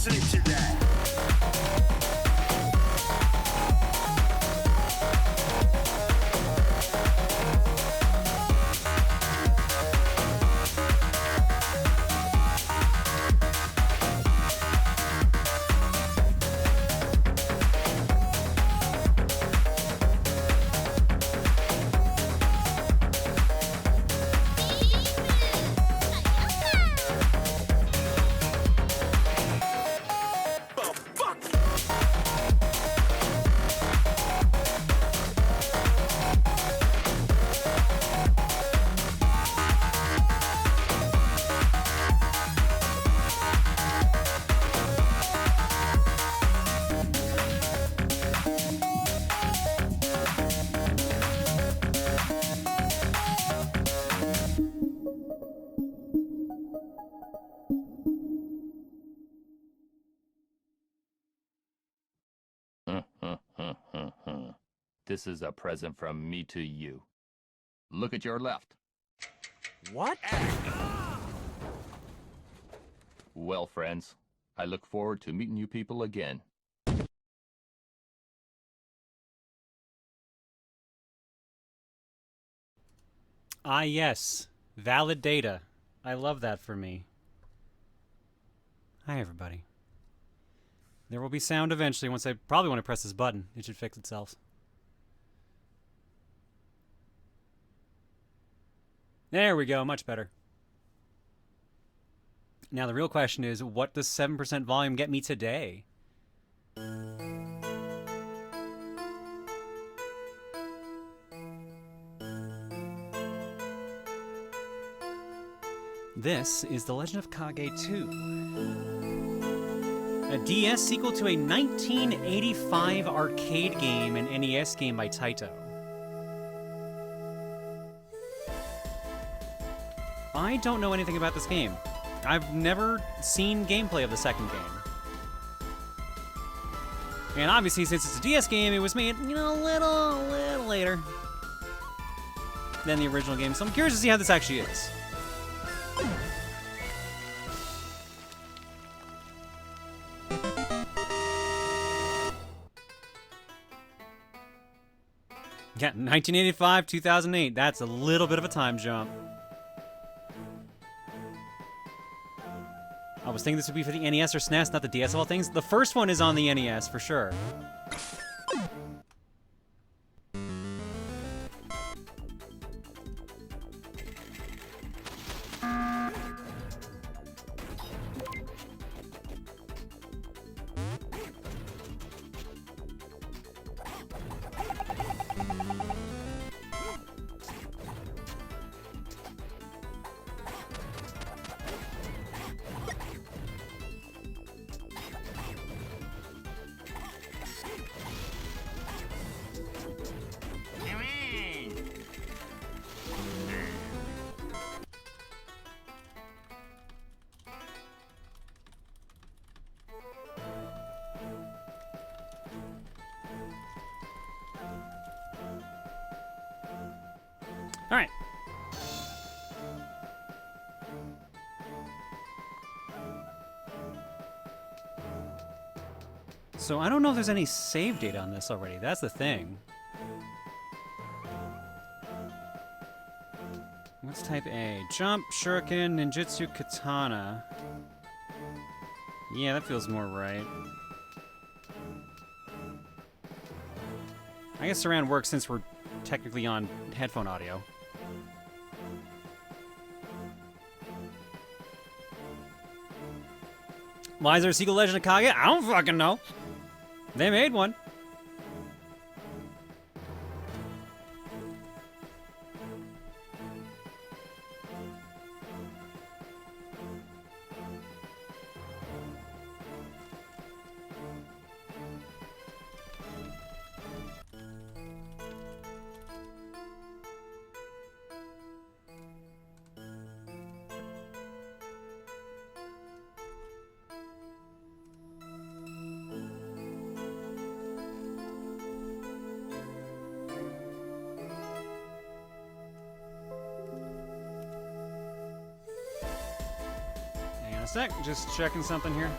listening to that. This is a present from me to you. Look at your left. What? Well, friends, I look forward to meeting you people again. Ah, yes. Valid data. I love that for me. Hi, everybody. There will be sound eventually once I probably want to press this button. It should fix itself. There we go. Much better. Now, the real question is, what does 7% volume get me today? This is The Legend of Kage 2. A DS sequel to a 1985 arcade game and NES game by Taito. I don't know anything about this game. I've never seen gameplay of the second game. And obviously, since it's a DS game, it was made, you know, a little later than the original game. So I'm curious to see how this actually is. Yeah, 1985, 2008. That's a little bit of a time jump. I was thinking this would be for the NES or SNES, not the DS of all things. The first one is on the NES, for sure. All right. So I don't know if there's any save data on this already. That's the thing. What's type A? Jump, shuriken, ninjutsu, katana. Yeah, that feels more right. I guess surround works since we're technically on headphone audio. Why is there a sequel Legend of Kage? I don't fucking know. They made one. Hang on a sec, just checking something here.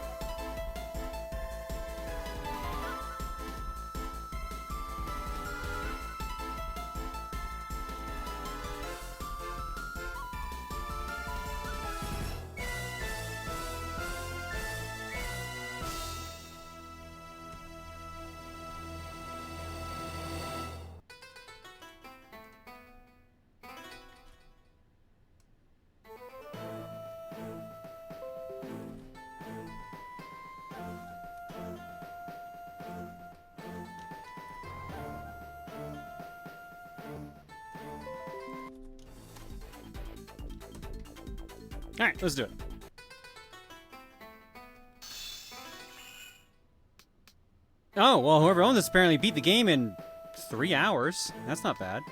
Alright, let's do it. Oh, well, whoever owned this apparently beat the game in 3 hours. That's not bad.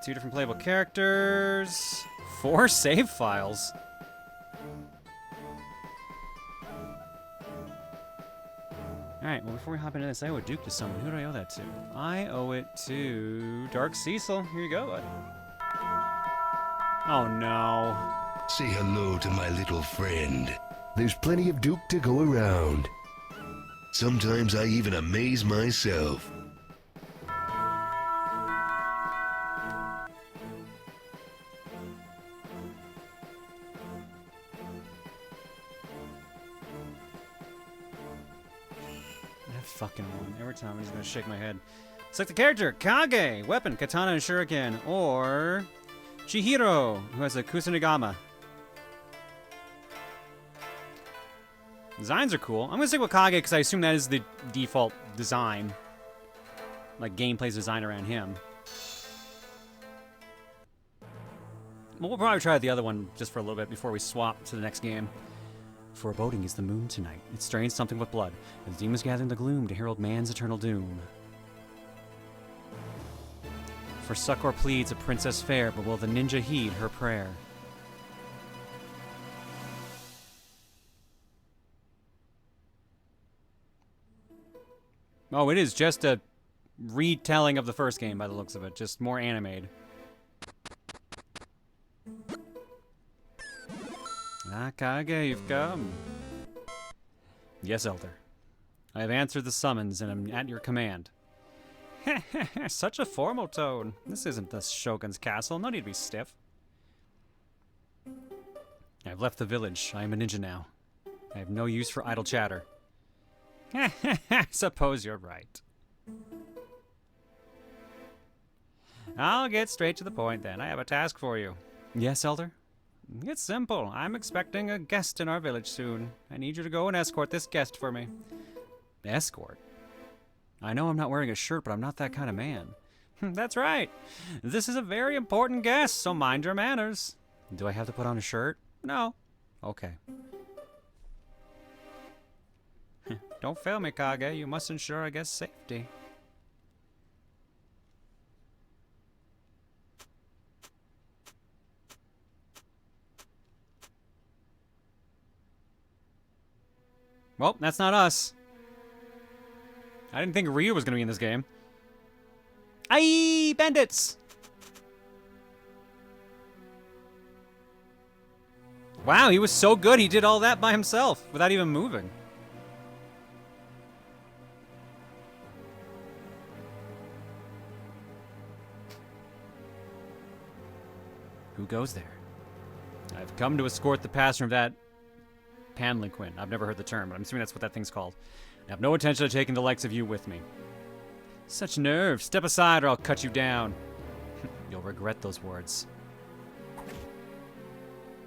2 different playable characters. 4 save files. Alright, well, before we hop into this, I owe a Duke to someone. Who do I owe that to? I owe it to Dark Cecil. Here you go, bud. Oh, no. Say hello to my little friend. There's plenty of Duke to go around. Sometimes I even amaze myself. That fucking one. Every time I'm just gonna shake my head. Select the character, Kage, weapon, katana and shuriken, or Chihiro, who has a kusanagama. Designs are cool. I'm gonna stick with Kage because I assume that is the default design. Like gameplay's designed around him. Well, we'll probably try the other one just for a little bit before we swap to the next game. Foreboding is the moon tonight. It strains something with blood, and the demons gather in the gloom to herald man's eternal doom. For succor pleads a princess fair, but will the ninja heed her prayer? Oh, it is just a retelling of the first game by the looks of it, just more animated. Ah, Kage, you've come. Yes, Elder. I have answered the summons and am at your command. Such a formal tone. This isn't the Shogun's castle. No need to be stiff. I've left the village. I am a ninja now. I have no use for idle chatter. Suppose you're right. I'll get straight to the point then. I have a task for you. Yes, Elder? It's simple. I'm expecting a guest in our village soon. I need you to go and escort this guest for me. Escort? I know I'm not wearing a shirt, but I'm not that kind of man. That's right. This is a very important guest, so mind your manners. Do I have to put on a shirt? No. Okay. Don't fail me, Kage. You must ensure our guest's safety. Well, that's not us. I didn't think Ryu was going to be in this game. Aye, bandits! Wow, he was so good he did all that by himself without even moving. Who goes there? I've come to escort the passenger of that palanquin. I've never heard the term, but I'm assuming that's what that thing's called. I have no intention of taking the likes of you with me. Such nerve. Step aside or I'll cut you down. You'll regret those words.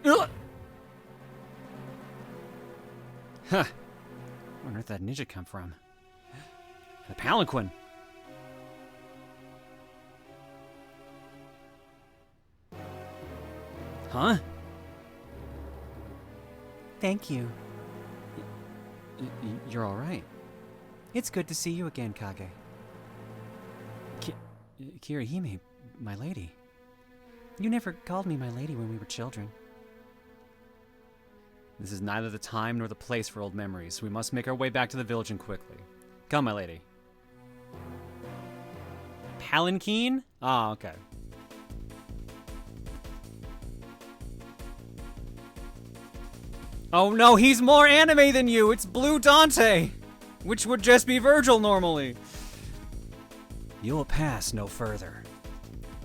Ugh! Huh. Where on earth did that ninja come from? The palanquin. Huh? Thank you. You're all right. It's good to see you again, Kage. Kirihime, my lady. You never called me my lady when we were children. This is neither the time nor the place for old memories. We must make our way back to the village and quickly. Come, my lady. Palanquin? Oh, okay. Oh no, he's more anime than you! It's Blue Dante! Which would just be Virgil normally. You will pass no further.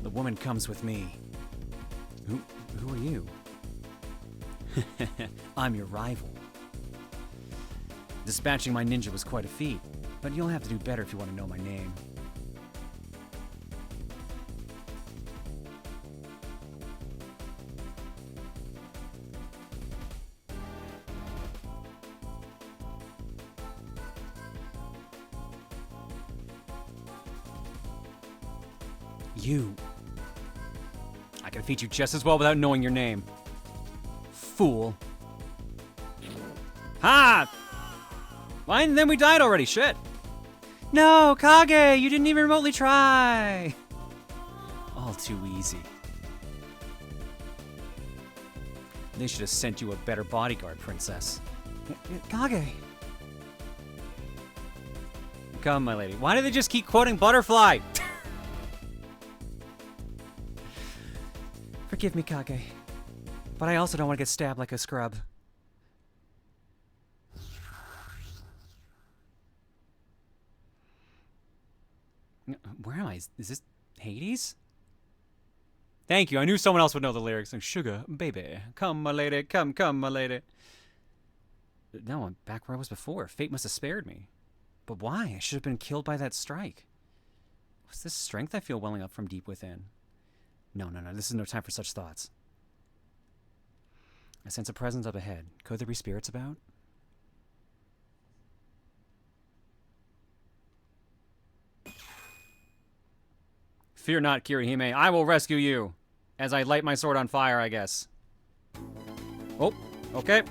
The woman comes with me. Who are you? I'm your rival. Dispatching my ninja was quite a feat, but you'll have to do better if you want to know my name. I can defeat you just as well without knowing your name. Fool. Ha! Why? And then we died already. Shit. No, Kage, you didn't even remotely try. All too easy. They should have sent you a better bodyguard, princess. Kage. Come, my lady. Why do they just keep quoting Butterfly? Forgive me, Kage. But I also don't want to get stabbed like a scrub. Where am I? Is this Hades? Thank you. I knew someone else would know the lyrics. Like, sugar, baby. Come, my lady. Come, come, my lady. No, I'm back where I was before. Fate must have spared me. But why? I should have been killed by that strike. What's this strength I feel welling up from deep within? No. This is no time for such thoughts. I sense a presence up ahead. Could there be spirits about? Fear not, Kirihime. I will rescue you. As I light my sword on fire, I guess. Oh, okay.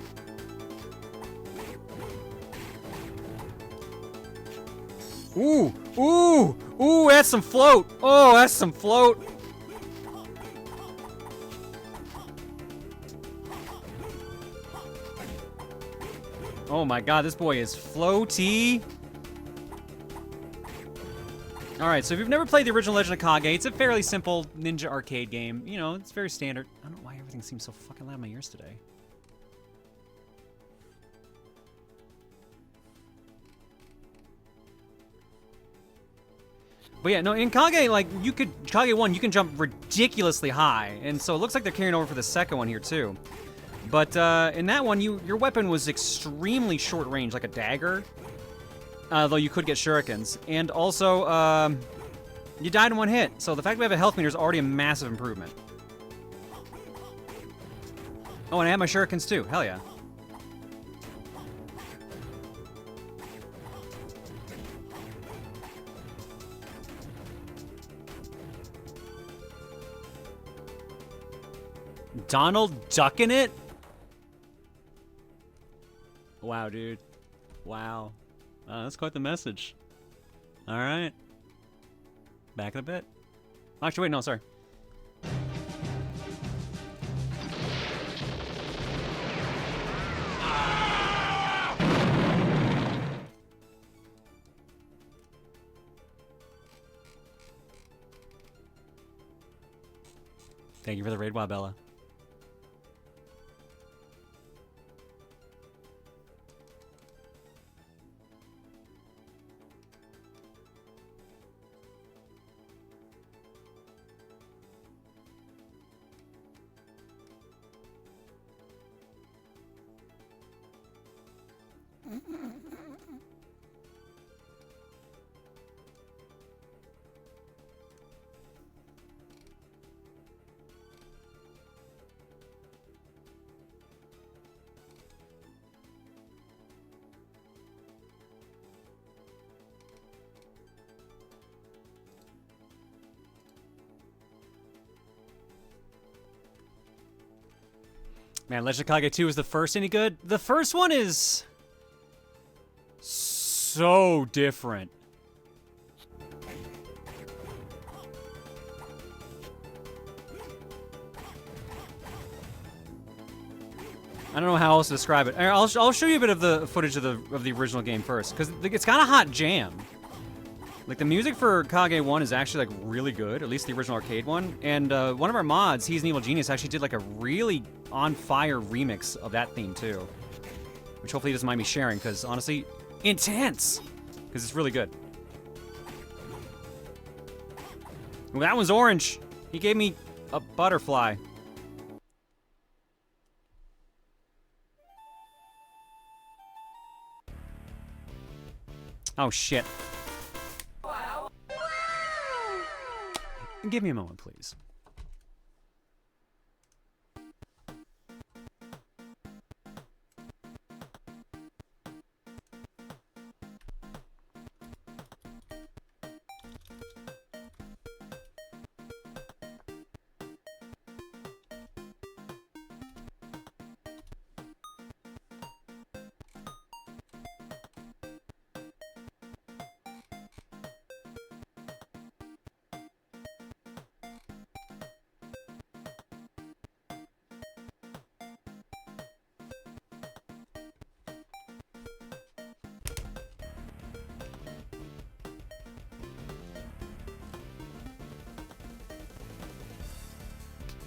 Ooh, that's some float. Oh, that's some float. Oh my god, this boy is floaty. Alright, so if you've never played the original Legend of Kage, it's a fairly simple ninja arcade game. You know, it's very standard. I don't know why everything seems so fucking loud in my ears today. But yeah, no, in Kage, like, Kage 1, you can jump ridiculously high. And so it looks like they're carrying over for the second one here, too. But in that one, your weapon was extremely short range, like a dagger. Though you could get shurikens. And also, you died in one hit. So the fact we have a health meter is already a massive improvement. Oh, and I have my shurikens too. Hell yeah. Donald ducking it? Wow, dude. Wow. That's quite the message. Alright. Back in a bit. Actually, wait, no, sorry. Thank you for the raid, Wabella. Man, Legend of Kage 2 is the first any good? The first one is so different. I don't know how else to describe it. I'll show you a bit of the footage of the original game first, because it's got a hot jam. Like, the music for Kage 1 is actually, like, really good, at least the original arcade one. And one of our mods, He's an Evil Genius, actually did, like, a really on-fire remix of that theme, too. Which hopefully he doesn't mind me sharing, because, honestly, intense! Because it's really good. Well, that one's orange. He gave me a butterfly. Oh, shit. Give me a moment, please.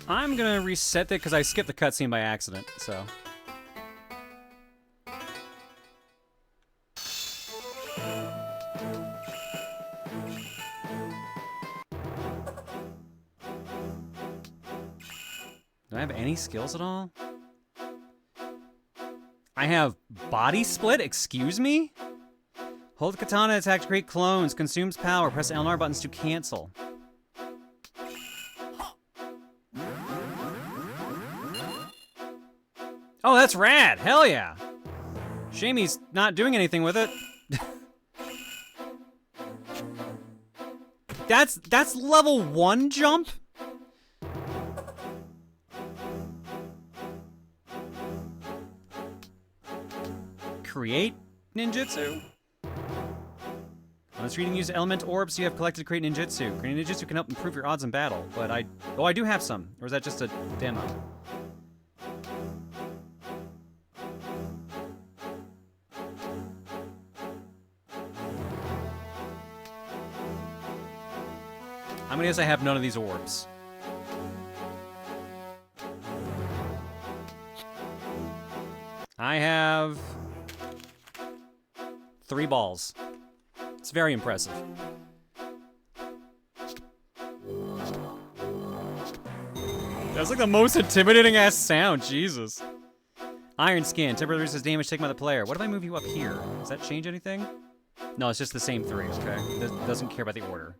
I'm gonna reset that because I skipped the cutscene by accident, so. Do I have any skills at all? I have body split, excuse me? Hold katana attack to create clones, consumes power, press L and R buttons to cancel. Oh, that's rad! Hell yeah! Shame he's not doing anything with it. That's level 1 jump? Create ninjutsu? On this reading, use element orbs you have collected to create ninjutsu. Creating ninjutsu can help improve your odds in battle, but I do have some. Or is that just a demo? How many does I have none of these orbs? I have 3 balls. It's very impressive. That's like the most intimidating ass sound, Jesus. Iron skin, temporarily reduces damage taken by the player. What if I move you up here? Does that change anything? No, it's just the same 3, okay? It doesn't care about the order.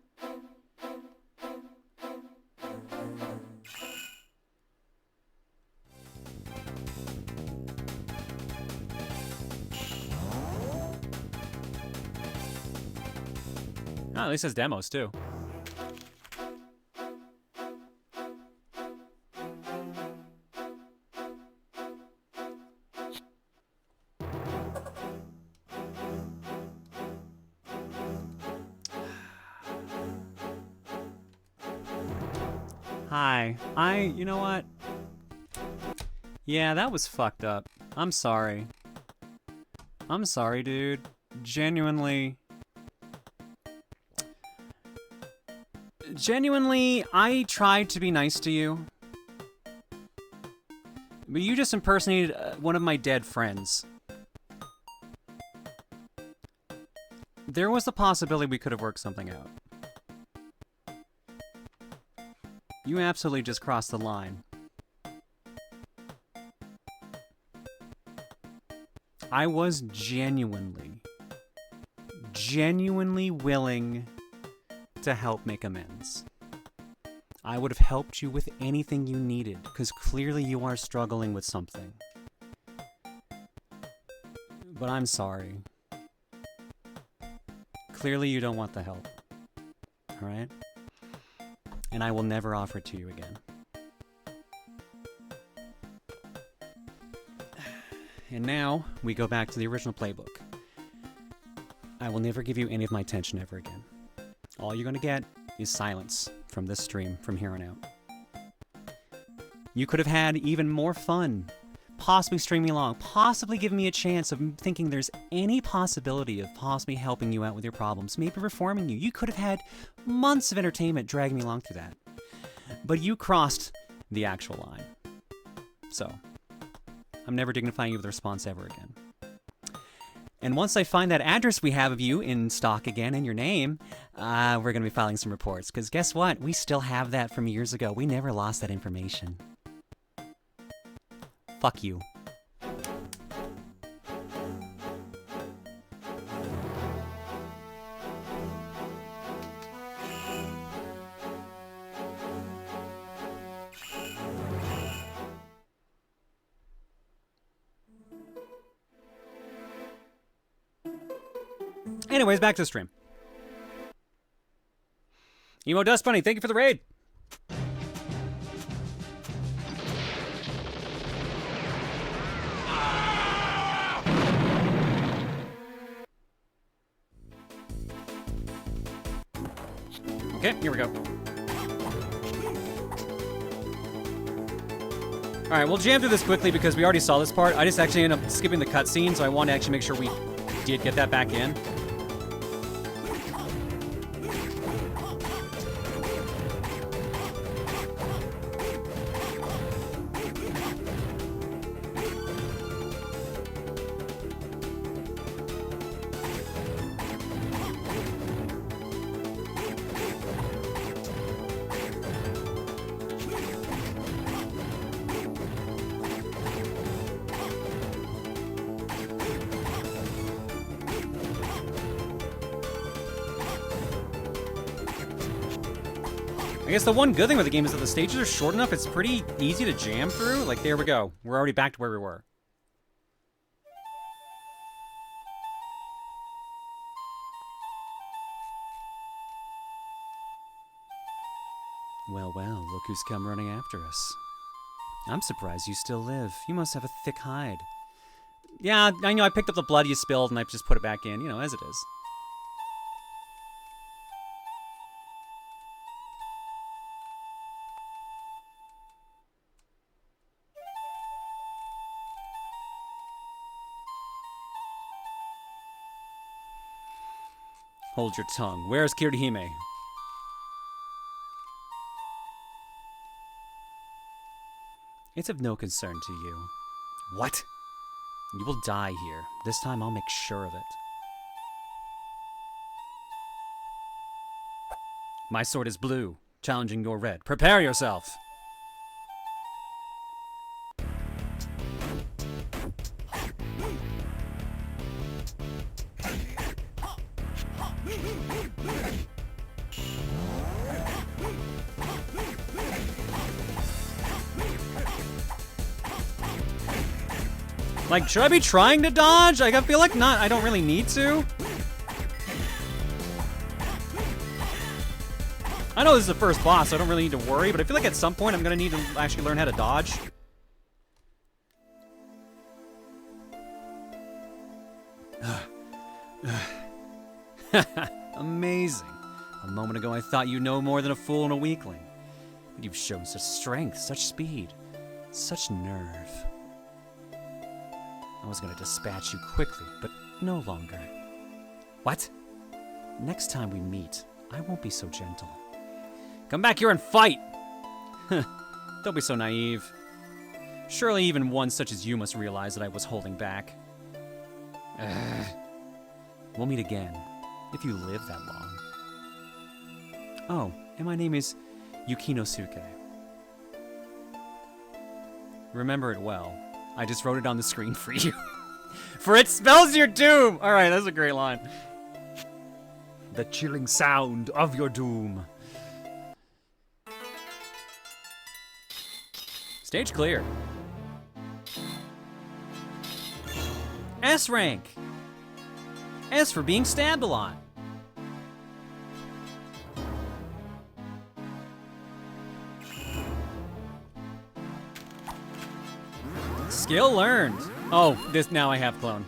Oh, at least it has demos, too. Hi. You know what? Yeah, that was fucked up. I'm sorry. I'm sorry, dude. Genuinely, I tried to be nice to you. But you just impersonated one of my dead friends. There was the possibility we could have worked something out. You absolutely just crossed the line. I was genuinely willing to help make amends. I would have helped you with anything you needed, because clearly you are struggling with something. But I'm sorry. Clearly you don't want the help. Alright? And I will never offer it to you again. And now, we go back to the original playbook. I will never give you any of my attention ever again. All you're gonna get is silence from this stream from here on out. You could have had even more fun, possibly string me along, possibly giving me a chance of thinking there's any possibility of possibly helping you out with your problems, maybe reforming you. You could have had months of entertainment dragging me along through that. But you crossed the actual line. So, I'm never dignifying you with a response ever again. And once I find that address we have of you in stock again and your name, we're going to be filing some reports. Because guess what? We still have that from years ago. We never lost that information. Fuck you. Anyways, back to the stream. Emo Dust Bunny, thank you for the raid. Okay, here we go. Alright, we'll jam through this quickly because we already saw this part. I just actually ended up skipping the cutscene, so I want to actually make sure we did get that back in. guess the one good thing with the game is that the stages are short enough, it's pretty easy to jam through. Like, there we go. We're already back to where we were. Well, well, look who's come running after us. I'm surprised you still live. You must have a thick hide. Yeah, I know, I picked up the blood you spilled and I just put it back in, you know, as it is. Hold your tongue. Where's Kirihime? It's of no concern to you. What? You will die here. This time I'll make sure of it. My sword is blue, challenging your red. Prepare yourself! Like, should I be trying to dodge? Like, I feel like not. I don't really need to. I know this is the first boss, so I don't really need to worry, but I feel like at some point I'm gonna need to actually learn how to dodge. Amazing. A moment ago I thought you no more than a fool and a weakling. But you've shown such strength, such speed, such nerve. I was gonna dispatch you quickly, but no longer. What? Next time we meet, I won't be so gentle. Come back here and fight! Don't be so naive. Surely even one such as you must realize that I was holding back. We'll meet again, if you live that long. Oh, and my name is Yukinosuke. Remember it well. I just wrote it on the screen for you. For it spells your doom! Alright, that's a great line. The chilling sound of your doom. Stage clear. S rank. S for being stabbed a lot. Skill learned. Oh, this now I have clone.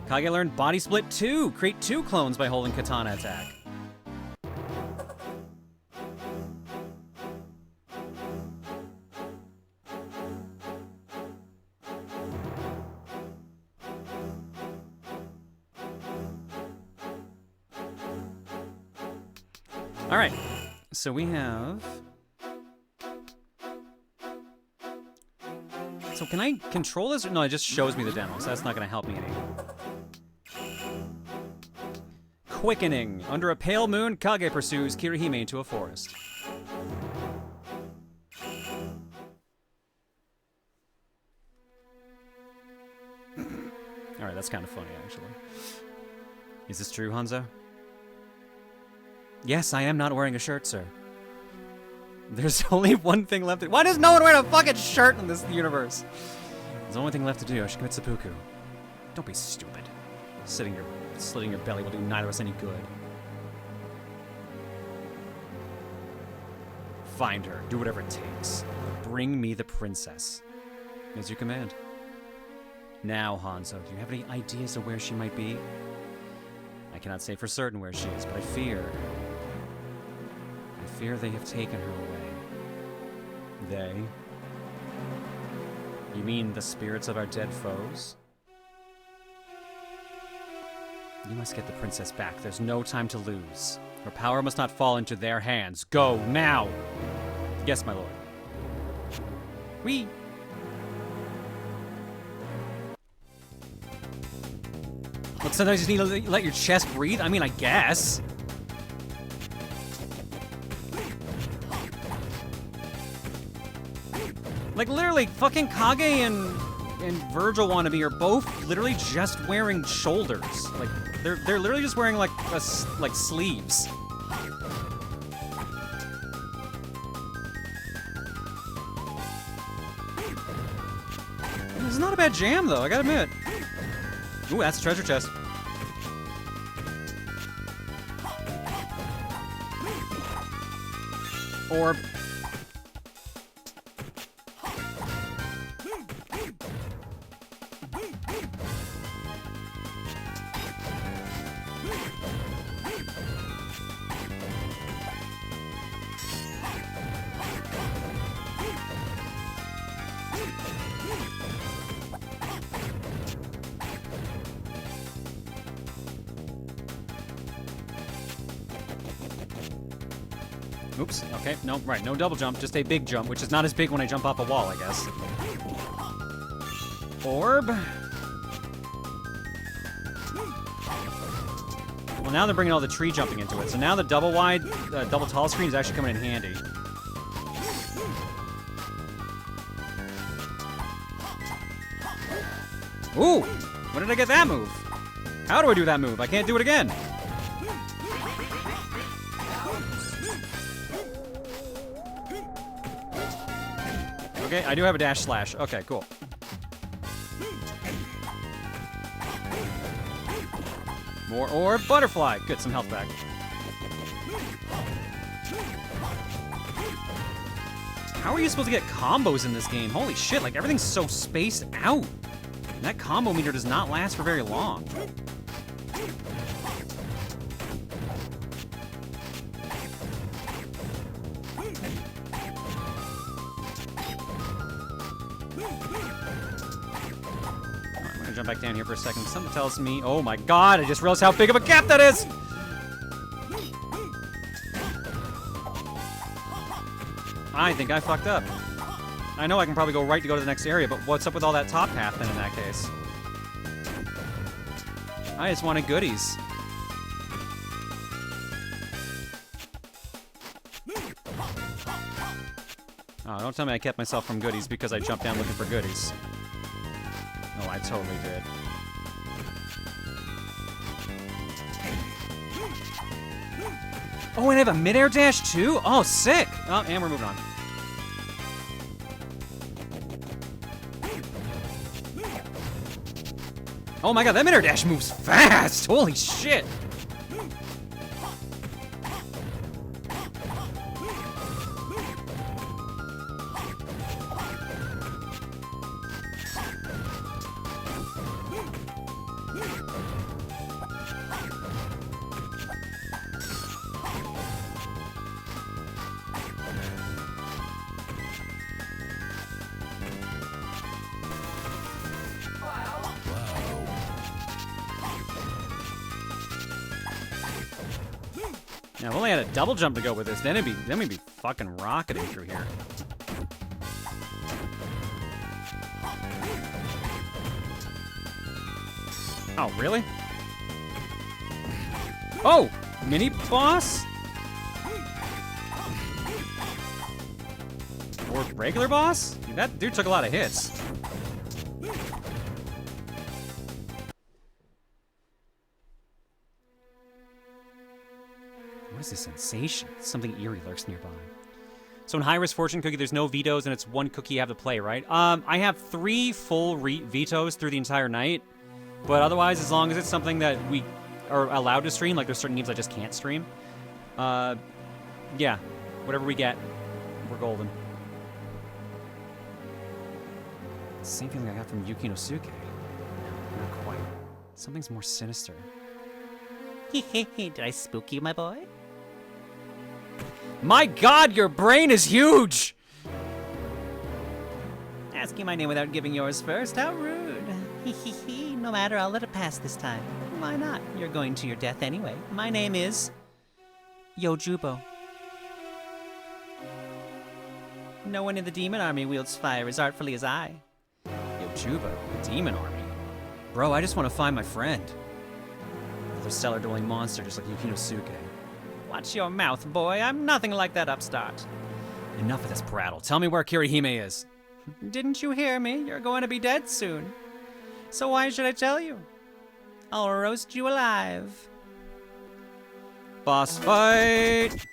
Kage learned Body Split 2. Create 2 clones by holding Katana attack. Alright, so we have... So can I control this? No, it just shows me the demo, so that's not going to help me any. Quickening. Under a pale moon, Kage pursues Kirihime into a forest. Alright, that's kind of funny, actually. Is this true, Hanzo? Yes, I am not wearing a shirt, sir. There's only one thing left to do. Why does no one wear a fucking shirt in this universe? There's the only thing left to do. I should commit seppuku. Don't be stupid. Slitting your belly will do neither of us any good. Find her. Do whatever it takes. Bring me the princess. As you command. Now, Hanzo, do you have any ideas of where she might be? I cannot say for certain where she is, but I fear they have taken her away. They? You mean the spirits of our dead foes? You must get the princess back. There's no time to lose. Her power must not fall into their hands. Go, now! Yes, my lord. Whee! Look, sometimes you just need to let your chest breathe? I mean, I guess. Like, literally, fucking Kage and Virgil Wannabe are both literally just wearing shoulders. Like, they're literally just wearing, like, sleeves. not a bad jam, though, I gotta admit. Ooh, that's a treasure chest. Orb. Oops, okay, no, right, no double jump, just a big jump, which is not as big when I jump off a wall, I guess. Orb. Well, now they're bringing all the tree jumping into it, so now the double wide, double tall screen is actually coming in handy. Ooh! When did I get that move? How do I do that move? I can't do it again. Okay, I do have a dash slash. Okay, cool. More orb, butterfly. Good, some health back. How are you supposed to get combos in this game? Holy shit, like everything's so spaced out. And that combo meter does not last for very long. Jump back down here for a second. Something tells me, oh my god, I just realized how big of a gap that is! I think I fucked up. I know I can probably go right to go to the next area, but what's up with all that top path then in that case? I just wanted goodies. Oh, don't tell me I kept myself from goodies because I jumped down looking for goodies. Oh, I totally did. Oh, and I have a mid-air dash too? Oh, sick! Oh, and we're moving on. Oh my god, that mid-air dash moves fast! Holy shit! Now, if only I had a double jump to go with this, then we'd be fucking rocketing through here. Oh, really? Oh! Mini boss? Or regular boss? That dude took a lot of hits. What is this sensation? Something eerie lurks nearby. So in high-risk fortune cookie, there's no vetoes, and it's one cookie you have to play, right? I have 3 full vetoes through the entire night, but otherwise, as long as it's something that we are allowed to stream, like there's certain games I just can't stream, yeah, whatever we get, we're golden. Same feeling I got from Yuki no Suke. No, not quite. Something's more sinister. Did I spook you, my boy? My god, your brain is huge! Asking my name without giving yours first? How rude. No matter, I'll let it pass this time. Why not? You're going to your death anyway. My name is... Yojubo. No one in the demon army wields fire as artfully as I. Yojubo, the demon army? Bro, I just want to find my friend. Another cellar-dwelling monster just like Yuki no Suke. Watch your mouth, boy. I'm nothing like that upstart. Enough of this prattle. Tell me where Kirihime is. Didn't you hear me? You're going to be dead soon. So why should I tell you? I'll roast you alive. Boss fight!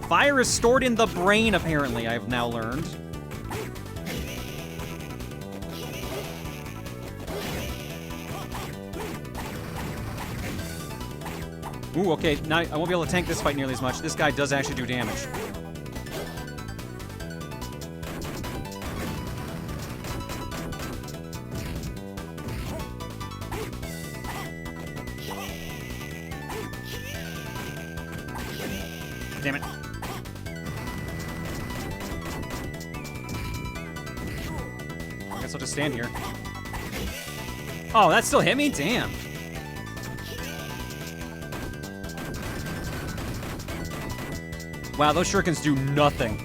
Fire is stored in the brain, apparently, I've now learned. Ooh, okay, now I won't be able to tank this fight nearly as much. This guy does actually do damage. Damn it. I guess I'll just stand here. Oh, that still hit me? Damn. Wow, those shurikens do nothing.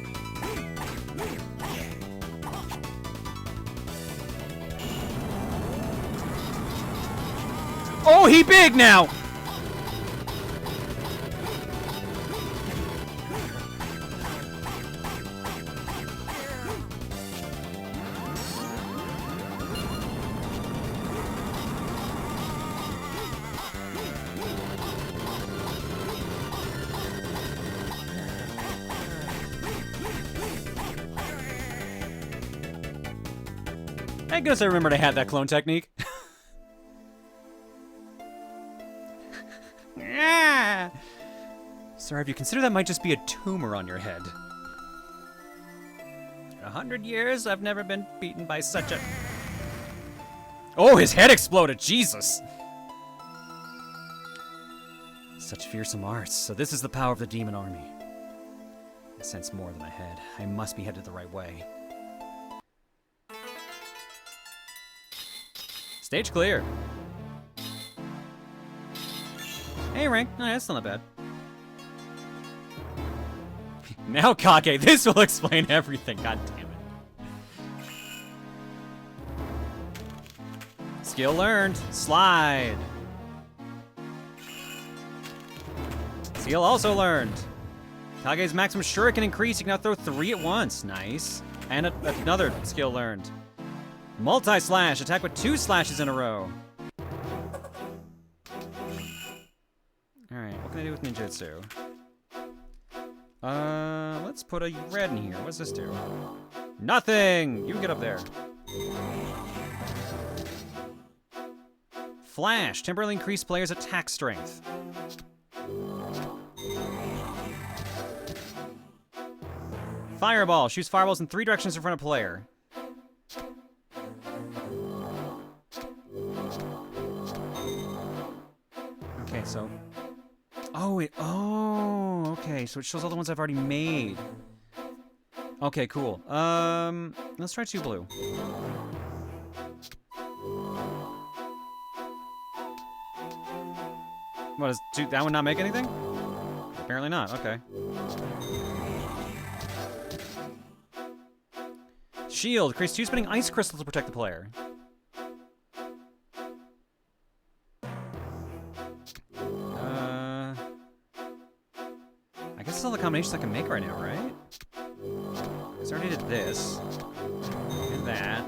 Oh, he big now! Thank goodness I remembered I had that clone technique. Yeah. Sir, have you considered that might just be a tumor on your head? 100 years, I've never been beaten by such a... Oh, his head exploded, Jesus! Such fearsome arts. So this is the power of the demon army. I sense more than a head. I must be headed the right way. Stage clear. Hey, rank. No, that's still not bad. Now, Kage, this will explain everything. God damn it. Skill learned. Slide. Skill also learned. Kage's maximum shuriken increase. You can now throw 3 at once. Nice. And another skill learned. Multi-slash. Attack with 2 slashes in a row. Alright, what can I do with ninjutsu? Let's put a red in here. What does this do? Nothing! You get up there. Flash. Temporarily increase player's attack strength. Fireball. Shoots fireballs in 3 directions in front of player. Okay, so... Oh, okay, so it shows all the ones I've already made. Okay, cool. Let's try 2 blue. What, does that one not make anything? Apparently not, okay. Shield. Creates 2 spinning ice crystals to protect the player. I guess that's all the combinations I can make right now, right? Because I already did this. And that.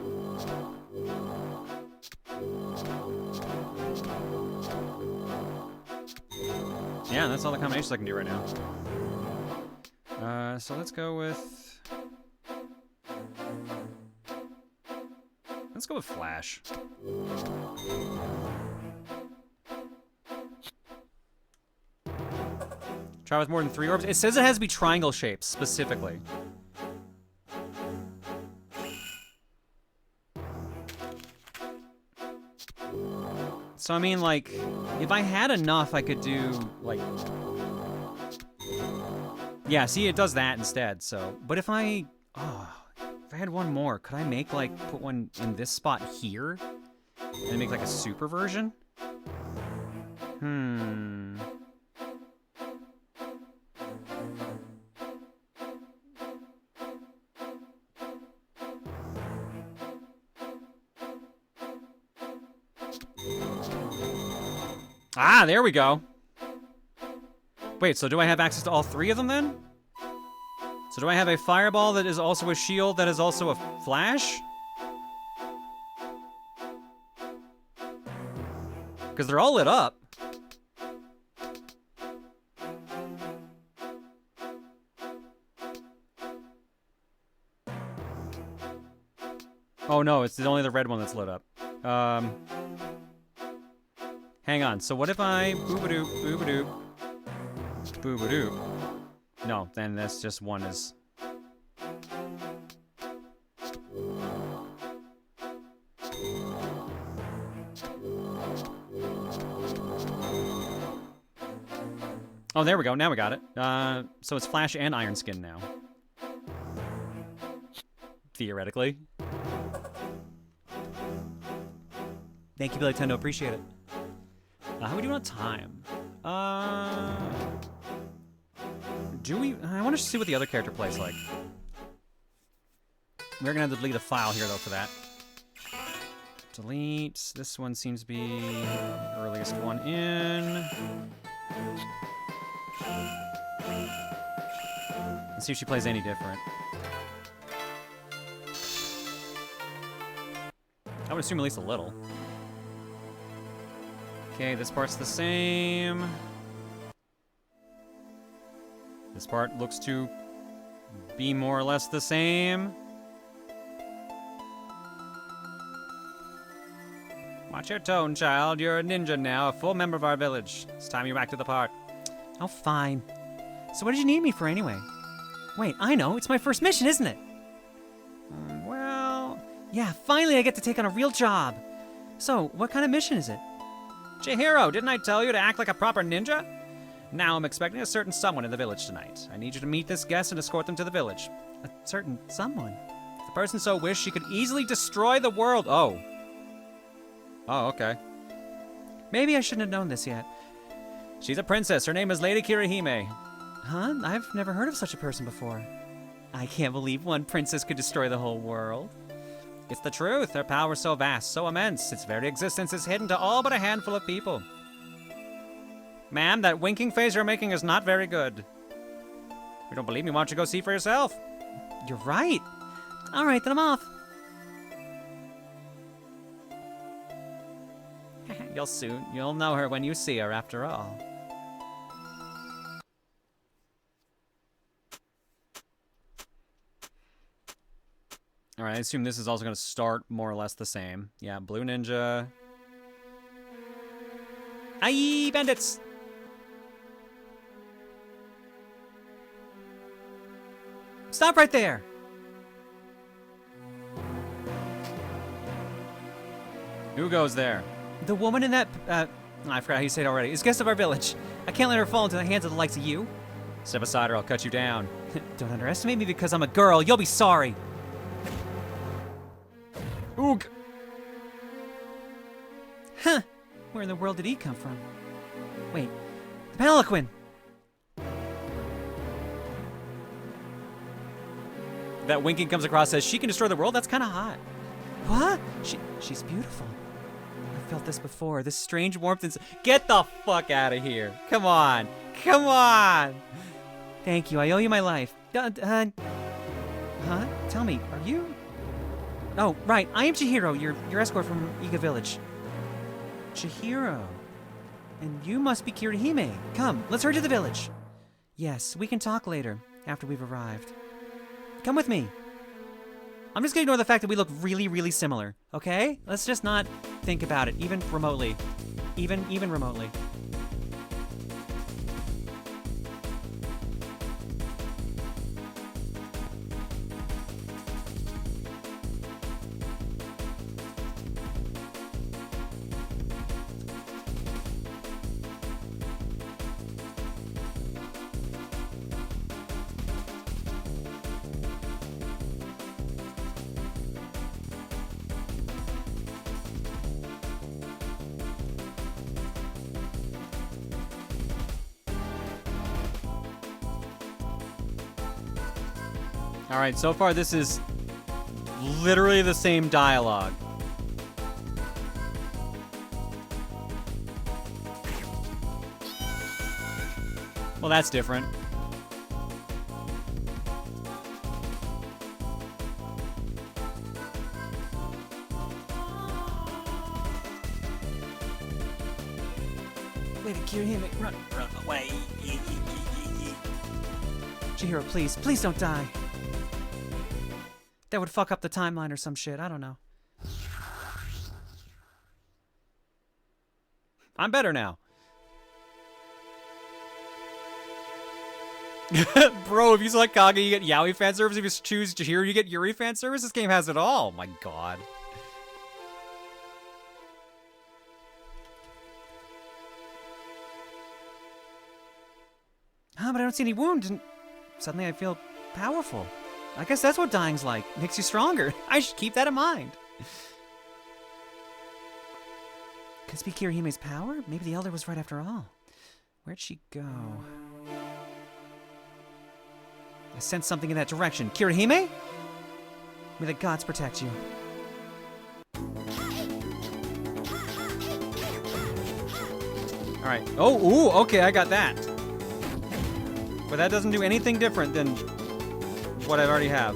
Yeah, that's all the combinations I can do right now. So let's go with... Let's go with Flash. Try with more than 3 orbs. It says it has to be triangle shapes, specifically. So, I mean, like, if I had enough, I could do, like... Yeah, see, it does that instead, so... But if I... Oh, if I had one more, could I make, like, put one in this spot here? And make, like, a super version? Ah, there we go. Wait, so do I have access to all 3 of them then? So do I have a fireball that is also a shield that is also a flash? Because they're all lit up. Oh no, it's only the red one that's lit up. Hang on. So what if I boobadoop, boobadoop, boobadoop? No, then that's just one is. Oh, there we go. Now we got it. So it's Flash and Iron Skin now. Theoretically. Thank you, Billy Tendo. Appreciate it. How are we doing on time? Do we? I want to see what the other character plays like. We're gonna have to delete a file here though for that. Delete. This one seems to be the earliest one in. Let's see if she plays any different. I would assume at least a little. Okay, this part's the same. This part looks to be more or less the same. Watch your tone, child. You're a ninja now, a full member of our village. It's time you acted the part. Oh, fine. So what did you need me for anyway? Wait, I know. It's my first mission, isn't it? Well... Yeah, finally I get to take on a real job. So, what kind of mission is it? Chihiro, didn't I tell you to act like a proper ninja? Now I'm expecting a certain someone in the village tonight. I need you to meet this guest and escort them to the village. A certain someone? If the person so wished, she could easily destroy the world. Oh. Oh, okay. Maybe I shouldn't have known this yet. She's a princess. Her name is Lady Kirihime. Huh? I've never heard of such a person before. I can't believe one princess could destroy the whole world. It's the truth. Her power is so vast, so immense. Its very existence is hidden to all but a handful of people. Ma'am, that winking face you're making is not very good. If you don't believe me, why don't you go see for yourself? You're right. All right, then I'm off. You'll know her when you see her after all. Alright, I assume this is also going to start more or less the same. Yeah, Blue Ninja. Aye, bandits! Stop right there! Who goes there? The woman in that, I forgot how you say it already, is guest of our village. I can't let her fall into the hands of the likes of you. Step aside or I'll cut you down. Don't underestimate me because I'm a girl. You'll be sorry. Oog! Huh. Where in the world did he come from? Wait. The Palanquin! That winking comes across says she can destroy the world? That's kind of hot. What? She's beautiful. I've felt this before. This strange warmth and... Get the fuck out of here. Come on. Come on. Thank you. I owe you my life. Huh? Tell me, are you... Oh, right. I am Chihiro, your escort from Iga Village. Chihiro. And you must be Kirihime. Come, let's hurry to the village. Yes, we can talk later, after we've arrived. Come with me. I'm just gonna ignore the fact that we look really, really similar, okay? Let's just not think about it, even remotely. Even remotely. Alright, so far this is literally the same dialogue. Well, that's different. Wait, Kirihime, run away. Chihiro, please don't die. That would fuck up the timeline or some shit. I don't know. I'm better now. Bro, if you select Kage, you get Yaoi fan service. If you choose Chihiro, you get Yuri fan service. This game has it all. Oh my god. But I don't see any wound, and suddenly I feel powerful. I guess that's what dying's like. Makes you stronger. I should keep that in mind. Could this be Kirihime's power? Maybe the Elder was right after all. Where'd she go? I sense something in that direction. Kirihime? May the gods protect you. Alright. Oh, ooh, okay, I got that. But that doesn't do anything different than what I already have.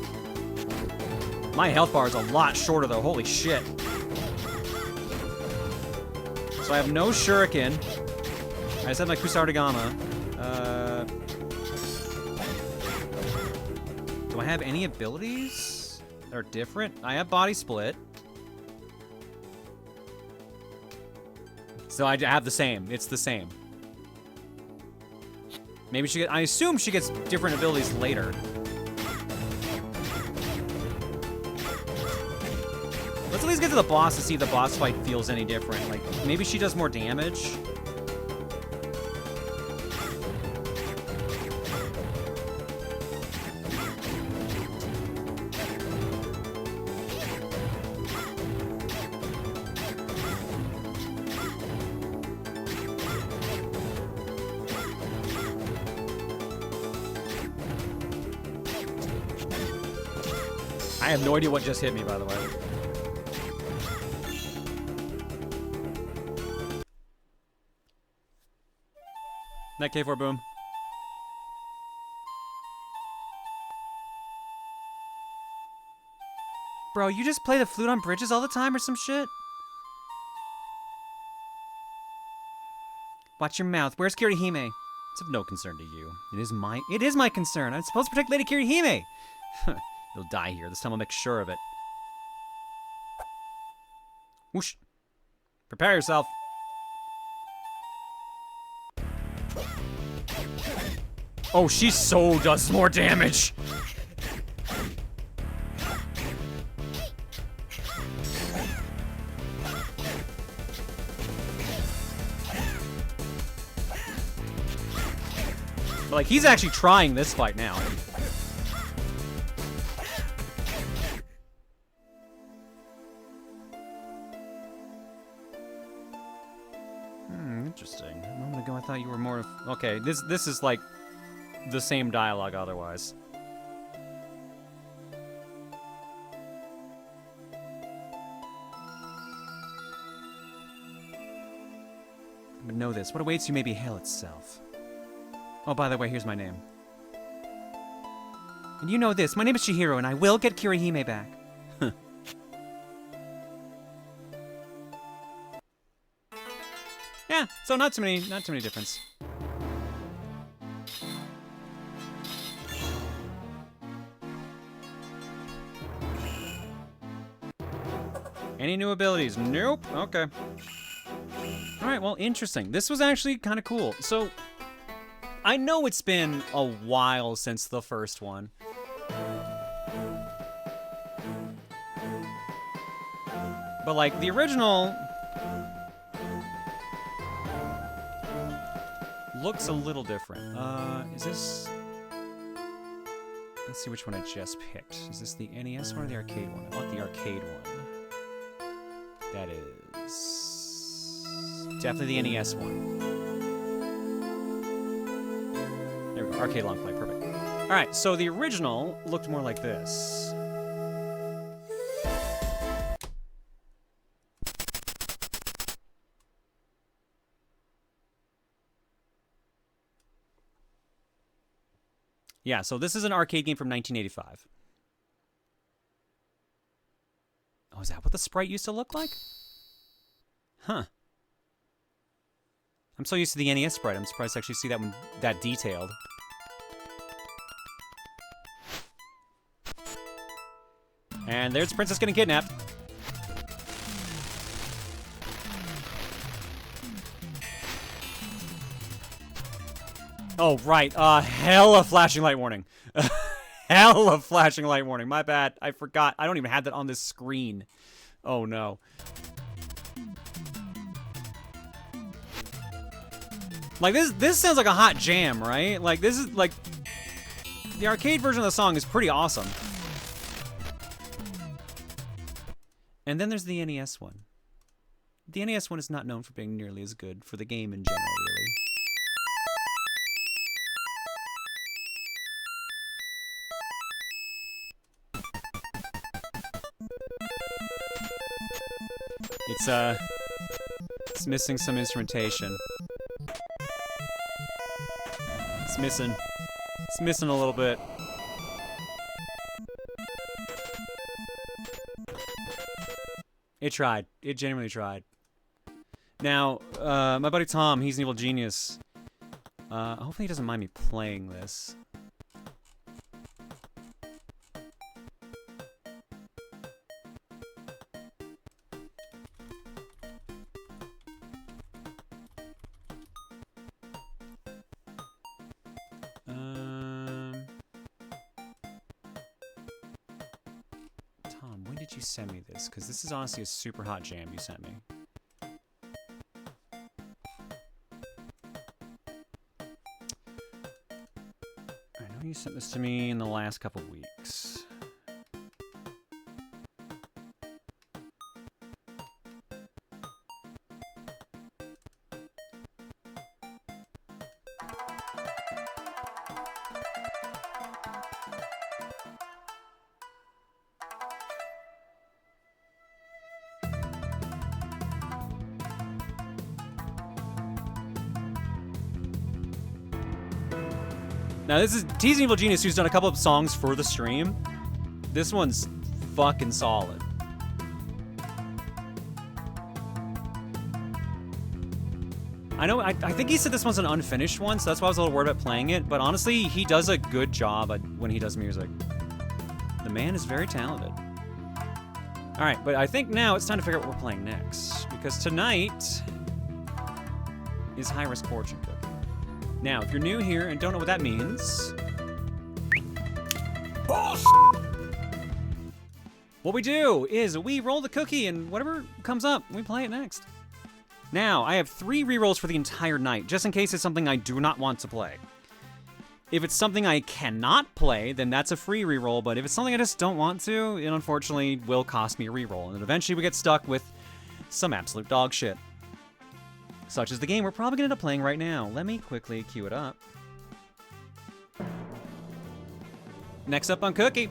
My health bar is a lot shorter, though. Holy shit. So I have no shuriken. I just have my Kusarigama. Do I have any abilities that are different? I have body split. So I have the same. It's the same. Maybe she I assume she gets different abilities later. Let's at least get to the boss to see if the boss fight feels any different. Like, maybe she does more damage. I have no idea what just hit me, by the way. That K4 boom. Bro, you just play the flute on bridges all the time or some shit? Watch your mouth. Where's Kirihime? It's of no concern to you. It is my concern. I'm supposed to protect Lady Kirihime. You'll die here. This time I'll make sure of it. Whoosh. Prepare yourself. Oh, she so does more damage. But, like, he's actually trying this fight now. Interesting. A moment ago I thought you were more... Okay, this is like the same dialogue otherwise. But know this, what awaits you may be hell itself. Oh, by the way, here's my name. And you know this, my name is Chihiro, and I will get Kirihime back. Yeah, so not too many difference. Any new abilities? Nope. Okay. All right, well, interesting. This was actually kind of cool. So, I know it's been a while since the first one. But, like, the original looks a little different. Is this... Let's see which one I just picked. Is this the NES one or the arcade one? I want the arcade one. That is... definitely the NES one. There we go. Arcade long play. Perfect. Alright, so the original looked more like this. Yeah, so this is an arcade game from 1985. Oh, is that what the sprite used to look like? Huh. I'm so used to the NES sprite, I'm surprised to actually see that one that detailed. And there's Princess getting kidnapped. Oh, right. Hella flashing light warning. Hella flashing light warning. My bad. I forgot. I don't even have that on this screen. Oh, no. Like, this sounds like a hot jam, right? Like, this is, like... The arcade version of the song is pretty awesome. And then there's the NES one. The NES one is not known for being nearly as good for the game in general, really. It's missing some instrumentation. It's missing a little bit. It tried. It genuinely tried. Now, my buddy Tom, he's an evil genius. Hopefully he doesn't mind me playing this. Tom, when did you send me this? Because this is honestly a super hot jam you sent me. I know you sent this to me in the last couple weeks. Now this is Teasing Evil Genius, who's done a couple of songs for the stream. This one's fucking solid. I know, I think he said this one's an unfinished one, so that's why I was a little worried about playing it, but honestly, he does a good job when he does music. The man is very talented. Alright, but I think now it's time to figure out what we're playing next, because tonight is High Risk Fortune Cookie. Now, if you're new here and don't know what that means... What we do is we roll the cookie and whatever comes up, we play it next. Now, I have 3 rerolls for the entire night, just in case it's something I do not want to play. If it's something I cannot play, then that's a free reroll, but if it's something I just don't want to, it unfortunately will cost me a reroll, and eventually we get stuck with some absolute dog shit. Such as the game we're probably going to end up playing right now. Let me quickly queue it up. Next up on Cookie.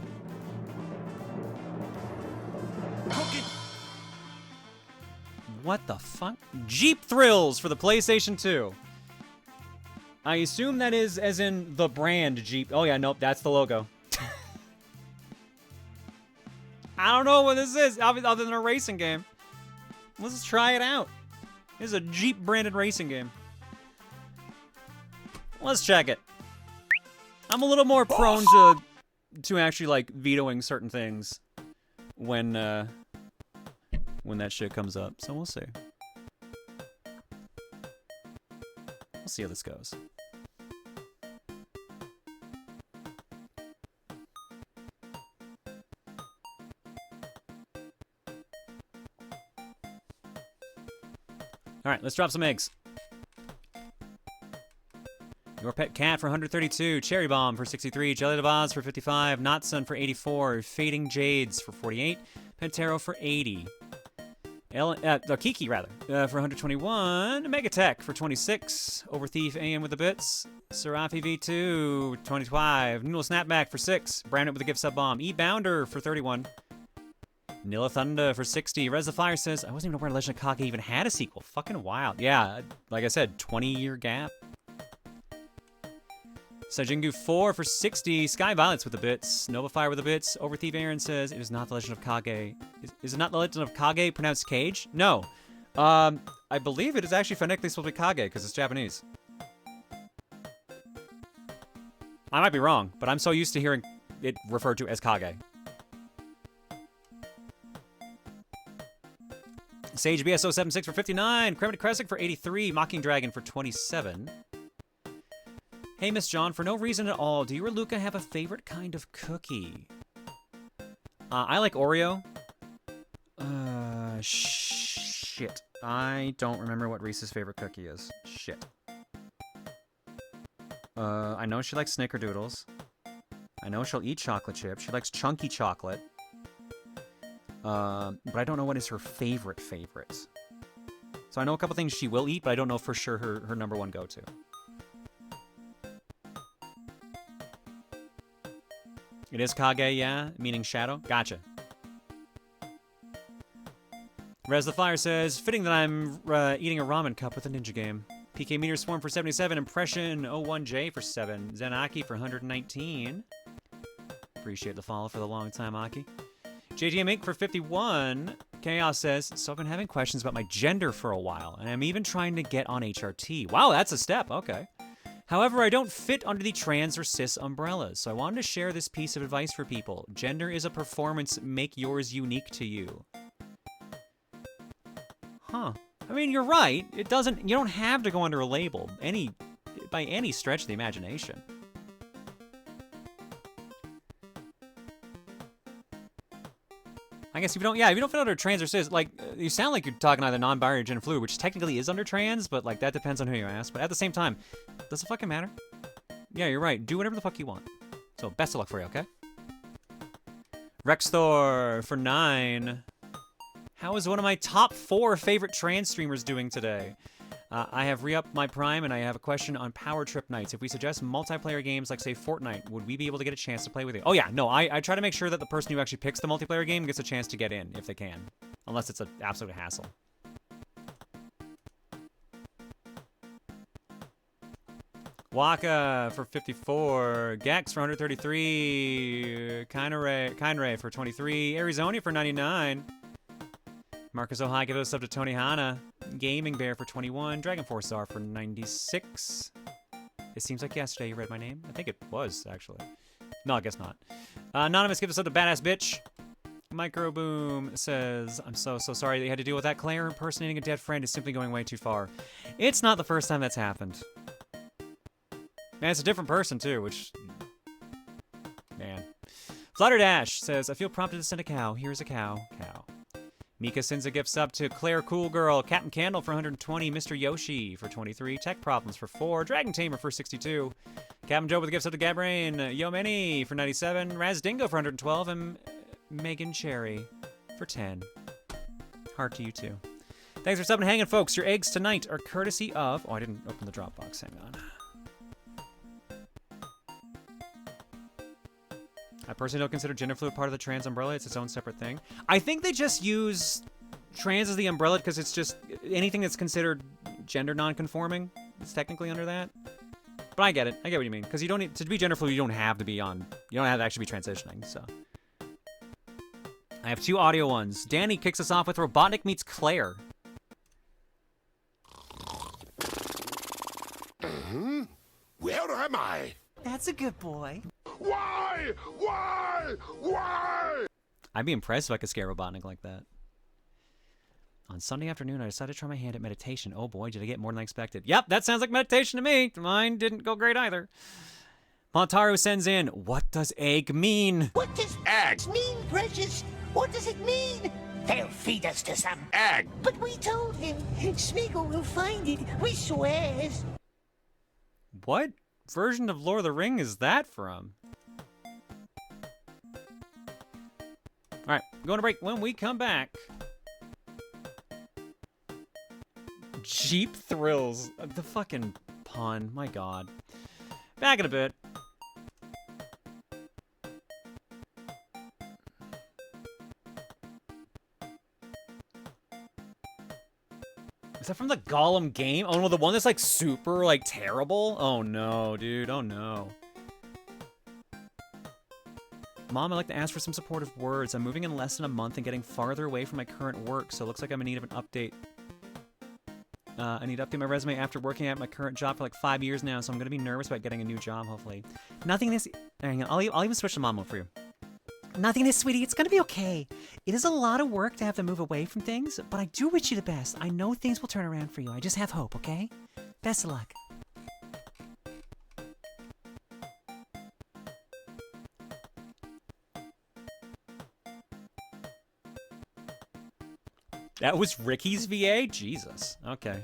What the fuck? Jeep Thrills for the PlayStation 2. I assume that is as in the brand Jeep. Oh yeah, nope, that's the logo. I don't know what this is other than a racing game. Let's just try it out. This is a Jeep branded racing game. Let's check it. I'm a little more prone to actually like vetoing certain things when that shit comes up. So we'll see. We'll see how this goes. All right, let's drop some eggs. Your Pet Cat for 132, Cherry Bomb for 63, Jelly Oz for 55, Notsun for 84, Fading Jades for 48, Pentero for 80, Kiki rather, for 121, Megatech for 26, Overthief AM with the bits, Serafi V2, 25, Noodle Snapback for 6, Brandon with the gift sub bomb, E-Bounder for 31, Nilla Thunder for 60. Rez the Fire says, I wasn't even aware Legend of Kage even had a sequel. Fucking wild. Yeah, like I said, 20-year gap. Sajingu 4 for 60. Sky Violets with the bits. Nova Fire with the bits. Overthief Aaron says, it is not the Legend of Kage. Is it not the Legend of Kage pronounced Cage? No. I believe it is actually phonetically supposed to be Kage because it's Japanese. I might be wrong, but I'm so used to hearing it referred to as Kage. Sage BSO76 for 59. Kremit Kresik for 83. Mocking Dragon for 27. Hey, Miss John, for no reason at all, do you or Luca have a favorite kind of cookie? I like Oreo. Shit. I don't remember what Reese's favorite cookie is. Shit. I know she likes Snickerdoodles. I know she'll eat chocolate chips. She likes chunky chocolate. But I don't know what is her favorite. So I know a couple things she will eat, but I don't know for sure her number one go-to. It is Kage, yeah? Meaning shadow? Gotcha. Rez the Fire says, fitting that I'm eating a ramen cup with a ninja game. PK Meteor Swarm for 77. Impression 01J for 7. Zenaki for 119. Appreciate the follow for the long time, Aki. JGM Inc. for 51. Chaos says, so I've been having questions about my gender for a while, and I'm even trying to get on HRT. Wow, that's a step. Okay. However, I don't fit under the trans or cis umbrellas, so I wanted to share this piece of advice for people. Gender is a performance. Make yours unique to you. Huh. I mean, you're right. You don't have to go under a label by any stretch of the imagination. I guess if you don't fit under trans or cis, like, you sound like you're talking either non-binary or gender fluid, which technically is under trans, but, like, that depends on who you ask. But at the same time, does it fucking matter? Yeah, you're right. Do whatever the fuck you want. So, best of luck for you, okay? Rexthor for 9. How is one of my top 4 favorite trans streamers doing today? I have re-upped my Prime, and I have a question on Power Trip nights. If we suggest multiplayer games like, say, Fortnite, would we be able to get a chance to play with you? Oh, yeah. No, I try to make sure that the person who actually picks the multiplayer game gets a chance to get in, if they can. Unless it's an absolute hassle. Waka for 54. Gex for 133. Kindray for 23. Arizona for 99. Marcus Ohai, give us up to Tony Hana. Gaming Bear for 21. Dragon Force R for 96. It seems like yesterday you read my name. I think it was, actually. No, I guess not. Anonymous, give us up to Badass Bitch. Micro Boom says, I'm so sorry that you had to deal with that. Claire impersonating a dead friend is simply going way too far. It's not the first time that's happened. And it's a different person, too, which... Man. Flutterdash says, I feel prompted to send a cow. Here's a cow. Cow. Mika sends a gift sub to Claire Cool Girl, Captain Candle for 120, Mr. Yoshi for 23, Tech Problems for 4, Dragon Tamer for 62, Captain Joe with a gift sub to Gabrain, Yo Many for 97, Raz Dingo for 112, and Megan Cherry for 10. Heart to you too. Thanks for subbing and hanging, folks. Your eggs tonight are courtesy of... Oh, I didn't open the Dropbox. Hang on. I personally don't consider gender fluid part of the trans umbrella. It's its own separate thing. I think they just use trans as the umbrella because it's just anything that's considered gender non-conforming is technically under that. But I get it. I get what you mean. Because you don't need to be gender fluid. You don't have to be on. You don't have to actually be transitioning. So I have 2 audio ones. Danny kicks us off with Robotnik meets Claire. Where am I? That's a good boy. Why? I'd be impressed if I could scare Robotnik like that. On Sunday afternoon, I decided to try my hand at meditation. Oh boy, did I get more than I expected. Yep, that sounds like meditation to me. Mine didn't go great either. Montaru sends in, what does egg mean? What does egg mean, Precious? What does it mean? They'll feed us to some egg. But we told him. Smeagol will find it. We swears. What version of Lord of the Ring is that from? Alright, going to break. When we come back... Jeep Thrills. The fucking pun. My god. Back in a bit. Is that from the Gollum game? Oh no, the one that's like super like terrible? Oh no, dude. Oh no. Mom, I'd like to ask for some supportive words. I'm moving in less than a month and getting farther away from my current work, so it looks like I'm in need of an update. I need to update my resume after working at my current job for like 5 years now, so I'm going to be nervous about getting a new job, hopefully. Nothing this... Hang on, I'll even switch to mom mode for you. Nothing is, sweetie. It's gonna be okay. It is a lot of work to have to move away from things, but I do wish you the best. I know things will turn around for you. I just have hope, okay? Best of luck. That was Ricky's VA? Jesus. Okay.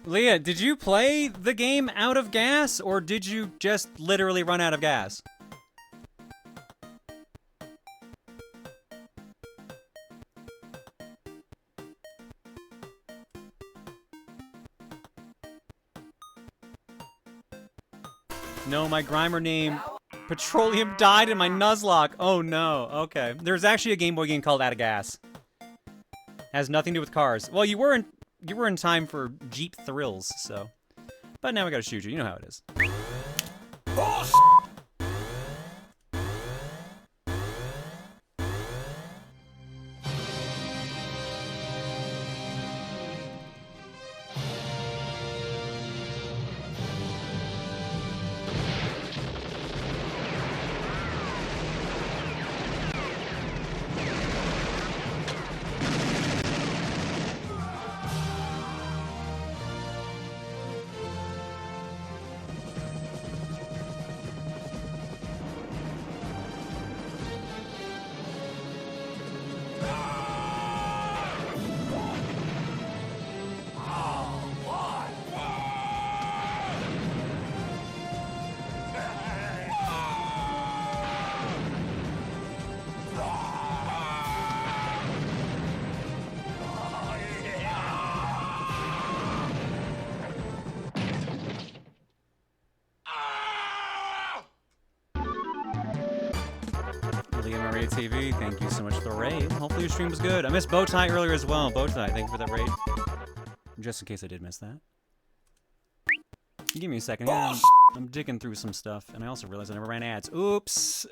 Leah, did you play the game out of gas, or did you just literally run out of gas? No, my Grimer name, Petroleum, died in my Nuzlocke. Oh no, okay. There's actually a Game Boy game called Out of Gas. Has nothing to do with cars. Well, you were in time for Jeep Thrills, so. But now we gotta shoot you. You know how it is. TV, thank you so much for the raid. Hopefully your stream was good. I missed Bowtie earlier as well. Bowtie, thank you for that raid. Just in case I did miss that. Give me a second here. I'm digging through some stuff, and I also realized I never ran ads. Oops!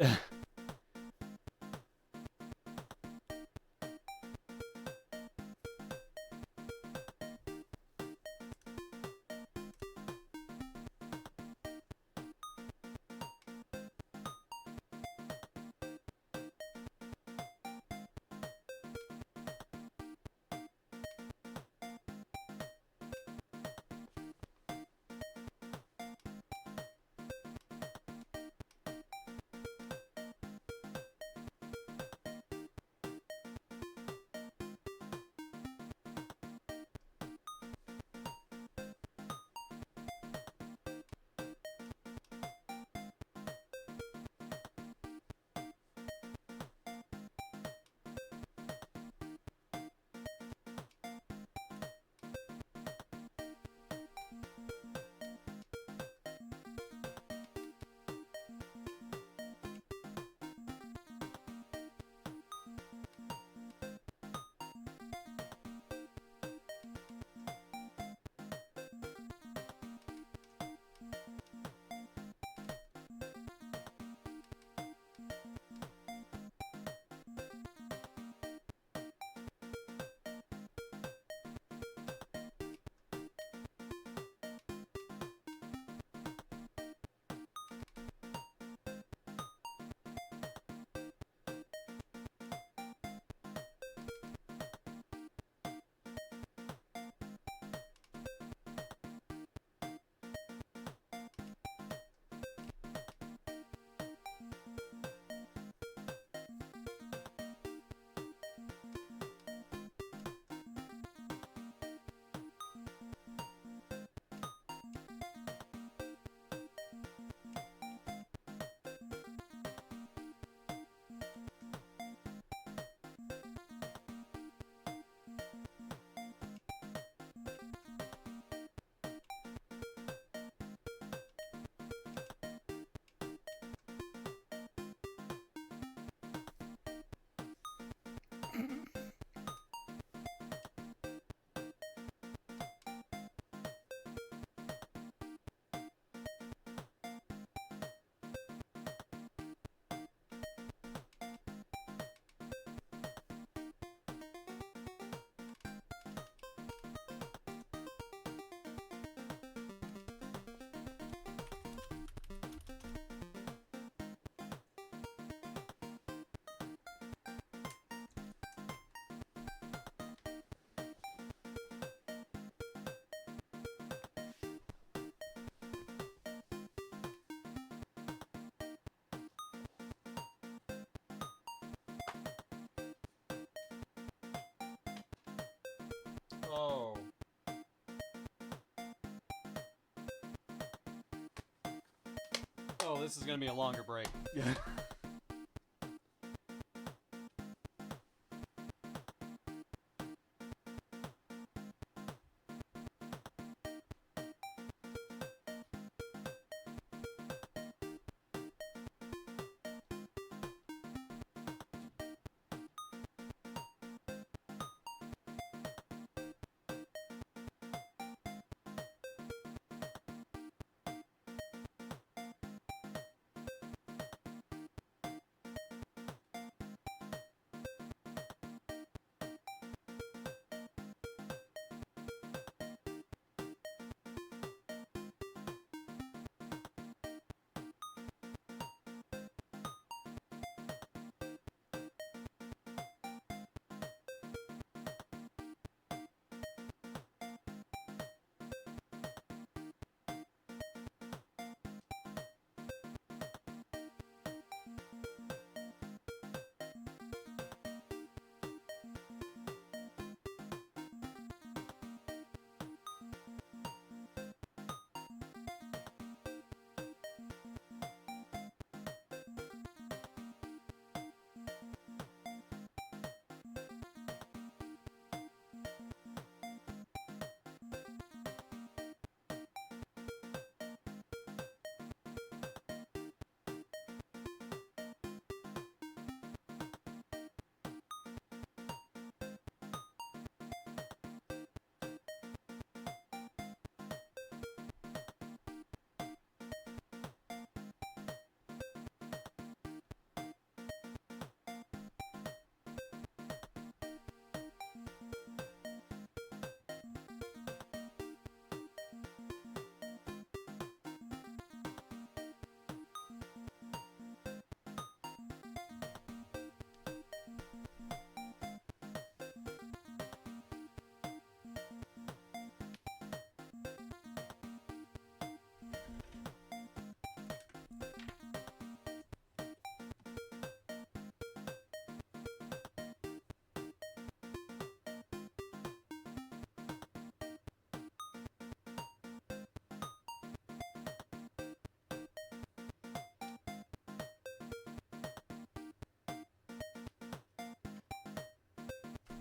Oh. Oh, this is gonna be a longer break. Yeah.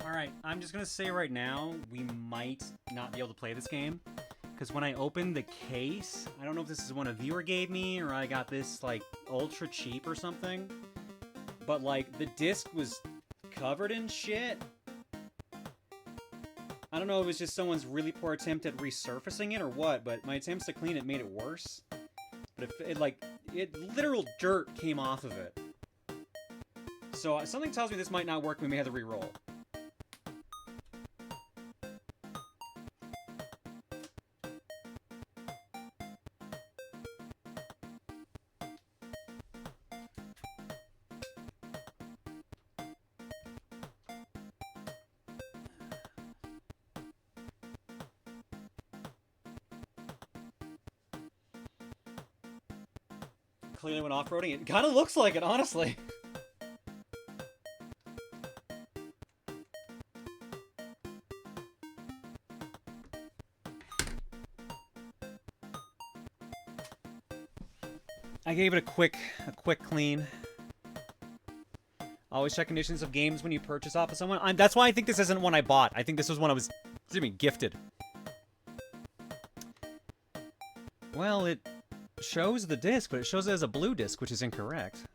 Alright, I'm just gonna say right now, we might not be able to play this game. Because when I opened the case, I don't know if this is one a viewer gave me, or I got this, like, ultra cheap or something. But, like, the disc was covered in shit. I don't know if it was just someone's really poor attempt at resurfacing it or what, but my attempts to clean it made it worse. But literal dirt came off of it. So something tells me this might not work. We may have to re-roll. Clearly went off-roading. It kind of looks like it, honestly. I gave it a quick clean. Always check conditions of games when you purchase off of someone. That's why I think this isn't one I bought. I think this was one I was, gifted. Well, it shows the disc, but it shows it as a blue disc, which is incorrect.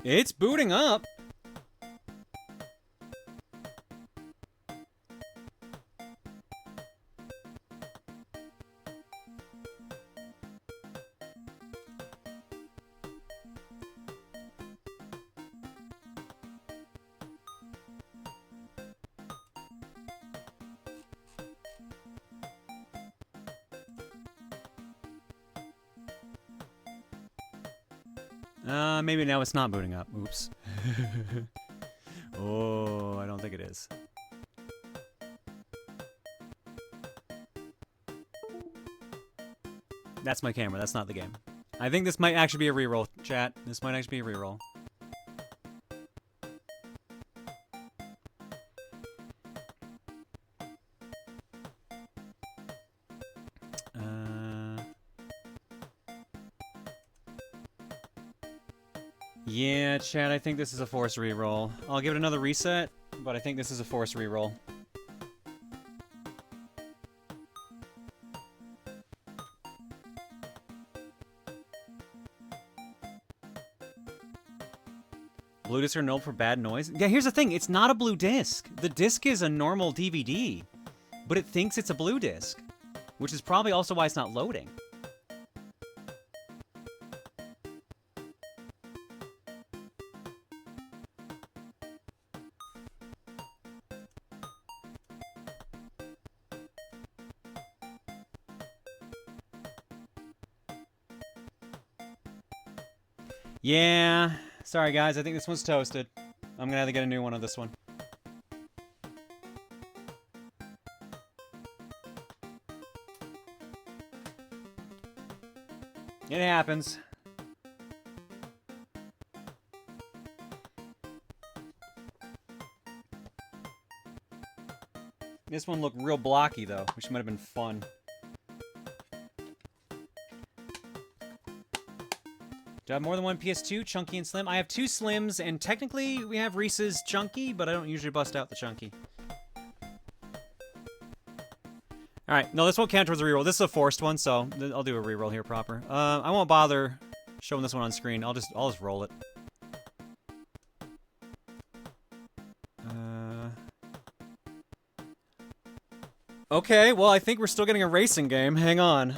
It's booting up. Maybe now it's not booting up. Oops. Oh, I don't think it is. That's my camera. That's not the game. I think this might actually be a reroll, chat. This might actually be a reroll. Yeah, chat, I think this is a forced reroll. I'll give it another reset, but I think this is a forced reroll. Blue discs are known for bad noise? Yeah, here's the thing. It's not a blue disc. The disc is a normal DVD, but it thinks it's a blue disc, which is probably also why it's not loading. Yeah, sorry guys, I think this one's toasted. I'm gonna have to get a new one of this one. It happens. This one looked real blocky though, which might have been fun. Do I have more than one PS2, Chunky and Slim? I have two Slims, and technically we have Reese's Chunky, but I don't usually bust out the Chunky. Alright, no, this won't count towards a reroll. This is a forced one, so I'll do a reroll here proper. I won't bother showing this one on screen. I'll just roll it. Okay, well, I think we're still getting a racing game. Hang on.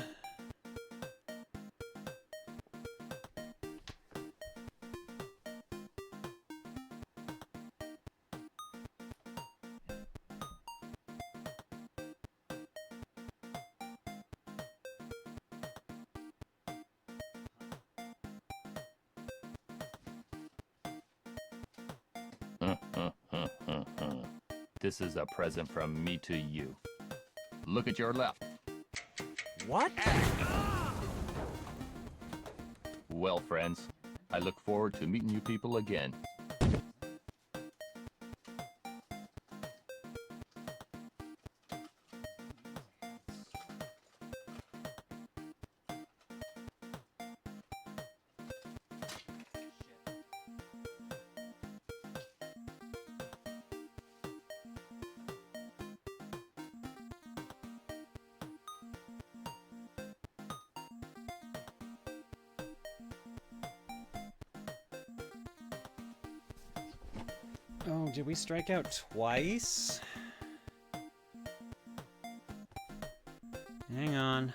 This is a present from me to you. Look at your left. What? Well, friends, I look forward to meeting you people again. Oh, did we strike out twice? Hang on.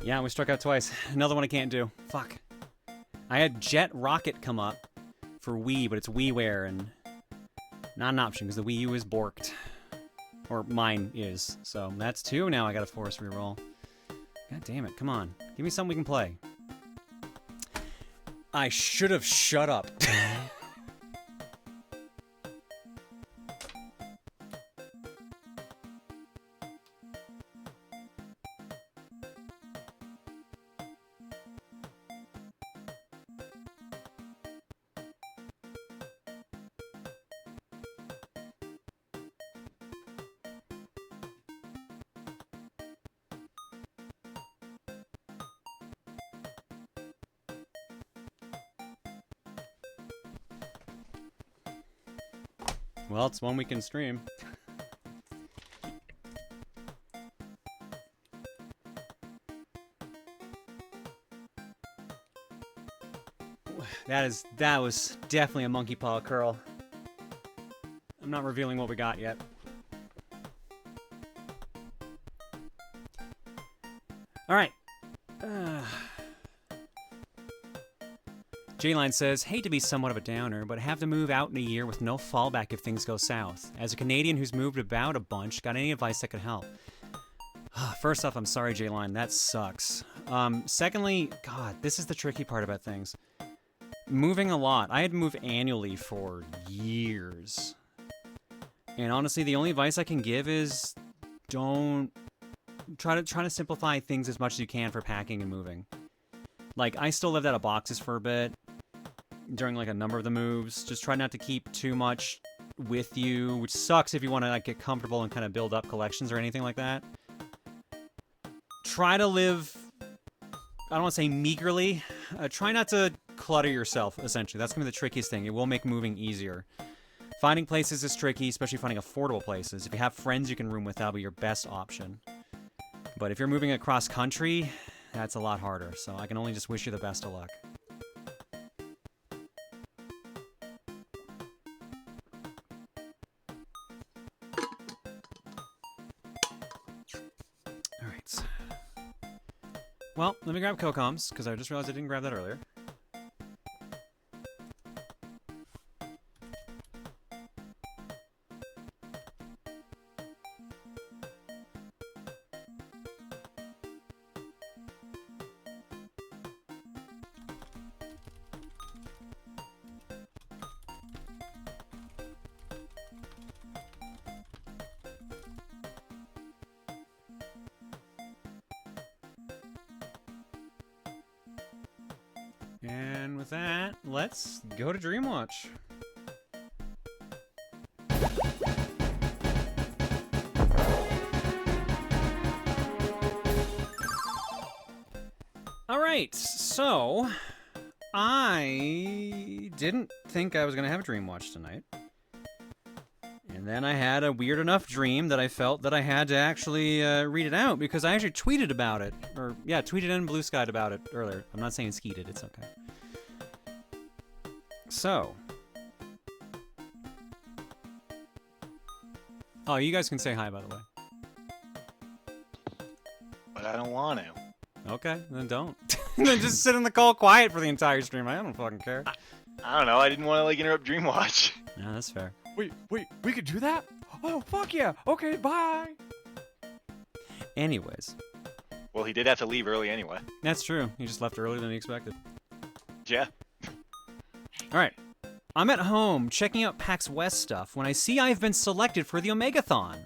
Yeah, we struck out twice. Another one I can't do. Fuck. I had Jet Rocket come up for Wii, but it's WiiWare, and not an option because the Wii U is borked. Or mine is. So that's 2 now I gotta force reroll. God damn it, come on. Give me something we can play. I should have shut up. Well, it's one we can stream. That was definitely a monkey paw curl. I'm not revealing what we got yet. All right. J-Line says, hate to be somewhat of a downer, but have to move out in a year with no fallback if things go south. As a Canadian who's moved about a bunch, got any advice that could help? First off, I'm sorry, J-Line, that sucks. Secondly, God, this is the tricky part about things. Moving a lot. I had to move annually for years. And honestly, the only advice I can give is don't try to simplify things as much as you can for packing and moving. Like, I still lived out of boxes for a bit during like a number of the moves. Just try not to keep too much with you, which sucks if you want to like get comfortable and kind of build up collections or anything like that. Try to live, I don't want to say meagerly. Try not to clutter yourself, essentially. That's going to be the trickiest thing. It will make moving easier. Finding places is tricky, especially finding affordable places. If you have friends you can room with, that'll be your best option. But if you're moving across country, that's a lot harder. So I can only just wish you the best of luck. All right. Well, let me grab Kocoms, because I just realized I didn't grab that earlier. And with that, let's go to Dreamwatch. Alright, so I didn't think I was going to have a Dreamwatch tonight. And then I had a weird enough dream that I felt that I had to actually read it out because I actually tweeted about it. Or, yeah, tweeted and Blue Skyed about it earlier. I'm not saying skeeted, it's okay. So. Oh, you guys can say hi, by the way. But I don't want to. Okay, then don't. Then just sit in the call quiet for the entire stream. I don't fucking care. I don't know, I didn't want to, like, interrupt Dreamwatch. No, that's fair. Wait, we could do that? Oh, fuck yeah. Okay, bye. Anyways. Well, he did have to leave early anyway. That's true. He just left earlier than he expected. Yeah. Alright. I'm at home checking out PAX West stuff when I see I've been selected for the Omegathon.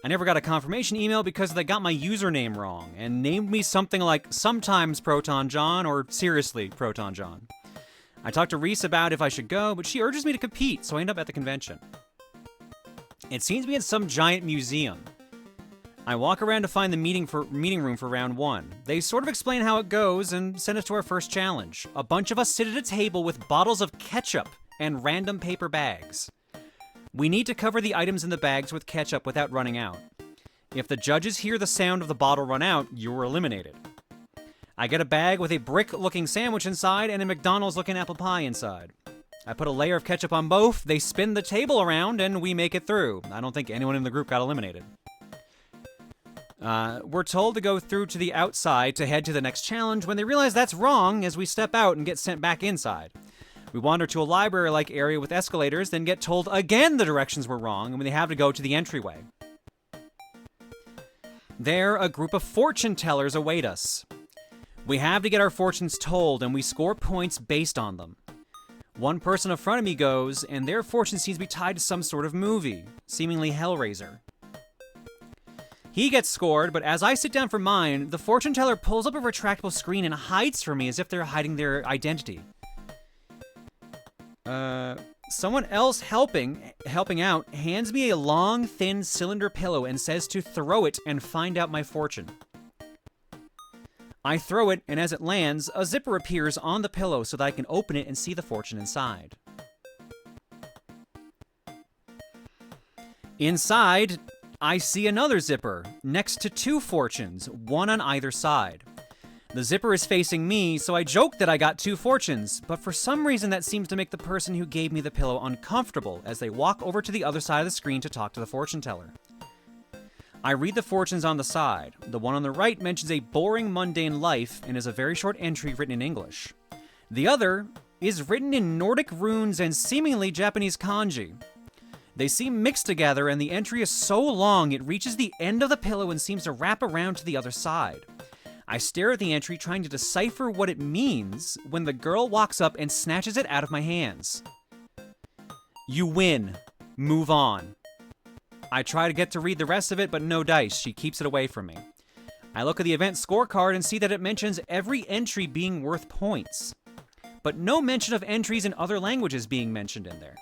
I never got a confirmation email because they got my username wrong and named me something like sometimes Proton John or seriously Proton John. I talked to Reese about if I should go, but she urges me to compete, so I end up at the convention. It seems to be in some giant museum. I walk around to find the meeting room for round 1. They sort of explain how it goes and send us to our first challenge. A bunch of us sit at a table with bottles of ketchup and random paper bags. We need to cover the items in the bags with ketchup without running out. If the judges hear the sound of the bottle run out, you're eliminated. I get a bag with a brick-looking sandwich inside and a McDonald's-looking apple pie inside. I put a layer of ketchup on both, they spin the table around, and we make it through. I don't think anyone in the group got eliminated. We're told to go through to the outside to head to the next challenge when they realize that's wrong as we step out and get sent back inside. We wander to a library-like area with escalators, then get told again the directions were wrong and we have to go to the entryway. There, a group of fortune tellers await us. We have to get our fortunes told, and we score points based on them. One person in front of me goes, and their fortune seems to be tied to some sort of movie, seemingly Hellraiser. He gets scored, but as I sit down for mine, the fortune teller pulls up a retractable screen and hides from me as if they're hiding their identity. Someone else helping out hands me a long, thin cylinder pillow and says to throw it and find out my fortune. I throw it, and as it lands, a zipper appears on the pillow so that I can open it and see the fortune inside. Inside, I see another zipper, next to two fortunes, one on either side. The zipper is facing me, so I joke that I got two fortunes, but for some reason that seems to make the person who gave me the pillow uncomfortable as they walk over to the other side of the screen to talk to the fortune teller. I read the fortunes on the side. The one on the right mentions a boring, mundane life and is a very short entry written in English. The other is written in Nordic runes and seemingly Japanese kanji. They seem mixed together, and the entry is so long it reaches the end of the pillow and seems to wrap around to the other side. I stare at the entry, trying to decipher what it means, when the girl walks up and snatches it out of my hands. You win. Move on. I try to get to read the rest of it, but no dice. She keeps it away from me. I look at the event scorecard and see that it mentions every entry being worth points, but no mention of entries in other languages being mentioned in there.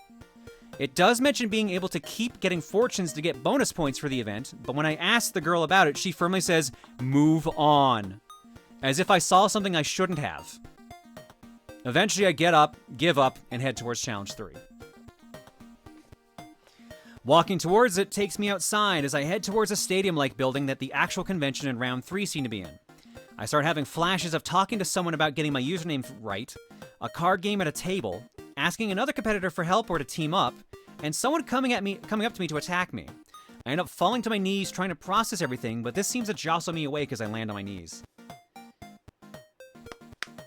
It does mention being able to keep getting fortunes to get bonus points for the event, but when I ask the girl about it, she firmly says, "Move on," as if I saw something I shouldn't have. Eventually I give up, and head towards Challenge 3. Walking towards it takes me outside as I head towards a stadium-like building that the actual convention in Round 3 seem to be in. I start having flashes of talking to someone about getting my username right, a card game at a table, asking another competitor for help or to team up, and someone coming up to me to attack me. I end up falling to my knees trying to process everything, but this seems to jostle me awake as I land on my knees.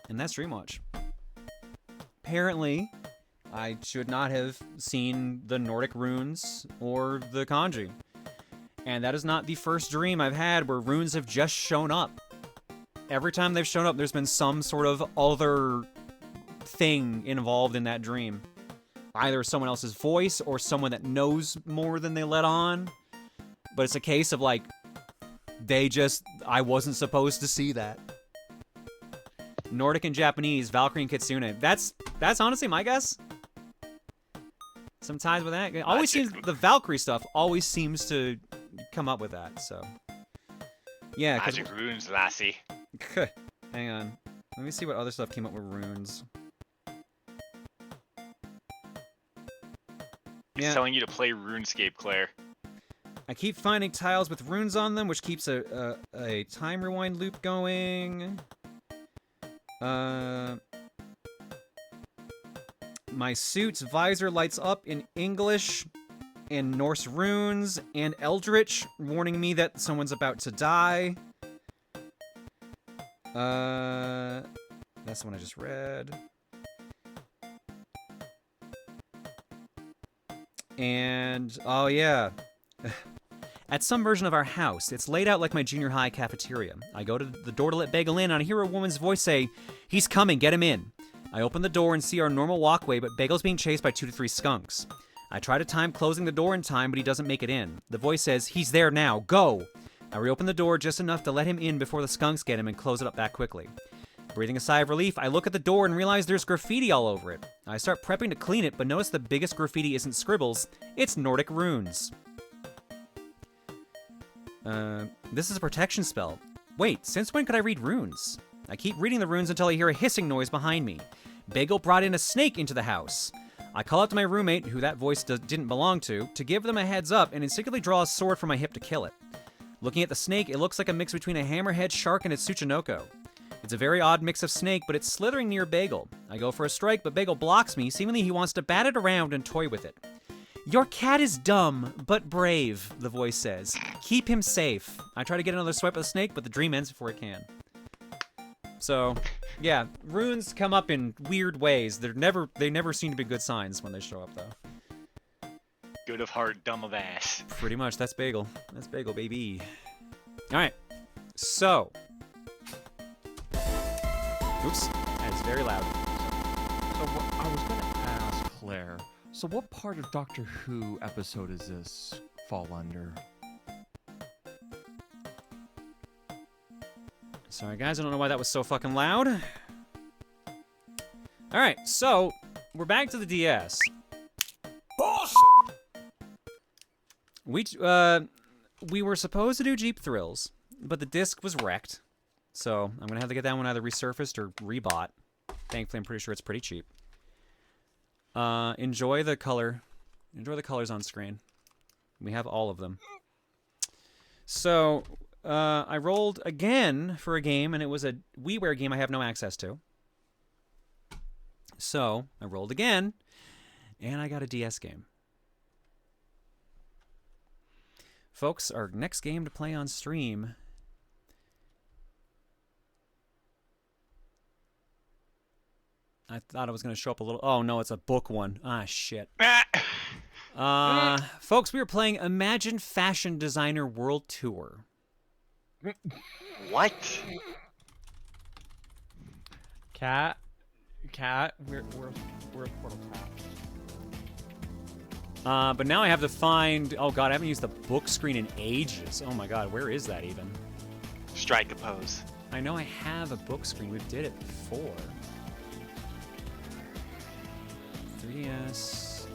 And that's Dreamwatch. Apparently, I should not have seen the Nordic runes or the kanji. And that is not the first dream I've had where runes have just shown up. Every time they've shown up, there's been some sort of other thing involved in that dream. Either someone else's voice or someone that knows more than they let on. But it's a case of like, I wasn't supposed to see that. Nordic and Japanese, Valkyrie and Kitsune. That's honestly my guess. Some ties with that. It always seems the Valkyrie stuff always seems to come up with that. So yeah, Magic runes, lassie. Hang on. Let me see what other stuff came up with runes. He's telling you to play RuneScape, Claire. I keep finding tiles with runes on them, which keeps a time rewind loop going. My suit's visor lights up in English and Norse runes and Eldritch, warning me that someone's about to die. That's the one I just read. And, oh yeah. At some version of our house, it's laid out like my junior high cafeteria. I go to the door to let Bagel in, and I hear a woman's voice say, "He's coming, get him in." I open the door and see our normal walkway, but Bagel's being chased by 2 to 3 skunks. I try to time closing the door in time, but he doesn't make it in. The voice says, "He's there now, go!" I reopen the door just enough to let him in before the skunks get him and close it up back quickly. Breathing a sigh of relief, I look at the door and realize there's graffiti all over it. I start prepping to clean it, but notice the biggest graffiti isn't scribbles, it's Nordic runes. This is a protection spell. Wait, since when could I read runes? I keep reading the runes until I hear a hissing noise behind me. Bagel brought in a snake into the house. I call out to my roommate, who that voice didn't belong to give them a heads up and instinctively draw a sword from my hip to kill it. Looking at the snake, it looks like a mix between a hammerhead shark and a Tsuchinoko. It's a very odd mix of snake, but it's slithering near Bagel. I go for a strike, but Bagel blocks me. Seemingly he wants to bat it around and toy with it. Your cat is dumb, but brave, the voice says. Keep him safe. I try to get another swipe at the snake, but the dream ends before it can. So, yeah, runes come up in weird ways. They never seem to be good signs when they show up, though. Good of heart, dumb of ass. Pretty much. That's Bagel. That's Bagel, baby. All right. So. Oops. That is very loud. So what, I was gonna ask Claire. So what part of Doctor Who episode is this fall under? Sorry, guys. I don't know why that was so fucking loud. All right. So, we're back to the DS. We were supposed to do Jeep Thrills, but the disc was wrecked. So, I'm going to have to get that one either resurfaced or rebought. Thankfully, I'm pretty sure it's pretty cheap. Enjoy the color. Enjoy the colors on screen. We have all of them. So, I rolled again for a game, and it was a WiiWare game I have no access to. So, I rolled again, and I got a DS game. Folks, our next game to play on stream... I thought it was going to show up a little... Oh, no, it's a book one. Ah, shit. Folks, we were playing Imagine Fashion Designer World Tour. What? Cat, where's Portal Cat? But now I have to find... Oh, God, I haven't used the book screen in ages. Oh, my God, where is that even? Strike a pose. I know I have a book screen. We did it before. 3DS.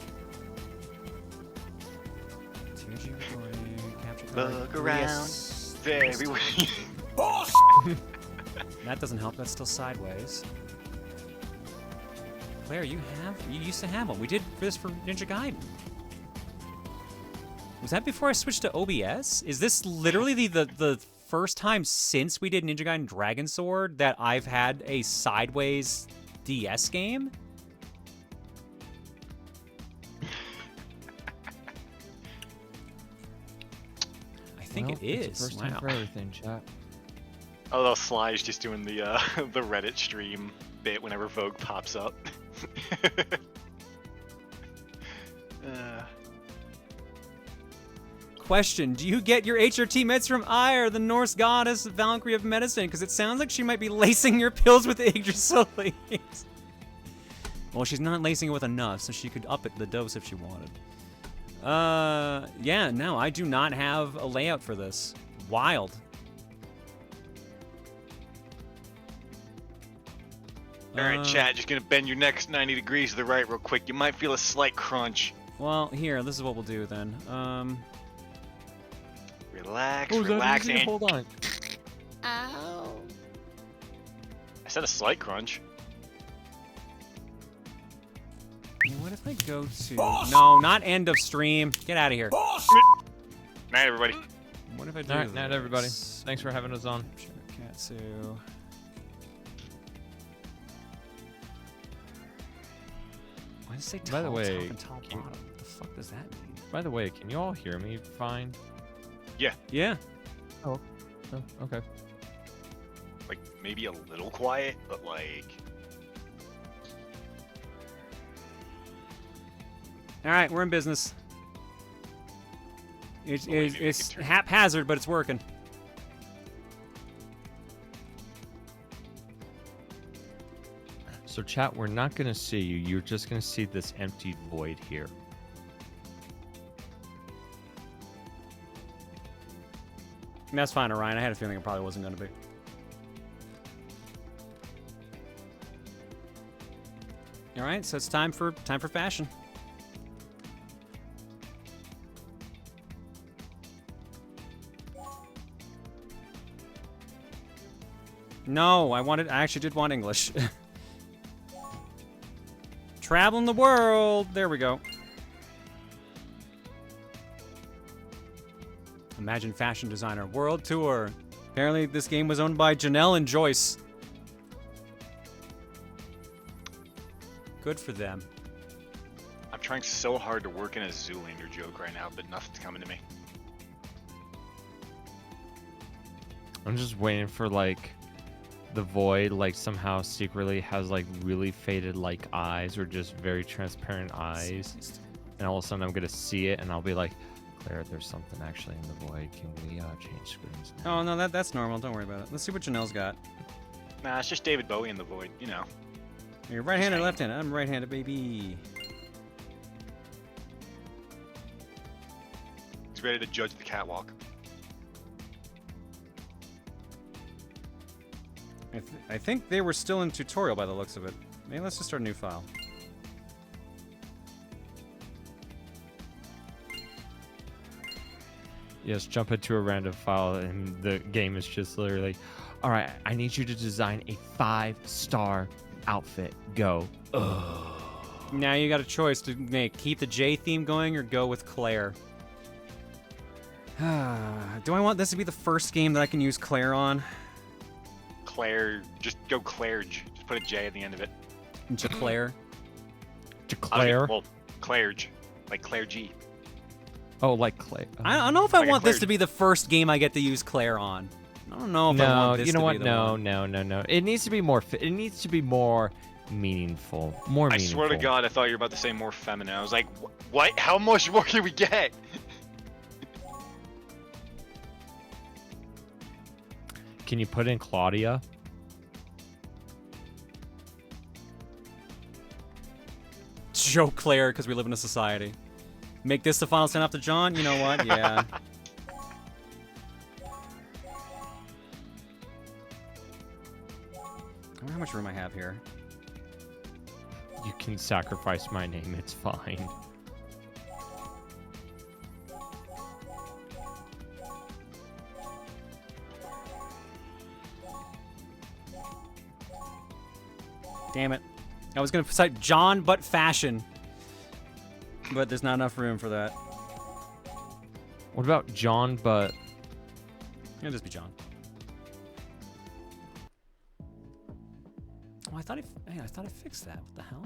2G recording. Capture card. Look around. 3DS. Everywhere. That doesn't help. That's still sideways. Claire, you used to have one. We did this for Ninja Gaiden. Was that before I switched to OBS? Is this literally the first time since we did Ninja Gaiden Dragon Sword that I've had a sideways DS game? I think it is. It's the first time for everything, chat. Although Sly's just doing the the Reddit stream bit whenever Vogue pops up. Question, do you get your HRT meds from Ire, the Norse goddess Valkyrie of medicine? Because it sounds like she might be lacing your pills with Yggdrasil. Well, she's not lacing it with enough, so she could up it the dose if she wanted. Yeah, no, I do not have a layout for this. Wild. Alright, chat, just gonna bend your neck 90 degrees to the right real quick. You might feel a slight crunch. Well, here, this is what we'll do then. Relax, Oh, is that relax, easy? and... Hold on. Ow. I said a slight crunch. What if I go to... No, not end of stream. Get out of here. Night, everybody. What if I do Alright, night everybody. this? Thanks for having us on. Katsu. Why does it say top, By the way, top and top bottom? What the fuck does that mean? By the way, can you all hear me fine? Yeah. Oh, okay. Like, maybe a little quiet, but like... Alright, we're in business. It's Well, maybe we it's can turn- haphazard, but it's working. So chat, we're not gonna see you. You're just gonna see this empty void here. That's fine, Orion. I had a feeling it probably wasn't going to be. All right, so it's time for fashion. No, I actually did want English. traveling the world. There we go. Imagine Fashion Designer World Tour. Apparently this game was owned by Janelle and Joyce. Good for them. I'm trying so hard to work in a Zoolander joke right now, but nothing's coming to me. I'm just waiting for like the void like somehow secretly has like really faded like eyes or just very transparent eyes, and all of a sudden I'm gonna see it and I'll be like, Claire, there's something actually in the void. Can we change screens now? Oh no, that's normal. Don't worry about it. Let's see what Janelle's got. Nah, it's just David Bowie in the void, you know. You're right-handed or left-handed? I'm right-handed, baby. He's ready to judge the catwalk. I think they were still in tutorial by the looks of it. Maybe let's just start a new file. Yes, jump into a random file and the game is just literally, all right, I need you to design a 5-star outfit. Go. Now you got a choice to make. Keep the J theme going or go with Claire. Do I want this to be the first game that I can use Claire on? Claire, just go Clairge. Just put a J at the end of it. Claire. Declare. Well, Clairge. Like Claire G. Oh, like Claire. I don't know if I Like a want this Claire. to be the first game I get to use Claire on. I don't know if I No, want this you know to what? be the No, one. no. It needs to be more. It needs to be more meaningful. More I meaningful. swear to God, I thought you were about to say more feminine. I was like, what? How much more can we get? Can you put in Claudia? Show Claire because we live in a society. Make this the final send off to John? You know what? Yeah. I wonder how much room I have here. You can sacrifice my name. It's fine. Damn it. I was going to cite John but fashion. But there's not enough room for that. What about John, but... It'll just be John. Oh, I thought I fixed that. What the hell?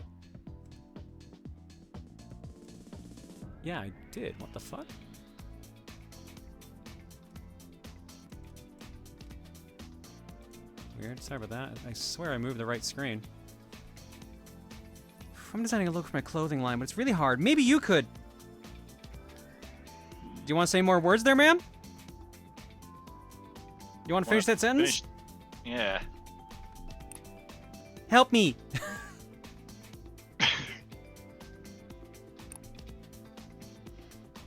Yeah, I did. What the fuck? Weird. Sorry about that. I swear I moved the right screen. I'm designing a look for my clothing line, but it's really hard. Maybe you could. Do you want to say more words there, ma'am? You want to finish that sentence? Yeah. Help me.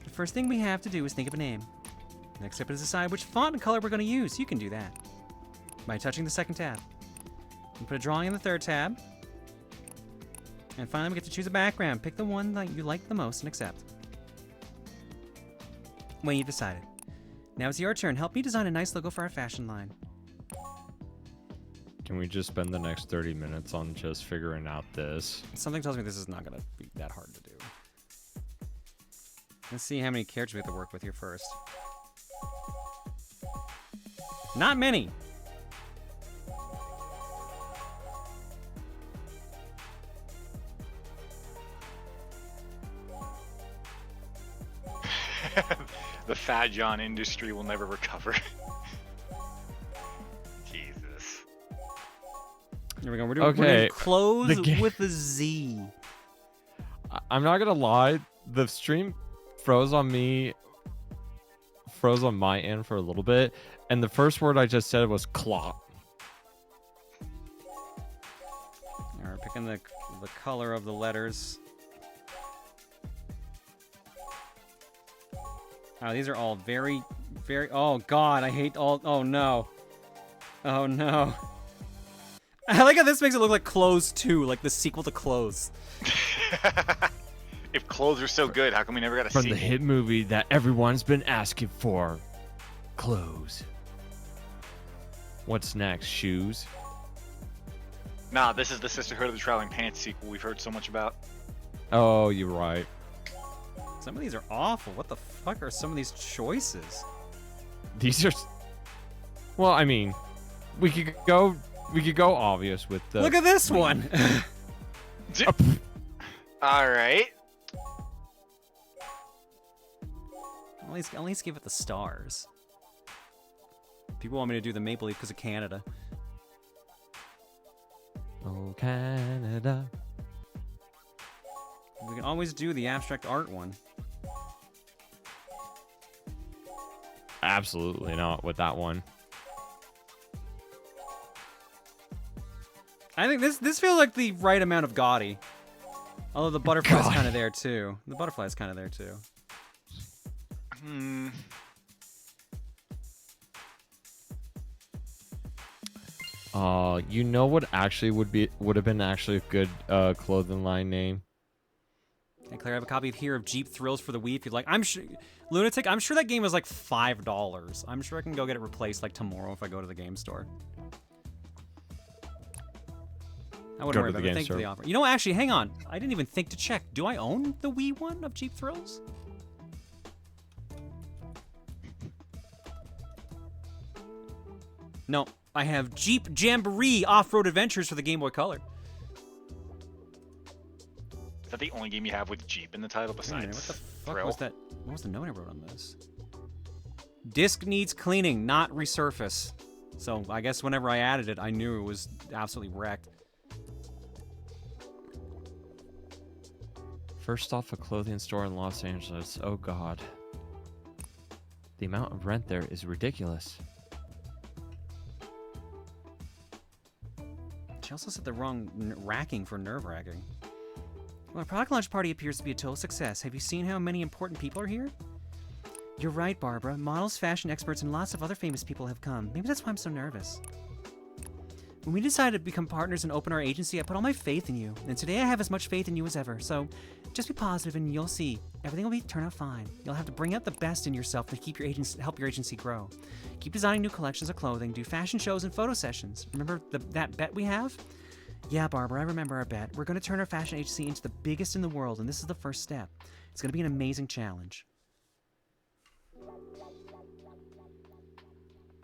The first thing we have to do is think of a name. Next step is decide which font and color we're going to use. You can do that by touching the second tab. And put a drawing in the third tab. And finally, we get to choose a background. Pick the one that you like the most and accept. When you've decided. Now it's your turn. Help me design a nice logo for our fashion line. Can we just spend the next 30 minutes on just figuring out this? Something tells me this is not going to be that hard to do. Let's see how many characters we have to work with here first. Not many. The Fat John industry will never recover. Jesus. Here we go. We're doing Okay, clothes the ga- with a Z. I'm not gonna lie, the stream froze on my end for a little bit, and the first word I just said was clot. All right, picking the color of the letters. Oh, these are all very, very... Oh, God, I hate all... Oh, no. Oh, no. I like how this makes it look like Clothes 2, like the sequel to Clothes. If clothes are so good, how come we never got a From sequel? the hit movie that everyone's been asking for. Clothes. What's next? Shoes? Nah, this is the Sisterhood of the Traveling Pants sequel we've heard so much about. Oh, you're right. Some of these are awful. What the fuck are some of these choices? These are. Well, I mean, we could go obvious with the. Look at this one. All right. At least give it the stars. People want me to do the Maple Leaf because of Canada. Oh, Canada. We can always do the abstract art one. Absolutely not with that one. I think this feels like the right amount of gaudy. Although the butterfly's kind of there too. The butterfly's kind of there too. You know what actually would have been actually a good clothing line name? Hey Claire, I have a copy of here of Jeep Thrills for the Wii. If you'd like, I'm sure Lunatic. I'm sure that game is like $5. I'm sure I can go get it replaced like tomorrow if I go to the game store. I wouldn't worry about it. Thank you for the offer. You know what? Actually, hang on. I didn't even think to check. Do I own the Wii one of Jeep Thrills? No, I have Jeep Jamboree Off-Road Adventures for the Game Boy Color. Is that the only game you have with Jeep in the title besides What the fuck Thrill? was that? What was the note I wrote on this? Disc needs cleaning, not resurface. So I guess whenever I added it, I knew it was absolutely wrecked. First off, a clothing store in Los Angeles. Oh God. The amount of rent there is ridiculous. She also said the wrong racking for nerve-wracking. Well, our product launch party appears to be a total success. Have you seen how many important people are here? You're right, Barbara. Models, fashion experts, and lots of other famous people have come. Maybe that's why I'm so nervous. When we decided to become partners and open our agency, I put all my faith in you. And today I have as much faith in you as ever. So just be positive and you'll see. Everything will turn out fine. You'll have to bring out the best in yourself to keep help your agency grow. Keep designing new collections of clothing, do fashion shows and photo sessions. Remember that bet we have? Yeah, Barbara, I remember our bet. We're going to turn our fashion agency into the biggest in the world, and this is the first step. It's going to be an amazing challenge.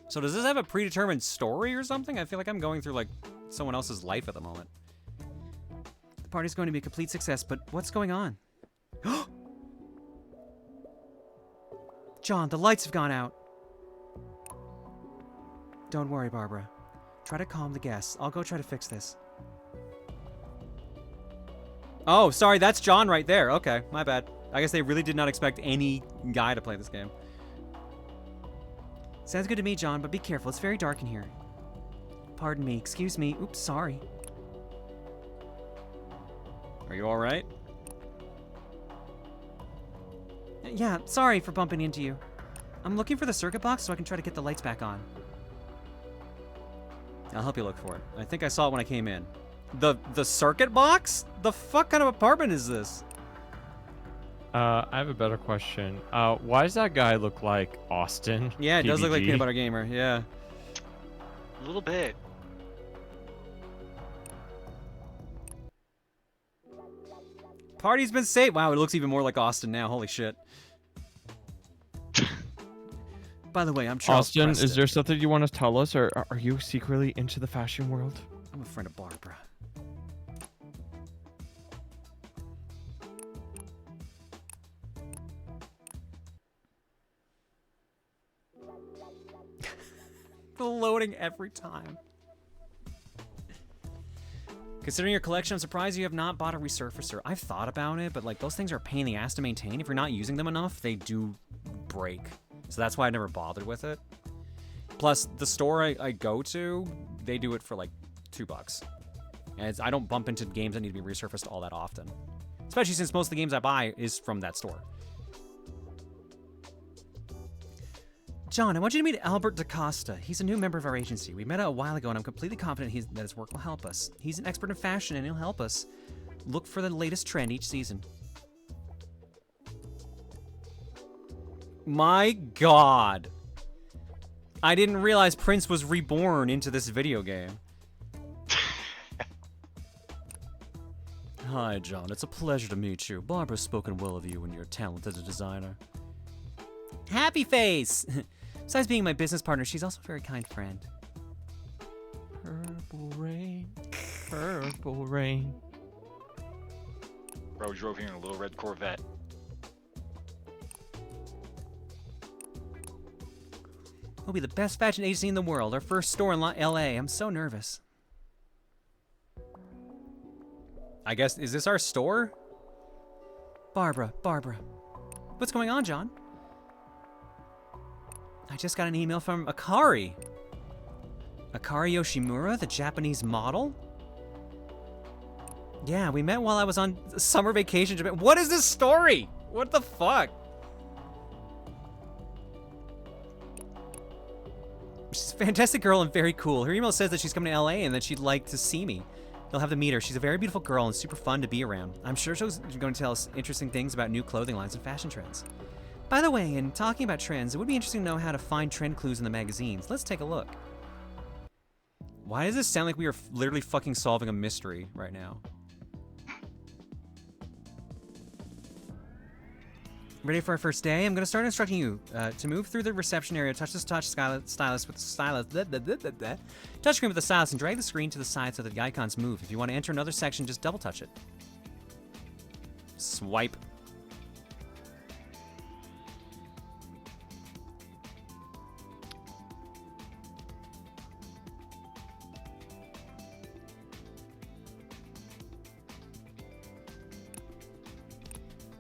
So does this have a predetermined story or something? I feel like I'm going through, like, someone else's life at the moment. The party's going to be a complete success, but what's going on? John, the lights have gone out. Don't worry, Barbara. Try to calm the guests. I'll go try to fix this. Oh, sorry, that's John right there. Okay, my bad. I guess they really did not expect any guy to play this game. Sounds good to me, John, but be careful. It's very dark in here. Pardon me. Excuse me. Oops, sorry. Are you all right? Yeah, sorry for bumping into you. I'm looking for the circuit box so I can try to get the lights back on. I'll help you look for it. I think I saw it when I came in. The circuit box? The fuck kind of apartment is this? I have a better question. Why does that guy look like Austin? Yeah, it does look like PBG? Peanut Butter Gamer, yeah. A little bit. Party's been saved. Wow, it looks even more like Austin now. Holy shit. By the way, I'm Charles Austin, Preston. is there something you want to tell us, or are you secretly into the fashion world? I'm a friend of Barbara. The loading every time. Considering your collection, I'm surprised you have not bought a resurfacer. I've thought about it, but like those things are a pain in the ass to maintain. If you're not using them enough, they do break. So that's why I never bothered with it. Plus, the store I go to, they do it for like $2. And I don't bump into games that need to be resurfaced all that often. Especially since most of the games I buy is from that store. John, I want you to meet Albert DaCosta. He's a new member of our agency. We met a while ago, and I'm completely confident that his work will help us. He's an expert in fashion, and he'll help us look for the latest trend each season. My God. I didn't realize Prince was reborn into this video game. Hi, John. It's a pleasure to meet you. Barbara's spoken well of you and you're talented as a designer. Happy face! Besides being my business partner, she's also a very kind friend. Purple rain, purple rain. Bro drove here in a little red Corvette. We'll be the best fashion agency in the world. Our first store in LA. I'm so nervous. I guess, is this our store? Barbara. What's going on, John? I just got an email from Akari. Akari Yoshimura, the Japanese model? Yeah, we met while I was on summer vacation in Japan. What is this story? What the fuck? She's a fantastic girl and very cool. Her email says that she's coming to LA and that she'd like to see me. You'll have to meet her. She's a very beautiful girl and super fun to be around. I'm sure she's going to tell us interesting things about new clothing lines and fashion trends. By the way, in talking about trends, it would be interesting to know how to find trend clues in the magazines. Let's take a look. Why does this sound like we are literally fucking solving a mystery right now? Ready for our first day? I'm going to start instructing you to move through the reception area, touch this stylus with the stylus, touch screen with the stylus, and drag the screen to the side so that the icons move. If you want to enter another section, just double touch it. Swipe.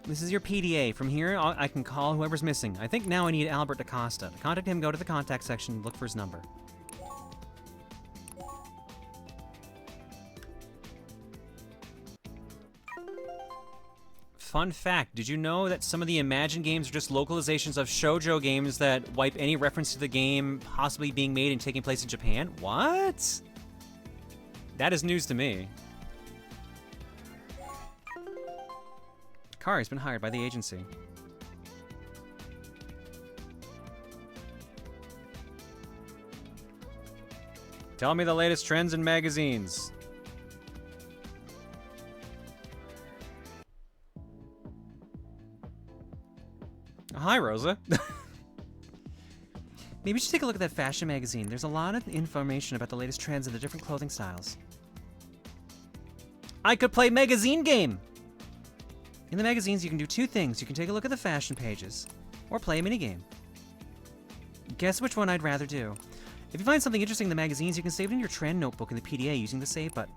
This is your PDA. From here, I can call whoever's missing. I think now I need Albert DaCosta. To contact him, go to the contact section, look for his number. Fun fact, did you know that some of the Imagine games are just localizations of shoujo games that wipe any reference to the game possibly being made and taking place in Japan? What? That is news to me. Kari's been hired by the agency. Tell me the latest trends in magazines. Hi, Rosa. Maybe you should take a look at that fashion magazine. There's a lot of information about the latest trends in the different clothing styles. I could play magazine game! In the magazines, you can do two things. You can take a look at the fashion pages, or play a minigame. Guess which one I'd rather do. If you find something interesting in the magazines, you can save it in your trend notebook in the PDA using the save button.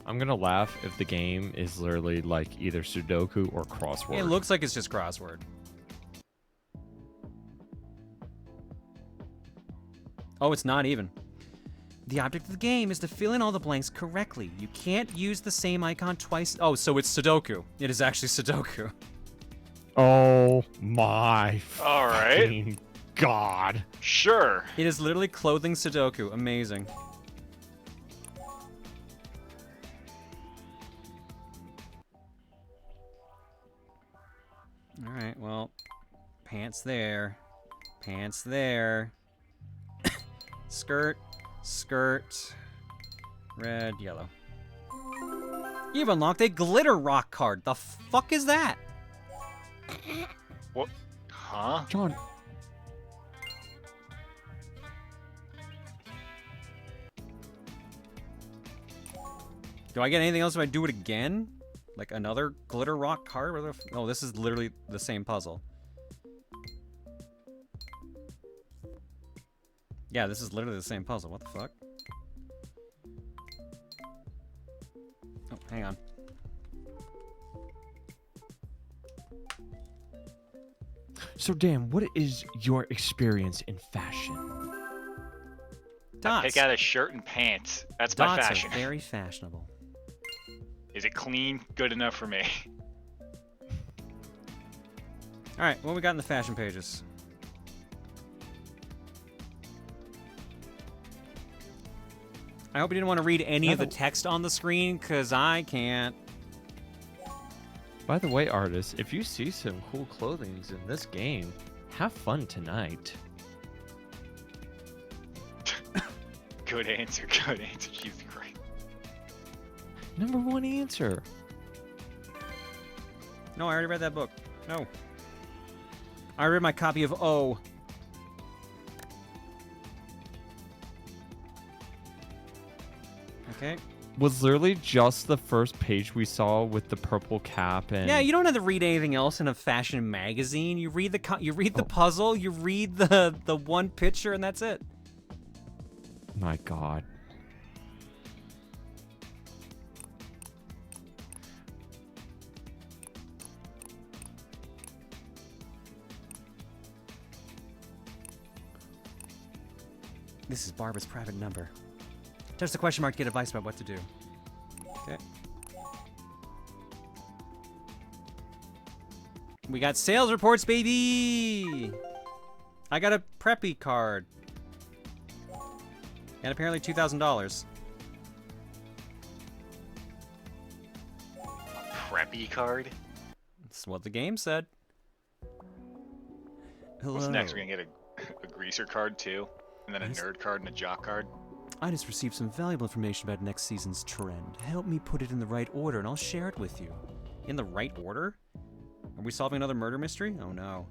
I'm gonna laugh if the game is literally like either Sudoku or crossword. It looks like it's just crossword. Oh, it's not even. The object of the game is to fill in all the blanks correctly. You can't use the same icon twice. Oh, so it's Sudoku. It is actually Sudoku. Oh my All right. fucking god. Sure. It is literally clothing Sudoku. Amazing. Alright, well, pants there. Pants there. Skirt. Skirt. Red, yellow. You've unlocked a glitter rock card. The fuck is that? What? Huh? John. Do I get anything else if I do it again? Like another glitter rock card? Where the oh, this is literally the same puzzle. Yeah, this is literally the same puzzle. What the fuck? Oh, hang on. So Dan, what is your experience in fashion? Dots. Pick out a shirt and pants. That's my Dots fashion. are very fashionable. Is it clean? Good enough for me. Alright, what we got in the fashion pages? I hope you didn't want to read any of the text on the screen, because I can't. By the way, artists, if you see some cool clothing in this game, have fun tonight. Good answer, good answer. Jesus Christ. Number one answer. No, I already read that book. No. I read my copy of O. Okay. Was literally just the first page we saw with the purple cap and. Yeah, you don't have to read anything else in a fashion magazine. You read the puzzle, you read the one picture, and that's it. My God. This is Barbara's private number. Touch the question mark to get advice about what to do. Okay. We got sales reports, baby! I got a preppy card. And apparently $2,000. Preppy card? That's what the game said. Hello. What's next? We're gonna get a greaser card too? And then a nerd card and a jock card? I just received some valuable information about next season's trend. Help me put it in the right order and I'll share it with you. In the right order? Are we solving another murder mystery? Oh no.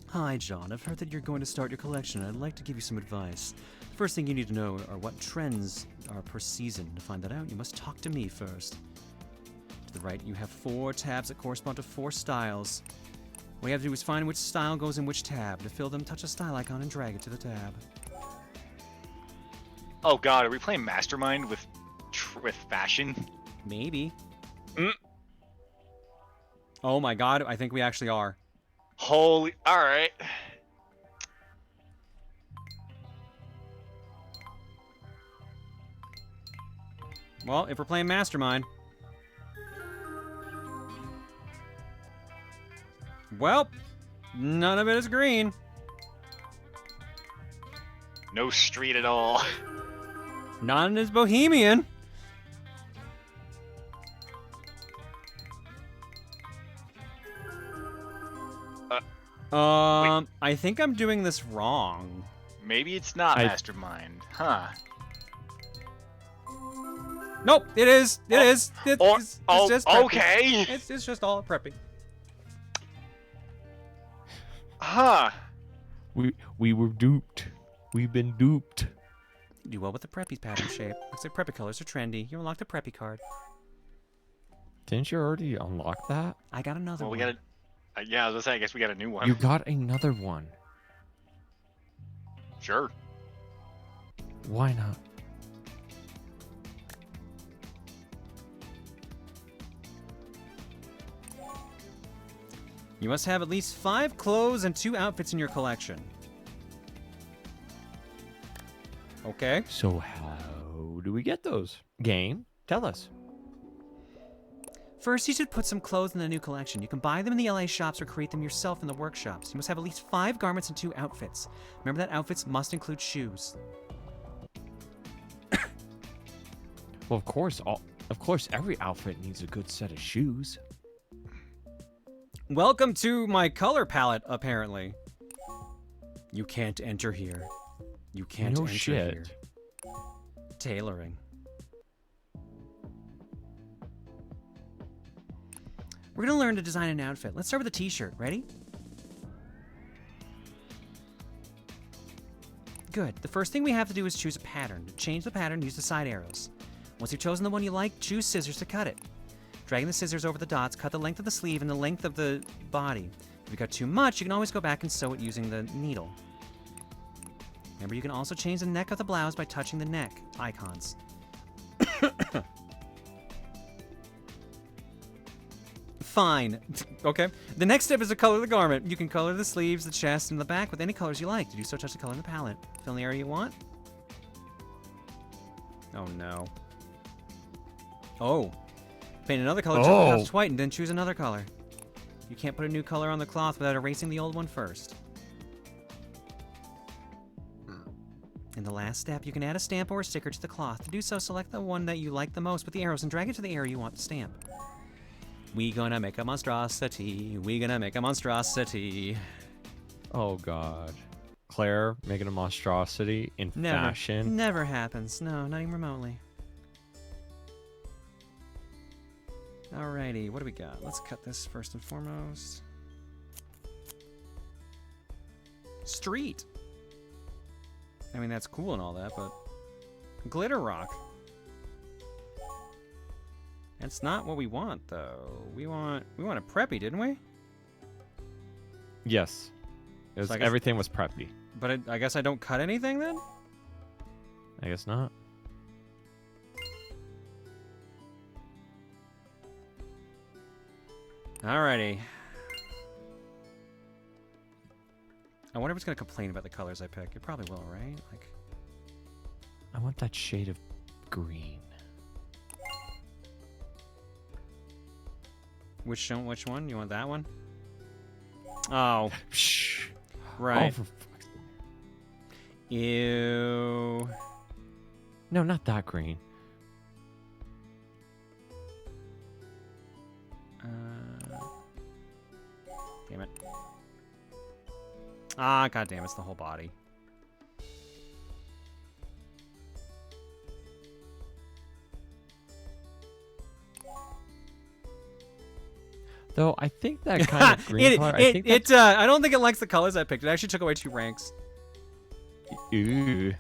Hi, John. I've heard that you're going to start your collection and I'd like to give you some advice. The first thing you need to know are what trends are per season. To find that out, you must talk to me first. To the right, you have 4 tabs that correspond to 4 styles. What you have to do is find which style goes in which tab. To fill them, touch a style icon and drag it to the tab. Oh God, are we playing Mastermind with fashion? Maybe. Oh my God, I think we actually are. Holy, all right. Well, if we're playing Mastermind. Well, none of it is green. No street at all. None is Bohemian. I think I'm doing this wrong. Maybe it's not Mastermind, huh? Nope, it is. It is. It's just preppy. Okay. It's just all preppy. Huh. We were duped. We've been duped. Do well with the preppy pattern shape. Looks like preppy colors are trendy. You unlocked the preppy card. Didn't you already unlock that? I got another Well, one. we got yeah, I was gonna say, I guess we got a new one. You got another one. Sure. Why not? You must have at least 5 clothes and 2 outfits in your collection. Okay. So how do we get those? Game, tell us. First, you should put some clothes in the new collection. You can buy them in the LA shops or create them yourself in the workshops. You must have at least 5 garments and 2 outfits. Remember that outfits must include shoes. Well, of course, every outfit needs a good set of shoes. Welcome to my color palette, apparently. You can't enter here. You can't No enter shit. here. Tailoring. We're gonna learn to design an outfit. Let's start with a t-shirt. Ready? Good. The first thing we have to do is choose a pattern. To change the pattern, use the side arrows. Once you've chosen the one you like, choose scissors to cut it. Dragging the scissors over the dots, cut the length of the sleeve and the length of the body. If you cut too much, you can always go back and sew it using the needle. Remember, you can also change the neck of the blouse by touching the neck icons. Fine. Okay. The next step is to color the garment. You can color the sleeves, the chest, and the back with any colors you like. To do so, touch the color in the palette. Fill in the area you want. Oh, no. Oh. Paint another color, turn the house white, and then choose another color. You can't put a new color on the cloth without erasing the old one first. In the last step, you can add a stamp or a sticker to the cloth. To do so, select the one that you like the most with the arrows and drag it to the area you want the stamp. We gonna make a monstrosity. We gonna make a monstrosity. Oh God. Claire making a monstrosity in fashion. Never happens. No, not even remotely. Alrighty, what do we got? Let's cut this first and foremost. Street. I mean, that's cool and all that, but glitter rock. That's not what we want, though. We want a preppy, didn't we? Yes. It was, So I guess- everything was preppy. But I guess I don't cut anything then? I guess not. Alrighty. I wonder if it's gonna complain about the colors I pick. It probably will, right? Like, I want that shade of green. which one? You want that one? Oh, Shh. right. Oh, for fuck's sake. Ew. No, not that green. Damn it. Ah, goddamn, it's the whole body. Though I think that kind of green color. I think I don't think it likes the colors I picked. It actually took away 2 ranks. Ooh.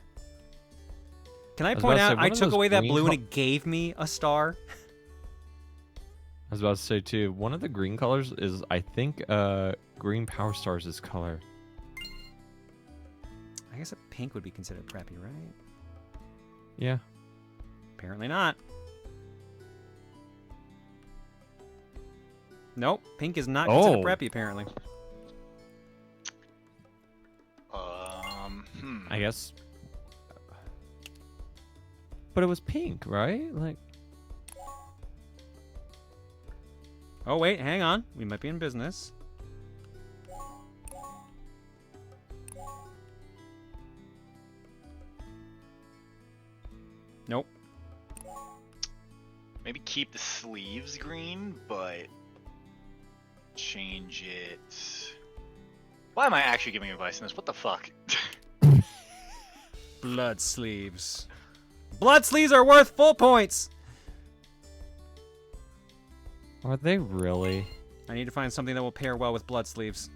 Can I was point about to say, out I one of took those away that green blue and col- it gave me a star? I was about to say too. One of the green colors is, I think, green Power Stars' color. I guess a pink would be considered preppy, right? Yeah. Apparently not. Nope, pink is not considered Oh. preppy, apparently. I guess. But it was pink, right? Like. Oh, wait, hang on. We might be in business. Nope. Maybe keep the sleeves green, but change it. Why am I actually giving advice on this? What the fuck? Blood sleeves. Blood sleeves are worth full points! Are they really? I need to find something that will pair well with blood sleeves.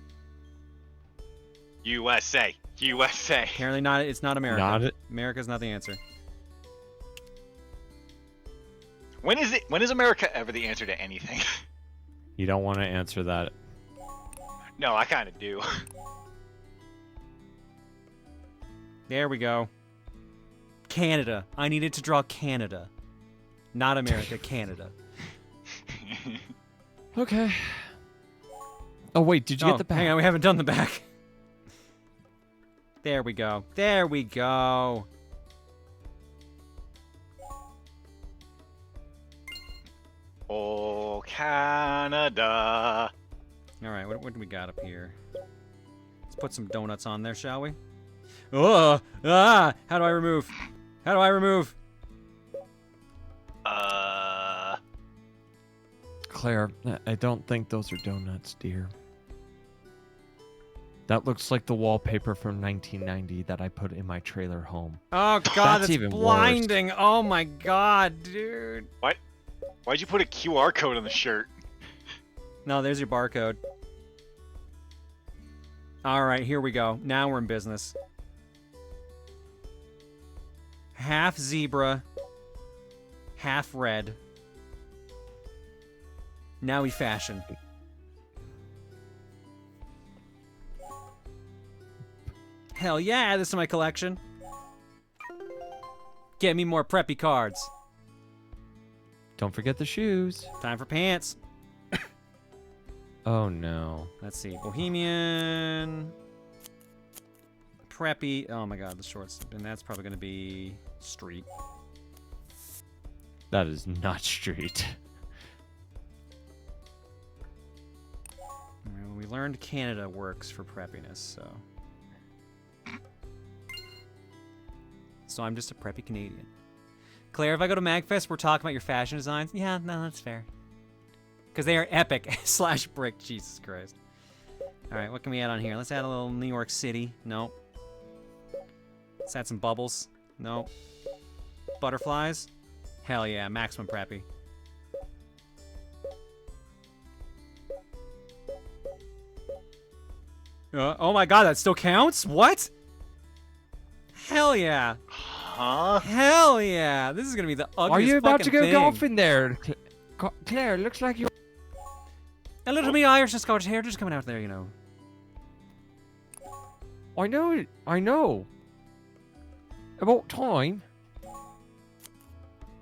USA. USA. Apparently not. It's not America. Not it. America's not the answer. When is America ever the answer to anything? You don't want to answer that. No, I kind of do. There we go. Canada. I needed to draw Canada. Not America, Canada. Okay. Oh wait, did you get the back? Hang on, we haven't done the back. There we go. There we go. Oh, Canada. All right, what do we got up here? Let's put some donuts on there, shall we? Oh, how do I remove? How do I remove? Claire, I don't think those are donuts, dear. That looks like the wallpaper from 1990 that I put in my trailer home. Oh god, That's that's even worse. blinding. Oh my god, dude. Why'd you put a QR code on the shirt? No, there's your barcode. All right, here we go. Now we're in business. Half zebra, half red. Now we fashion. Hell yeah, add this to my collection. Get me more preppy cards. Don't forget the shoes. Time for pants. Oh no. Let's see. Bohemian. Preppy. Oh my god, the shorts. And that's probably going to be street. That is not street. Well, we learned Canada works for preppiness, so. So I'm just a preppy Canadian. Claire, if I go to MagFest, we're talking about your fashion designs. Yeah, no, that's fair. Because they are epic / brick. Jesus Christ. All right, what can we add on here? Let's add a little New York City. No. Let's add some bubbles. No. Butterflies? Hell yeah, maximum preppy. Oh my god, that still counts? What? Hell yeah. Huh? Hell yeah. This is gonna be the ugliest Are you about to go thing. golfing there? Claire, looks like you're... A little me Irish and Scottish hair just coming out there, you know. I know. About time.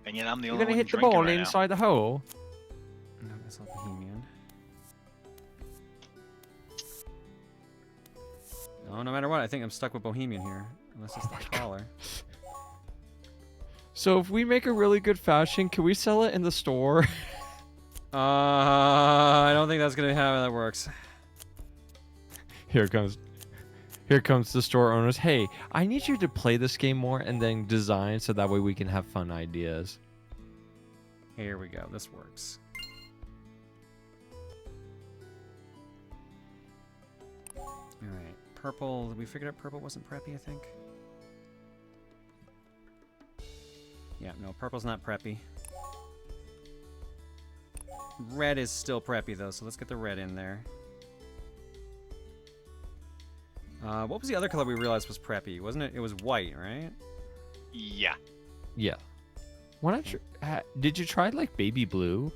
And yet I'm the You're only gonna one hit the drinking ball right inside the hole. No, that's not Bohemian. Oh, no matter what, I think I'm stuck with Bohemian here. Unless it's the collar. So if we make a really good fashion, can we sell it in the store? I don't think that's gonna be how that works. Here comes the store owners. Hey, I need you to play this game more and then design so that way we can have fun ideas. Here we go. This works. Alright. Purple. We figured out purple wasn't preppy, I think. Yeah, no, purple's not preppy. Red is still preppy, though, so let's get the red in there. What was the other color we realized was preppy? Wasn't it? It was white, right? Yeah. Yeah. Why not? Did you try like baby blue?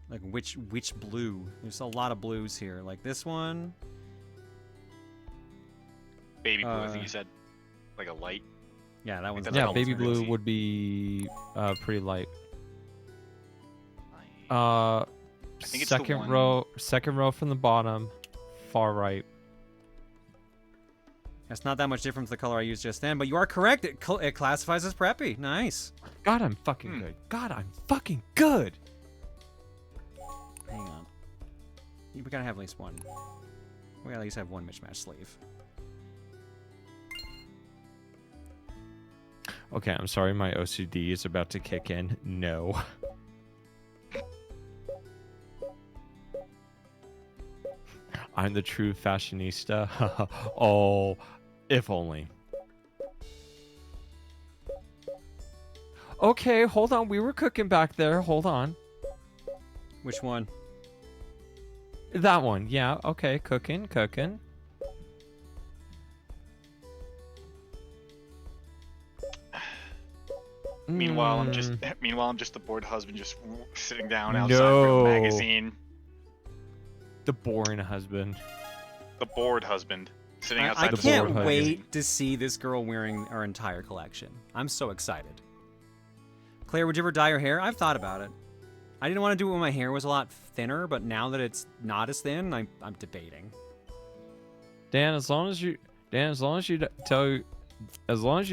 Like which blue? There's a lot of blues here. Like this one. Baby blue, I think you said. Like a light. Yeah, that one's. That's Yeah, like baby alternative. blue would be pretty light. I think it's the one- second row from the bottom, far right. That's not that much different from the color I used just then, but you are correct. It classifies as preppy. Nice. God, I'm fucking good. God, I'm fucking good. Hang on. We gotta have at least one. We gotta at least have one mismatched sleeve. Okay, I'm sorry, my OCD is about to kick in. No. I'm the true fashionista. Oh, if only. Okay, hold on. We were cooking back there. Hold on. Which one? That one. Yeah, okay. Cooking. Meanwhile, I'm just the bored husband, just sitting down outside with No. a magazine. The boring husband. The bored husband sitting I outside the can't bored wait magazine. to see this girl wearing our entire collection. I'm so excited. Claire, would you ever dye your hair? I've thought about it. I didn't want to do it when my hair was a lot thinner, but now that it's not as thin, I'm debating. Dan, as long as you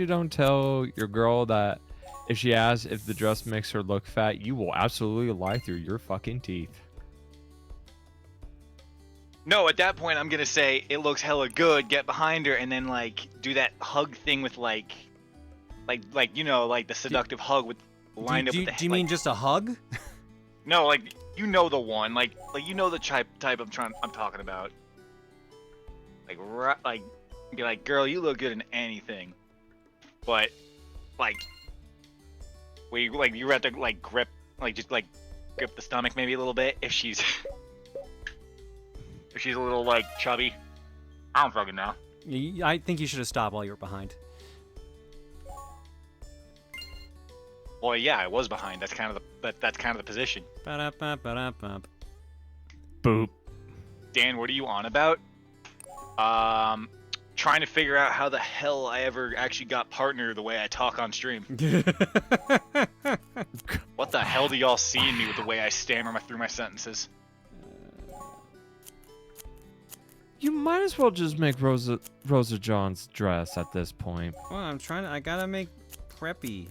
don't tell your girl that if she asks if the dress makes her look fat, you will absolutely lie through your fucking teeth. No, at that point, I'm gonna say it looks hella good. Get behind her, and then like do that hug thing with like you know, like the seductive hug with lined up with the. Do you mean just a hug? No, like you know the one, like you know the type I'm talking about. Like be like, girl, you look good in anything, but like, you have to like grip the stomach maybe a little bit if she's a little like chubby. I don't fucking know. I think you should have stopped while you were behind. Well, yeah, I was behind. That's kind of the position. Ba-da-ba-ba-da-ba. Boop. Dan, what are you on about? Trying to figure out how the hell I ever actually got partner the way I talk on stream. What the hell do y'all see in me with the way I stammer through my sentences? You might as well just make Rosa John's dress at this point. Well, I gotta make preppy.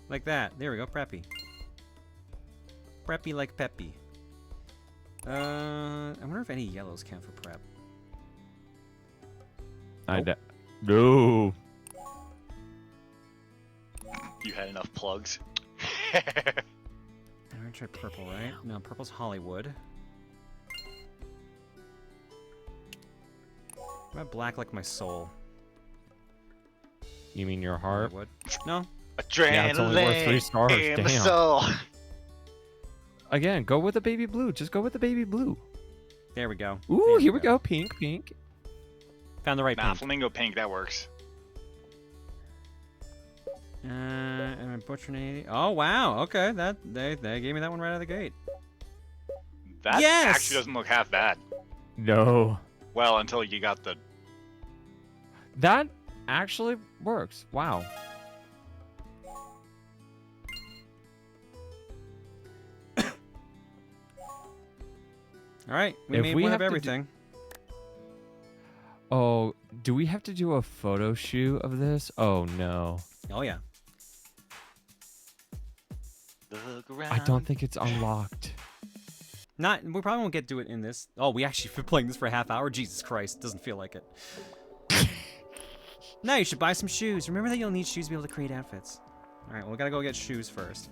Like that. There we go, preppy. Preppy like peppy. I wonder if any yellows count for prep. No. You had enough plugs. I'm gonna try purple, right? No, purple's Hollywood. about black like my soul? You mean your heart? What? No. Adrenaline Yeah, it's only worth 3 stars. in my Damn. soul. Again, go with the baby blue. Just go with the baby blue. There we go. Ooh, There here we go. Pink, pink. Found the right Nah, pink. flamingo pink, that works. And a butcher 80. Oh wow. Okay, that they gave me that one right out of the gate. That Yes! actually doesn't look half bad. No. Well, until you got the... That actually works. Wow. All right, we If made we one have of to do- everything. Oh, do we have to do a photo shoot of this? Oh no. Oh yeah. Look around. I don't think it's unlocked. Not. We probably won't get to it in this. Oh, we actually been playing this for a half hour. Jesus Christ, doesn't feel like it. Now you should buy some shoes. Remember that you'll need shoes to be able to create outfits. All right, well, we gotta go get shoes first.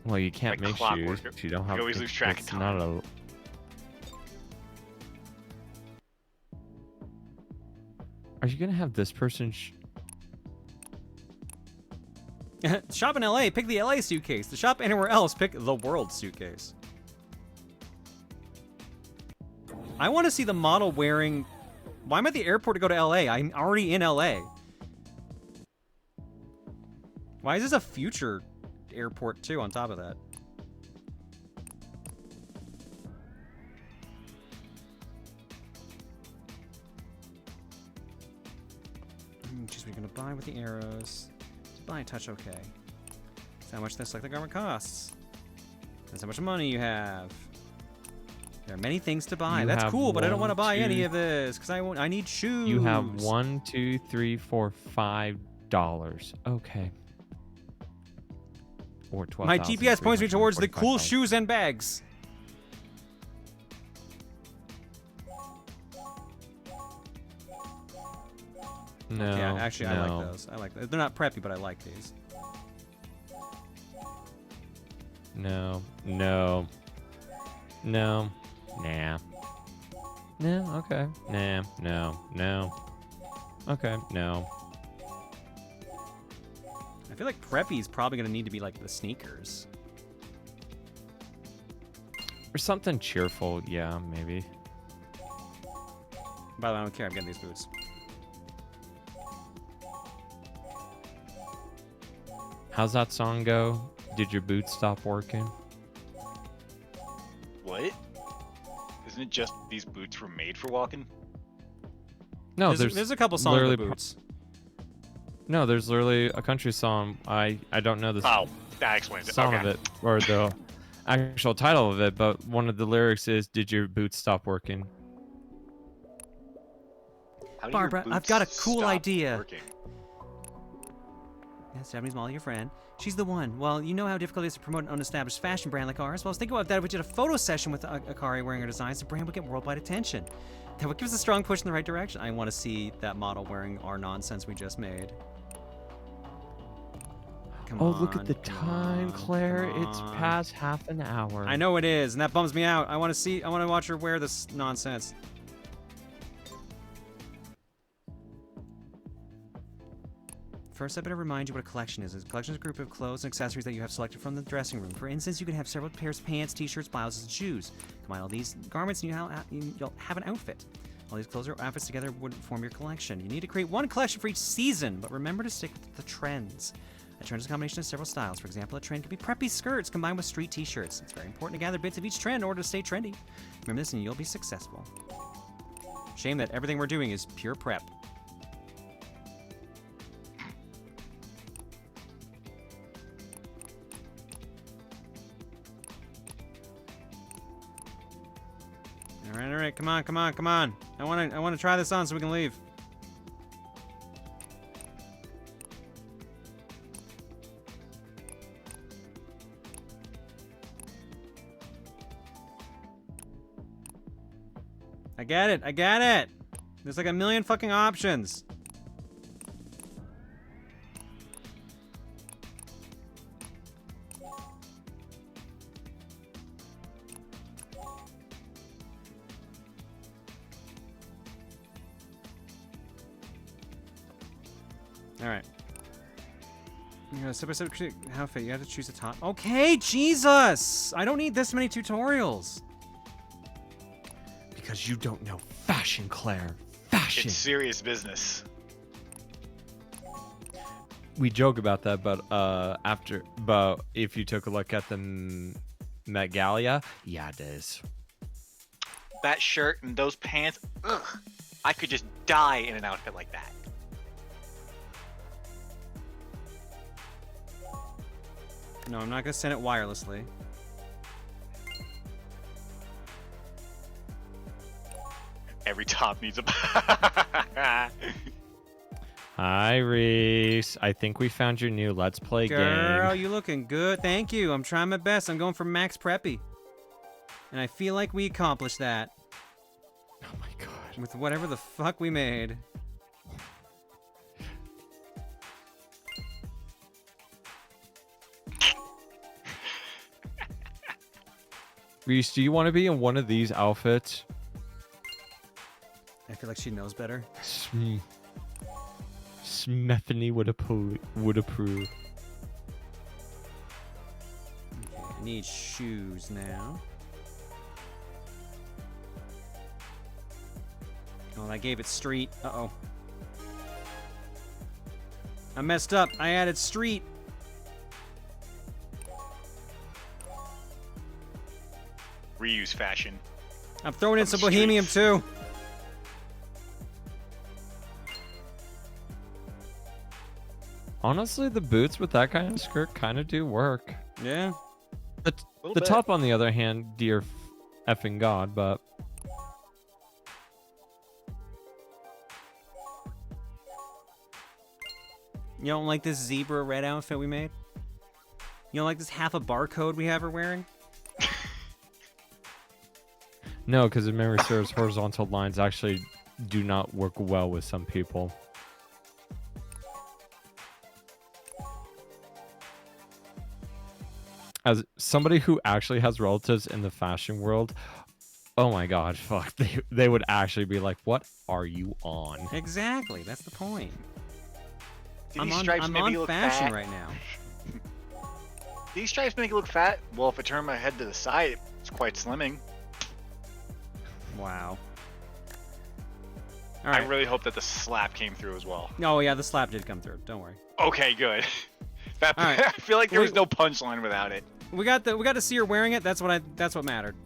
Well, you can't Like make clockwork. shoes. You don't have. You always lose track of it's not a. Are you gonna have this person? Shop in LA, pick the LA suitcase. To shop anywhere else, pick the world suitcase. I want to see the model wearing... Why am I at the airport to go to LA? I'm already in LA. Why is this a future airport too on top of that? Just we're gonna buy with the arrows. Buy and touch okay. That's how much this like the garment costs. That's how much money you have. There are many things to buy. You That's have cool, but I don't want to 1, buy any 2, of this because I need shoes. You have $1, 2, 3, 4, $5. Okay. Or 12. My GPS points me towards the cool shoes and bags. No. Yeah, actually, I no. like those. I like those. They're not preppy, but I like these. No. No. No. Nah. No. Okay. Nah. No. No. Okay. No. I feel like preppy is probably gonna need to be like the sneakers. Or something cheerful. Yeah, maybe. By the way, I don't care. I'm getting these boots. How's that song go? Did your boots stop working? What? Isn't it just these boots were made for walking? No, There's a couple songs with boots. No, there's literally a country song. I don't know the Oh, that explains it. song Okay. of it or the actual title of it, but one of the lyrics is "Did your boots stop working?" How do your Barbara, I've boots got a cool stop idea. working? Yes, Stephanie's Molly, your friend. She's the one. Well, you know how difficult it is to promote an unestablished fashion brand like ours. Well, I was thinking about that if we did a photo session with Akari wearing her designs, the brand would get worldwide attention. That would give us a strong push in the right direction. I want to see that model wearing our nonsense we just made. Come Oh, on, look at the come time, on, Claire. come It's on. past half an hour. I know it is, and that bums me out. I want to watch her wear this nonsense. First, I better remind you what a collection is. A collection is a group of clothes and accessories that you have selected from the dressing room. For instance, you can have several pairs of pants, t-shirts, blouses, and shoes. Combine all these garments and you'll have an outfit. All these clothes or outfits together would form your collection. You need to create one collection for each season, but remember to stick to the trends. A trend is a combination of several styles. For example, a trend could be preppy skirts combined with street t-shirts. It's very important to gather bits of each trend in order to stay trendy. Remember this and you'll be successful. Shame that everything we're doing is pure prep. All right, come on. I want to try this on so we can leave. I get it. There's like a million fucking options. All right. You know, step-by-step outfit. You have to choose a top. Okay, Jesus! I don't need this many tutorials. Because you don't know fashion, Claire. Fashion. It's serious business. We joke about that, but if you took a look at the Met Gala, yeah, it is. That shirt and those pants, ugh. I could just die in an outfit like that. No, I'm not gonna send it wirelessly. Every top needs a. Hi, Reese. I think we found your new Let's Play Girl, game. you looking good. Thank you. I'm trying my best. I'm going for max preppy. And I feel like we accomplished that. Oh my god. With whatever the fuck we made. Reese, do you want to be in one of these outfits? I feel like she knows better. Smethany would approve. Okay, I need shoes now. Oh, I gave it street. Uh-oh. I messed up. I added street. Reuse fashion. I'm throwing in From some the bohemian streets. too. Honestly, the boots with that kind of skirt kind of do work. Yeah. The bit. top, on the other hand, dear effing god, but You don't like this zebra red outfit we made? You don't like this half a barcode we have her wearing? no, because if memory serves, horizontal lines actually do not work well with some people. As somebody who actually has relatives in the fashion world, oh my god, fuck, they would actually be like, what are you on? Exactly. That's the point. Do I'm these on, stripes I'm make on me look fashion fat? right now. These stripes make you look fat? Well, if I turn my head to the side, it's quite slimming. Wow. All right. I really hope that the slap came through as well. Oh yeah, the slap did come through. Don't worry. Okay, good. That, All right. I feel like there was Wait. no punchline without it. We got to see her wearing it. That's what mattered.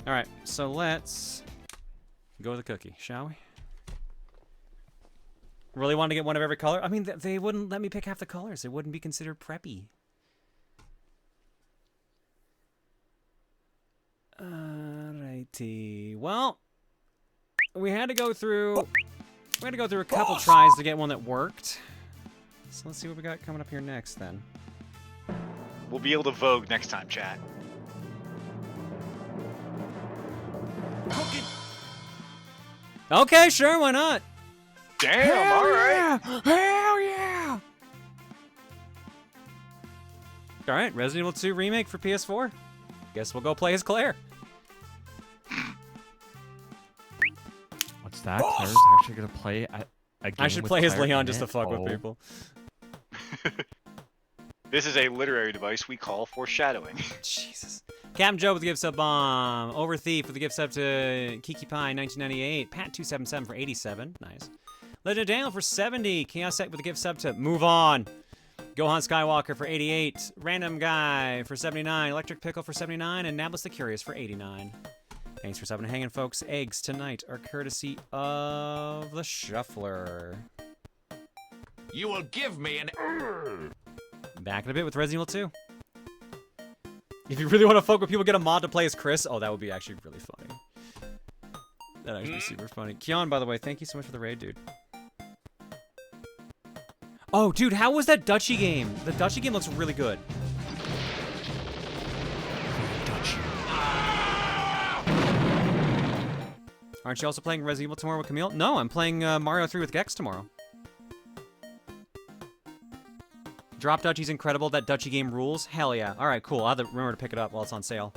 All right, so let's go with the cookie, shall we? Really want to get one of every color? I mean, they wouldn't let me pick half the colors. It wouldn't be considered preppy. Alrighty. Well, we had to go through a couple tries to get one that worked. So let's see what we got coming up here next then. We'll be able to vogue next time, chat. Okay, sure, why not? Damn, alright. Hell yeah! Alright, Resident Evil 2 Remake for PS4. Guess we'll go play as Claire. What's that? Claire's actually gonna play a game I should with play as Claire Leon in just to it? fuck Oh. with people. This is a literary device we call foreshadowing. Jesus. Captain Joe with the gift sub bomb. Over Thief with the gift sub to Kiki Pie 1998. Pat277 for 87. Nice. Legend of Daniel for 70. Chaos Sec with the gift sub to Move On. Gohan Skywalker for 88. Random Guy for 79. Electric Pickle for 79. And Nablus the Curious for 89. Thanks for subbing and hanging, folks. Eggs tonight are courtesy of the Shuffler. You will give me an. Back in a bit with Resident Evil 2. If you really want to fuck with people, get a mod to play as Chris. Oh, that would be actually really funny. That'd actually be super funny. Keon, by the way, thank you so much for the raid, dude. Oh, dude, how was that Dutchie game? The Dutchie game looks really good. Aren't you also playing Resident Evil tomorrow with Camille? No, I'm playing Mario 3 with Gex tomorrow. Drop Dutchie's incredible. That Dutchie game rules. Hell yeah. All right, cool. I'll have to remember to pick it up while it's on sale.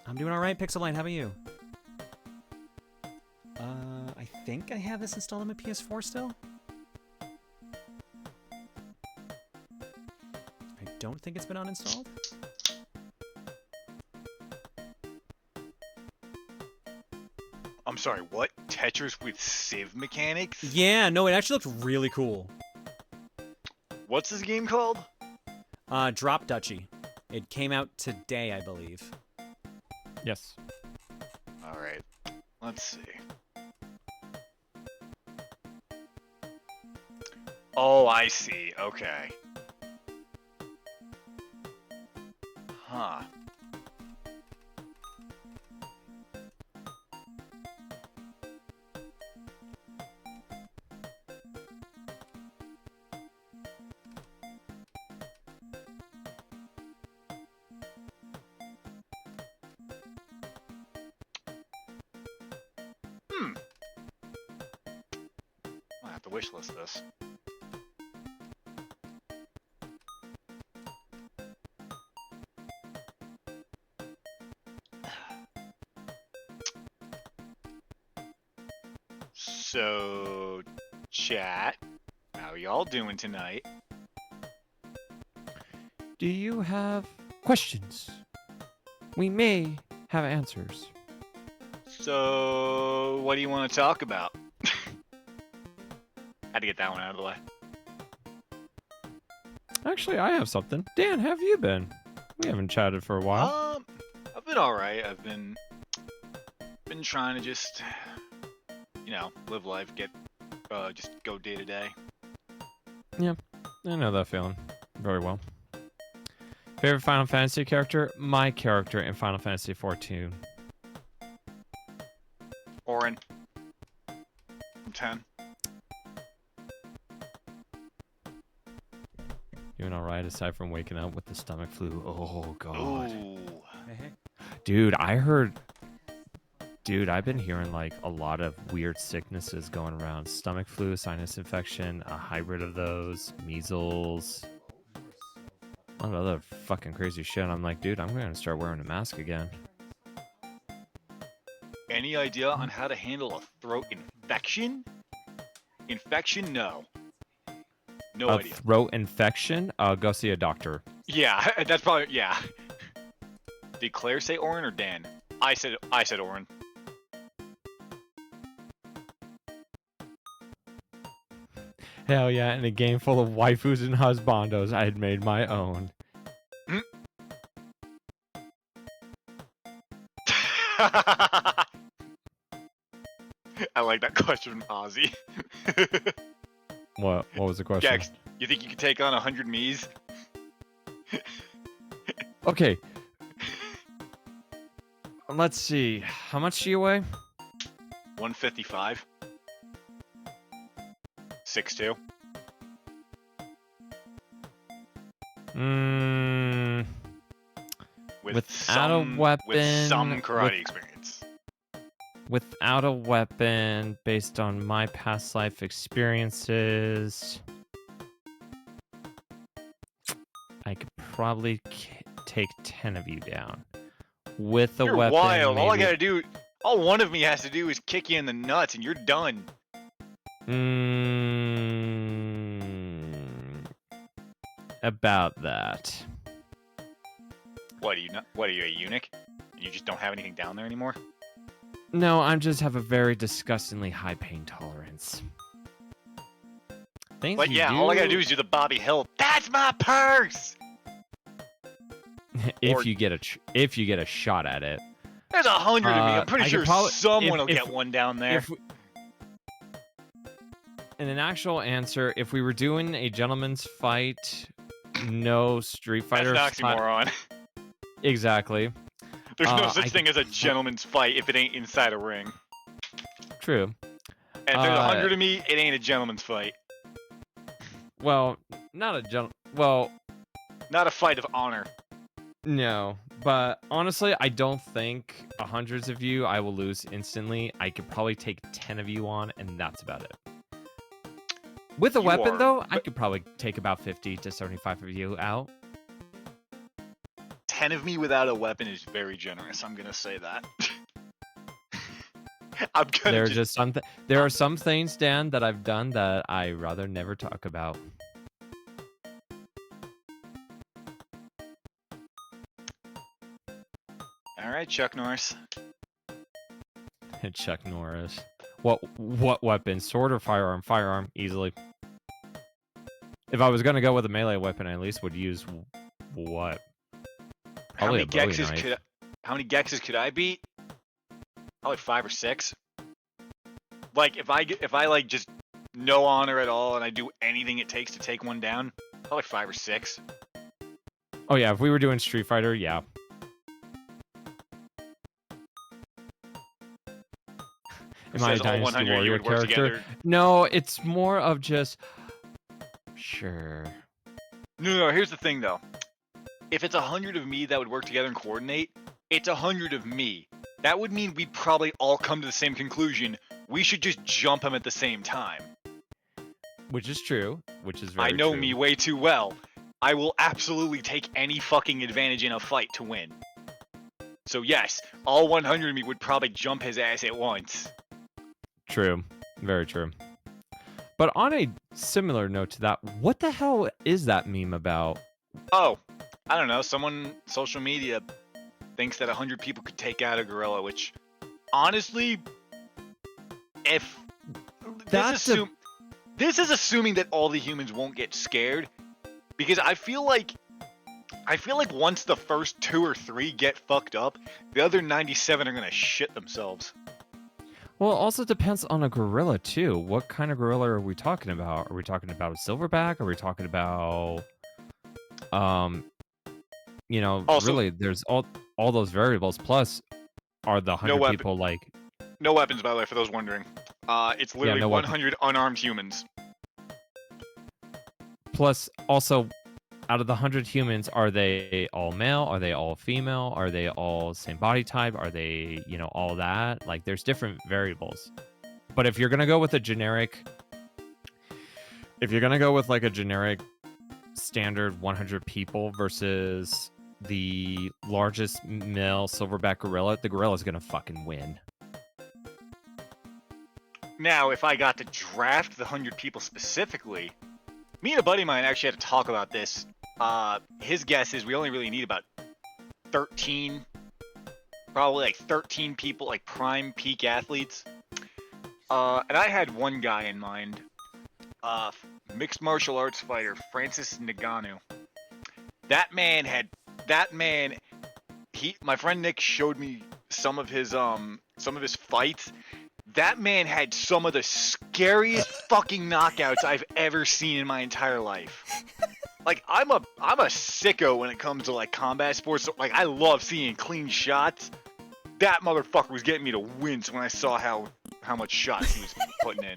I'm doing all right, Pixeline. How about you? I think think I have this installed on my PS4 still. I don't think it's been uninstalled. I'm sorry, what? Tetris with Civ mechanics? Yeah, no, it actually looked really cool. What's this game called? Drop Duchy. It came out today, I believe. Yes. Alright, let's see. Oh, I see. Okay. Huh. I'll have to wishlist this. So, chat, how y'all doing tonight? Do you have questions? We may have answers. So, what do you want to talk about? Had to get that one out of the way. Actually, I have something. Dan, how have you been? We haven't chatted for a while. I've been alright. I've been trying to just, you know, live life, just go day to day. Yeah, I know that feeling very well. Favorite Final Fantasy character? My character in Final Fantasy XIV. Orin. From 10. Doing alright aside from waking up with the stomach flu. Oh, God. Ooh. Dude, I've been hearing like a lot of weird sicknesses going around. Stomach flu, sinus infection, a hybrid of those, measles, a lot of other fucking crazy shit. I'm like, dude, I'm gonna start wearing a mask again. Any idea on how to handle a throat infection? Infection? No. No A idea. throat infection? Go see a doctor. Yeah, that's probably, yeah. Did Claire say Orin or Dan? I said Orin. Hell yeah, in a game full of waifus and husbandos, I had made my own. I like that question from Ozzy. What was the question? Gex, you think you could take on 100 Miis? Okay. Let's see. How much do you weigh? 155. 6'2". Without a weapon. With some karate experience. Without a weapon, based on my past life experiences, I could probably take 10 of you down. With a You're weapon. wild. All I maybe- gotta do, all one of me has to do is kick you in the nuts, and you're done. About that. What are you? What are you, a eunuch? You just don't have anything down there anymore? No, I just have a very disgustingly high pain tolerance. Things But you yeah, all I gotta do is do the Bobby Hill. That's my purse. if you get a shot at it. There's 100 of me. I'm pretty I sure could probably- someone if- will get one down there. In an actual answer, if we were doing a gentleman's fight, no Street Fighter. That's an oxymoron. Exactly. There's no such thing as a gentleman's fight if it ain't inside a ring. True. And if there's 100 of me, it ain't a gentleman's fight. Well, not a fight of honor. No, but honestly, I don't think hundreds of you I will lose instantly. I could probably take 10 of you on, and that's about it. With a weapon, though, I could probably take about 50 to 75 of you out. 10 of me without a weapon is very generous. I'm gonna say that. I'm gonna There are just... just there are some things, Dan, that I've done that I rather never talk about. All right, Chuck Norris. Chuck Norris. What weapon? Sword or firearm? Firearm, easily. If I was gonna go with a melee weapon, I at least would use what? How many Probably a Bowie Gexes knife. could I beat? Probably 5 or 6. Like if I like just no honor at all and I do anything it takes to take one down, probably 5 or 6. Oh yeah, if we were doing Street Fighter, yeah. Am I a Says all Dynasty 100 you Warrior would work character? together. No, it's more of just sure. No, here's the thing though. If it's 100 of me that would work together and coordinate, it's 100 of me. That would mean we'd probably all come to the same conclusion. We should just jump him at the same time. Which is true. Which is very I know true. me way too well. I will absolutely take any fucking advantage in a fight to win. So yes, all 100 of me would probably jump his ass at once. True. Very true. But on a similar note to that, what the hell is that meme about? Oh, I don't know. Someone, social media, thinks that 100 people could take out a gorilla, which, honestly, if... That's this is assuming that all the humans won't get scared, because I feel like once the first 2 or 3 get fucked up, the other 97 are gonna shit themselves. Well, it also depends on a gorilla, too. What kind of gorilla are we talking about? Are we talking about a silverback? Are we talking about... You know, Also, really, there's all those variables. Plus, are the 100 weapon. people, like... No weapons, by the way, for those wondering. It's literally no 100 unarmed humans. Plus, also, out of the 100 humans, are they all male? Are they all female? Are they all same body type? Are they, you know, all that? Like, there's different variables. But if you're going to go with a generic... If you're going to go with, like, a generic standard 100 people versus the largest male silverback gorilla, the gorilla's going to fucking win. Now, if I got to draft the 100 people specifically, me and a buddy of mine actually had to talk about this. His guess is we only really need about 13, probably like 13 people, like prime peak athletes. And I had one guy in mind, mixed martial arts fighter Francis Ngannou. My friend Nick showed me some of his fights. That man had some of the scariest fucking knockouts I've ever seen in my entire life. Like, I'm a sicko when it comes to like combat sports. So, like, I love seeing clean shots. That motherfucker was getting me to wince when I saw how much shots he was putting in.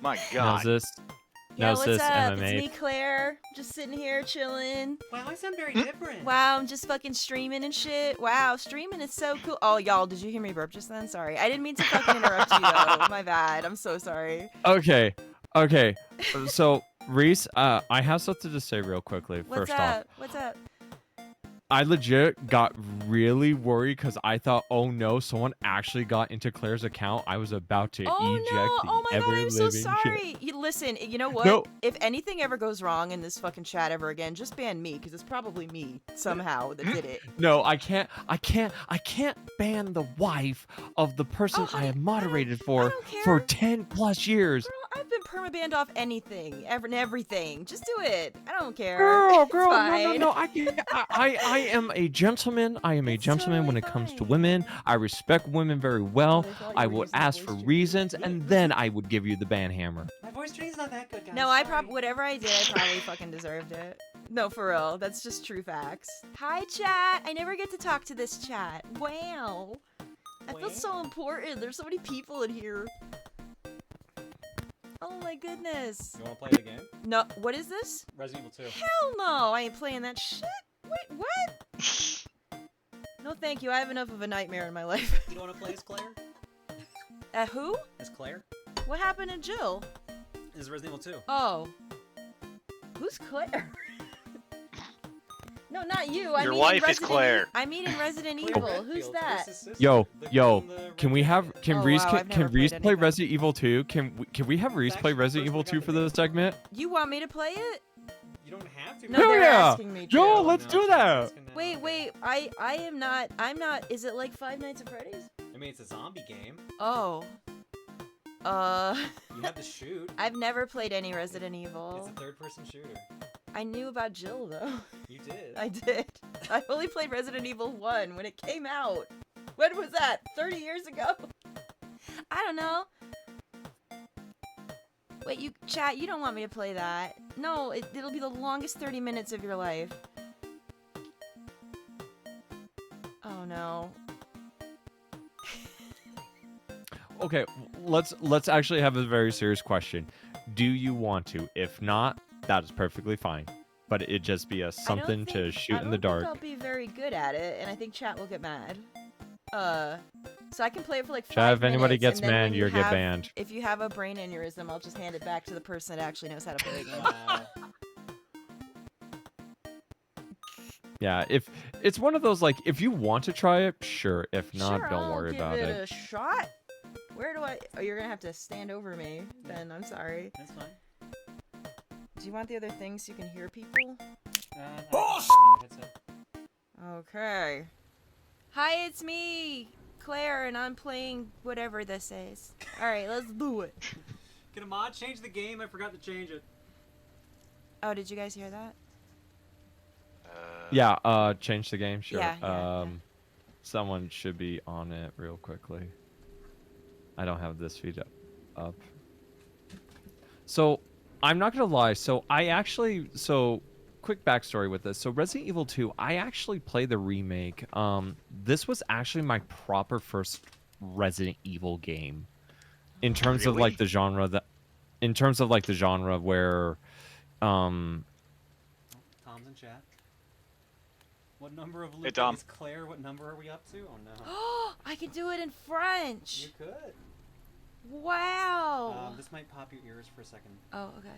My God. Yeah, what's up? MMA. It's me, Claire. Just sitting here chilling. Wow, I sound very different. Wow, I'm just fucking streaming and shit. Wow, streaming is so cool. Oh, y'all, did you hear me burp just then? Sorry. I didn't mean to fucking interrupt you, though. My bad. I'm so sorry. Okay. So, Reese, I have something to say real quickly. What's up? What's up? I legit got really worried because I thought, oh no, someone actually got into Claire's account. I was about to eject Oh my God, I'm so living sorry. Listen, you know what? No. If anything ever goes wrong in this fucking chat ever again, just ban me, because it's probably me somehow that did it. No, I can't ban the wife of the person I have moderated for 10 plus years. Girl, I've been permabanned off anything, everything. Just do it. I don't care. Girl, It's fine. no, I am a gentleman. I am a gentleman when it comes to women. I respect women very well. I would ask for reasons, and then I would give you the ban hammer. My voice training's not that good, guys. No, whatever I did, I probably fucking deserved it. No, for real. That's just true facts. Hi, chat. I never get to talk to this chat. Wow. I feel so important. There's so many people in here. Oh my goodness. You want to play the game? No, what is this? Resident Evil 2. Hell no, I ain't playing that shit. Wait, what? No, thank you. I have enough of a nightmare in my life. You don't want to play as Claire? Who? As Claire? What happened to Jill? This is Resident Evil 2. Oh. Who's Claire? No, not you. I Your mean wife is Resident Claire. I mean in Resident Evil. Who's that? Yo, can we have Reese wow, I've can never Reese played play anything. Resident Evil 2? Can we have Reese play Resident Evil 2 for this segment? You want me to play it? You don't have to. No, Hell they're yeah. asking me to. Yo, let's do that. Wait. I'm not. Is it like Five Nights at Freddy's? I mean, it's a zombie game. Oh. You have to shoot. I've never played any Resident Evil. It's a third-person shooter. I knew about Jill though. You did. I did. I only played Resident Evil 1 when it came out. When was that? 30 years ago? I don't know. Wait, chat, you don't want me to play that. No, it'll be the longest 30 minutes of your life. Oh no. Okay, let's actually have a very serious question. Do you want to? If not, that is perfectly fine. But it'd just be something to shoot in the dark. I don't think I'll be very good at it, and I think chat will get mad. So I can play it for like 5 Chat, if anybody minutes, gets and then mad, when you'll get banned. If you have a brain aneurysm, I'll just hand it back to the person that actually knows how to play the game. Yeah, if it's one of those like, if you want to try it, sure. If not, Sure, don't worry about I'll give it. it a shot. Where do I? Oh, you're gonna have to stand over me. Then I'm sorry. That's fine. Do you want the other things so you can hear people? Okay. Hi, it's me, Claire, and I'm playing whatever this is. All right, let's do it. Can a mod change the game? I forgot to change it. Oh, did you guys hear that? Yeah, change the game, sure. Yeah. Someone should be on it real quickly. I don't have this feed up. So, I'm not gonna lie. So, quick backstory with this. So, Resident Evil 2, I actually played the remake. This was actually my proper first Resident Evil game, in terms of like the genre where, Tom's in chat. What number of loot Tom. is Claire? What number are we up to? Oh no. I can do it in French. You could. Wow. This might pop your ears for a second. Oh, okay.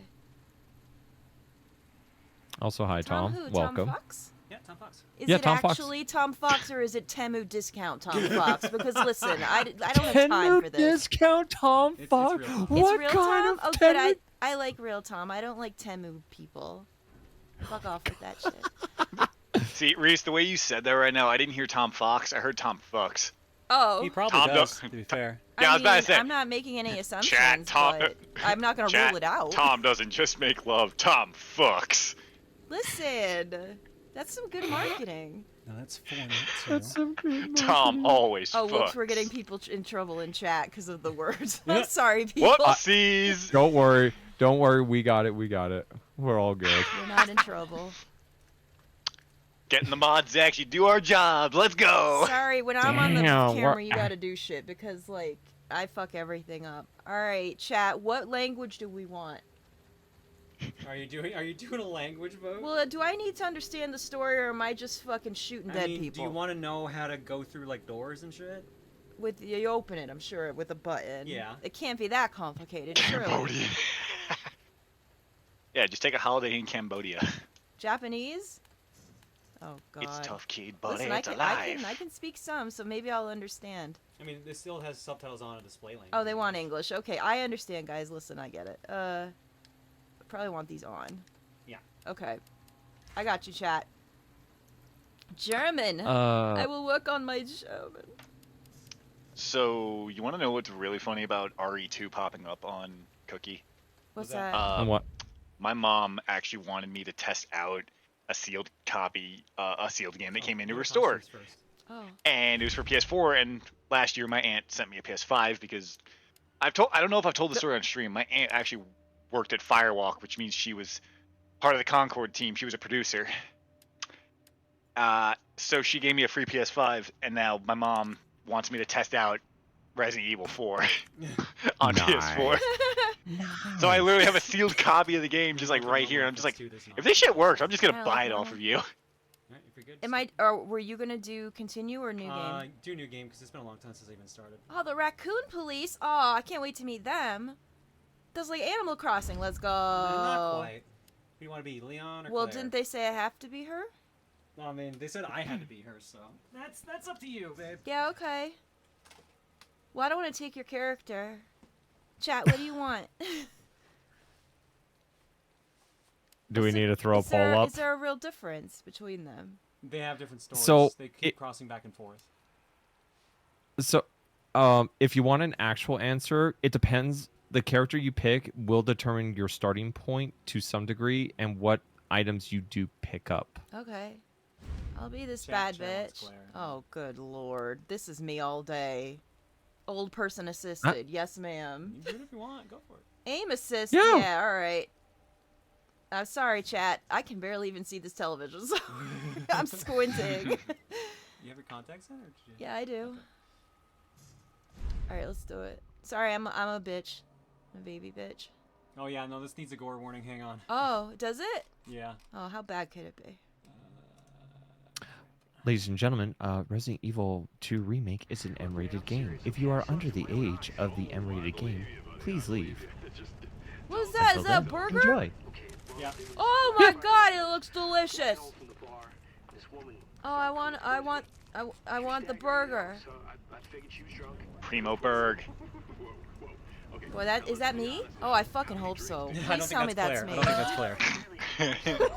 Also, hi Tom. Who? Welcome. Tom Fox? Yeah, Tom Fox. Is Yeah, it Tom Fox. actually Tom Fox or is it Temu discount Tom Fox? Because listen, I don't have time for this. Discount Tom It's Fox. real Tom. What It's real kind Tom? of Oh, good. Temu- I like real Tom. I don't like Temu people. Fuck off with that shit. See, Reese, the way you said that right now, I didn't hear Tom Fox. I heard Tom Fucks. Oh. He probably Tom does, don't- to be fair. Yeah, I was about to say. I'm not making any assumptions, Chat, Tom. but I'm not gonna Chat, rule it out. Tom doesn't just make love. Tom fucks. Listen, that's some good marketing. No, that's 4 minutes. That's some good Tom always Oh, fucks. whoops, we're getting people in trouble in chat because of the words. I'm sorry, people. Whoopsies. Don't worry. We got it. We're all good. We're not in trouble. Getting the mods to actually do our job. Let's go. Sorry, when I'm on the Damn, camera, we're- you gotta do shit because, like, I fuck everything up. Alright, chat, what language do we want? Are you doing a language vote? Well, do I need to understand the story or am I just fucking shooting dead people? Do you want to know how to go through like doors and shit? You open it, I'm sure, with a button. Yeah. It can't be that complicated, surely. Cambodia. Yeah, just take a holiday in Cambodia. Japanese? Oh, God. It's tough, kid, but Listen, it's I alive. can speak some, so maybe I'll understand. I mean, this still has subtitles on a display language. Oh, they want English. Okay, I understand, guys. Listen, I get it. Probably want these on. Yeah. Okay. I got you, chat. German. Uh, I will work on my German. So, you want to know what's really funny about RE2 popping up on Cookie? What's that? that? on what? My mom actually wanted me to test out a sealed copy, a sealed game that came into her store. Oh. And it was for PS4, and last year my aunt sent me a PS5 because I don't know if I've told the story on stream. My aunt actually worked at Firewalk, which means she was part of the Concord team. She was a producer. So she gave me a free PS5, and now my mom wants me to test out Resident Evil 4 on PS4. So I literally have a sealed copy of the game just like right here. And I'm just like, if this shit works, I'm just gonna buy it off of you. Alright, if you're good. Am I? Or were you gonna do continue or new game? Do new game because it's been a long time since I even started. Oh, the raccoon police. Oh, I can't wait to meet them. That's like Animal Crossing. Let's go. Not quite. Who do you want to be, Leon or Well, Claire? didn't they say I have to be her? I mean, they said I had to be her, so that's up to you, babe. Yeah, okay. Well, I don't want to take your character. Chat, what do you want? Do we need to throw a poll up? Is there a real difference between them? They have different stories. So, they keep crossing back and forth. So, if you want an actual answer, it depends. The character you pick will determine your starting point to some degree and what items you do pick up. Okay. I'll be this Chat bad wants bitch. Claire. Oh, good lord. This is me all day. Old person assisted. Yes, ma'am. You do it if you want. Go for it. Aim assist. Yeah. Yeah, alright. I'm sorry, chat. I can barely even see this television, so I'm squinting. You have your contacts in, or did you? Yeah, I do. Alright, let's do it. Sorry, I'm a bitch. I'm a baby bitch. Oh yeah, no, this needs a gore warning. Hang on. Oh, does it? Yeah. Oh, how bad could it be? Ladies and gentlemen, Resident Evil 2 Remake is an M-rated game. If you are under the age of the M-rated game, please leave. What is that? Until Is that a then, burger? Enjoy. Yeah. Oh my god, it looks delicious. Oh, I want the burger. Primo Berg. Boy, is that me? Oh, I fucking hope so. I Please don't tell me think that's that's Claire. me. I don't think that's Claire.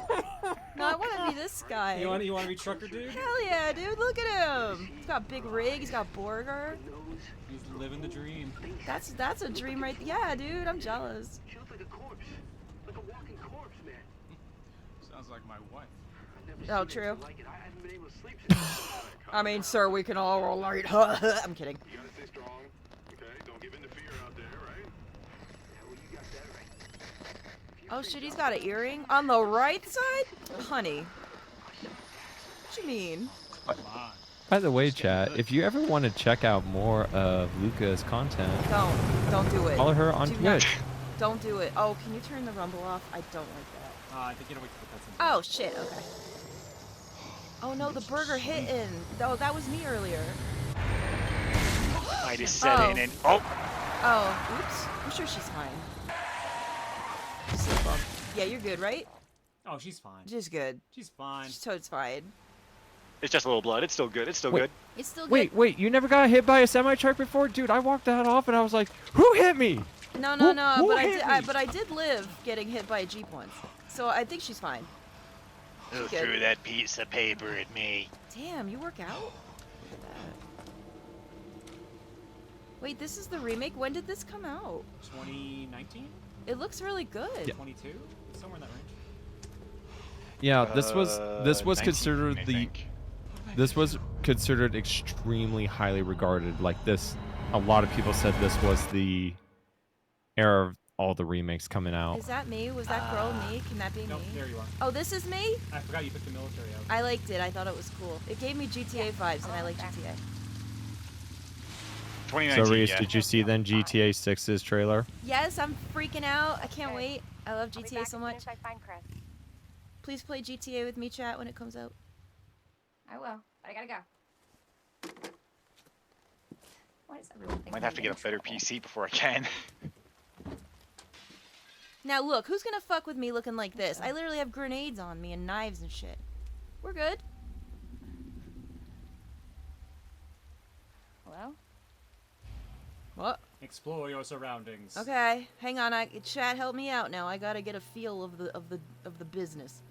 No, I want to be this guy. You want to be Trucker Dude? Hell yeah, dude! Look at him. He's got a big rig. He's got burger. He's living the dream. That's a dream right. Yeah, dude. I'm jealous. Sounds like my wife. Oh, true. I mean, sir, we can all relate. I'm kidding. Oh shit, he's got an earring on the right side, honey. What you mean? By the way, chat, if you ever want to check out more of Luca's content, Don't do it. follow her on Do not- Twitch. Don't do it. Oh, can you turn the rumble off? I don't like that. I think you know what to put Oh shit. Okay. Oh no, the burger hitting. Oh, that was me earlier. I just set in and Oh, oops. I'm sure she's fine. Just a bump. Yeah, you're good, right? Oh, she's fine. Just good. She's fine. She's totes fine. it's just a little blood. It's still good. It's still good. It's still good. Wait, you never got hit by a semi-truck before? Dude, I walked that off and I was like, who hit me? No, Who but hit me? I did live getting hit by a Jeep once. So I think she's fine. Who Good. threw that piece of paper at me? Damn, you work out? Look at that. Wait, this is the remake? When did this come out? 2019? It looks really good. 22? Somewhere in that range. Yeah, this was 19, considered I the think. this was considered extremely highly regarded. Like this, a lot of people said this was the era of all the remakes coming out. Is that me? Was that girl me? Can that be Nope, me? there you are. Oh, this is me? I forgot you picked the military out. I liked it. I thought it was cool. It gave me GTA vibes, and I like GTA. 2019. So Reese, yeah. did you see then GTA 6's trailer? Yes, I'm freaking out. I can't wait. I love GTA so much. Please play GTA with me, chat, when it comes out. I will, but I gotta go. Why does everyone think Might I'm have to get a better trouble? PC before I can. Now look, who's gonna fuck with me looking like this? I literally have grenades on me and knives and shit. We're good. Hello? What? Explore your surroundings. Okay, hang on. Chat, help me out now. I gotta get a feel of the business.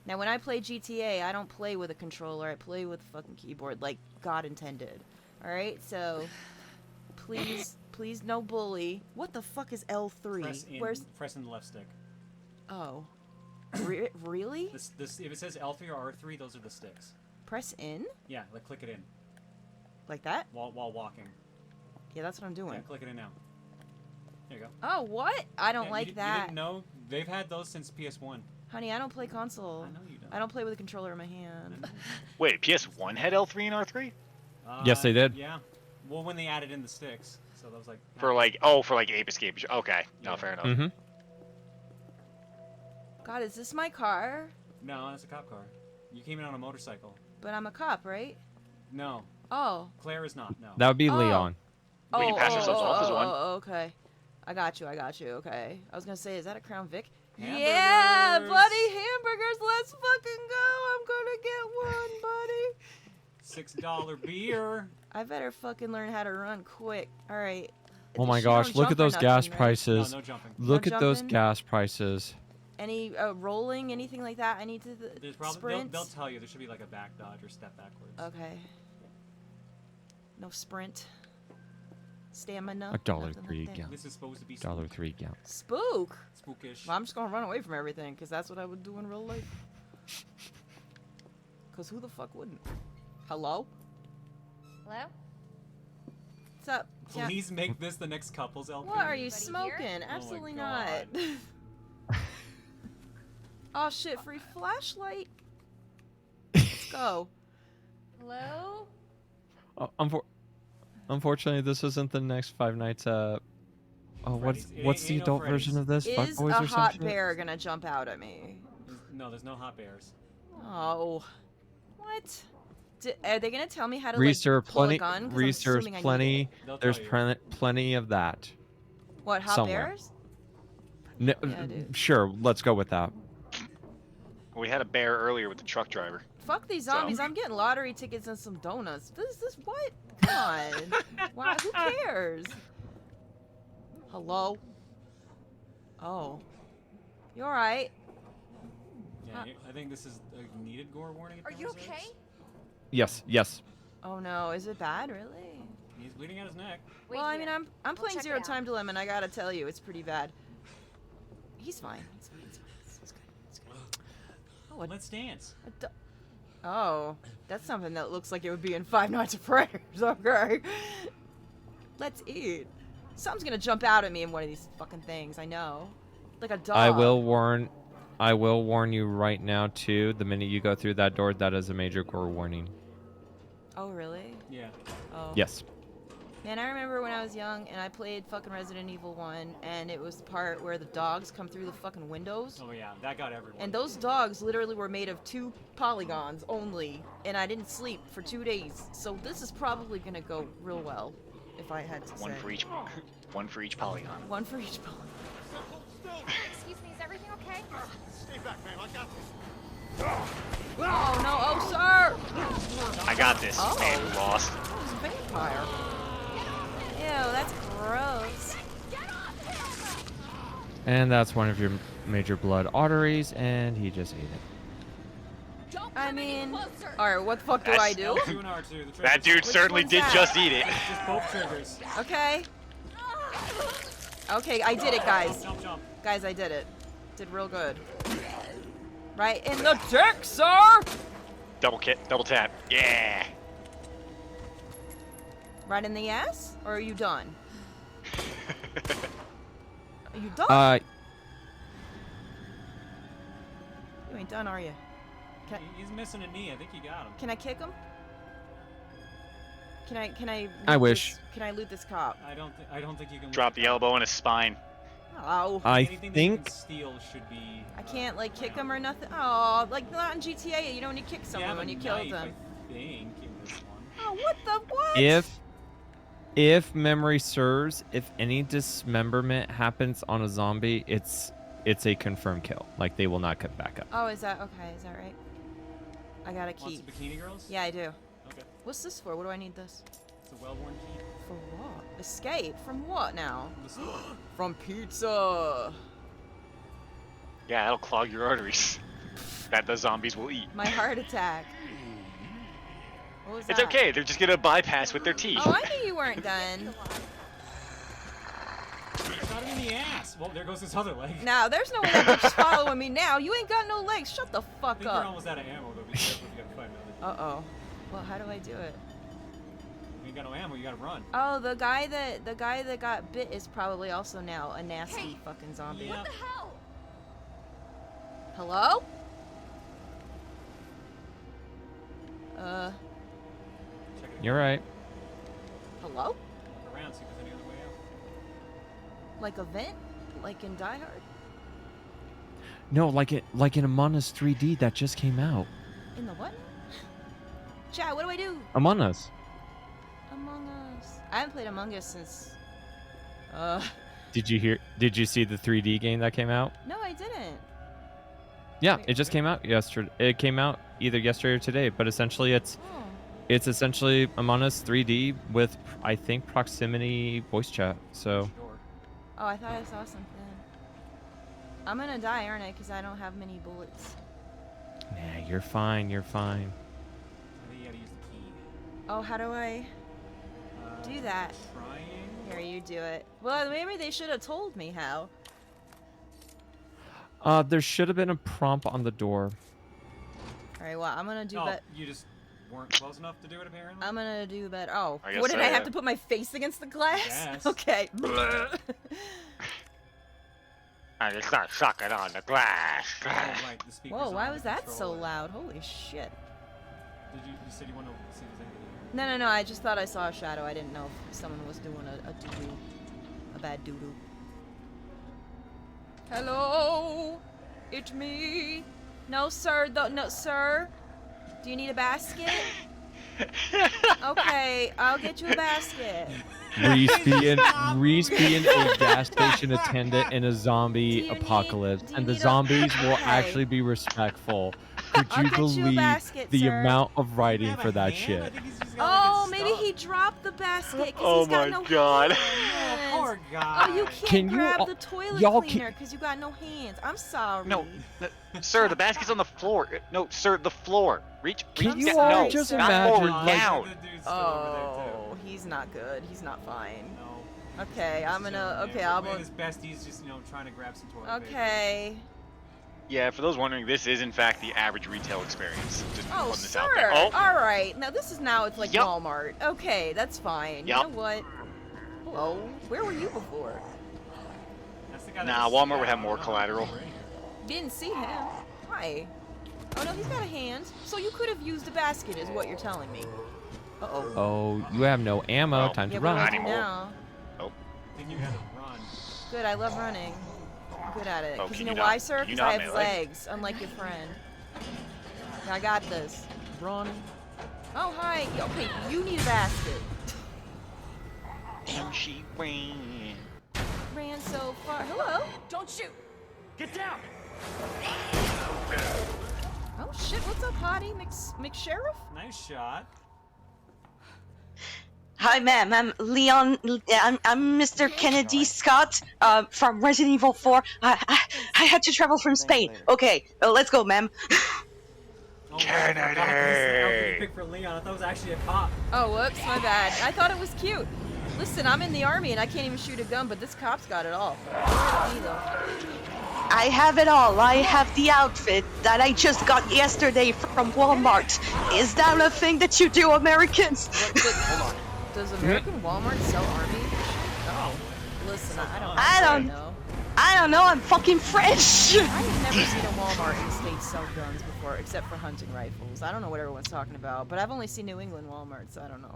Now, when I play GTA, I don't play with a controller. I play with a fucking keyboard, like God intended. All right, so please, no bully. What the fuck is L3? Press in the left stick. Oh, really? This if it says L3 or R3, those are the sticks. Press in? Yeah, like click it in Like that? while walking. Yeah, that's what I'm doing. Yeah, click it in now. There you go. Oh, what? I don't Yeah, like you that. didn't know? They've had those since PS1. Honey, I don't play console. I know you don't. I don't play with a controller in my hand. Wait, PS1 had L3 and R3? Yes, they did. Yeah. Well, when they added in the sticks, so that was like For like Ape Escape. Okay. No, fair enough. Mm-hmm. God, is this my car? No, that's a cop car. You came in on a motorcycle. But I'm a cop, right? No, Oh. Claire is not. No. That would be Oh. Leon. We can pass ourselves off as one. Oh, okay. I got you. Okay. I was gonna say, is that a Crown Vic? Hamburgers. Yeah, bloody hamburgers. Let's fucking go. I'm gonna get $6 beer. I better fucking learn how to run quick. All right. Oh my She don't gosh, look jump at or those gas nothing, right? prices. No, no jumping. Look No at those jumping? gas prices. Any rolling, anything like that? I need to There's probably sprint. they'll tell you there should be like a back dodge or step backwards. Okay. No sprint. Stamina. $1.03 nothing like that. gallon. This is supposed to be $1.03 gallon. Spook. spookish. Well, I'm just gonna run away from everything, cause that's what I would do in real life. Cause who the fuck wouldn't? Hello? Hello? What's up? Yeah. Please make this the next couples LP. What are you Anybody smoking? here? Absolutely Oh my not. Oh shit! Free flashlight. Let's go. Hello? Unfortunately, this isn't the next Five Nights. Oh, Freddy's. what's It the ain't no adult version of this? Fuck Is Boys a or hot something? bear gonna jump out at me? No, there's no hot bears. Oh. What? Are they gonna tell me how to Reese, there are like pull plenty. a gun? 'Cause I'm Reese, there's assuming I need plenty. it. They'll There's tell you. plenty of that. What, hot somewhere. bears? No, Yeah, dude. sure, let's go with that. We had a bear earlier with the truck driver. Fuck these So- zombies! I'm getting lottery tickets and some donuts. This what? Come on. Why? Who cares? Hello. Oh. You alright? Yeah, I think this is a needed gore warning. Are you okay? Yes, yes. Oh no, is it bad? Really? He's bleeding out his neck. Wait Well, I mean, here. I'm We'll playing check it Zero out. Time Dilemma, and I gotta tell you, it's pretty bad. He's fine. He's fine. He's fine. It's good. It's good. Oh, Let's dance. Oh, that's something that looks like it would be in Five Nights at Freddy's. Okay. Let's eat. Something's gonna jump out at me in one of these fucking things. I know. Like a dog. I will warn you right now too. The minute you go through that door, that is a major gore warning. Oh really? Yeah. Oh. Yes. Man, I remember when I was young and I played fucking Resident Evil 1, and it was the part where the dogs come through the fucking windows. Oh yeah, that got everyone. And those dogs literally were made of 2 polygons only, and I didn't sleep for 2 days. So this is probably gonna go real well, if I had to say. One for each polygon. One for each polygon. Excuse me, is everything okay? Oh no, oh sir! I got this, Oh. man who lost. Oh, it's a vampire. Ew, that's gross. And that's one of your major blood arteries, and he just ate it. I mean, alright, what the fuck do I do? L2 and R2. The That triggers. dude Which certainly one's did that? just eat it. Just both triggers. Okay. Okay, I did it, guys. Jump, jump. Guys, I did it. Did real good. Right in the dick, sir! Double tap. Yeah. Right in the ass? Or are you done? Are you done? You ain't done, are you? He's missing a knee. I think you got him. Can I kick him? Can I? I loot wish. this- Can I loot this cop? I don't think you can. Drop the elbow in his spine. Oh. I Anything that you can think steal should be. I can't like kick him or nothing. Oh, like not in GTA. You don't need to kick You someone have a when you kill knife, them. I think in this one. Oh, what the what? if memory serves, if any dismemberment happens on a zombie, it's a confirmed kill. Like they will not cut back up. Oh, is that okay? Is that right? I got a Want key. some bikini girls? Yeah, I do. Okay. What's this for? What do I need this? It's a well-worn key. For what? Escape from what now? From the store. From pizza. Yeah, that'll clog your arteries. That the zombies will eat. My heart attack. What was It's that? okay, they're just gonna bypass with their teeth. Oh, I knew you weren't done. Shot him in the ass. Well, there goes his other leg. Now, there's no way that bitch is following me now. You ain't got no legs. Shut the I fuck think you're up. almost out of ammo, though. Be careful if you gotta fight another. Uh-oh. Well, how do I do it? You ain't got no ammo. You gotta run. Oh, the guy that got bit is probably also now a nasty fucking zombie. Yeah. What the hell? Hello? Check it. You're right. Hello? Look around, see if there's any other way out. Like a vent? Like in Die Hard? No, like in Among Us 3D that just came out. In the what? Chat, what do I do? Among Us. Among Us. I haven't played Among Us since... Did you see the 3D game that came out? No, I didn't. Yeah, Wait, it just came out yesterday. It came out either yesterday or today, but essentially it's Oh. It's essentially Among Us 3D with, I think, proximity voice chat. So. Oh, I thought I saw something. I'm gonna die, aren't I? Because I don't have many bullets. Nah, you're fine. You're fine. You gotta use the key. Oh, how do I do that? Here, you do it. Well, maybe they should have told me how. There should have been a prompt on the door. Alright, well, I'm gonna do that. You just weren't close enough to do it, apparently? I'm gonna do better. Oh, I guess what did I have I- to put my face against the glass? Yes. Okay. I just got sucking on the glass. Oh, right, the speaker's Whoa, on why the was that so controller. loud? Holy shit. You said you wanted to see if there's anything. No, I just thought I saw a shadow. I didn't know if someone was doing a doo-doo. A bad doo-doo. Hello? It's me. No, sir. No, sir. Do you need a basket? Okay, I'll get you a basket. Reese being a gas station attendant in a Do zombie you need- apocalypse, do you and the need a- zombies will Okay. actually be respectful. Could I'll you get you a believe basket, the sir. amount of writing for that shit? Oh, maybe he dropped the basket because Oh he's got my no God. hands. Poor guy. Oh, you can't Can you grab all- the toilet y'all cleaner because you got no hands. I'm sorry. No, sir, the basket's on the floor. No, sir, the floor. Reach. Can reach you down. all No, just not imagine, forward, like- down. Oh, he's not good. He's not fine. No. Okay, I'm gonna. Okay, I'm I'm his best. He's just, trying to grab some toilet paper. Okay. Yeah, for those wondering, this is in fact the average retail experience. Just Oh, putting this sir. out there. Oh, All right. Now this is now it's like Yup. Walmart. Okay, that's fine. Yup. You know what? Hello. Where were you before? That's the guy Nah, that was- Walmart would have more I don't know. collateral. Didn't see him. Hi. Oh no, he's got a hand. So you could have used a basket, is what you're telling me. Uh oh. Oh, you have no ammo. Oh. Time Yeah, to what do I run. do Anymore. now? I think you had to run. Good, I love running. I'm good at it. Oh, Because can you you know why, not- sir? can you Because I not have melee? legs, unlike your friend. I got this. Run. Oh, hi. Okay, you need a basket. And she ran. Ran so far. Hello? Don't shoot. Get down! Oh, shit. What's up, hottie? McSheriff? Nice shot. Hi, ma'am. I'm Leon. I'm Mr. Kennedy Scott. From Resident Evil 4. I had to travel from Spain. Okay, let's go, ma'am. Oh, Kennedy! I forgot this outfit you picked for Leon. I thought it was actually a cop. Oh, whoops. My bad. I thought it was cute. Listen, I'm in the army and I can't even shoot a gun, but this cop's got it all. Me, though. I have it all. I have the outfit that I just got yesterday from Walmart. Is that a thing that you do, Americans? Hold on. Does American Walmart sell army? Oh. Listen, I don't know. I'm fucking French. I have never seen a Walmart in the States sell guns before, except for hunting rifles. I don't know what everyone's talking about, but I've only seen New England Walmarts, so I don't know.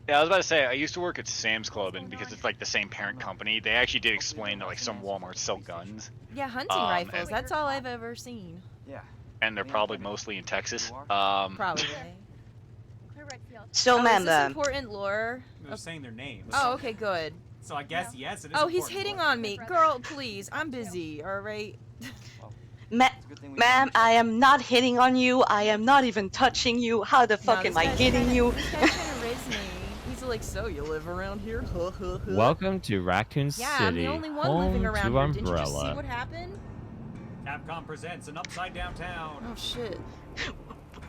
Yeah, I was about to say, I used to work at Sam's Club, and because it's like the same parent company, they actually did explain that like some Walmarts sell guns, Yeah, hunting rifles, that's all I've ever seen. and they're probably mostly in Texas. Probably. So, Oh, is ma'am, this important lore? They're saying their names. Oh, okay, good. So I guess, yes, it is Oh, he's important. hitting on me. Girl, please, I'm busy, alright? Ma'am, I am not hitting on you. I am not even touching you. How the fuck am I hitting you? This guy's trying to riz me. He's like, so you live around here? Welcome to Raccoon Yeah, City, I'm the only one home living around to here. Didn't you just see Umbrella. what happened? Capcom presents an upside down town. Oh, shit.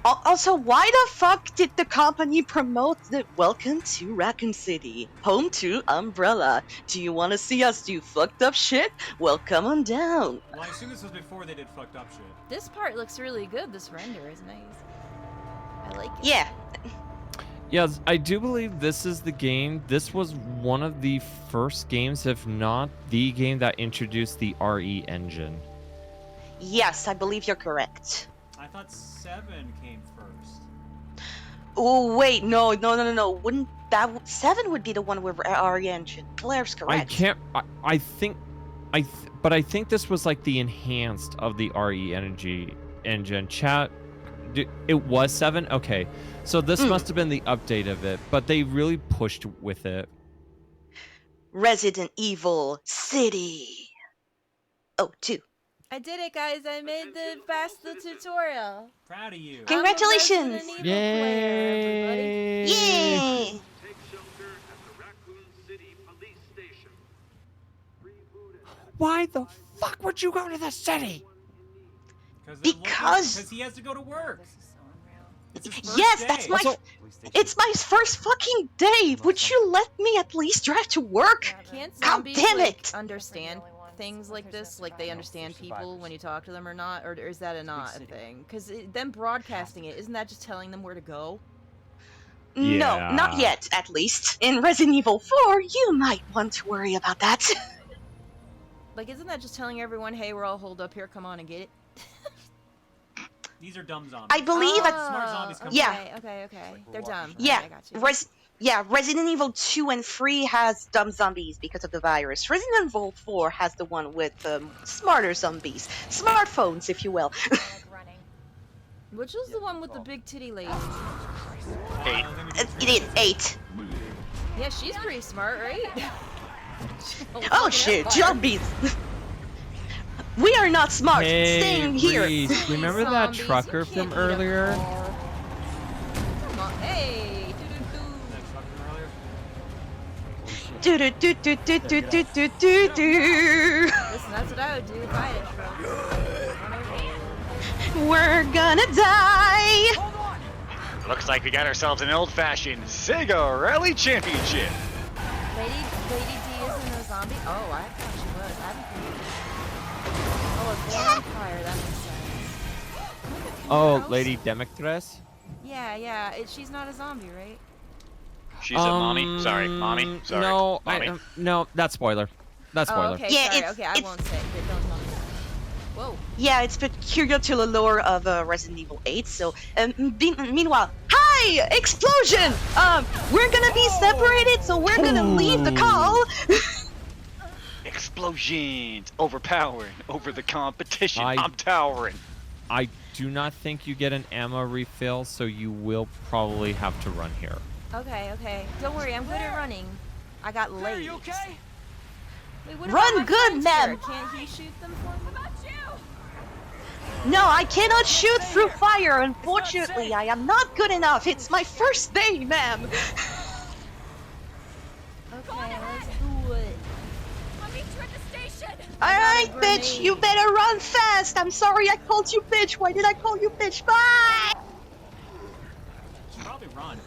Also, why the fuck did the company promote the Welcome to Raccoon City, home to Umbrella? Do you want to see us do fucked up shit? Well, come on down. Well, I assume this was before they did fucked up shit. This part looks really good. This render is nice. I like it. Yeah. Yes, I do believe this is the game. This was one of the first games, if not the game, that introduced the RE engine. Yes, I believe you're correct. I thought 7 came first. Oh, wait, no. Wouldn't that 7 would be the one with RE engine. Claire's correct. I can't. I think. But I think this was like the enhanced of the RE energy engine. Chat. It was 7. Okay, so this must have been the update of it, but they really pushed with it. Resident Evil City. Oh, 2. I did it, guys. I made the tutorial. Proud of you. Congratulations! I'm a Resident Evil player, everybody. Yay! Why the fuck would you go to the city? Because he has to go to work. It's his first yes, day. that's my. It's my first fucking day. Would you let me at least drive to work? Can't God zombies damn like, it! understand things like this? Like they understand people when you talk to them or not? Or is that not a thing? Because them broadcasting it, isn't that just telling them where to go? No, not yet, at least. In Resident Evil 4, you might want to worry about that. Like, isn't that just telling everyone, hey, we're all holed up here, come on and get it? These are dumb zombies. I believe Smart zombies come Okay. They're dumb. Yeah, Okay, I got you. Resident Evil 2 and 3 has dumb zombies because of the virus. Resident Evil 4 has the one with smarter zombies. Smartphones, if you will. Which was the one with the big titty lady? 8. It is 8. Yeah, she's pretty smart, right? Oh shit, zombies! We are not smart. Hey, Staying here. Reese, remember that Zombies, trucker you from can't eat 'em earlier? all. Come on, hey! Do do do do do do do do do do. Listen, that's what I would do if I had a truck. We're gonna die. Looks like we got ourselves an old-fashioned Sega Rally Championship. Lady D isn't a zombie? Oh, I thought she was. I haven't played. Oh, a vampire, that makes sense. Oh, Lady Demetres? Yeah, she's not a zombie, right? She's a mommy. Sorry, mommy. Sorry. No, mommy. no, that's spoiler. That's spoiler. Oh, okay, Yeah, sorry, it's- okay, I it's- won't say it. Don't tell me. Whoa. Yeah, it's peculiar to the lore of Resident Evil 8. So, meanwhile, hi, explosion. We're gonna be separated, so we're gonna leave the call. Explosions, overpowering over the competition. I- I'm towering. I do not think you get an ammo refill, so you will probably have to run here. Okay. Don't worry, I'm good at running. I got legs. Are you okay? Wait, what Run about my good, friends ma'am. here? Can't he shoot them for me? What about you? No, I cannot shoot through fire. Unfortunately, I am not good enough. It's my first day, ma'am. Okay, let's do it. I'll meet you at the station. All right, got a bitch, grenade. you better run fast. I'm sorry I called you bitch. Why did I call you bitch? Bye. Should probably run.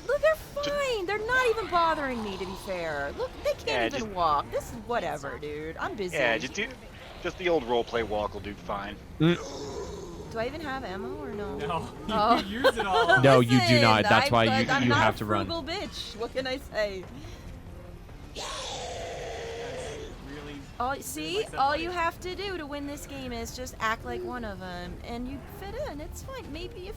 Look, they're fine. They're not even bothering me, to be fair. Look, they can't Yeah, even just- walk. This is whatever, dude. I'm busy. Yeah, just the old roleplay walk will do fine. Do I even have ammo or no? No, Oh. you use it all. No, you do Listen, not. That's why I'm you not have a to run. frugal bitch. What can I say? Really. All you have to do to win this game is just act like one of them, and you fit in. It's fine. Maybe if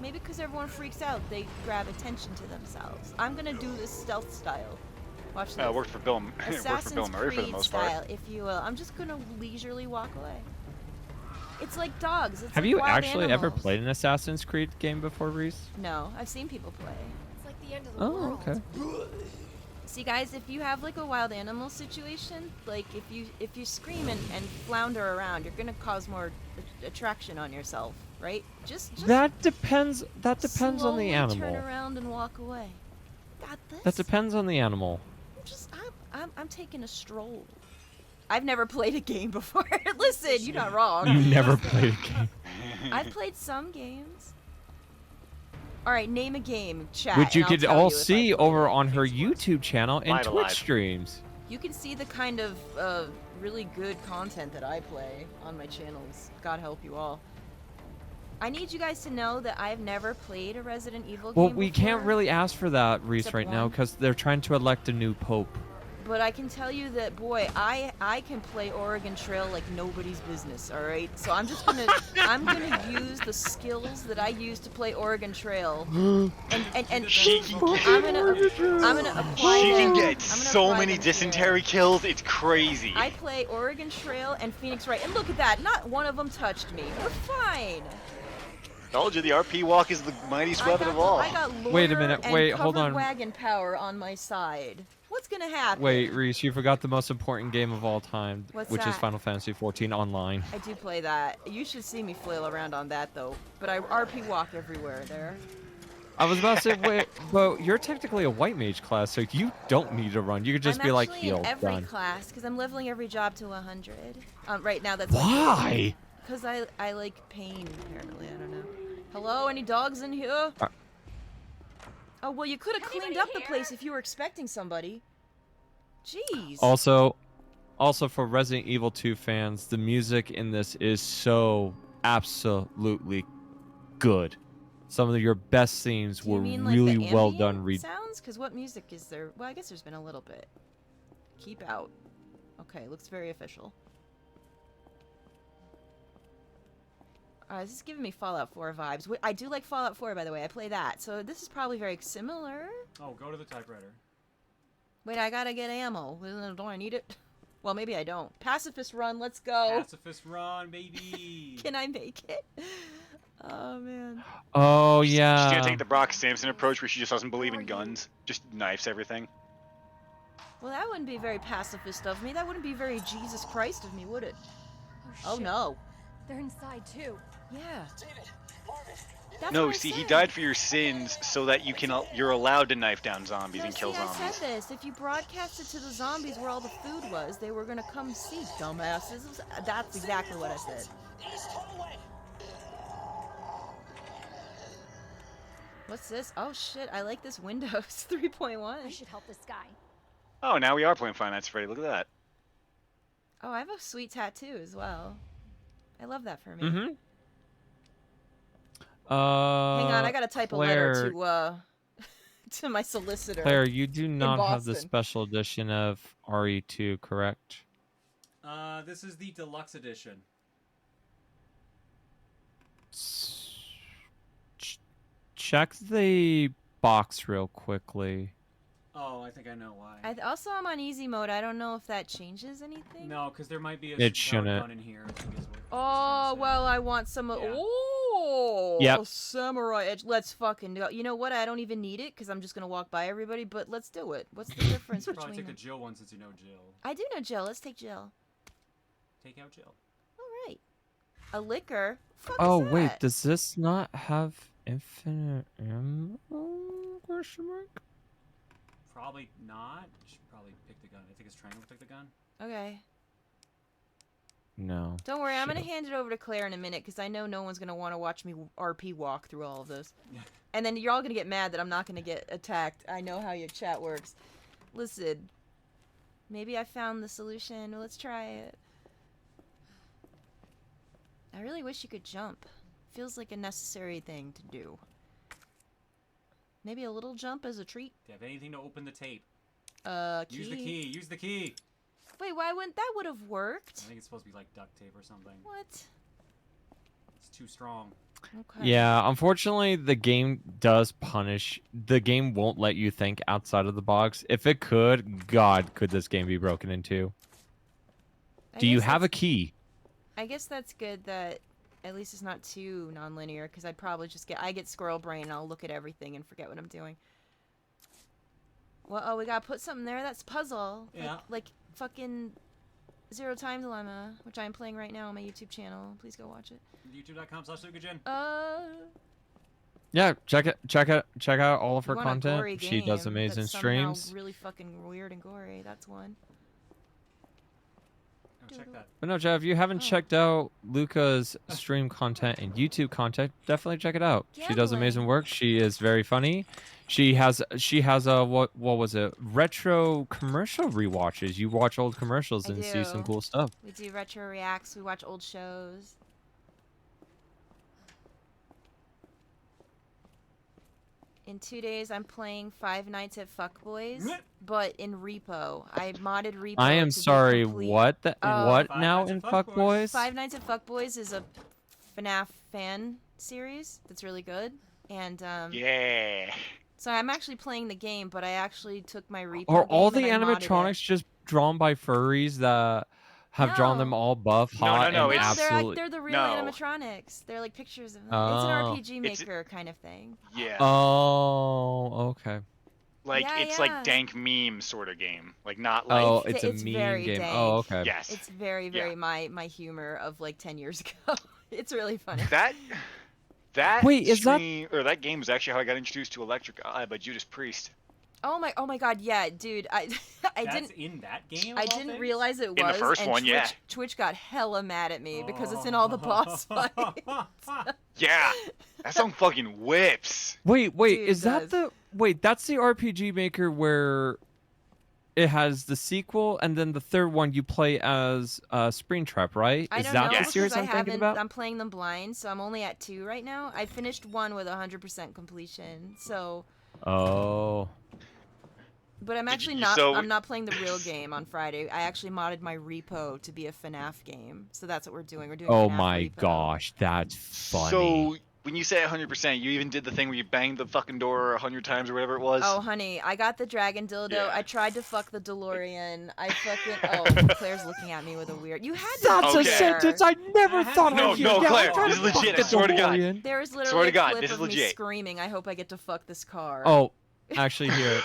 maybe because everyone freaks out, they grab attention to themselves. I'm gonna do this stealth style. Watch this. Worked for Bill. Worked for Assassin's Bill Murray for the Creed most style, part. if you will. I'm just gonna leisurely walk away. It's like dogs. It's Have like you wild actually ever animals. played an Assassin's Creed game before, Reese? No, I've seen people play. It's like the end of the Oh, world. okay. See, guys, if you have like a wild animal situation, like if you scream and flounder around, you're gonna cause more attraction on yourself, right? Just That depends. That depends on the slowly animal. Turn around and walk away. Got this. That depends on the animal. I'm taking a stroll. I've never played a game before. Listen, you're not wrong. You never played a game. I've played some games. All right, name a game, chat. Which you and I'll could tell all you if I see played over it. on her YouTube channel and Live Twitch Alive. streams. You can see the kind of really good content that I play on my channels. God help you all. I need you guys to know that I've never played a Resident Evil Well, game we before, can't really ask for that, Reese, Except right now, one. because they're trying to elect a new pope. But I can tell you that, boy, I can play Oregon Trail like nobody's business. All right, so I'm gonna use the skills that I use to play Oregon Trail, and She can I'm gonna apply She them. can get I'm gonna so apply many them here. dysentery kills. It's crazy. I play Oregon Trail and Phoenix Wright, and look at that, not one of them touched me. We're fine. Told you the RP walk is the mightiest weapon of all. I got Wait a lawyer minute, and wait, hold covered on. wagon power on my side. What's gonna happen? Wait, Reese, you forgot the most important game of all time, What's which is that? Final Fantasy XIV Online. I do play that. You should see me flail around on that though. But I RP walk everywhere there. I was about to say, wait, but you're technically a white mage class, so you don't need to run. You could just I'm be like, actually heal, in every done. class because I'm leveling every job to 100. Right now that's Why? Because I like pain apparently. I don't know. Hello, any dogs in here? Oh well, you could have cleaned up the place if you were expecting somebody. Jeez. Also for Resident Evil 2 fans, the music in this is so absolutely good. Some of your best scenes Do you were mean, like, really the well done. ambient sounds? Because what music is there? Well, I guess there's been a little bit. Keep out. Okay, looks very official. This is giving me Fallout 4 vibes. I do like Fallout 4, by the way. I play that. So this is probably very similar. Oh, go to the typewriter. Wait, I gotta get ammo. Don't I need it? Well, maybe I don't. Pacifist run, let's go. Pacifist run, baby. Can I make it? Oh, man. Oh, She's yeah. gonna take the Brock Simpson approach where she just doesn't believe in guns. Just knifes everything. Well, that wouldn't be very pacifist of me. That wouldn't be very Jesus Christ of me, would it? Oh, Oh, no. They're inside too. Yeah. That's No, what I see, he said. died for your sins so that you're allowed to knife down zombies No, and kill see, I zombies. said this. If you broadcast it to the zombies where all the food was, they were gonna come see, dumbasses. That's exactly what I said. What's this? Oh shit, I like this Windows 3.1. I should help this guy. Oh, now we are playing Five Nights at Freddy. Look at that. Oh, I have a sweet tattoo as well. I love that for me. Mm-hmm. Hang on, I gotta type Claire, a letter to to my solicitor. Claire, you do not have the Boston. special edition of RE2, correct? This is the deluxe edition. Check the box real quickly. Oh, I think I know why. Also, I'm on easy mode. I don't know if that changes anything. No, because there might be a It gun shouldn't. in here. I think is what it's Oh, trying to say. well, I want some. Oh, Yep. samurai edge. Let's fucking go. You know what? I don't even need it because I'm just gonna walk by everybody. But let's do it. What's the difference You should probably between take the them? Jill one since you know Jill. I do know Jill. Let's take Jill. Take out Jill. All right. A liquor. Fuck Oh, is wait, that? does this not have infinite ammo? Question mark? Probably not. You should probably pick the gun. I think his trainer will take the gun. Okay. No. Don't worry. I'm gonna Shit. hand it over to Claire in a minute because I know no one's gonna want to watch me RP walk through all of this. Yeah. And then you're all gonna get mad that I'm not gonna get attacked. I know how your chat works. Listen. Maybe I found the solution. Let's try it. I really wish you could jump. Feels like a necessary thing to do. Maybe a little jump as a treat. Do you have anything to open the tape? Key. Use the key. Use the key. Wait, why wouldn't that would have worked? I think it's supposed to be like duct tape or something. What? It's too strong. Okay. Yeah, unfortunately, the game does punish. The game won't let you think outside of the box. If it could, God, could this game be broken into? I Do you guess have a that's- key? I guess that's good that at least it's not too non-linear because I'd probably just get squirrel brain and I'll look at everything and forget what I'm doing. Well, oh, we gotta put something there. That's puzzle. Yeah. Like fucking Zero Time Dilemma, which I'm playing right now on my YouTube channel. Please go watch it. YouTube.com/Sukajin. Yeah, check out all of her You want a gory content. She does game amazing that's somehow streams. really fucking weird and gory. That's one. Oh, check that. But no, Jeff, if you haven't Oh. checked out Luca's stream content and YouTube content, definitely check it out. She does amazing Gambling. work. She is very funny. She has a what was it? Retro commercial rewatches. You watch old commercials I and see some do. cool stuff. We do retro reacts. We watch old shows. In 2 days, I'm playing Five Nights at Fuckboys, but in Repo. I modded Repo. I am to be sorry. complete. What? What Five now Nights in at Fuckboys. Fuckboys? Five Nights at Fuckboys is a FNAF fan series that's really good, and Yeah. so I'm actually playing the game, but I actually took my Repo. Are all game the and I modded it. animatronics just drawn by furries that have drawn them No. all buff, No, hot, no, and it's- absolutely? They're the real No. animatronics. They're like pictures of them. It's an Oh. RPG It's- Maker kind of thing. Yeah. Oh, okay. Like Yeah, it's yeah. like dank meme sort of game. Like not like Oh, it's a It's meme very game. dank. Oh, okay. yes. It's very, very my humor of like 10 years ago. It's really funny. That Wait, is that- stream or that game was actually how I got introduced to Electric Eye by Judas Priest. Oh my god, yeah, dude. I That's didn't in that game. I didn't realize it was. In the first and one, Twitch, yeah. Twitch got hella mad at me because it's in all the boss fights. Yeah, that song fucking whips. Wait, Dude, is that does. that's the RPG Maker where it has the sequel and then the third one you play as Springtrap, right? I Is don't that know the series because I'm thinking about? I'm playing them blind, so I'm only at 2 right now. I finished 1 with 100% completion, so. Oh. But I'm Did actually you- not. so- I'm not playing the real game on Friday. I actually modded my repo to be a FNAF game, so that's what we're doing. We're doing. Oh FNAF my repo. gosh, that's funny. So when you say 100%, you even did the thing where you banged the fucking door 100 times or whatever it was. Oh, honey, I got the dragon dildo. Yeah. I tried to fuck the DeLorean. I fucking. Oh, Claire's looking at me with a weird. You had to. That's Okay. a sentence I never thought No, I'd hear. no, Yeah, Claire, I'm trying this to is legit, fuck I the swear to God. DeLorean. There was Swear literally to a God, clip this is of me legit. screaming. I hope I get to fuck this car. Oh, actually, here,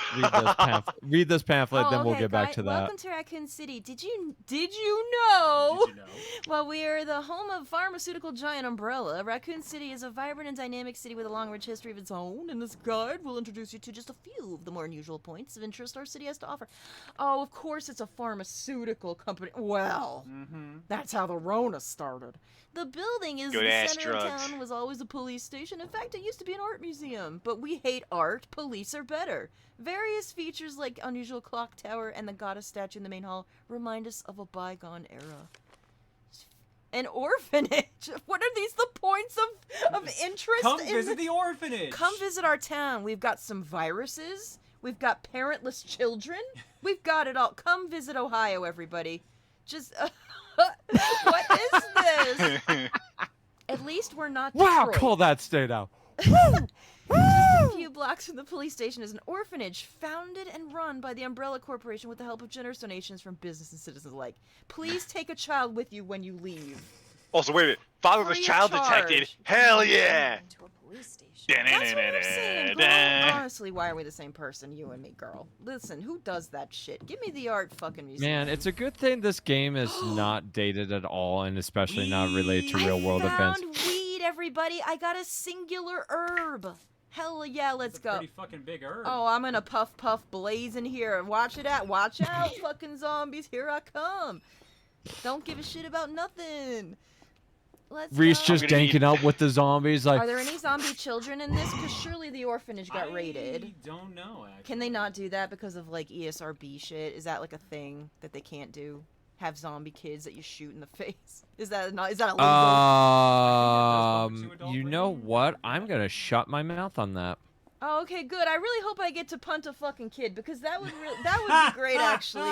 read this pamphlet, Oh, then we'll okay, get back guy- to that. Welcome to Raccoon City. Did you know? Well, we are the home of pharmaceutical giant Umbrella. Raccoon City is a vibrant and dynamic city with a long, rich history of its own, and this guide will introduce you to just a few of the more unusual points of interest our city has to offer. Oh, of course it's a pharmaceutical company. Well, that's how the Rona started. The building is Good the ass center of drugs. town, was always a police station. In fact, it used to be an art museum. But we hate art. Police are better. Various features like unusual clock tower and the goddess statue in the main hall remind us of a bygone era. An orphanage. What are these the points of interest? Come in visit the orphanage. Come visit our town. We've got some viruses. We've got parentless children. We've got it all. Come visit Ohio, everybody. Just what is this? At least we're not Wow, Detroit. call that state out. Just a few blocks from the police station is an orphanage founded and run by the Umbrella Corporation with the help of generous donations from business and citizens alike. Please take a child with you when you leave. Also, wait a minute. Fatherless Free child charge. detected. Hell yeah. To a police station. That's what I'm saying, girl. Honestly, why are we the same person, you and me, girl? Listen, who does that shit? Give me the art fucking museum. Man, it's a good thing this game is not dated at all, and especially not related to real world I events. found weed, everybody. I got a singular herb. Hell yeah, let's go. Pretty fucking big herb. Oh, I'm gonna puff blaze in here. Watch it out. Watch out, fucking zombies. Here I come. Don't give a shit about nothing. Let's Reese go. just danking up with the zombies, like. Are there any zombie children in this? Because surely the orphanage got raided. I don't know, actually. Can they not do that because of like ESRB shit? Is that like a thing that they can't do? Have zombie kids that you shoot in the face? Is that not? Is that illegal? You know what? I'm gonna shut my mouth on that. Oh, okay, good. I really hope I get to punt a fucking kid because that would be great, actually.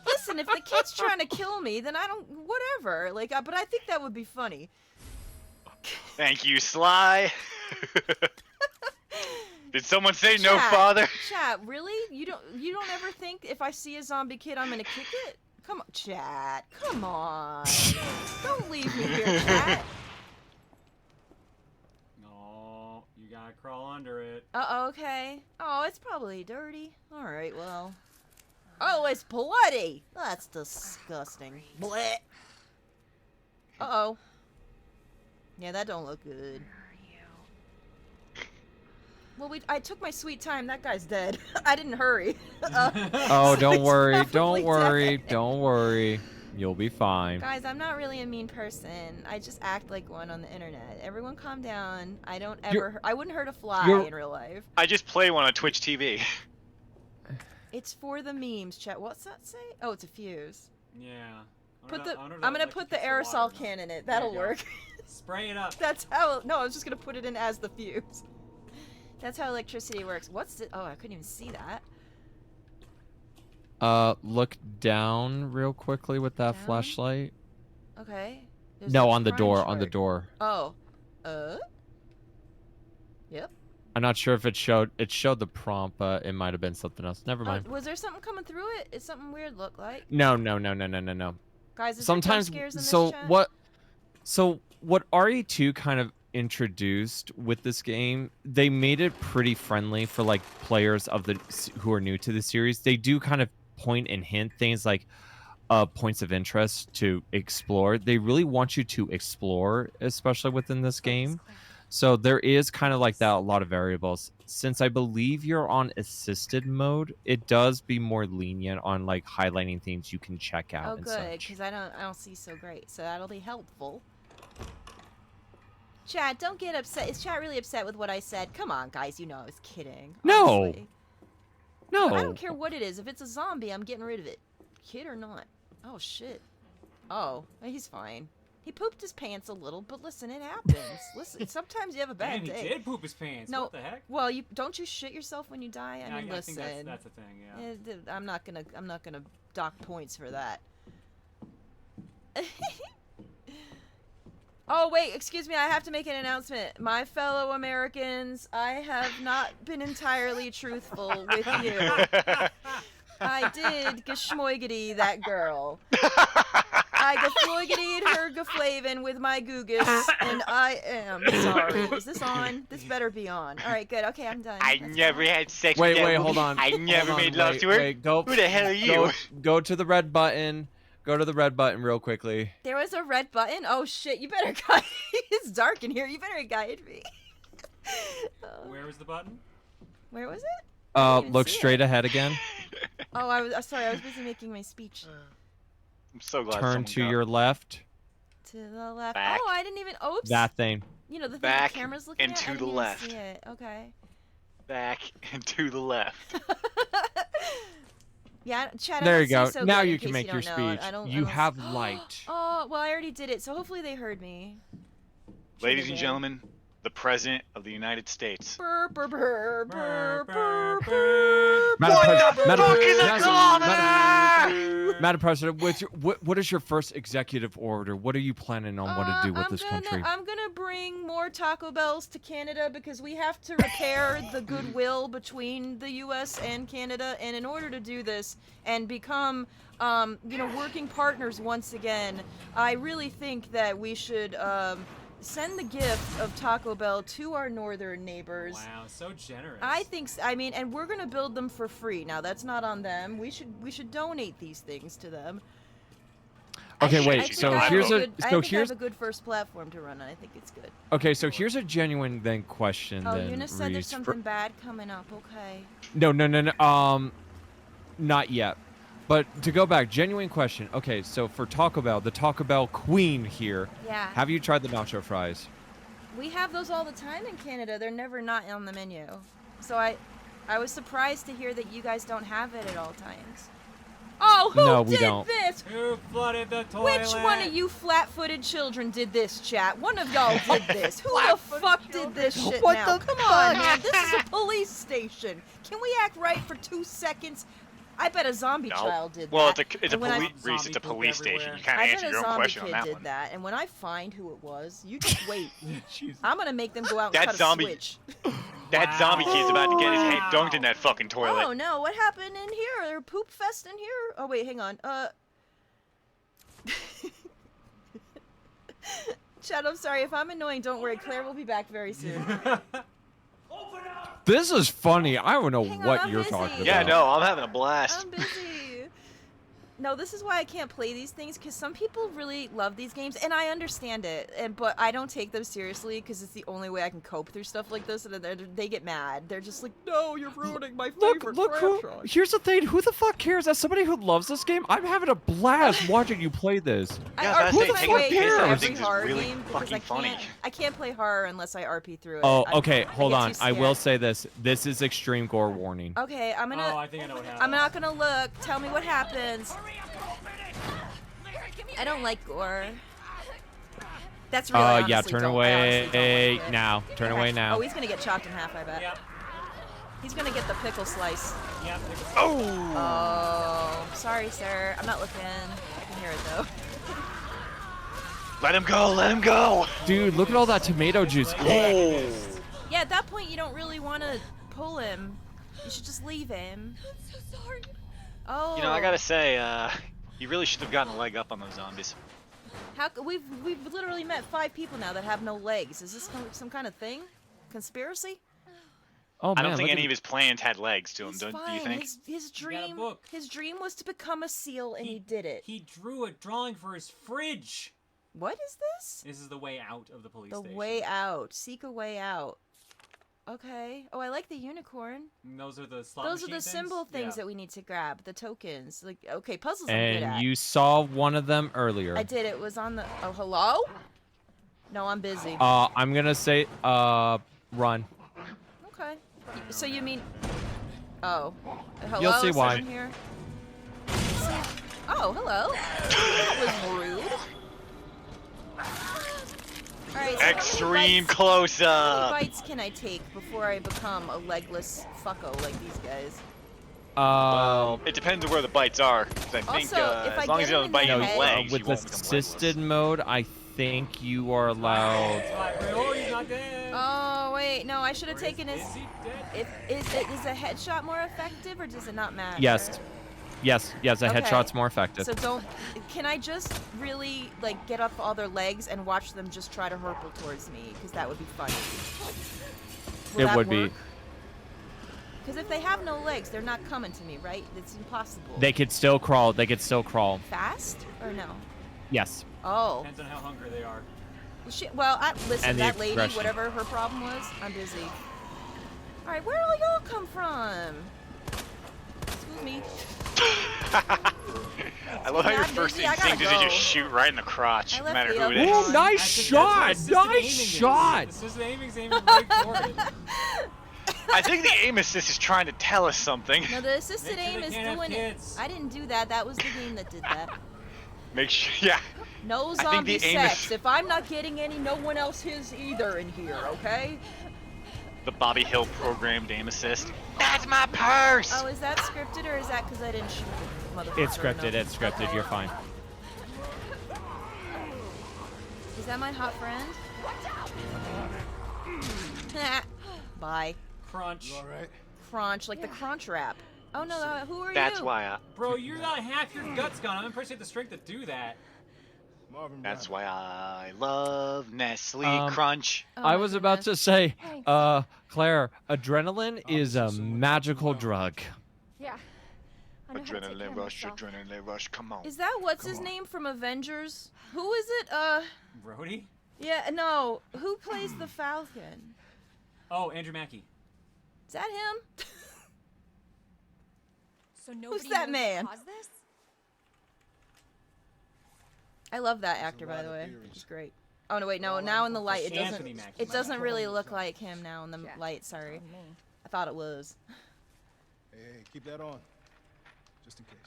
Listen, if the kid's trying to kill me, then I don't. Whatever. Like, but I think that would be funny. Thank you, Sly. Did someone say no, Chat, father? Chat, really? You don't ever think if I see a zombie kid, I'm gonna kick it? Come on, chat. Come on. Don't leave me here, chat. No, you gotta crawl under it. Okay. Oh, it's probably dirty. All right, well. Oh, it's bloody. That's disgusting. Blech. Uh-oh. Yeah, that don't look good. Well, I took my sweet time. That guy's dead. I didn't hurry. Oh, so don't he's worry, probably don't worry, dead. don't worry. You'll be fine. Guys, I'm not really a mean person. I just act like one on the internet. Everyone calm down. I don't ever... I wouldn't hurt a fly in real life. I just play one on Twitch TV. It's for the memes, chat. What's that say? Oh, it's a fuse. Yeah. I'm gonna put the aerosol can in it. That'll work. Spray it up. That's how... No, I was just gonna put it in as the fuse. That's how electricity works. What's it? Oh, I couldn't even see that. Look down real quickly with that flashlight. Okay. There's No, a on the door, crunch on the word. door. Oh. Yep. I'm not sure if it showed the prompt, but it might have been something else. Never mind. Was there something coming through it? Is something weird look like? No. Guys, is Sometimes there jump scares in this so chat? what RE2 kind of introduced with this game, they made it pretty friendly for like players who are new to the series. They do kind of point and hint things like points of interest to explore. They really want you to explore, especially within this game. So there is kind of like that, a lot of variables. Since I believe you're on assisted mode, it does be more lenient on like highlighting things you can check out. Oh, and good, such. because I don't see so great, so that'll be helpful. Chat, don't get upset. Is chat really upset with what I said? Come on, guys, you know I was kidding. No. Honestly. No. I don't care what it is. If it's a zombie, I'm getting rid of it. Kid or not. Oh, shit. Oh, he's fine. He pooped his pants a little, but listen, it happens. Listen, sometimes you have a bad Damn, day. he did poop his pants. No, what the heck? Well, don't you shit yourself when you die? I mean, I listen. think that's a thing, yeah. I'm not gonna dock points for that. Oh wait, excuse me, I have to make an announcement. My fellow Americans, I have not been entirely truthful with you. I did gashmoigity that girl. I gafloigitied her gaflavin with my googus, and I am sorry. Is this on? This better be on. Alright, good. Okay, I'm done. I never had sex Wait, with that wait, woman. hold on. I never Hold on, made love wait, to her. wait, go, Who the hell are you? Go to the red button. Go to the red button real quickly. There was a red button? Oh shit, you better guide me. It's dark in here. You better guide me. Where was the button? Where was it? I didn't even Look see straight it. ahead again. Oh, I was sorry. I was busy making my speech. I'm so glad Turn someone to got your left. To the left. Back. Oh, I didn't even. Oops. That thing. You know the thing Back the camera's looking and at. to I the didn't even left. See it. Okay. back and to the left. Yeah, Chad. There I you don't go. say so now good you in can case make you your don't know. speech. I don't- You I don't- have light. Oh, well, I already did it, so hopefully they heard me. Sure Ladies they and did. gentlemen, the President of the United States. Burr, burr, burr, burr, burr, Madam President, with your, what is your first executive order? What are you planning on what to do with this country? I'm gonna bring more Taco Bells to Canada because we have to repair the goodwill between the U.S. and Canada, and in order to do this and become, working partners once again, I really think that we should send the gift of Taco Bell to our northern neighbors. Wow, so generous. I think, and we're gonna build them for free. Now that's not on them. We should donate these things to them. Okay, I wait. think So I have here's a a good, I so think I here's have a good first platform to run on. I think it's good. okay. So here's a genuine then question. Oh, then, Eunice said there's Reese. something bad coming up. Okay. No. Not yet. But to go back, genuine question. Okay, so for Taco Bell, the Taco Bell queen here. Yeah. Have you tried the nacho fries? We have those all the time in Canada. They're never not on the menu. So I was surprised to hear that you guys don't have it at all times. Oh, who No, we did don't. this? Who flooded the toilet? Which one of you flat-footed children did this, chat? One of y'all did this. Who the fuck did this shit What now? the Come on, fuck? man. This is a police station. Can we act right for 2 seconds? I bet a zombie child did Well, that. it's a And when I- police. Reese, it's a police station. You kind I of bet answered a your own zombie question on kid that did one. that, and when I find who it was, you just wait. I'm gonna make them go out and That cut zombie- a switch. That zombie kid's about to get his head dunked in that fucking toilet. Oh no, what happened in here? There poop fest in here? Oh wait, hang on. Chad, I'm sorry. If I'm annoying, don't worry. Claire will be back very soon. This is funny. I don't know Hang on, what I'm you're busy. talking about. Yeah, no, I'm having a blast. I'm busy. No, this is why I can't play these things, because some people really love these games, and I understand it, but I don't take them seriously, because it's the only way I can cope through stuff like this, and they get mad. They're just like, no, you're ruining my favorite franchise. Here's the thing. Who the fuck cares? As somebody who loves this game, I'm having a blast watching you play this. Yeah, who the taking fuck a piss cares? out of every things is horror really game because fucking funny. I can't play horror unless I RP through it. Oh, I okay. get Hold too on. I will scared. say this. This is extreme gore warning. Okay, I'm gonna. Oh, I think I know what happened. I'm not gonna look. Tell me what happens. I don't like gore. That's really Yeah. honestly Turn don't- I away honestly don't like it. now. Turn Okay. away now. Oh, he's gonna get chopped in half, I bet. Yep. He's gonna get the pickle slice. Yep. Oh, sorry, sir. I'm not looking. I can hear it though. Let him go, let him go. Dude, look at all that tomato juice. Oh. Yeah, at that point you don't really want to pull him. You should just leave him. I'm so sorry. Oh. You know, I gotta say, you really should have gotten a leg up on those zombies. We've literally met 5 people now that have no legs. Is this some kind of thing? Conspiracy? Oh man, I don't think look any at of his plans had legs to him. He's Do you fine. think? His got a dream book. his dream was to become a seal, and he did it. He drew a drawing for his fridge. What is this? This is the way out of the police The station. way out. Seek a way out. Okay. Oh, I like the unicorn. And those are the slot Those are machine the symbol things Yeah. that we need to grab. The tokens. Like, okay, puzzles I'm good at. And you saw one of them earlier. I did. It was on the. Oh, hello? No, I'm busy. I'm gonna say, run. Okay. So you mean? Oh. Hello. You'll see is why. someone here? Oh, hello. That was rude. All right. So Extreme How close-up. many bites can I take before I become a legless fucko like these guys? Well, it depends on where the bites are. 'Cause I think Also, if I as long as get you him don't in bite the your head- legs, with you won't become assisted mode, I think you are allowed. Oh, he's not dead. Oh wait, no, I should have taken his. Is he dead? Is a headshot more effective, or does it not matter? Yes. Yes, a Okay. headshot's more effective. So don't. Can I just really like get up all their legs and watch them just try to hurple towards me? Because that would be funny. It would be. Because if they have no legs, they're not coming to me, right? It's impossible. They could still crawl. Fast or no? Yes. Oh. Depends on how hungry they are. Well, shit. Well, listen, And the that lady, expression. whatever her problem was, I'm busy. All right, where all y'all come from? Excuse me. I love how your I'm first busy, I gotta instinct is to go. just shoot right in the crotch, I no left matter the who it other is. one. Ooh, nice That's shot! what assisted aiming Nice is. shot! Assisted aiming's aiming right for it. I think the aim assist is trying to tell us something. No, the assisted Make sure aim they is can't have doing it. kids. I didn't do that. That was the game that did that. Make sure, yeah. No I think zombie the aim sex. is- If I'm not getting any, no one else is either in here, okay? The Bobby Hill programmed aim assist. That's my purse! Oh, is that scripted or is that because I didn't shoot the motherfucker It's scripted. enough? It's scripted. Okay. You're fine. Is that my hot friend? Bye. Crunch. Crunch, like the crunch wrap. Oh no, who are That's you? why Bro, you're not half your guts gone. I'm impressed you have the strength to do that. That's why I love Nestle Crunch. Oh, I my was about to goodness. say, Thanks. Claire, adrenaline is a magical drug. Yeah. I know how to take care Adrenaline of rush, myself. adrenaline rush, come on. Is that what's his name from Avengers? Who is it? Brody? Yeah, no. Who plays the Falcon? Oh, Andrew Mackie. Is that him? So nobody that knows man? what caused this? I love that actor, by the way. He's great. Oh no, wait, no. Now in the light, it doesn't. Anthony Mackie. It doesn't really look like him now in the Yeah. light. Sorry, Oh, me. I thought it was. Hey, keep that on. Just in case.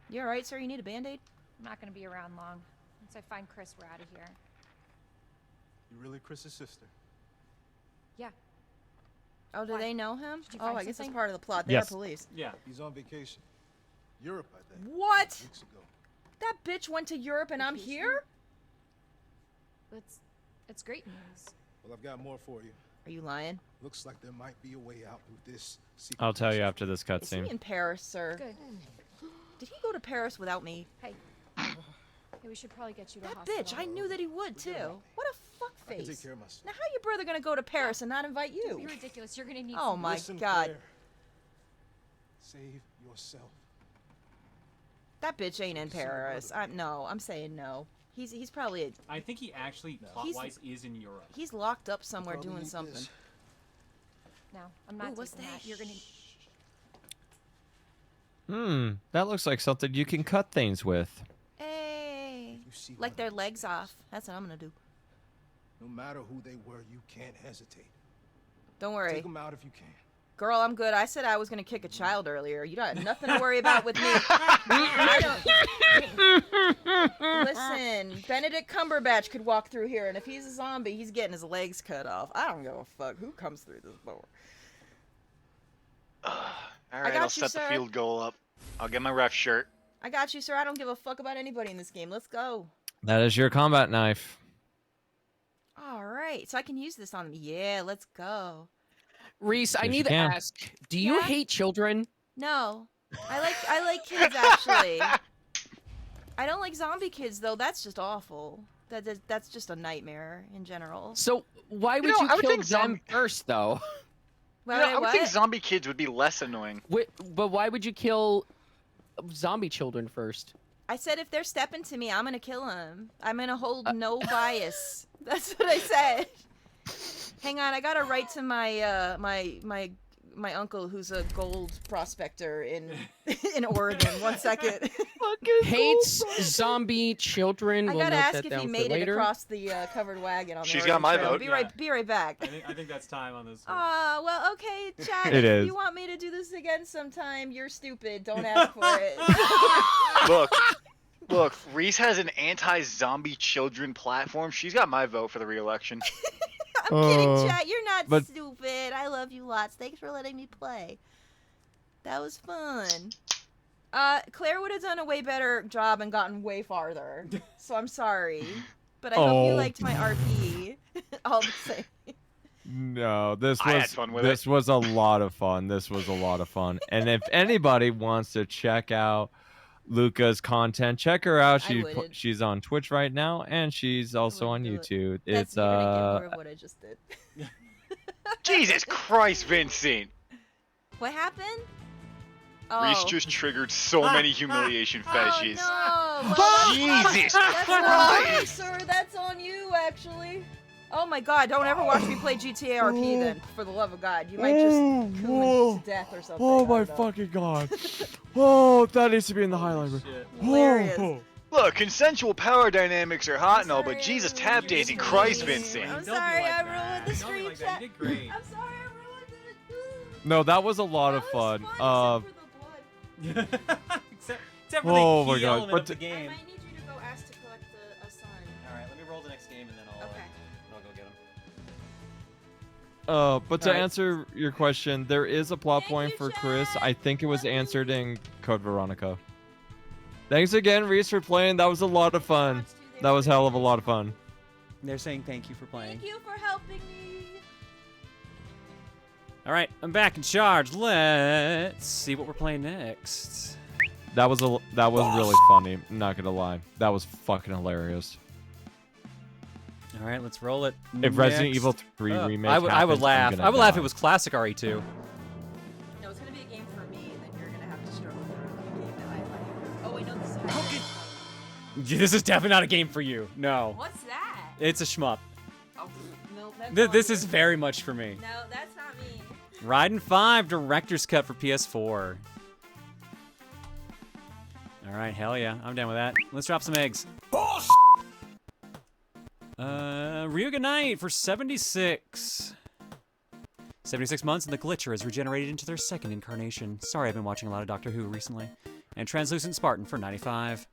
You all right, sir? You need a band-aid? I'm not gonna be around long. Once I find Chris, we're out of here. You really Chris's sister? Yeah. Oh, do Why? they know him? Did you Oh, find I guess that's something? part of the plot. They're Yes. police. Yeah. He's on vacation. Europe, I think. What? Weeks ago. That bitch went to Europe and I'm here? It's great news. Well, I've got more for you. Are you lying? Looks like there might be a way out with this secret. I'll tell you after this Is he cutscene. in Paris, sir? Good. Did he go to Paris without me? Hey. Hey, we should probably get you to That hospital. bitch, I knew that he would too. What a I can take fuckface. care of myself. Now how your brother gonna go to Paris and not invite Don't you? be ridiculous. You're gonna need Oh some- my Listen, god. Claire. Save yourself. That bitch ain't in Paris. I'm saying no. He's probably I think he actually, plot-wise, is in Europe. he's locked up somewhere Probably doing need something. this. No, I'm not Ooh, what's taking that? You're gonna. That looks like something you can cut things with. Hey. You see Like what their I'm legs saying? off. That's what I'm gonna do. No matter who they were, you can't hesitate. Don't worry. Take them out if you can. Girl, I'm good. I said I was gonna kick a child earlier. You got nothing to worry about with me. I don't... Listen, Benedict Cumberbatch could walk through here, and if he's a zombie, he's getting his legs cut off. I don't give a fuck who comes through this door. Alright, got I'll you, set the sir. field goal up. I'll get my ref shirt. I got you, sir. I don't give a fuck about anybody in this game. Let's go. That is your combat knife. All right, so I can use this on them. Yeah, let's go. Reese, I Yes, need you to can. ask, do you Yeah? hate children? No, I like kids actually. I don't like zombie kids though. That's just awful. That's just a nightmare in general. So why would I would kill think them first, though? I would think zombie kids would be less annoying. But why would you kill zombie children first? I said if they're stepping to me, I'm gonna kill them. I'm gonna hold no bias. That's what I said. Hang on, I gotta write to my my uncle who's a gold prospector in Oregon. 1 second. Hates zombie children. I We'll gotta note ask that if down he for made it later. across the covered wagon on the She's Oregon got my Trail. vote. Be right back. I think that's time on this. Well, okay, Chad. It if is. you want me to do this again sometime, you're stupid. Don't ask for it. Look, Reese has an anti-zombie children platform. She's got my vote for the re-election. I'm kidding, Chad. You're not but- stupid. I love you lots. Thanks for letting me play. That was fun. Claire would have done a way better job and gotten way farther. So I'm sorry. But I hope you liked my RP. All the same. No, this I had was fun with this was a lot of fun. This was a lot of fun. And if anybody wants to check out Luca's content, check her out. She's on Twitch right now, and she's also on YouTube. It's You're gonna get more of what I just did. Jesus Christ, Vincent! What happened? Reese just triggered so many humiliation fetishes. Oh, no. Jesus That's not me, Christ! sir. That's on you, actually. Oh my God! Don't ever watch me play GTA RP then. For the love of God, you might just coom to death or something. Oh my I don't know. fucking god! Oh, that needs to be in the highlight. Hilarious. Look, consensual power dynamics are hot and all, but Jesus tap daisy Christ, Vincent. I'm sorry, I ruined the stream Like that. chat. You did great. I'm sorry, I ruined it. No, that was a lot of fun. except for the Oh my key God, element but of the game. I might need you to go ask to collect a sign. All right, let me roll the next game and then I'll go get him. But to Alright. answer your question, there is a plot point for Chris. I think it was answered in Code Veronica. Thanks again, Reese, for playing. That was a lot of fun. That was hell of a lot of fun. They're saying thank you for playing. Thank you for helping me. All right, I'm back in charge. Let's see what we're playing next. That was really funny. I'm not gonna lie. That was fucking hilarious. All right, let's roll it. If Resident next. Evil 3 remake I would happens, I'm laugh. gonna I would laugh if die. it was classic RE2. No, it's gonna be a game for me, and then you're gonna have to struggle through a game that I like. Oh wait, no, this is. This is definitely not a game for you. No. What's that? It's a shmup. Oh, no, that's This is very much for me. No, that's not me. Raiden V Director's Cut for PS4. All right, hell yeah, I'm down with that. Let's drop some eggs. Ryuga Knight for 76. 76 months and the Glitcher has regenerated into their second incarnation. Sorry, I've been watching a lot of Doctor Who recently. And Translucent Spartan for 95.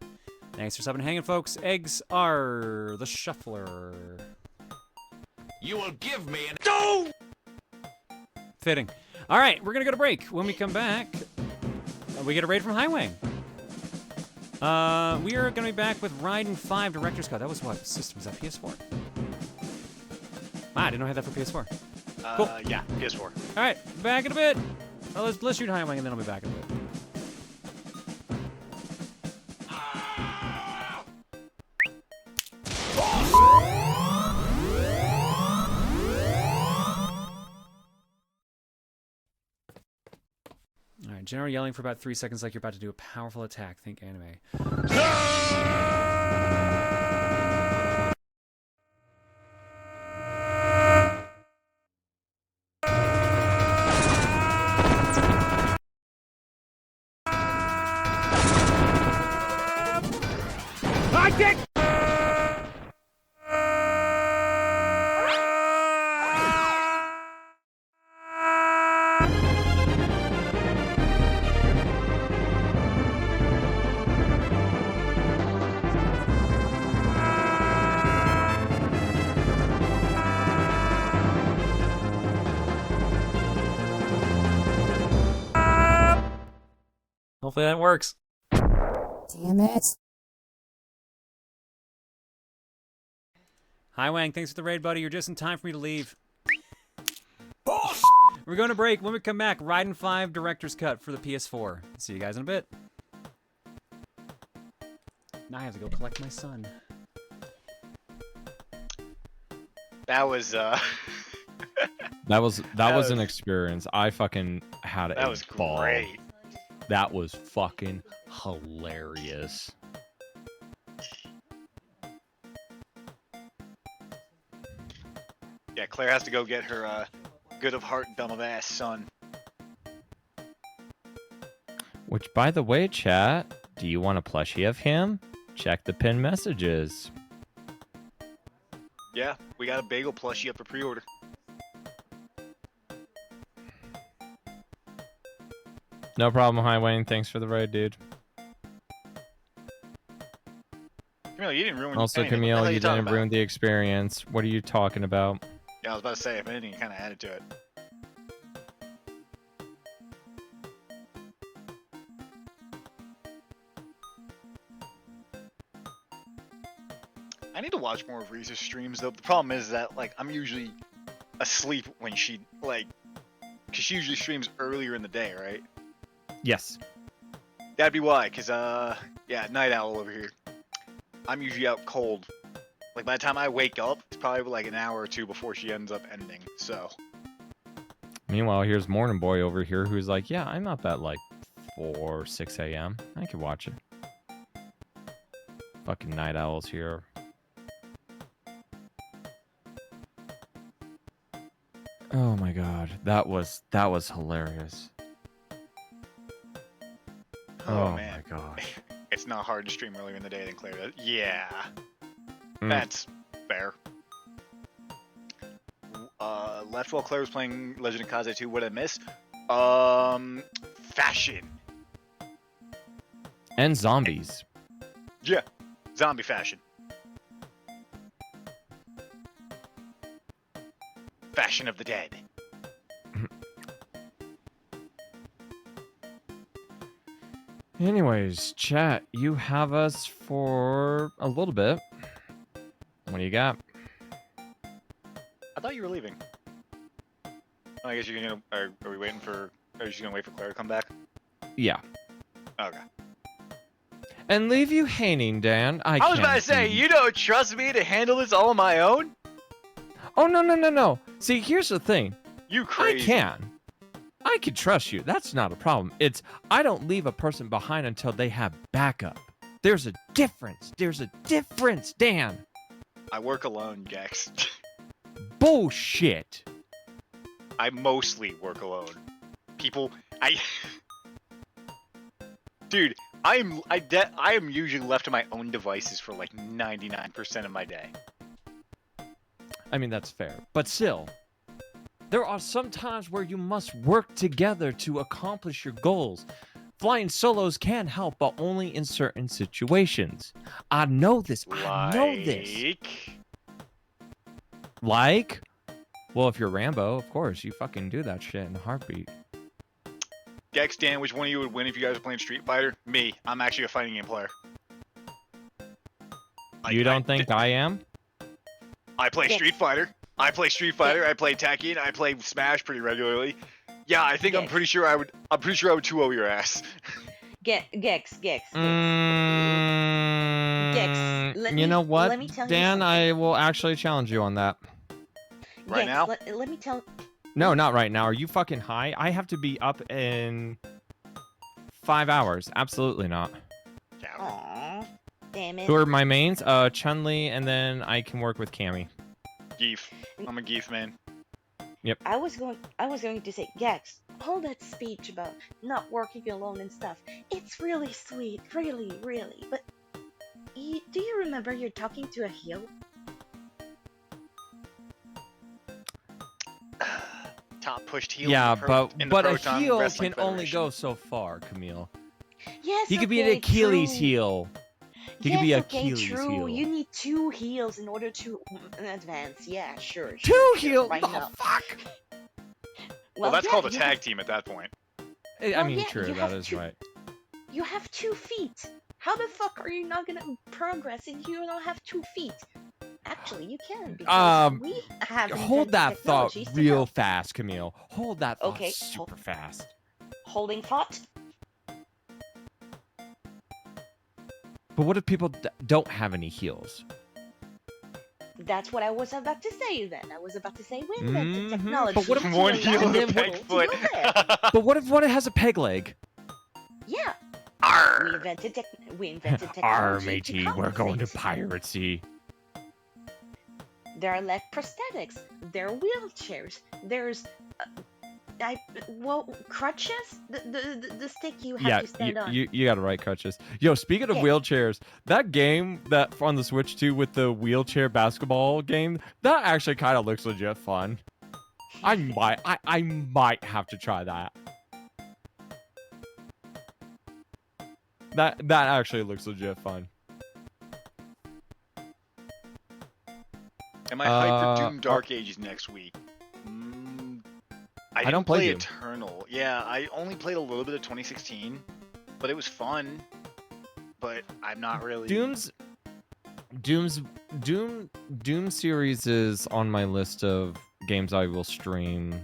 Thanks for subbing and hanging, folks. Eggs are the Shuffler. You will give me an... Fitting. All right, we're gonna go to break. When we come back, we get a raid from Highway. We are gonna be back with Raiden V Director's Cut. That was what system? Was that PS4? Ah, I didn't know I had that for PS4. Cool. Yeah, PS4. All right, back in a bit. Well, let's shoot Highway and then I'll be back in a bit. All right, General yelling for about 3 seconds like you're about to do a powerful attack. Think anime. Hopefully that works. Damn it. Hi, Wang. Thanks for the raid, buddy. You're just in time for me to leave. We're going to break. When we come back, Raiden V Director's Cut for the PS4. See you guys in a bit. Now I have to go collect my son. That was That was an experience. I fucking had that a was ball. great. That was fucking hilarious. Yeah, Claire has to go get her good of heart, dumb of ass son. Which, by the way, chat, do you want a plushie of him? Check the pinned messages. Yeah, we got a bagel plushie up for pre-order. No problem, Hi Wayne. Thanks for the ride, dude. Camille, you didn't ruin Also, anything. What the Camille, hell are you talking didn't about? ruin the experience. What are you talking about? Yeah, I was about to say, if anything, you kind of added to it. I need to watch more of Risa's streams, though. The problem is that, like, I'm usually asleep when she, like, because she usually streams earlier in the day, right? Yes. That'd be why, because, yeah, night owl over here. I'm usually out cold. Like, by the time I wake up, it's probably like an hour or two before she ends up ending, so. Meanwhile, here's Morning Boy over here who's like, yeah, I'm up at like 4, 6 a.m. I could watch it. Fucking night owls here. Oh my god, that was hilarious. Oh man. my god. It's not hard to stream earlier in the day than Claire does. Yeah. Mm. That's fair. Left while Claire was playing Legend of Kage 2, what did I miss? Fashion. And zombies. Yeah. Zombie fashion. Fashion of the dead. Anyways, chat, you have us for a little bit. What do you got? I thought you were leaving. Oh, I guess you're gonna. Are we waiting for? Are you just gonna wait for Claire to come back? Yeah. Okay. And leave you hanging, Dan. I was about to can't say, be- you don't trust me to handle this all on my own? Oh, no. See, here's the thing. You crazy. I can trust you. That's not a problem. It's, I don't leave a person behind until they have backup. There's a difference. Dan. I work alone, Gex. Bullshit. I mostly work alone. Dude, I am usually left to my own devices for like 99% of my day. I mean, that's fair. But still, there are some times where you must work together to accomplish your goals. Flying solos can help, but only in certain situations. I know this. Like? Well, if you're Rambo, of course, you fucking do that shit in a heartbeat. Gex, Dan, which one of you would win if you guys were playing Street Fighter? Me. I'm actually a fighting game player. You don't think I am? I play Street Fighter. I play Tekken. I play Smash pretty regularly. Yeah, I think I'm pretty sure I would 2-0 your ass. Gex. You know what, let me tell you Dan? something. I will actually challenge you on that. Right now? Let me tell. No, not right now. Are you fucking high? I have to be up in 5 hours. Absolutely not. Aww, damn it. Who are my mains? Chun-Li, and then I can work with Cammy. Geef. I'm a Geef man. Yep. I was going to say, Gex, all that speech about not working alone and stuff, it's really sweet, really. But do you remember you're talking to a heel? Top pushed heel. Yeah, but a a Proton heel Wrestling can only Federation. go so far, Camille. Yes, He could be an okay, Achilles true. heel. He yes, could be okay, Achilles true. heel. You need 2 heels in order to advance. Yeah, sure. 2 heels? Why Oh, not? fuck! Well, that's yeah, called a you tag have- team at that point. I Well, mean, yeah, true, you that have is to- right. You have 2 feet. How the fuck are you not gonna progress if you don't have 2 feet? Actually, you can because we have Hold invented that thought technologies to real help. fast, Camille. Hold that thought Okay, super fast. Holding thought. But what if people don't have any heals? That's what I was about to say then. I was about to say we invented technology. But what if to One allow heel and a people peg to foot. go there. But what if one has a peg leg? Yeah. Arr! We invented technology. Arr, to matey, we're going to compensate. piracy. There are leg prosthetics. There are wheelchairs. There's, crutches. The stick you have to stand on. you got to right crutches. Yo, speaking of wheelchairs, that game that on the Switch 2 with the wheelchair basketball game, that actually kind of looks legit fun. I might have to try that. That actually looks legit fun. Am I hyped for Doom Dark Ages next week? I don't play Doom. Eternal. Yeah, I only played a little bit of 2016, but it was fun. But I'm not really. Doom series is on my list of games I will stream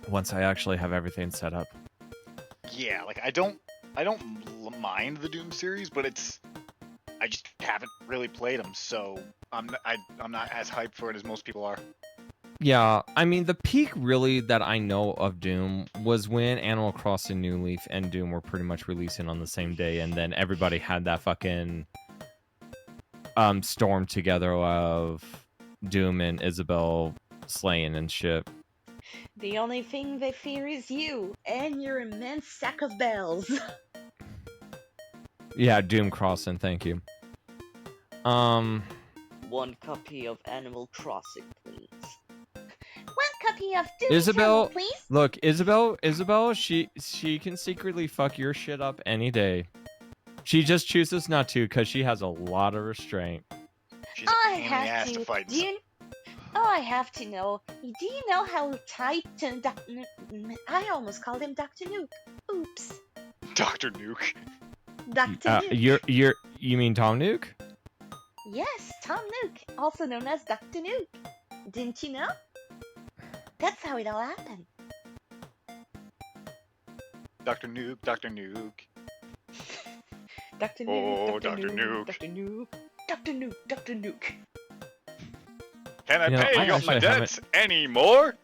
once I actually have everything set up. Yeah, like I don't mind the Doom series, but I just haven't really played them, so I'm not as hyped for it as most people are. Yeah, I mean, the peak really that I know of Doom was when Animal Crossing New Leaf and Doom were pretty much releasing on the same day, and then everybody had that fucking storm together of Doom and Isabel slaying and shit. The only thing they fear is you and your immense sack of bells. Yeah, Doom Crossing, thank you. One copy of Animal Crossing, please. One copy of Doom Isabel, Eternal, please. look, Isabel, she can secretly fuck your shit up any day. She just chooses not to because she has a lot of restraint. She's a pain in the ass to fight. I have to know. Do you know how tight I almost called him Dr. Nuke. Oops. Dr. Nuke. Dr. Nuke. You mean Tom Nuke? Yes, Tom Nook, also known as Dr. Nuke. Didn't you know? That's how it all happened. Dr. Nuke, Dr. Nuke. Dr. Nuke, Oh, Dr. Dr. Nuke. Dr. Nuke, Dr. Nuke, Dr. Nuke. Can I You know, pay I you off actually my debts anymore?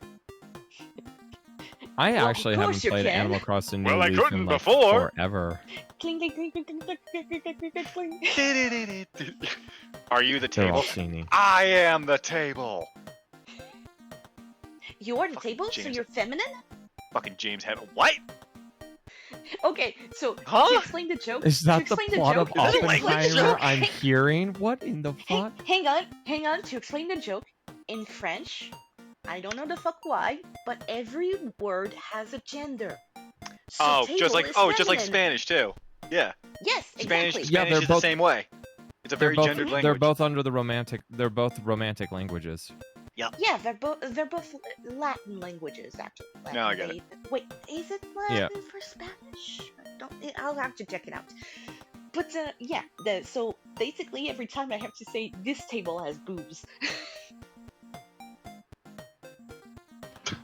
I Well, actually of haven't course you played can. Animal Crossing New Well, I Leaf couldn't in like before. forever. Cling, cling, cling, cling, cling, cling, cling, cling, cling, cling, cling. Are you the They're all table? sceney. I am the table. You are the Fucking table, so James. you're feminine? Fucking James had what? Okay, so Huh? to explain the joke, Is to that the explain plot the of joke, to explain the Oppenheimer joke, I'm hearing? What in the fuck? hang on, to explain the joke, in French, I don't know the fuck why, but every word has a gender. So Oh, table just like is just like feminine. Spanish too. Yeah. Yes, Spanish exactly. Yeah, Spanish they're is both- the same way. It's a very gendered language. They're both under the romantic. They're both romantic languages. Yep. Yeah, they're both Latin languages, actually. No, I get it. Wait, is it Latin for Spanish? I'll have to check it out. But yeah, so basically every time I have to say this table has boobs.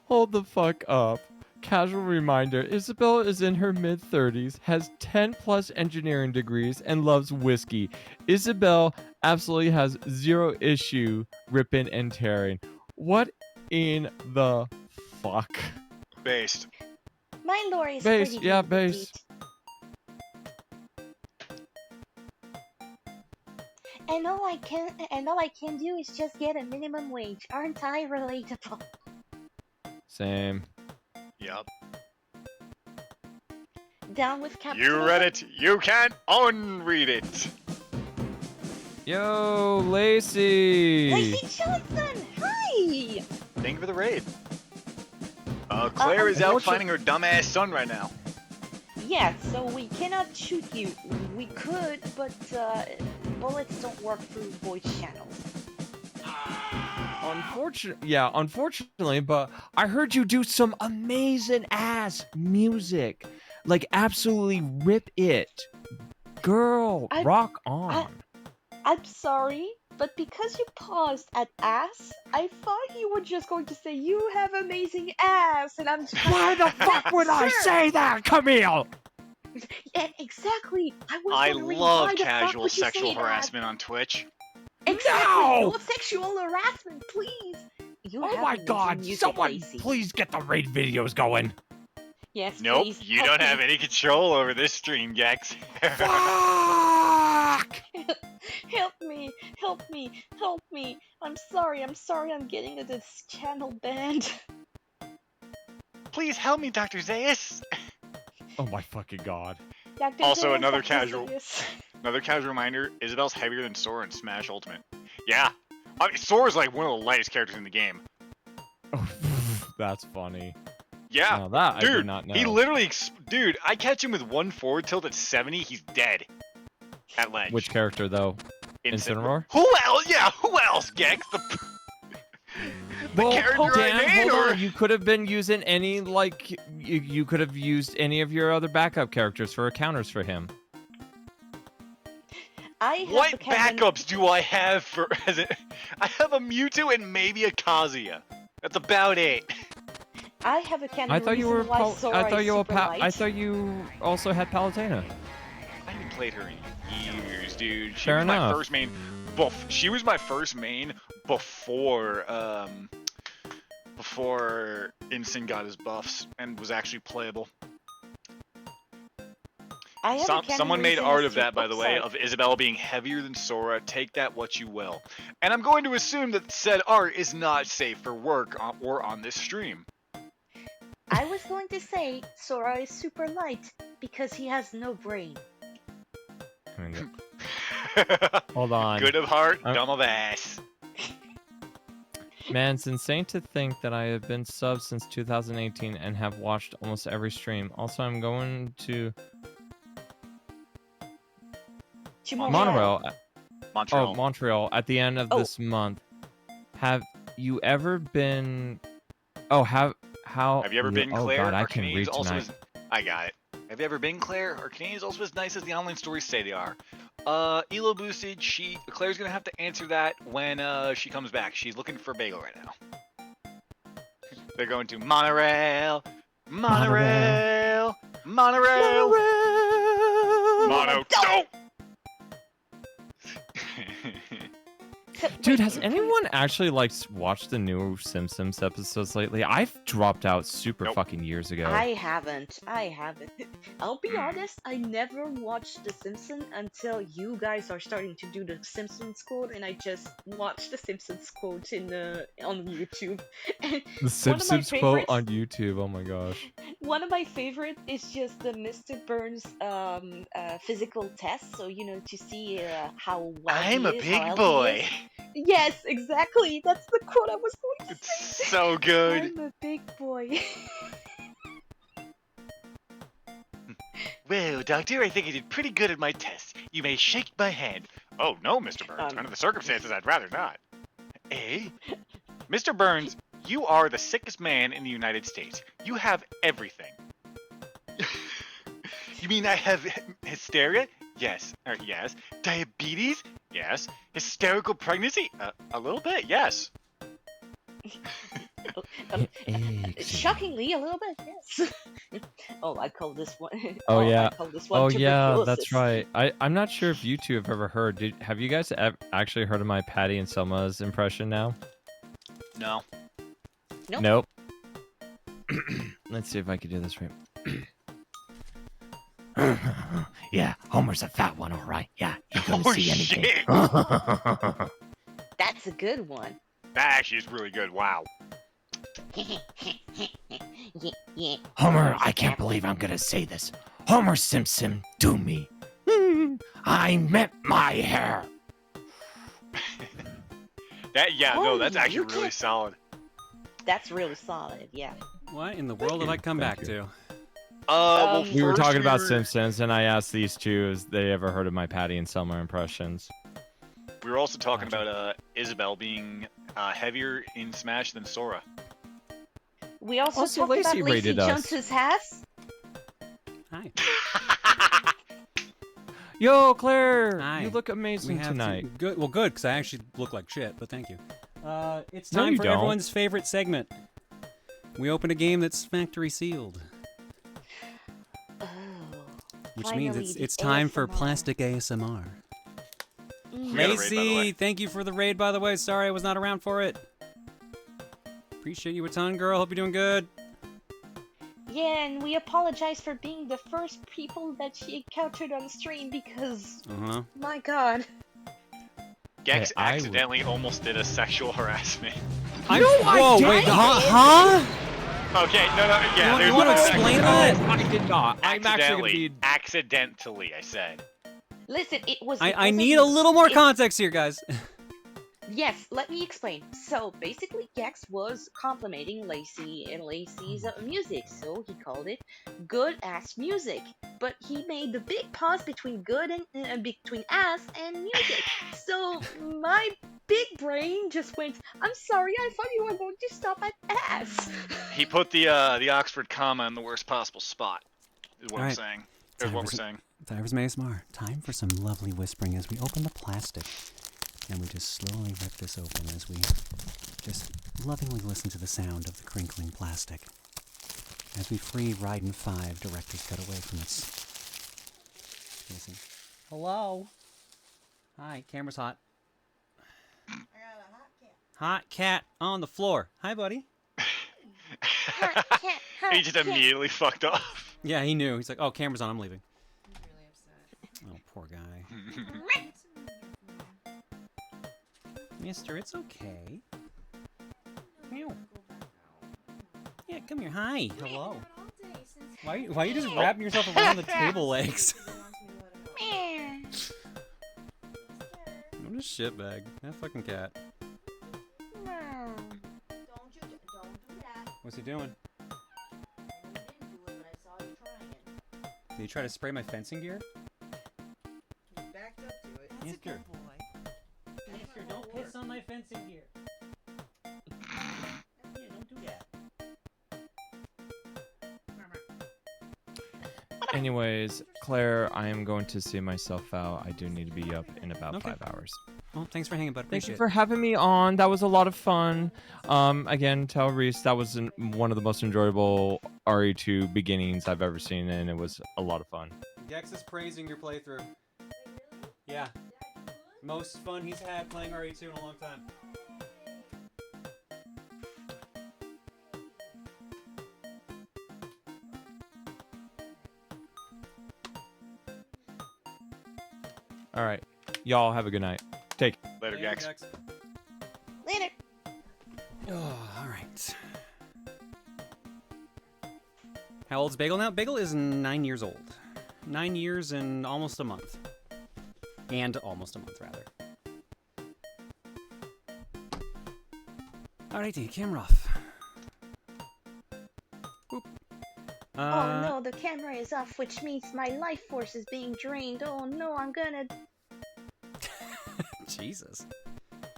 Hold the fuck up. Casual reminder, Isabel is in her mid-30s, has 10+ engineering degrees, and loves whiskey. Isabel absolutely has zero issue ripping and tearing. What in the fuck? Based. My lore is Base, pretty yeah, good, base. And all I can do is just get a minimum wage. Aren't I relatable? Same. Yep. Down with capitalism. You read it. You can't unread it. Yo, Lacey! Lacey Johnson, hi! Thank you for the raid. Claire is out unfortunately- finding her dumbass son right now. Yeah, so we cannot shoot you. We could, but bullets don't work through voice channels. Unfortunately, but I heard you do some amazing ass music. Like, absolutely rip it. Girl, rock on. I'm sorry, but because you paused at ass, I thought you were just going to say you have amazing ass, and I'm just Why the fuck would I Sir. say that, Camille? Yeah, exactly. I love why the fuck casual would you sexual say that? harassment on Twitch. Exactly. No! No sexual harassment, please. You Oh have my been god, using music, someone Lacey. please get the raid videos going. Yes, Nope, please. you Help don't me. have any control over this stream, Gex. Fuck! Help me, help me, help me. I'm sorry I'm getting this channel banned. Please help me, Dr. Zaius. Oh my fucking god. Dr. Also, Zaius, another Dr. casual Zaius. Another casual reminder, Isabel's heavier than Sora in Smash Ultimate. Yeah. I mean, Sora's like one of the lightest characters in the game. Oh, that's funny. Yeah. Now that I dude, did not know. he literally... Dude, I catch him with one forward tilt at 70, he's dead. At ledge. Which character, though? Incineroar? Who else? Yeah, who else, Gex? The character Dan, I made, hold or... on. You could have been using any, like... You could have used any of your other backup characters for counters for him. What backups do I have for... I have a Mewtwo and maybe a Kazuya. That's about it. I have a canon I thought you were... reason why Sora I thought is you were... super light. I thought you also had Palutena. I haven't played her in years, dude. She Fair was enough. my first main. She was my first main before before Instant got his buffs and was actually playable. I have a canon Someone made reason art as of to- that, by the way, sorry. of Isabel being heavier than Sora. Take that what you will. And I'm going to assume that said art is not safe for work or on this stream. I was going to say Sora is super light because he has no brain. Hold on. Good of heart, dumb of ass. Man, it's insane to think that I have been subbed since 2018 and have watched almost every stream. Also, I'm going to Montreal. Montreal. Oh, Montreal at the end of this month. Have you ever been? Oh, how? Have you ever been, Oh Claire? God, I Are can Canadians read also tonight. I got it. Have you ever been, Claire? Are Canadians also as nice as the online stories say they are? Elo boosted. Claire's gonna have to answer that when she comes back. She's looking for a bagel right now. They're going to Monorail, Monorail, Monorail, Mono. Don't. Dude, has anyone actually watched the new Simpsons episodes lately? I've dropped out super fucking years ago. I haven't. I'll be honest, I never watched The Simpsons until you guys are starting to do the Simpsons quote, and I just watched the Simpsons quote on YouTube. And The Simpsons quote on YouTube. Oh my gosh. one of my favorite is just the Mr. Burns physical test, so to see how well I'm a he is, big how healthy boy. he is. Yes, exactly. That's the quote I was going to say. So good. I'm a big boy. Well, Doctor, I think I did pretty good at my test. You may shake my hand. Oh, no, Mr. Burns. Under the circumstances, I'd rather not. Eh? Mr. Burns, you are the sickest man in the United States. You have everything. You mean I have hysteria? Yes. Yes. Diabetes? Yes. Hysterical pregnancy? A little bit, yes. Shockingly, a little bit, yes. Oh, I call this one. Oh yeah. I call this one Oh yeah, that's tuberculosis. right. I'm not sure if you two have ever heard. Have you guys actually heard of my Patty and Selma's impression now? No. Nope. Let's see if I can do this right. Yeah, Homer's a fat one, all right. Yeah, you couldn't Oh, see anything. shit. That's a good one. That actually is really good. Wow. Yeah. Homer, I can't believe I'm gonna say this. Homer Simpson, do me. I meant my hair. That's actually you really can't- solid. That's really solid, yeah. What in the world did I come back to? We were first talking about were- Simpsons, and I asked these two if they ever heard of my Patty and Selma impressions. We were also talking about Isabel being heavier in Smash than Sora. We also Also, talked Lacey about Lacey rated us. Jones's ass. Hi. Yo, Claire, Hi. you look amazing tonight. Good. Well, good, because I actually look like shit. But thank you. It's No, time you for don't. everyone's favorite segment. We open a game that's factory sealed. Which means Finally, it's the time for ASMR. plastic ASMR. Mm. We got a raid, by the Lacey, way. thank you for the raid, by the way. Sorry I was not around for it. Appreciate you a ton, girl. Hope you're doing good. Yeah, and we apologize for being the first people that she encountered on stream because, Uh-huh. my god. Gex Hey, I would- accidentally almost did a sexual harassment. Whoa, wait, huh? Okay, no, yeah, You there's wanna no explain sex- that? I did not. I'm actually gonna Accidentally, be. accidentally, I said. Listen, it was. I need a little more context here, guys. Yes, let me explain. So basically, Gex was complimenting Lacey and Lacey's music, so he called it good ass music. But he made the big pause between good and between ass and music. So my big brain just went, "I'm sorry, I thought you were going to stop at ass." He put the Oxford comma in the worst possible spot. Is what I'm Alright. saying. Is what we're saying. Divers ASMR. Time for some lovely whispering as we open the plastic. And we just slowly rip this open as we just lovingly listen to the sound of the crinkling plastic. As we free Raiden V director's cut away from its casing. Hello? Hi, camera's hot. Hot cat on the floor. Hi, buddy. He just immediately fucked off. Yeah, he knew. He's like, oh, camera's on, I'm leaving. Oh, poor guy. Mister, it's okay. Meow. Yeah, come here. Hi. Hello. Why are you just wrapping yourself around the table legs? What a shitbag. That fucking cat. What's he doing? Did he try to spray my fencing gear? Mister. Mister, don't piss on my fencing gear. Yeah, don't do that. Anyways, Claire, I am going to see myself out. I do need to be up in about Okay. 5 hours. Well, thanks for hanging, bud. Thank Appreciate you it. for having me on. That was a lot of fun. Again, tell Reese that was one of the most enjoyable RE2 beginnings I've ever seen, and it was a lot of fun. Gex is praising your playthrough. Yeah. Most fun he's had playing RE2 in a long time. All right. Y'all have a good night. Take care. Later, Gex. Later. Oh, all right. How old's Bagel now? Bagel is 9 years old. 9 years and almost a month. And almost a month, rather. Alrighty, camera off. Boop. Oh no, the camera is off, which means my life force is being drained. Oh no, I'm gonna. Jesus.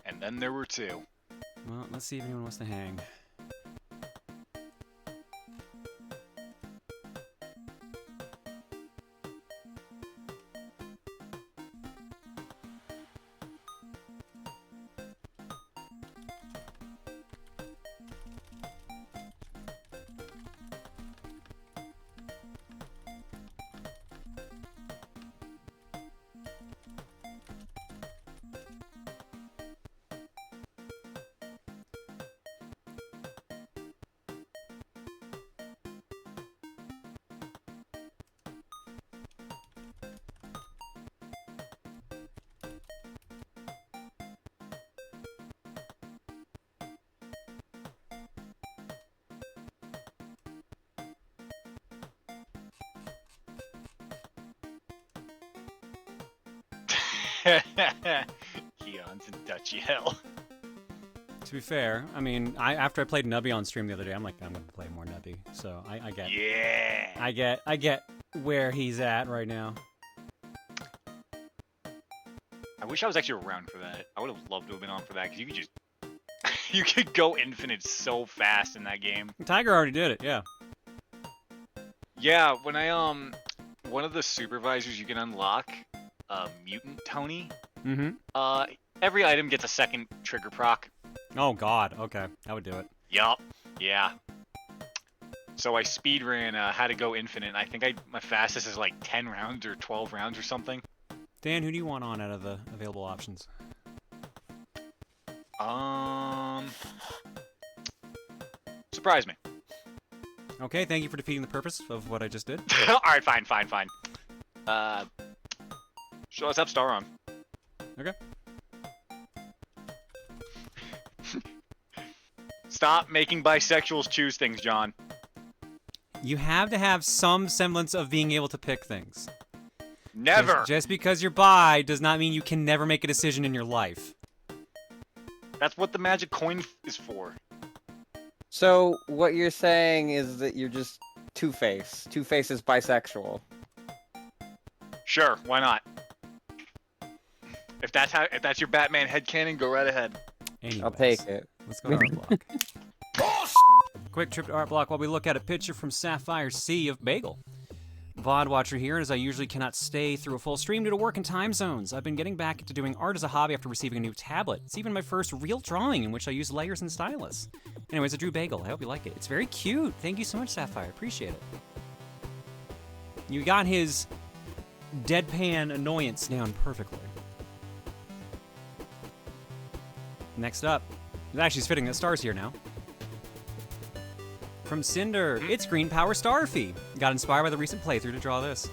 And then there were two. Well, let's see if anyone wants to hang. Keon's in Dutchy hell. To be fair, I mean, after I played Nubby on stream the other day, I'm like, I'm gonna play more Nubby. So I get. Yeah. I get where he's at right now. I wish I was actually around for that. I would have loved to have been on for that because you could just you could go infinite so fast in that game. Tiger already did it, yeah. Yeah, when I one of the supervisors you can unlock, Mutant Tony. Mm-hmm. Every item gets a second trigger proc. Oh God. Okay, that would do it. Yup. Yeah. So I speed ran How to Go Infinite. And I think my fastest is like 10 rounds or 12 rounds or something. Dan, who do you want on out of the available options? Surprise me. Okay, thank you for defeating the purpose of what I just did. All right, fine. Show us up, Star on. Okay. Stop making bisexuals choose things, John. You have to have some semblance of being able to pick things. Never. Just because you're bi does not mean you can never make a decision in your life. That's what the magic coin is for. So what you're saying is that you're just Two-Face. Two-Face is bisexual. Sure, why not? If that's your Batman headcanon, go right ahead. Anyways, I'll take it. Let's go to Art Block. Quick trip to Art Block while we look at a picture from Sapphire Sea of Bagel. VOD watcher here, as I usually cannot stay through a full stream due to work and time zones. I've been getting back into doing art as a hobby after receiving a new tablet. It's even my first real drawing in which I use layers and stylus. Anyways, I drew Bagel. I hope you like it. It's very cute. Thank you so much, Sapphire. Appreciate it. You got his deadpan annoyance down perfectly. Next up, it actually is fitting that Star's here now. From Cinder, it's Green Power Starfy. Got inspired by the recent playthrough to draw this.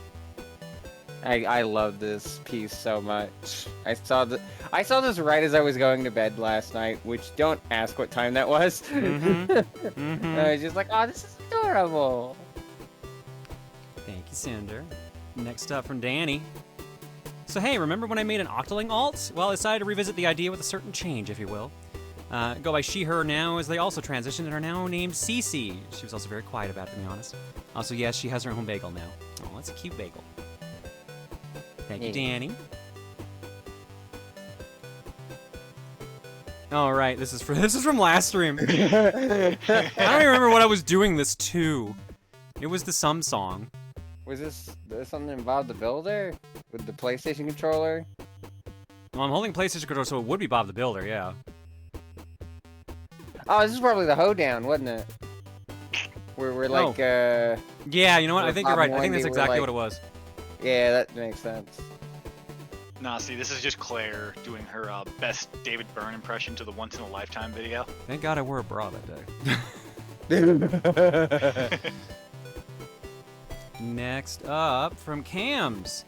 I love this piece so much. I saw this right as I was going to bed last night, which don't ask what time that was. I was just like, oh, this is adorable. Thank you, Cinder. Next up from Danny. So hey, remember when I made an Octoling alt? Well, I decided to revisit the idea with a certain change, if you will. Go by she, her now, as they also transitioned and are now named Cece. She was also very quiet about it, to be honest. Also, yes, she has her own bagel now. Oh, that's a cute bagel. Thank you, Danny. All right, this is from last stream. I don't even remember what I was doing this to. It was the Sum song. Was this something about the Builder with the PlayStation controller? Well, I'm holding PlayStation controller, so it would be Bob the Builder, yeah. Oh, this is probably the hoedown, wasn't it? We're like, yeah, you know what? I think you're right. I think that's exactly what it was. Yeah, that makes sense. Nah, see, this is just Claire doing her best David Byrne impression to the Once in a Lifetime video. Thank God I wore a bra that day. Next up, from Cams.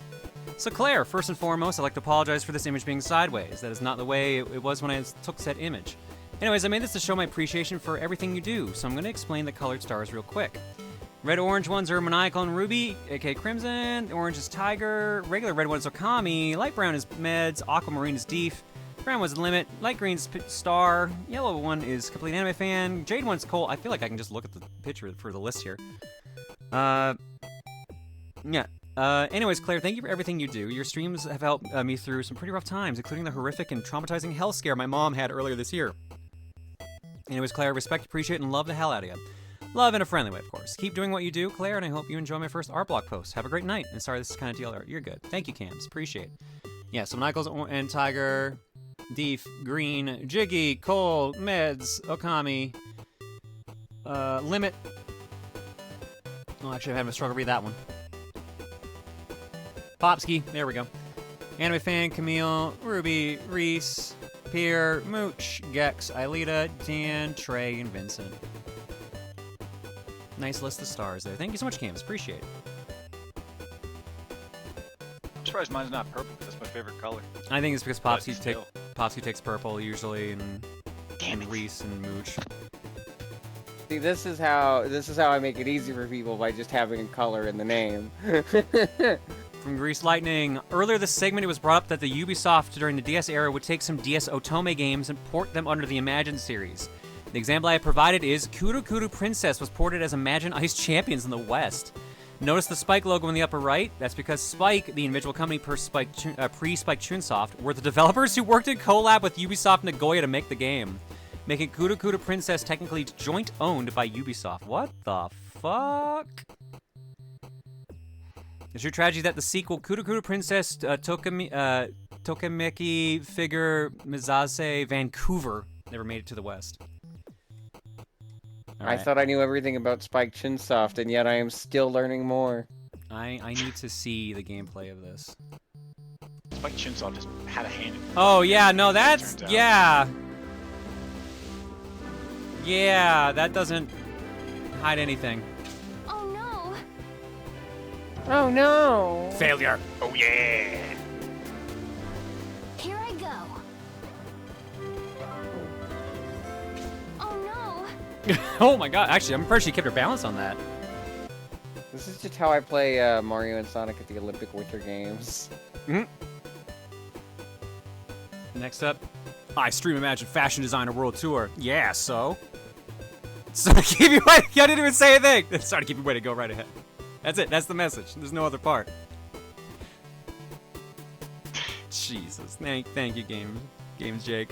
So Claire, first and foremost, I'd like to apologize for this image being sideways. That is not the way it was when I took said image. Anyways, I made this to show my appreciation for everything you do, so I'm going to explain the colored stars real quick. Red-orange ones are Maniacal and Ruby, aka Crimson. Orange is Tiger. Regular red one is Okami. Light brown is Meds. Aquamarine is Deef. Brown one's Limit. Light green is Star. Yellow one is Complete Anime Fan. Jade one's Cole. I feel like I can just look at the picture for the list here. Anyways, Claire, thank you for everything you do. Your streams have helped me through some pretty rough times, including the horrific and traumatizing health scare my mom had earlier this year. Anyways, Claire, respect, appreciate, and love the hell out of you. Love in a friendly way, of course. Keep doing what you do, Claire, and I hope you enjoy my first art block post. Have a great night. And sorry, this is kind of DLR. You're good. Thank you, Cams. Appreciate it. Yeah, so Nichols and Tiger, Deef, Green, Jiggy, Cole, Meds, Okami, Limit. Oh, actually, I'm having a struggle to read that one. Popsky. There we go. Anime Fan, Camille, Ruby, Reese, Pierre, Mooch, Gex, Aelita, Dan, Trey, and Vincent. Nice list of stars there. Thank you so much, Cams. Appreciate it. I'm surprised mine's not purple, because that's my favorite color. I think it's because Popsky takes purple usually, and Reese and Mooch. See, this is how I make it easy for people by just having a color in the name. From Grease Lightning. Earlier this segment, it was brought up that the Ubisoft during the DS era would take some DS Otome games and port them under the Imagine series. The example I have provided is Kuru Kuru Princess was ported as Imagine Ice Champions in the West. Notice the Spike logo in the upper right? That's because Spike, the individual company pre-Spike Chunsoft, were the developers who worked in collab with Ubisoft Nagoya to make the game, making Kuru Kuru Princess technically joint owned by Ubisoft. What the fuck? It's your tragedy that the sequel, Kuru Kuru Princess Tokimeki figure Mizase Vancouver, never made it to the West. I thought I knew everything about Spike Chunsoft, and yet I am still learning more. I need to see the gameplay of this. Spike Chunsoft just had a hand in it. Oh yeah, no, that's turns out. yeah. Yeah, that doesn't hide anything. Oh no. Oh no! Failure. Oh yeah! Here I go. Oh no. Oh my god, actually, I'm pretty sure she kept her balance on that. This is just how I play Mario and Sonic at the Olympic Winter Games. Next up, I stream Imagine Fashion Designer World Tour. Yeah, so? Sorry to keep you waiting. I didn't even say a thing. Sorry to keep you waiting. Go right ahead. That's it. That's the message. There's no other part. Jesus. Thank you, Games Jake.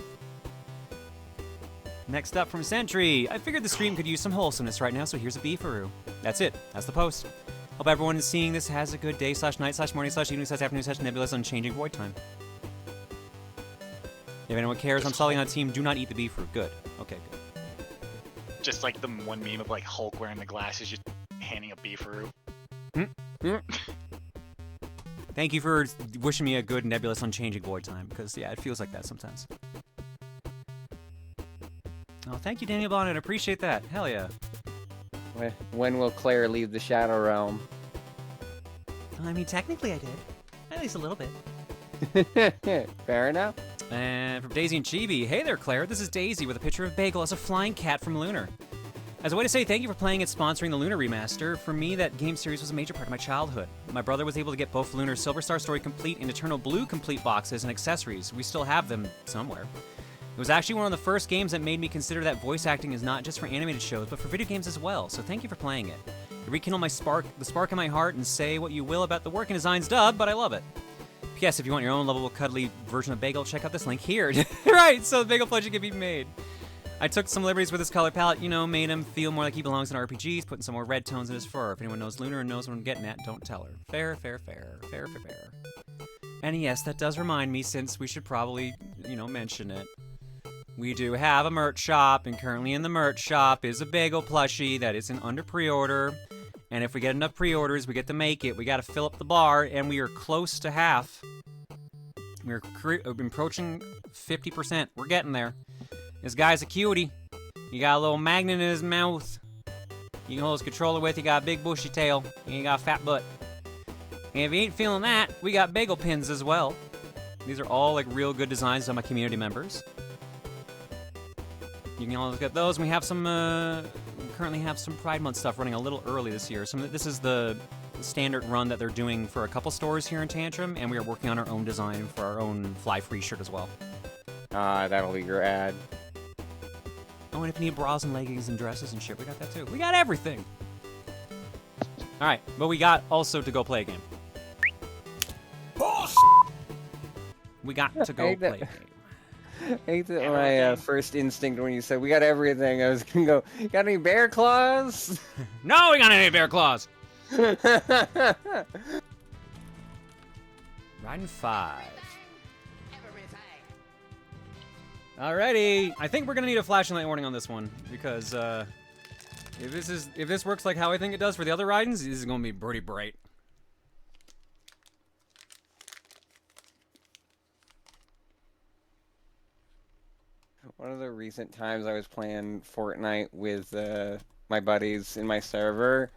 Next up from Sentry. I figured the stream could use some wholesomeness right now, so here's a beefaroo. That's it. That's the post. Hope everyone is seeing this has a good day / night / morning / evening / afternoon / nebulous unchanging void time. If anyone cares, I'm solely on team. Do not eat the beefaroo. Good. Okay, good. Just like the one meme of like Hulk wearing the glasses, just handing a beefaroo. Thank you for wishing me a good nebulous unchanging void time, because yeah, it feels like that sometimes. Oh, thank you, Daniel Bonnet. I appreciate that. Hell yeah. When will Claire leave the Shadow Realm? I mean, technically I did. At least a little bit. Fair enough. And from Daisy and Chibi, hey there, Claire. This is Daisy with a picture of Bagel as a flying cat from Lunar. As a way to say thank you for playing and sponsoring the Lunar remaster, for me, that game series was a major part of my childhood. My brother was able to get both Lunar Silver Star Story Complete and Eternal Blue Complete boxes and accessories. We still have them somewhere. It was actually one of the first games that made me consider that voice acting is not just for animated shows, but for video games as well, so thank you for playing it. You rekindle the spark in my heart, and say what you will about the work and design's dub, but I love it. P.S. If you want your own lovable, cuddly version of Bagel, check out this link here. Right, so the Bagel plushie can be made. I took some liberties with his color palette, you know, made him feel more like he belongs in RPGs, putting some more red tones in his fur. If anyone knows Lunar and knows what I'm getting at, don't tell her. Fair, fair, fair. Fair, fair, fair. And yes, that does remind me, since we should probably, you know, mention it. We do have a merch shop, and currently in the merch shop is a Bagel plushie that is under pre-order. And if we get enough pre-orders, we get to make it. We got to fill up the bar, and we are close to half. We're approaching 50%. We're getting there. This guy's a cutie. He got a little magnet in his mouth. You can hold his controller with. He got a big bushy tail. And he got a fat butt. And if you ain't feeling that, we got bagel pins as well. These are all like real good designs on my community members. You can all look at those. And we have some, we currently have some Pride Month stuff running a little early this year. This is the standard run that they're doing for a couple stores here in Tantrum, and we are working on our own design for our own Fly Free shirt as well. That'll be your ad. Oh, and if you need bras and leggings and dresses and shit, we got that too. We got everything. All right, but we got also to go play a game. We got to go play a game. I hate that my first instinct when you said we got everything, I was gonna go, you got any bear claws? No, we got any bear claws. Raiden V. Alrighty, I think we're gonna need a flashing light warning on this one, because if this works like how I think it does for the other Raidens, this is gonna be pretty bright. One of the recent times I was playing Fortnite with my buddies in my server,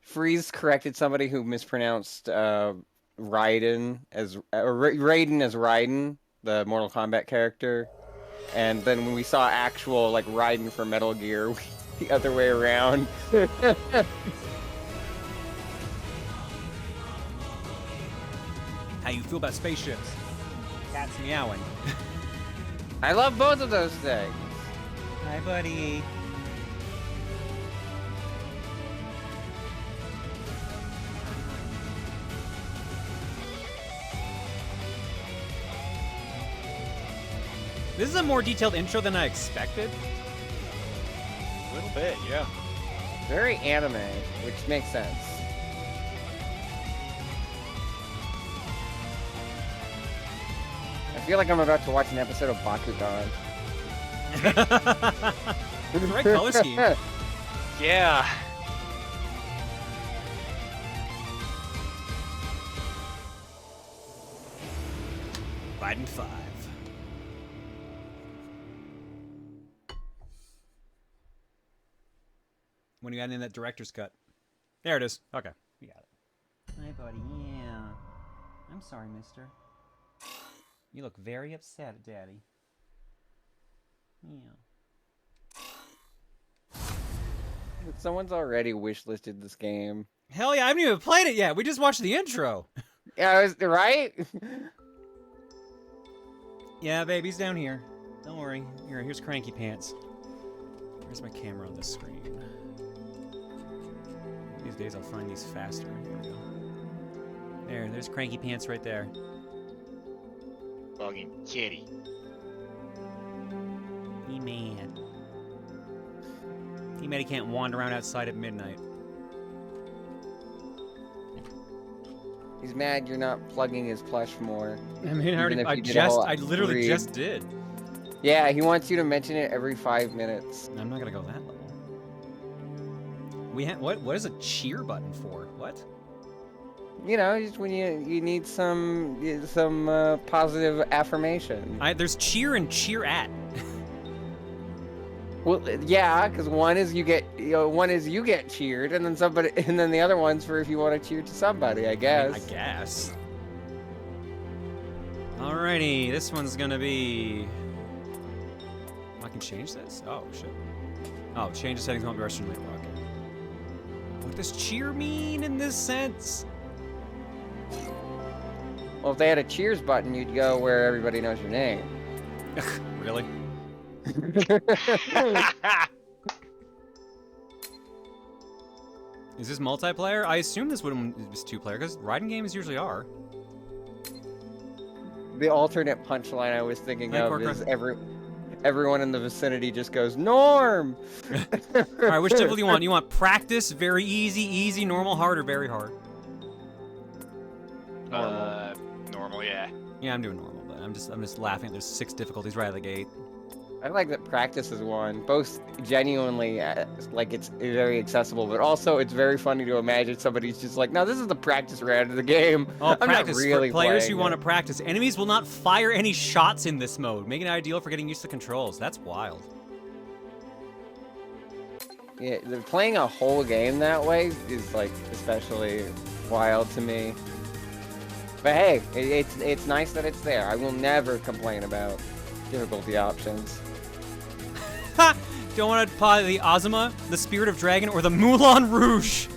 Freeze corrected somebody who mispronounced Raiden as Raiden, the Mortal Kombat character, and then when we saw actual like Raiden for Metal Gear, the other way around. How you feel about spaceships? Cats meowing. I love both of those things. Hi, buddy. This is a more detailed intro than I expected. A little bit, yeah. Very anime, which makes sense. I feel like I'm about to watch an episode of Bakugan. Right color scheme. Yeah. Raiden V. When you got in that director's cut. There it is. Okay. We got it. Hi, buddy. Yeah. I'm sorry, mister. You look very upset, Daddy. Yeah. Someone's already wishlisted this game. Hell yeah, I haven't even played it yet. We just watched the intro. Yeah, I was right. Yeah, baby's down here. Don't worry. Here's Cranky Pants. Here's my camera on this screen. These days I'll find these faster. Here we go. There's Cranky Pants right there. Fucking kitty. He-Man. He can't wander around outside at midnight. He's mad you're not plugging his plush more. I mean, I literally just did. Yeah, he wants you to mention it every 5 minutes. I'm not gonna go that level. What is a cheer button for? What? You know, just when you need some positive affirmation. There's cheer and cheer at. Well, yeah, because one is you get cheered, and then the other one's for if you want to cheer to somebody, I guess. I guess. Alrighty, this one's gonna be. I can change this. Oh shit. Oh, change the settings won't be Russian later. Okay. What does cheer mean in this sense? Well, if they had a cheers button, you'd go where everybody knows your name. Really? Is this multiplayer? I assume this was 2-player, because Raiden games usually are. The alternate punchline I was thinking of is everyone in the vicinity just goes, Norm! Alright, which difficulty do you want? You want practice, very easy, normal, hard, or very hard? Normal, yeah. Yeah, I'm doing normal, but I'm just laughing. There's 6 difficulties right out of the gate. I like that practice is one. Both genuinely, like, it's very accessible, but also it's very funny to imagine somebody's just like, no, this is the practice round of the game. Oh, I'm practice not really for players playing who want to it." practice. Enemies will not fire any shots in this mode, making it ideal for getting used to controls. That's wild. Yeah, playing a whole game that way is, like, especially wild to me. But hey, it's nice that it's there. I will never complain about difficulty options. Don't want to apply the Azuma, the Spirit of Dragon, or the Moulin Rouge.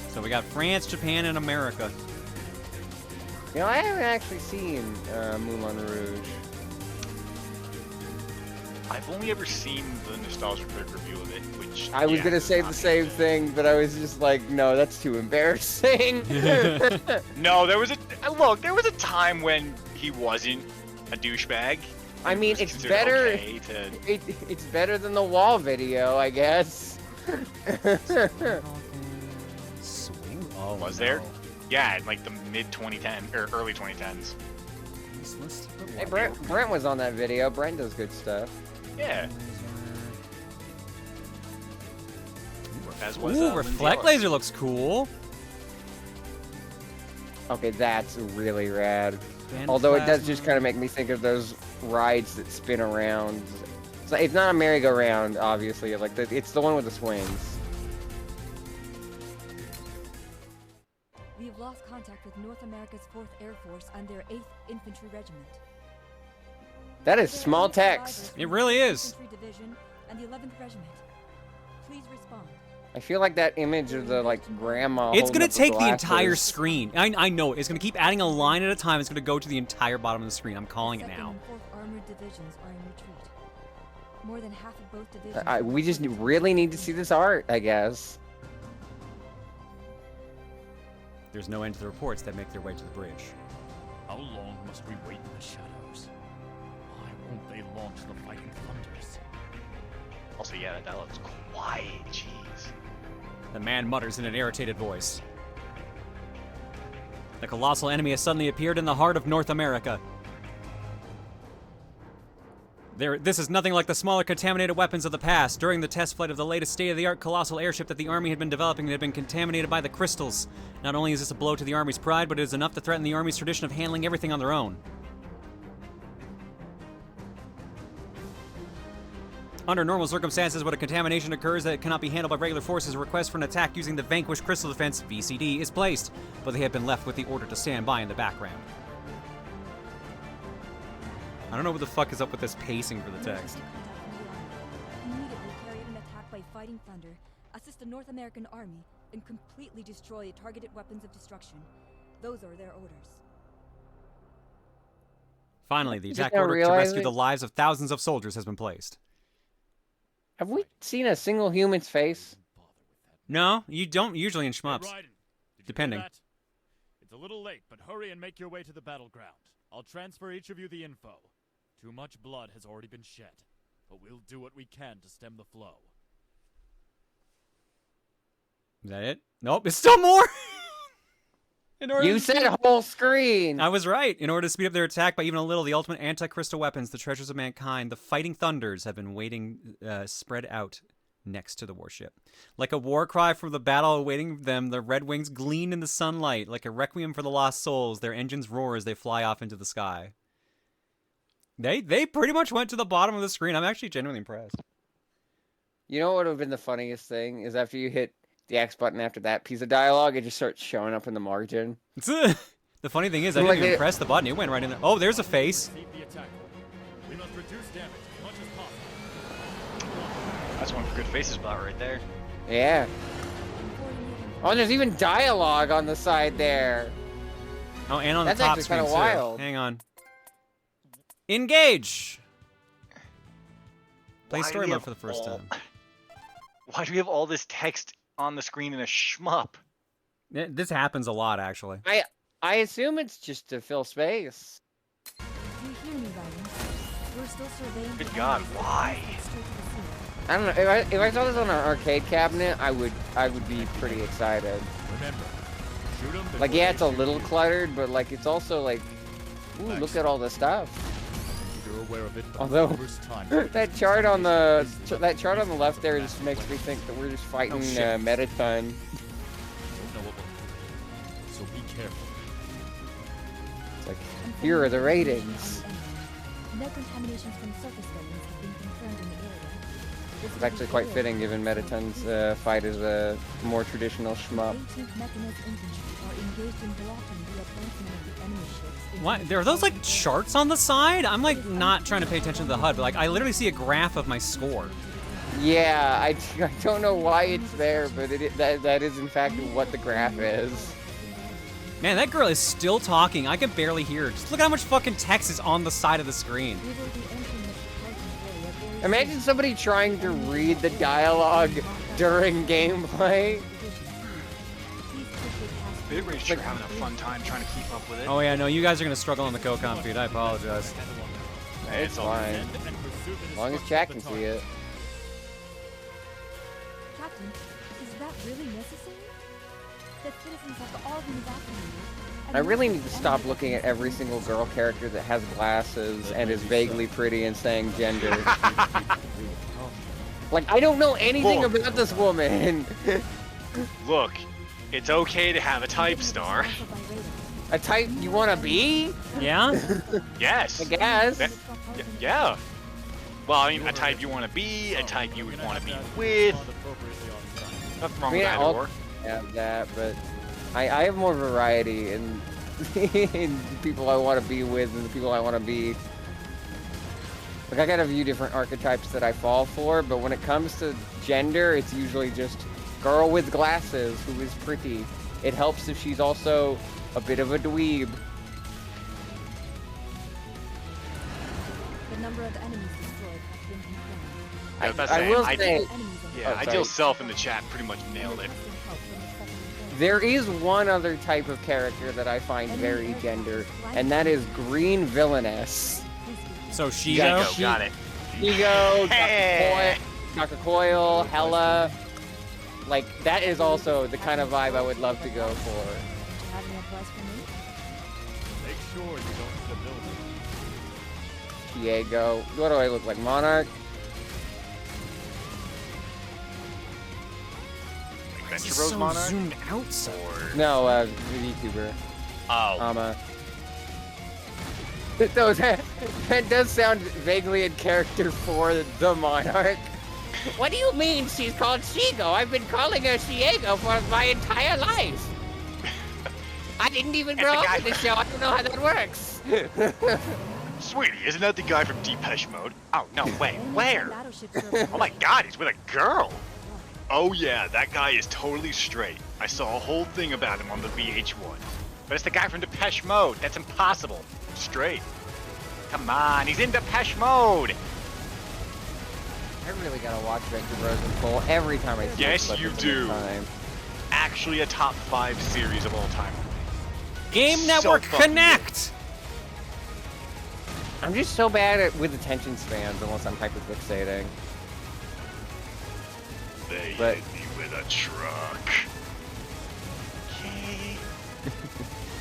So we got France, Japan, and America. You know, I haven't actually seen Moulin Rouge. I've only ever seen the Nostalgia Critic review of it, which... I was gonna say the same thing, but I was just like, no, that's too embarrassing. No, there was a time when he wasn't a douchebag. I mean, it's better. Okay it's better than the wall video, I guess. Swing? Oh, was there? Yeah, in like the mid 2010 or early 2010s. Hey, Brent was on that video. Brent does good stuff. Yeah. As was, Ooh, Reflect Laser looks cool. Okay, that's really rad. Band Although it does plasma. just kind of make me think of those rides that spin around. It's not a merry-go-round, obviously. Like it's the one with the swings. We have lost contact with North America's 4th Air Force and their 8th Infantry Regiment. That is small text. It really is. Infantry Division and the 11th Regiment. Please respond. I feel like that image of the grandma. It's gonna holding up the take the entire glasses. screen. I know it. It's gonna keep adding a line at a time. It's gonna go to the entire bottom of the screen. I'm calling it 2nd now. and 4th Armored Divisions are in retreat. More than half of both divisions. We just really need to see this art, I guess. There's no end to the reports that make their way to the bridge. How long must we wait in the shadows? Why won't they launch the fighting thunders? Also, yeah, that looks quiet. Jeez. The man mutters in an irritated voice. The colossal enemy has suddenly appeared in the heart of North America. This is nothing like the smaller contaminated weapons of the past. During the test flight of the latest state-of-the-art colossal airship that the Army had been developing, it had been contaminated by the crystals. Not only is this a blow to the Army's pride, but it is enough to threaten the Army's tradition of handling everything on their own. Under normal circumstances, when a contamination occurs that cannot be handled by regular forces, a request for an attack using the Vanquished Crystal Defense, VCD, is placed, but they have been left with the order to stand by in the background. I don't know what the fuck is up with this pacing for the text. Immediately carry out an attack by fighting thunder, assist the North American Army, and completely destroy targeted weapons of destruction. Those are their orders. Finally, the attack order to rescue the lives of thousands of soldiers has been placed. Have we seen a single human's face? No, you don't usually in shmups. Depending. It's a little late, but hurry and make your way to the battleground. I'll transfer each of you the info. Too much blood has already been shed, but we'll do what we can to stem the flow. Is that it? Nope, it's still more! You said whole screen! I was right. In order to speed up their attack by even a little, the ultimate anti-crystal weapons, the treasures of mankind, the Fighting Thunders, have been waiting, spread out next to the warship. Like a war cry for the battle awaiting them, the red wings gleam in the sunlight. Like a requiem for the lost souls, their engines roar as they fly off into the sky. They pretty much went to the bottom of the screen. I'm actually genuinely impressed. You know what would have been the funniest thing? Is after you hit the X button after that piece of dialogue, it just starts showing up in the margin. The funny thing is, I didn't even press the button. It went right in there. Oh, there's a face. We must reduce damage as much as possible. That's one good faces bot right there. Yeah. Oh, there's even dialogue on the side there. Oh, and on That's the top actually screen kinda too. wild. Hang on. Engage! Play Why do story we mode have for the first all- time. Why do we have all this text on the screen in a shmup? This happens a lot, actually. I assume it's just to fill space. Do you hear me, Raiden? We're still surveying. Good God, why? I don't know. If I saw this on an arcade cabinet, I would be pretty excited. Remember, shoot them. Like, yeah, it's a little cluttered, but like it's also like, ooh, look at all the stuff. You're aware of it. Although First time. that chart on the left there just makes me think that we're just fighting Metaton. Don't know what we'll do, so be careful. It's like, here are the ratings. No contaminations from surface weapons have been confirmed in the area. It's actually quite fitting given Metaton's fight is a more traditional shmup. 18th Mechanized Infantry are engaged in blocking the advancement of the enemy ships. What? There are those like charts on the side? I'm like not trying to pay attention to the HUD, but like I literally see a graph of my score. Yeah, I don't know why it's there, but that is in fact what the graph is. Man, that girl is still talking. I can barely hear her. Just look at how much fucking text is on the side of the screen. Imagine somebody trying to read the dialogue during gameplay. Bitrate sure having a fun time trying to keep up with it. Oh yeah, no, you guys are gonna struggle on the CoCom feed. I apologize. It's fine. As long as chat can see it. Captain, is that really necessary? The citizens have all been evacuated. I really need to stop looking at every single girl character that has glasses and is vaguely pretty and saying gender. Like, I don't know anything about this woman. Look, it's okay to have a type star. A type you want to be? Yeah? Yes. I guess. Yeah. Well, I mean, a type you want to be, a type you would want to be with. Nothing wrong with either or. Have that, but I have more variety in in people I want to be with and the people I want to be. Like, I got a few different archetypes that I fall for, but when it comes to gender, it's usually just girl with glasses who is pretty. It helps if she's also a bit of a dweeb. The number of enemies destroyed has been confirmed. I will say, yeah, Ideal Self in the chat pretty much nailed it. There is one other type of character that I find very gender, and that is Green Villainess. So Shigo? Got it. Shigo, Dr. Coyle, Hella. Like, that is also the kind of vibe I would love to go for. Do you have any advice for me? Make sure you don't hit the building. Diego. What do I look like, Monarch? This is Rose so Monarch? zoomed out, so. No, VTuber. Oh. That does sound vaguely in character for the Monarch. What do you mean she's called Shigo? I've been calling her Shiego for my entire life. I didn't even grow up in the show. I don't know how that works. Sweetie, isn't that the guy from Depeche Mode? Oh, no, wait, where? Oh my god, he's with a girl! Oh yeah, that guy is totally straight. I saw a whole thing about him on the VH1. But it's the guy from Depeche Mode. That's impossible. Straight. Come on, he's in Depeche Mode! I really gotta watch Venture Bros in full every time I see it. Yes, you do. Actually a top 5 series of all time. Game Network Connect! I'm just so bad with attention spans unless I'm hyperfixating. They But- hit me with a truck. Okay.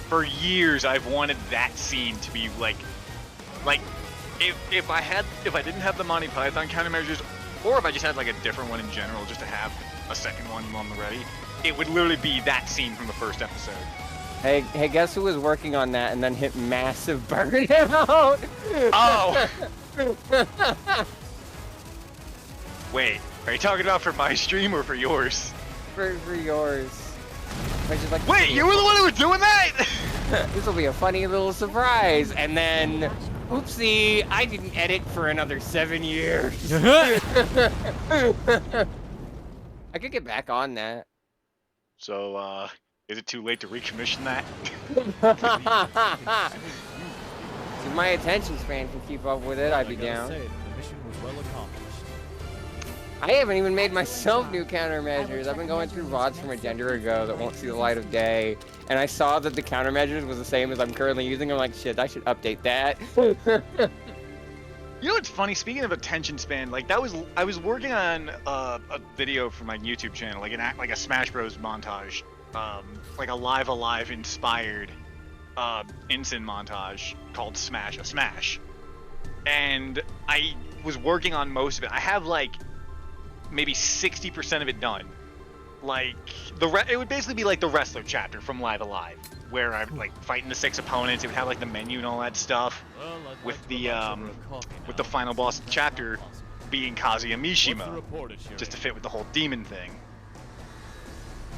For years, I've wanted that scene to be like, if I didn't have the Monty Python countermeasures, or if I just had like a different one in general, just to have a second one on the ready, it would literally be that scene from the first episode. Hey, guess who was working on that and then hit massive burnout? Oh! Wait, are you talking about for my stream or for yours? For yours. I just like. Wait, you were the one who was doing that? This will be a funny little surprise, and then, oopsie, I didn't edit for another 7 years. I could get back on that. So, is it too late to recommission that? If my attention span can keep up with it, I'd be down. The mission was well accomplished. I haven't even made myself new countermeasures. I've been going through VODs from a gender ago that won't see the light of day, and I saw that the countermeasures was the same as I'm currently using. I'm like, shit, I should update that. You know what's funny? Speaking of attention span, like I was working on a video for my YouTube channel, like a Smash Bros montage, like a Live Alive inspired instant montage called Smash a Smash, and I was working on most of it. I have like maybe 60% of it done. Like it would basically be like the wrestler chapter from Live Alive, where I'm like fighting the 6 opponents. It would have like the menu and all that stuff, with the final boss chapter being Kazuya Mishima, just to fit with the whole demon thing.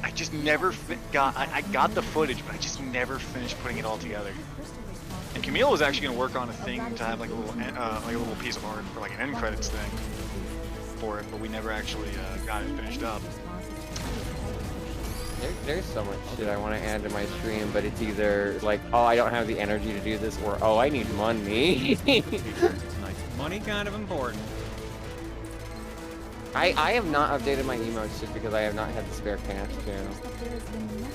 I just never I got the footage, but I just never finished putting it all together. And Camille was actually gonna work on a thing to have like a little piece of art for like an end credits thing for it, but we never actually got it finished up. There's so much shit I want to add to my stream, but it's either like, oh, I don't have the energy to do this, or oh, I need money. Money kind of important. I have not updated my emotes just because I have not had the spare cash to.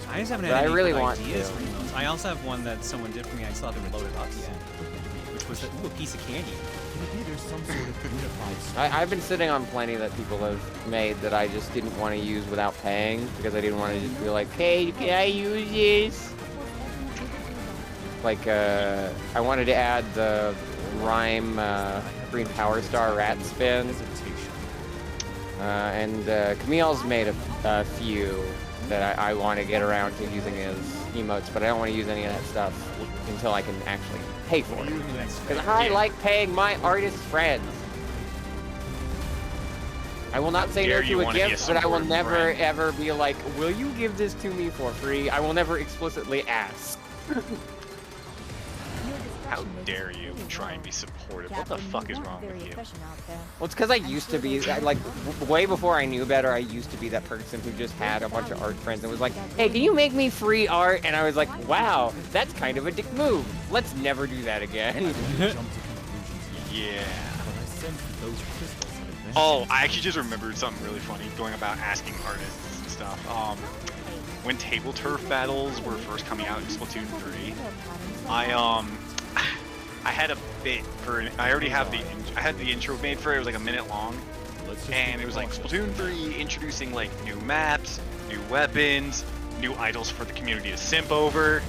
I just haven't But had I any really good want ideas to. for emotes. I also have one that someone did for me. I still haven't loaded up yet, which was a piece of candy. Maybe there's some sort of unified. I've been sitting on plenty that people have made that I just didn't want to use without paying because I didn't want to just be like, hey, can I use this? Like, I wanted to add the Rhyme Green Power Star Rat Spin. And Camille's made a few that I want to get around to using as emotes, but I don't want to use any of that stuff until I can actually pay for it. Because I like paying my artist friends. I will not say no to a gift, but I will never ever be like, will you give this to me for free? I will never explicitly ask. How dare you try and be supportive? What the fuck is wrong with you? Well, it's because I used to be, like, way before I knew better, I used to be that person who just had a bunch of art friends and was like, hey, can you make me free art? And I was like, wow, that's kind of a dick move. Let's never do that again. Yeah. Oh, I actually just remembered something really funny going about asking artists and stuff. When table turf battles were first coming out in Splatoon 3, I had a bit for, I already have I had the intro made for it. It was like a minute long, and it was like Splatoon 3 introducing like new maps, new weapons, new idols for the community to simp over.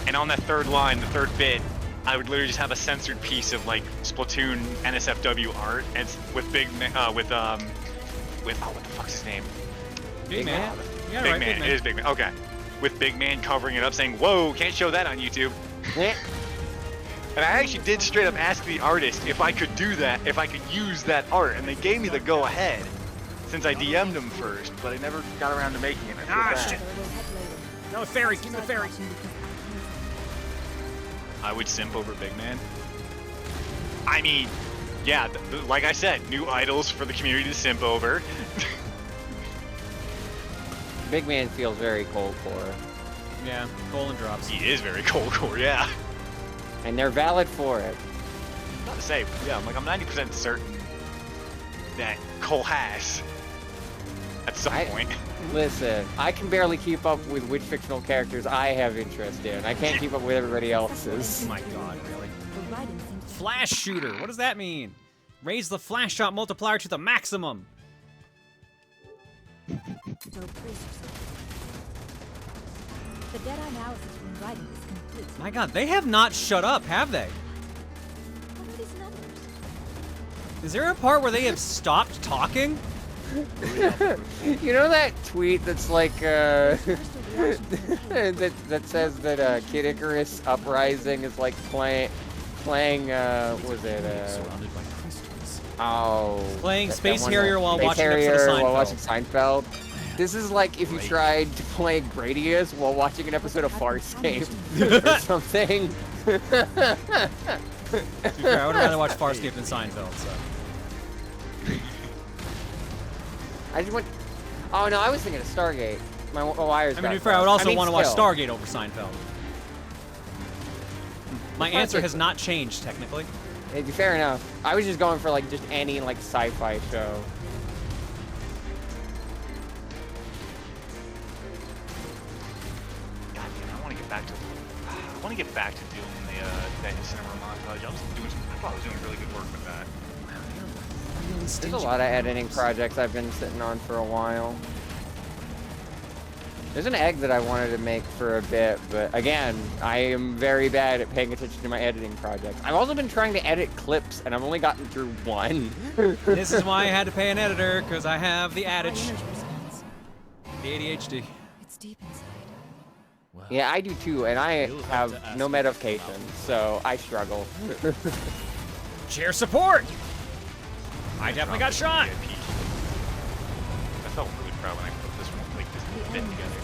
And on that third line, the third bit, I would literally just have a censored piece of like Splatoon NSFW art, and with oh, what the fuck's his name? Big Man. Yeah, Big right, Man. Big Man. It is Big Man. Okay. With Big Man covering it up, saying, "Whoa, can't show that on YouTube." And I actually did straight up ask the artist if I could do that, if I could use that art, and they gave me the go ahead, since I DM'd them first, but I never got around to making it. Shit. No, ferry. Give me the ferry. I would simp over Big Man. I mean, yeah, like I said, new idols for the community to simp over. Big Man feels very cold core. Yeah, colon drops. He is very cold core, yeah. And they're valid for it. Not to say, yeah, I'm 90% certain that Cole has at some point. Listen, I can barely keep up with which fictional characters I have interest in. I can't keep up with everybody else's. Oh my god, really? Flash shooter. What does that mean? Raise the flash shot multiplier to the maximum. The data analysis from Raiden is complete. My god, they have not shut up, have they? What are these numbers? Is there a part where they have stopped talking? You know that tweet that's like, that says that Kid Icarus Uprising is like playing, what was it? Surrounded by crystals. Oh. Playing that Space one, Harrier while Space watching Harrier episode of Seinfeld. while watching Seinfeld. This is like if you tried to play Gradius while watching an episode of Farscape or something. To be fair, I would rather watch Farscape than Seinfeld, so. I just went. Oh no, I was thinking of Stargate. My wires. I mean, to be fair, I would also want to watch Stargate over Seinfeld. My answer has not changed, technically. Fair enough. I was just going for like just any like sci-fi show. God damn, I want to get back to doing the cinema montage. I thought I was doing really good work with that. There's a lot of editing projects I've been sitting on for a while. There's an egg that I wanted to make for a bit, but again, I am very bad at paying attention to my editing projects. I've also been trying to edit clips, and I've only gotten through one. This is why I had to pay an editor, because I have the adage. The ADHD. It's deep inside. Yeah, I do too, and I have no medication, so I struggle. Chair support! I definitely got shot! I felt really proud when I put this one, like, this bit together.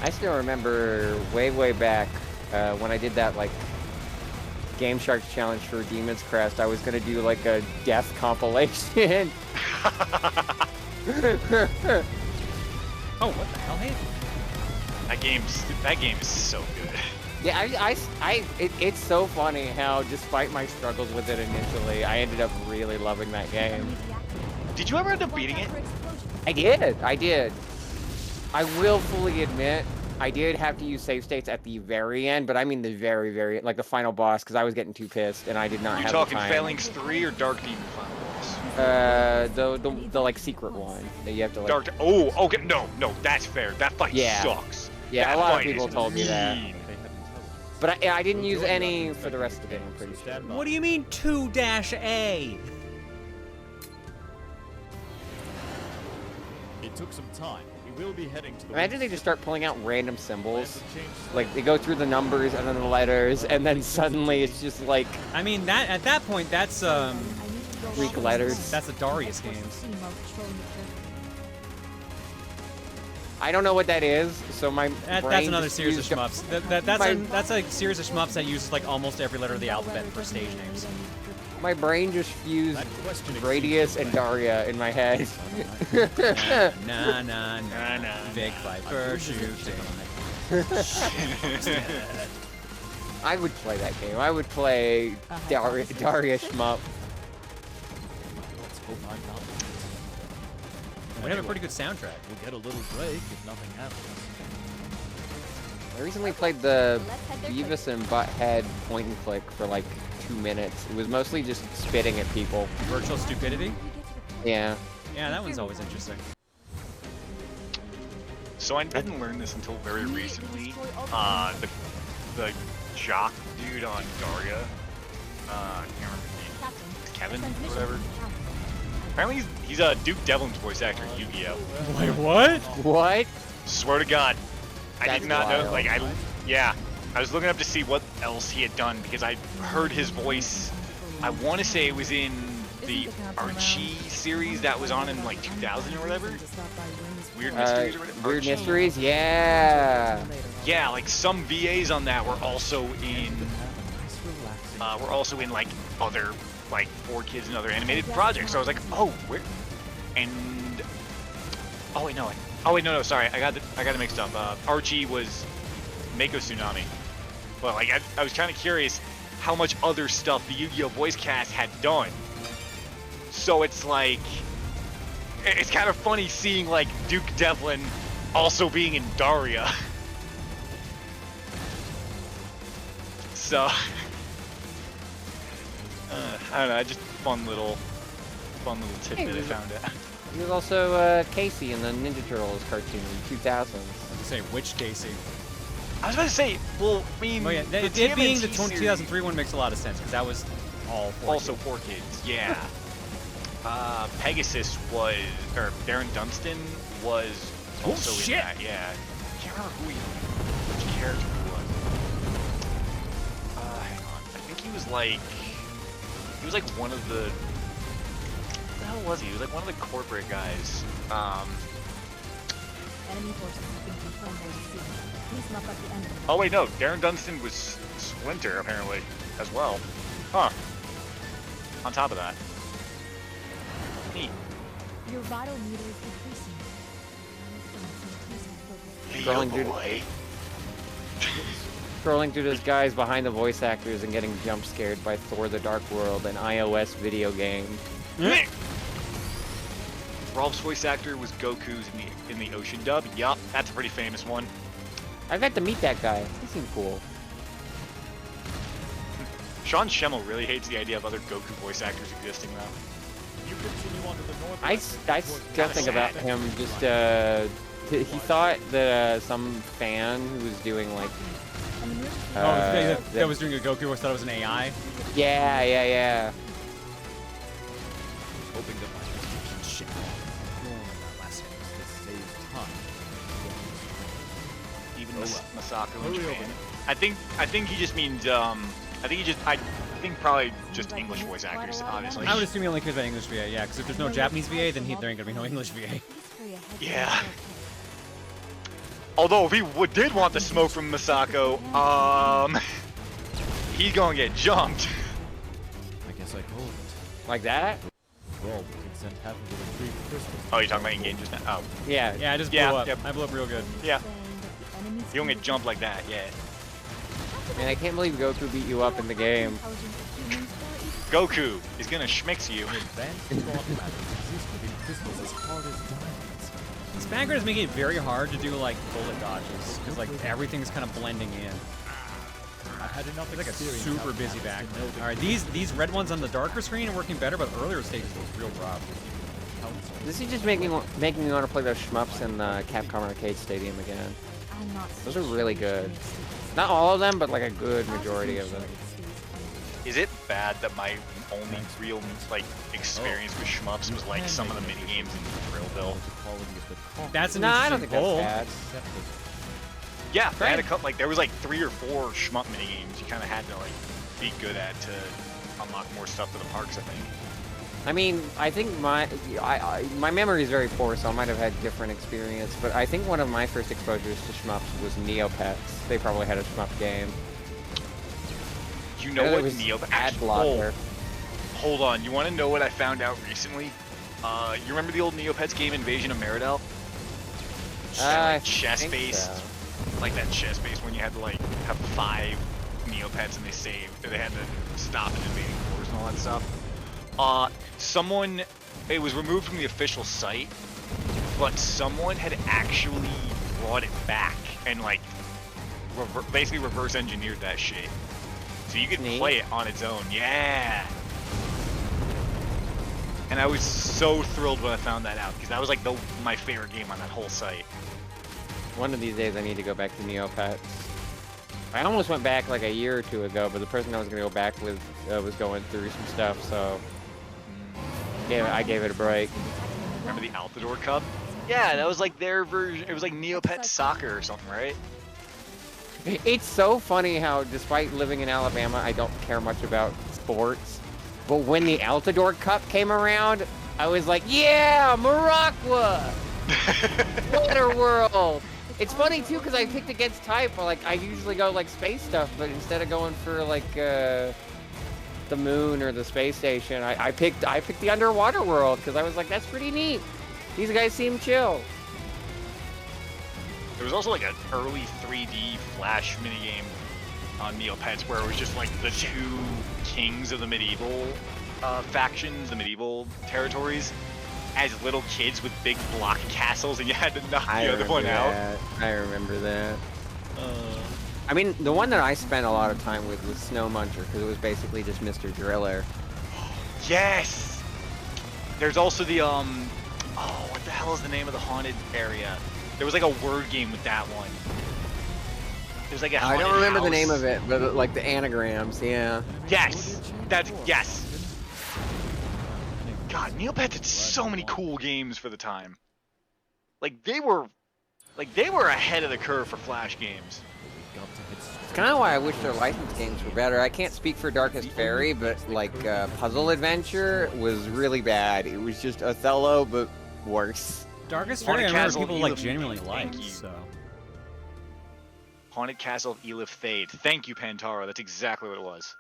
I still remember way back when I did that, like, Game Sharks challenge for Demon's Crest. I was gonna do, like, a death compilation. Oh, what the hell, hey? That game is so good. Yeah, it's so funny how, despite my struggles with it initially, I ended up really loving that game. Did you ever end up beating it? I did. I will fully admit, I did have to use save states at the very end, but I mean the very, like the final boss, because I was getting too pissed and I did not have the time. You talking Phalanx 3 or Dark Demon final boss? The like secret one that you have to like. Dark. Oh, okay. No, that's fair. That fight sucks. Yeah, that a lot of fight people is told me that. mean. But I didn't use any for the rest of it, I'm pretty sure. What do you mean 2-A? It took some time. We will be heading to the Imagine they just start pulling out random symbols. Like, they go through the numbers and then the letters, and then suddenly it's just like... I mean, that at that point, that's, Greek letters. That's the Darius games. I don't know what that is, so my That's another series of shmups. That's a series of shmups that uses like almost every letter of the alphabet for stage names. My brain just fused Radius and Daria in my head. Nah. Big Viper shooting. I would play that game. I would play Daria shmup. We have a pretty good soundtrack. We'll get a little break if nothing happens. I recently played the Beavis and Butthead point and click for like 2 minutes. It was mostly just spitting at people. Virtual stupidity? Yeah. Yeah, that one's always interesting. So I didn't learn this until very recently. The jock dude on Daria, I can't remember his name, Kevin or whatever. Apparently he's a Duke Devlin's voice actor in Yu-Gi-Oh. Wait, what? What? Swear to God, I That's did not know. wild. Like I was looking up to see what else he had done because I heard his voice. I want to say it was in the Archie series that was on in like 2000 or whatever. Weird Mysteries or whatever. Weird Mysteries, yeah. Yeah, like some VAs on that were also in like other like 4Kids and other animated projects. So I was like, oh, where? And oh wait, no, sorry, I got it mixed up. Archie was Mako Tsunami, but like I was kind of curious how much other stuff the Yu-Gi-Oh voice cast had done. So it's like, it's kind of funny seeing like Duke Devlin also being in Daria. So, I don't know, just fun little tidbit I found out. He was also Casey in the Ninja Turtles cartoon in 2000. Say which Casey? I was about to say, well, I mean, Oh yeah, it being the 2003 one makes a lot of sense because that was all 4Kids, yeah. Pegasus was, or Baron Dunstan was also in that, yeah. I can't remember which character he was. Hang on, I think he was like one of the, what the hell was he? He was like one of the corporate guys. Enemy forces have been confirmed by the sea. Please map out the enemy. Oh wait, no, Darren Dunstan was Splinter apparently as well. Huh. On top of that. Neat. Your vital meter is decreasing. Scrolling through those guys behind the voice actors and getting jump scared by Thor: The Dark World, an iOS video game. Rolf's voice actor was Goku's in the Ocean dub. Yup, that's a pretty famous one. I got to meet that guy. He seemed cool. Sean Schemmel really hates the idea of other Goku voice actors existing though. I still think about him just, he thought that some fan who was doing like... that was doing a Goku, I thought it was an AI? Yeah. Hoping that my prescription shit last to save time. Even Masako in Japan. I think he just means I think probably just English voice actors, obviously. I would assume he only cares about English VA, yeah, because if there's no Japanese VA, then there ain't gonna be no English VA. Yeah. Although if he did want the smoke from Masako, he's gonna get jumped. I guess I called it. Like that? Well, we can send half of the free for Christmas. Oh, you're talking about in-game just now? Oh. Yeah, I just blew up. Yep. I blew up real good. Yeah. You don't get jumped like that, yeah. Man, I can't believe Goku beat you up in the game. Goku is gonna schmix you. This background is making it very hard to do like bullet dodges because like everything's kind of blending in. It's like a super busy background. All right, these red ones on the darker screen are working better, but earlier stages was real rough. This is just making me want to play those shmups in the Capcom Arcade Stadium again. Those are really good. Not all of them, but like a good majority of them. Is it bad that my only real experience with shmups was like some of the mini games in Thrillville? That's an I don't think goal. that's bad. Yeah, they had a couple, there was like 3 or 4 shmup mini games you kind of had to be good at to unlock more stuff for the parks, I think. I mean, I think my memory is very poor, so I might have had different experience. But I think one of my first exposures to shmups was Neopets. They probably had a shmup game. You know what Neopets? Ad blocker. Hold on, you want to know what I found out recently? You remember the old Neopets game Invasion of Meridel? Chess-based, like that chess-based when you had to have 5 Neopets and they saved, or they had to stop and invading wars and all that stuff. It was removed from the official site, but someone had actually brought it back and basically reverse engineered that shit. So you could play it on its own, yeah. And I was so thrilled when I found that out, because that was my favorite game on that whole site. One of these days I need to go back to Neopets. I almost went back like a year or two ago, but the person I was going to go back with was going through some stuff, so I gave it a break. Remember the Altador Cup? Yeah, that was like their version. It was like Neopet soccer or something, right? It's so funny how, despite living in Alabama, I don't care much about sports. But when the Altador Cup came around, I was like, yeah, Morocco! Water World! It's funny too, because I picked against type. Like, I usually go like space stuff, but instead of going for like the moon or the space station, I picked the underwater world because I was like, that's pretty neat. These guys seem chill. There was also like an early 3D Flash minigame on Neopets where it was just like the two kings of the medieval factions, the medieval territories, as little kids with big block castles, and you had to knock the other one out. I remember that. I mean, the one that I spent a lot of time with was Snow Muncher, because it was basically just Mr. Driller. Yes! There's also the, oh, what the hell is the name of the haunted area? There was like a word game with that one. There's like a haunted I don't remember the house. name of it, but like the anagrams, yeah. Yes! Yes! God, Neopets had so many cool games for the time. Like they were ahead of the curve for Flash games. It's kind of why I wish their licensed games were better. I can't speak for Darkest Fairy, but like Puzzle Adventure was really bad. It was just Othello, but worse. Darkest Fairy, I remember people like genuinely liked, so. Haunted Castle of Elif Thade. Thank you, Pantaro. That's exactly what it was.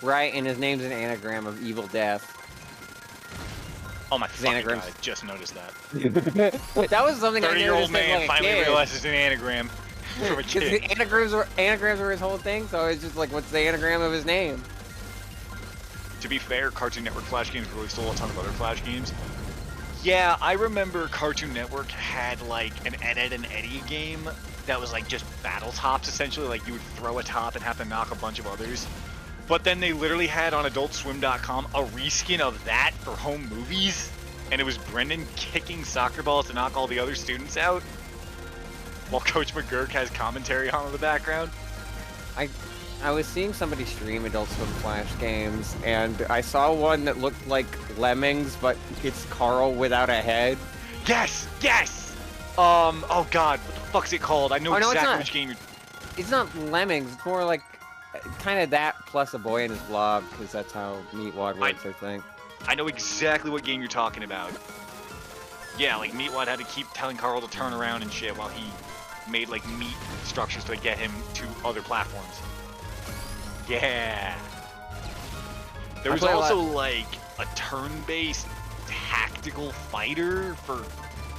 Right, and his name's an anagram of Evil Death. Oh my fucking God, I just noticed that. That was something I noticed. 30-year-old man like finally realized it's an anagram from a kid. The anagrams were his whole thing, so it's just like, what's the anagram of his name? To be fair, Cartoon Network Flash games really stole a ton of other Flash games. Yeah, I remember Cartoon Network had like an Ed, and Eddie game that was like just battle tops essentially. Like you would throw a top and have to knock a bunch of others. But then they literally had on AdultSwim.com a reskin of that for home movies, and it was Brendan kicking soccer balls to knock all the other students out, while Coach McGurk has commentary on in the background. I was seeing somebody stream Adult Swim Flash games, and I saw one that looked like Lemmings, but it's Carl without a head. Yes! Yes! Oh God, what the fuck's it called? I know exactly which game you're... It's not Lemmings, it's more like kind of that plus a boy in his blob, because that's how Meatwad works, I think. I know exactly what game you're talking about. Yeah, like Meatwad had to keep telling Carl to turn around and shit while he made like meat structures to get him to other platforms. Yeah. There was also like a turn-based tactical fighter for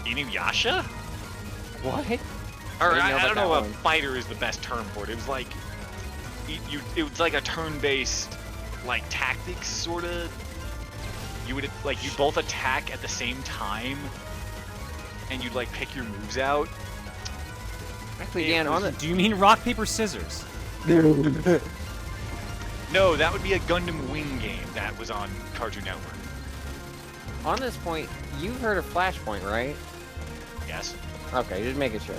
Inuyasha? What? Or I don't know if fighter is the best term for it. It was like it was like a turn-based like tactics sort of. You would like you both attack at the same time, and you'd like pick your moves out. Actually, Dan, do you mean rock paper scissors? No, that would be a Gundam Wing game that was on Cartoon Network. On this point, you've heard of Flashpoint, right? Yes. Okay, just making sure.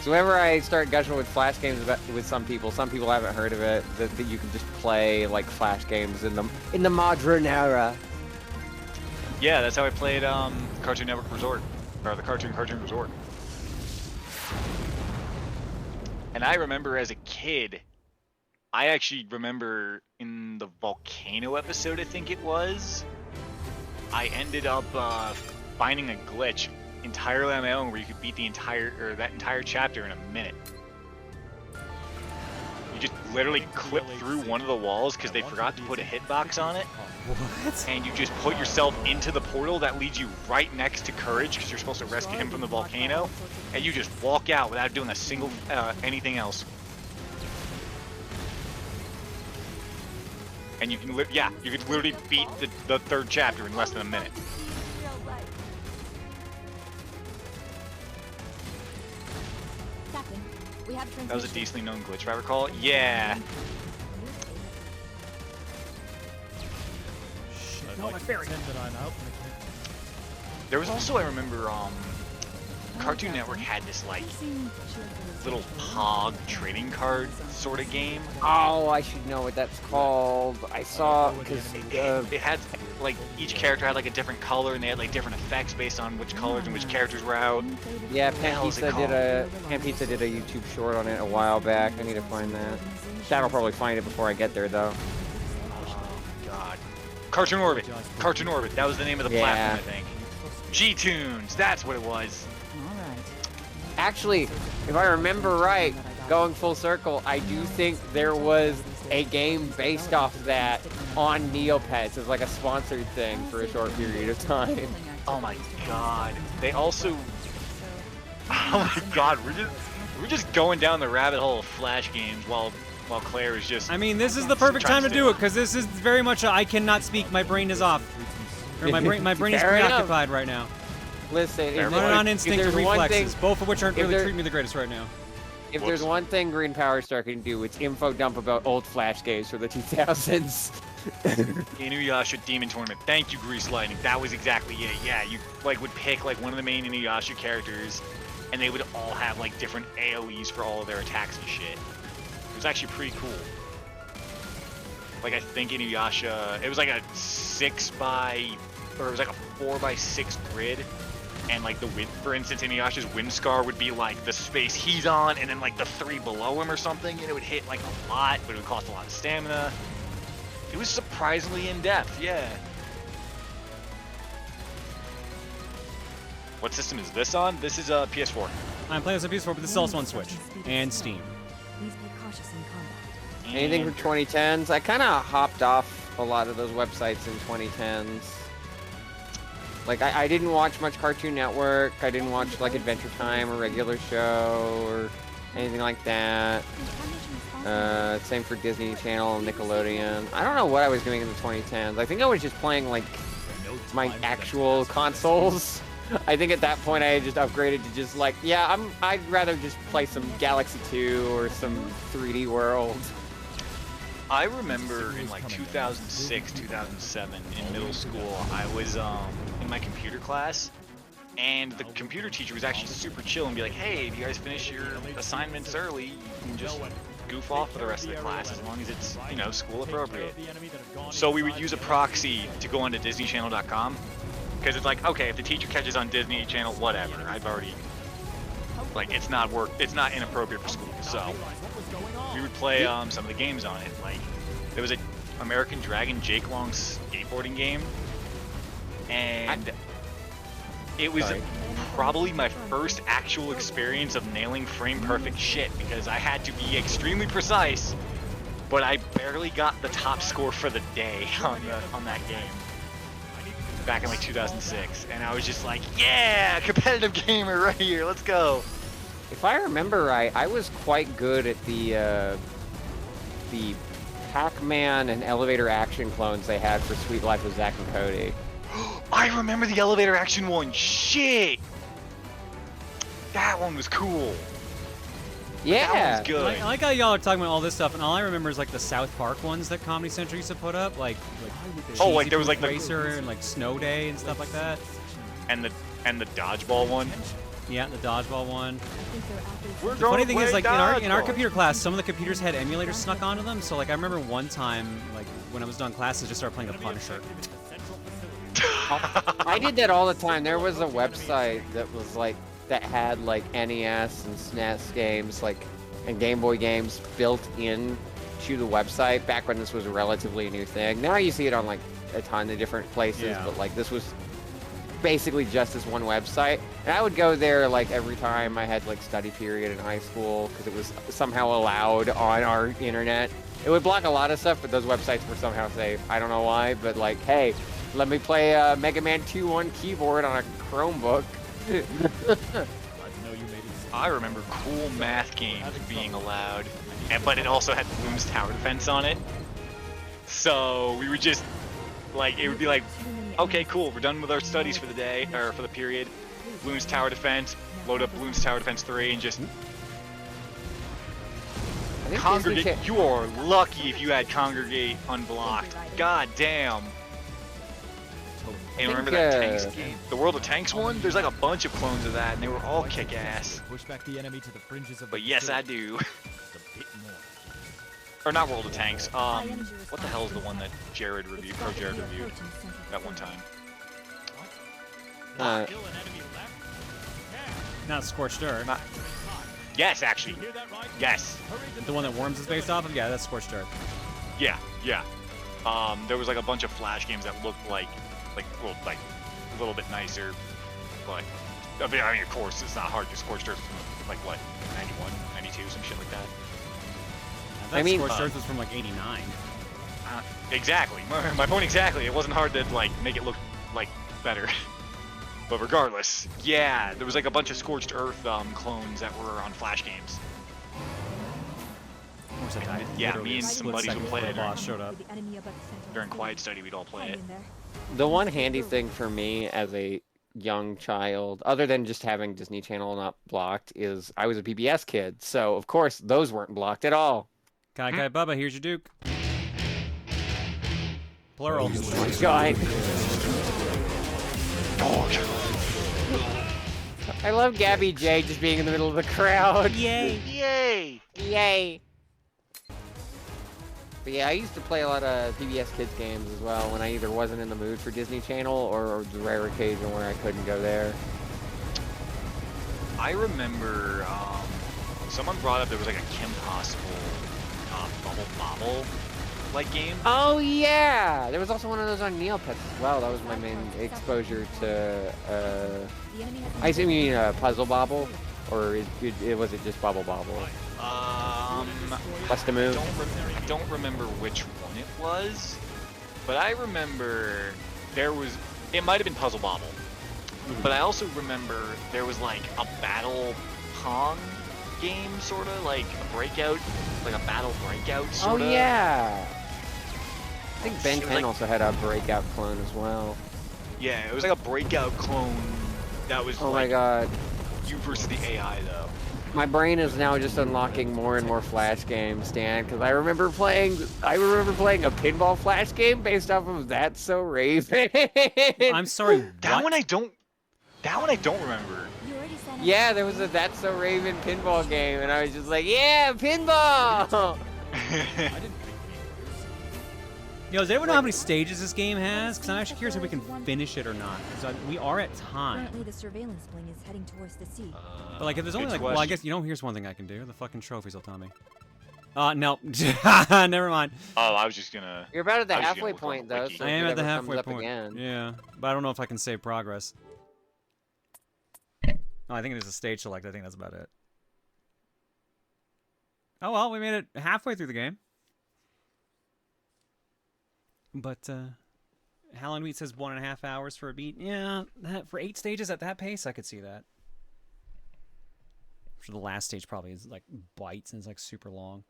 So whenever I start gushing with Flash games with some people haven't heard of it, that you can just play like Flash games in the modern era. Yeah, that's how I played Cartoon Network Resort, or the Cartoon Resort. And I remember as a kid, I actually remember in the volcano episode, I think it was, I ended up finding a glitch entirely on my own where you could beat that entire chapter in a minute. You just literally clip through one of the walls because they forgot to put a hitbox on it. What? And you just put yourself into the portal that leads you right next to Courage because you're supposed to rescue him from the volcano, and you just walk out without doing a single anything else. And you can you could literally beat the third chapter in less than a minute. That was a decently known glitch, if I recall. Yeah. Oh, my fairy. There was also, I remember, Cartoon Network had this like little Pog trading card sort of game. Oh, I should know what that's called. I saw because it had like each character had like a different color, and they had like different effects based on which colors and which characters were out. Yeah, Pan Pizza did a YouTube short on it a while back. I need to find that. That'll probably find it before I get there, though. Oh God, Cartoon Orbit. Cartoon Orbit. That was the name of the platform, I think. G-Tunes. That's what it was. Actually, if I remember right, going full circle, I do think there was a game based off that on Neopets as like a sponsored thing for a short period of time. Oh my God. They also. Oh my God. We're just going down the rabbit hole of Flash games while Claire is just. I mean, this is the perfect time to do it because this is very much a I cannot speak. My brain is off. Or my brain is preoccupied right now. Listen, I'm running on instinct and reflexes, both of which aren't really treating me the greatest right now. If there's one thing Green Power Star can do, it's info dump about old Flash games for the 2000s. Inuyasha Demon Tournament. Thank you, Grease Lightning. That was exactly it. Yeah, you like would pick like one of the main Inuyasha characters, and they would all have like different AoEs for all of their attacks and shit. It was actually pretty cool. Like I think Inuyasha, it was like a 4x6 grid. And like the wind, for instance, Inuyasha's wind scar would be like the space he's on, and then like the 3 below him or something, and it would hit like a lot, but it would cost a lot of stamina. It was surprisingly in depth, yeah. What system is this on? This is PS4. I'm playing this on PS4, but this is also on Switch and Steam. Anything from 2010s? I kind of hopped off a lot of those websites in 2010s. Like, I didn't watch much Cartoon Network. I didn't watch, like, Adventure Time or Regular Show or anything like that. Same for Disney Channel and Nickelodeon. I don't know what I was doing in the 2010s. I think I was just playing, like, my actual consoles. I think at that point I had just upgraded to just, like, yeah, I'd rather just play some Galaxy 2 or some 3D World. I remember in like 2006, 2007 in middle school, I was in my computer class, and the computer teacher was actually super chill and be like, hey, if you guys finish your assignments early, you can just goof off for the rest of the class as long as it's, you know, school appropriate. So we would use a proxy to go onto DisneyChannel.com, because it's like, okay, if the teacher catches on Disney Channel, whatever, I've already, like, it's not inappropriate for school, so we would play some of the games on it. Like, there was a American Dragon Jake Long skateboarding game, and it was probably my first actual experience of nailing frame perfect shit, because I had to be extremely precise, but I barely got the top score for the day on that game back in like 2006, and I was just like, yeah, competitive gamer right here, let's go. If I remember right, I was quite good at the Pac-Man and Elevator Action clones they had for Sweet Life of Zack and Cody. I remember the Elevator Action one. Shit! That one was cool. Yeah. That one was good. I like how y'all are talking about all this stuff, and all I remember is like the South Park ones that Comedy Central used to put up, like like there was like the Racer and like Snow Day and stuff like that. And the dodgeball one. Yeah, the dodgeball one. The funny thing is, like, in our computer class, some of the computers had emulators snuck onto them. So, like, I remember one time, like, when I was done classes, just started playing The Punisher. I did that all the time. There was a website that was, like, that had, like, NES and SNES games, like, and Game Boy games built in to the website back when this was a relatively new thing. Now you see it on, like, a ton of different places, but, like, this was basically just this one website, and I would go there like every time I had like study period in high school because it was somehow allowed on our internet. It would block a lot of stuff, but those websites were somehow safe. I don't know why, but like, hey, let me play Mega Man 2 on keyboard on a Chromebook. I remember cool math games being allowed, but it also had Bloom's Tower Defense on it. So we would just like, it would be like, okay, cool, we're done with our studies for the day, or for the period. Bloons Tower Defense, load up Bloons Tower Defense 3, and just Congregate. You are lucky if you had Congregate unblocked. God damn. And remember that Tanks game? The World of Tanks one? There's like a bunch of clones of that, and they were all kick-ass. Push back the enemy to the fringes of But yes, I do. Or not World of Tanks. What the hell is the one that Jared reviewed? Pro Jared reviewed that one time. Not Scorched Earth. Yes, actually. Yes. The one that Worms is based off of? Yeah, that's Scorched Earth. Yeah, yeah. There was like a bunch of Flash games that looked like a little bit nicer, but I mean, of course, it's not hard to Scorched Earth from like what, 91, 92, some shit like that. I mean, Scorched Earth was from like 89. Exactly. My point exactly. It wasn't hard to like make it look like better. But regardless, yeah, there was like a bunch of Scorched Earth clones that were on Flash games. Yeah, me and some buddies would play it during Quiet Study. We'd all play it. The one handy thing for me as a young child, other than just having Disney Channel not blocked, is I was a PBS kid, so of course those weren't blocked at all. Kai Kai Bubba, here's your Duke. Plural. God. I love Gabby J just being in the middle of the crowd. Yay! Yay! Yay! But yeah, I used to play a lot of PBS Kids games as well when I either wasn't in the mood for Disney Channel or the rare occasion where I couldn't go there. I remember someone brought up there was like a Kim Possible Bubble Bobble like game. Oh yeah! There was also one of those on Neopets as well. That was my main exposure to I assume you mean Puzzle Bobble, or was it just Bobble Bobble? Bust a move. I don't remember which one it was, but I remember there was, it might have been Puzzle Bobble, but I also remember there was like a battle Pong game, sort of like a breakout, like a battle breakout sort of. Oh yeah! I think Ben 10 also had a breakout clone as well. Yeah, it was like a breakout clone that was oh like my god. you versus the AI though. My brain is now just unlocking more and more Flash games, Stan, because I remember playing a pinball Flash game based off of That's So Raven. I'm sorry, that one I don't remember. Yeah, there was a That's So Raven pinball game, and I was just like, yeah, pinball! Yo, does anyone know how many stages this game has? Because I'm actually curious if we can finish it or not. Because we are at time. Currently, the surveillance bling is heading towards the sea. But like, if there's only like, well, I guess, you know, here's one thing I can do. The fucking trophies will tell me. No. Never mind. Oh, I was just gonna... You're about at the halfway point, though, so I am at the halfway point. Again. Yeah, but I don't know if I can save progress. Oh, I think it is a stage select. I think that's about it. Oh, well, we made it halfway through the game. But, Howlin' Wheat says 1.5 hours for a beat. Yeah, for 8 stages at that pace, I could see that. For the last stage probably is like bites and it's like super long.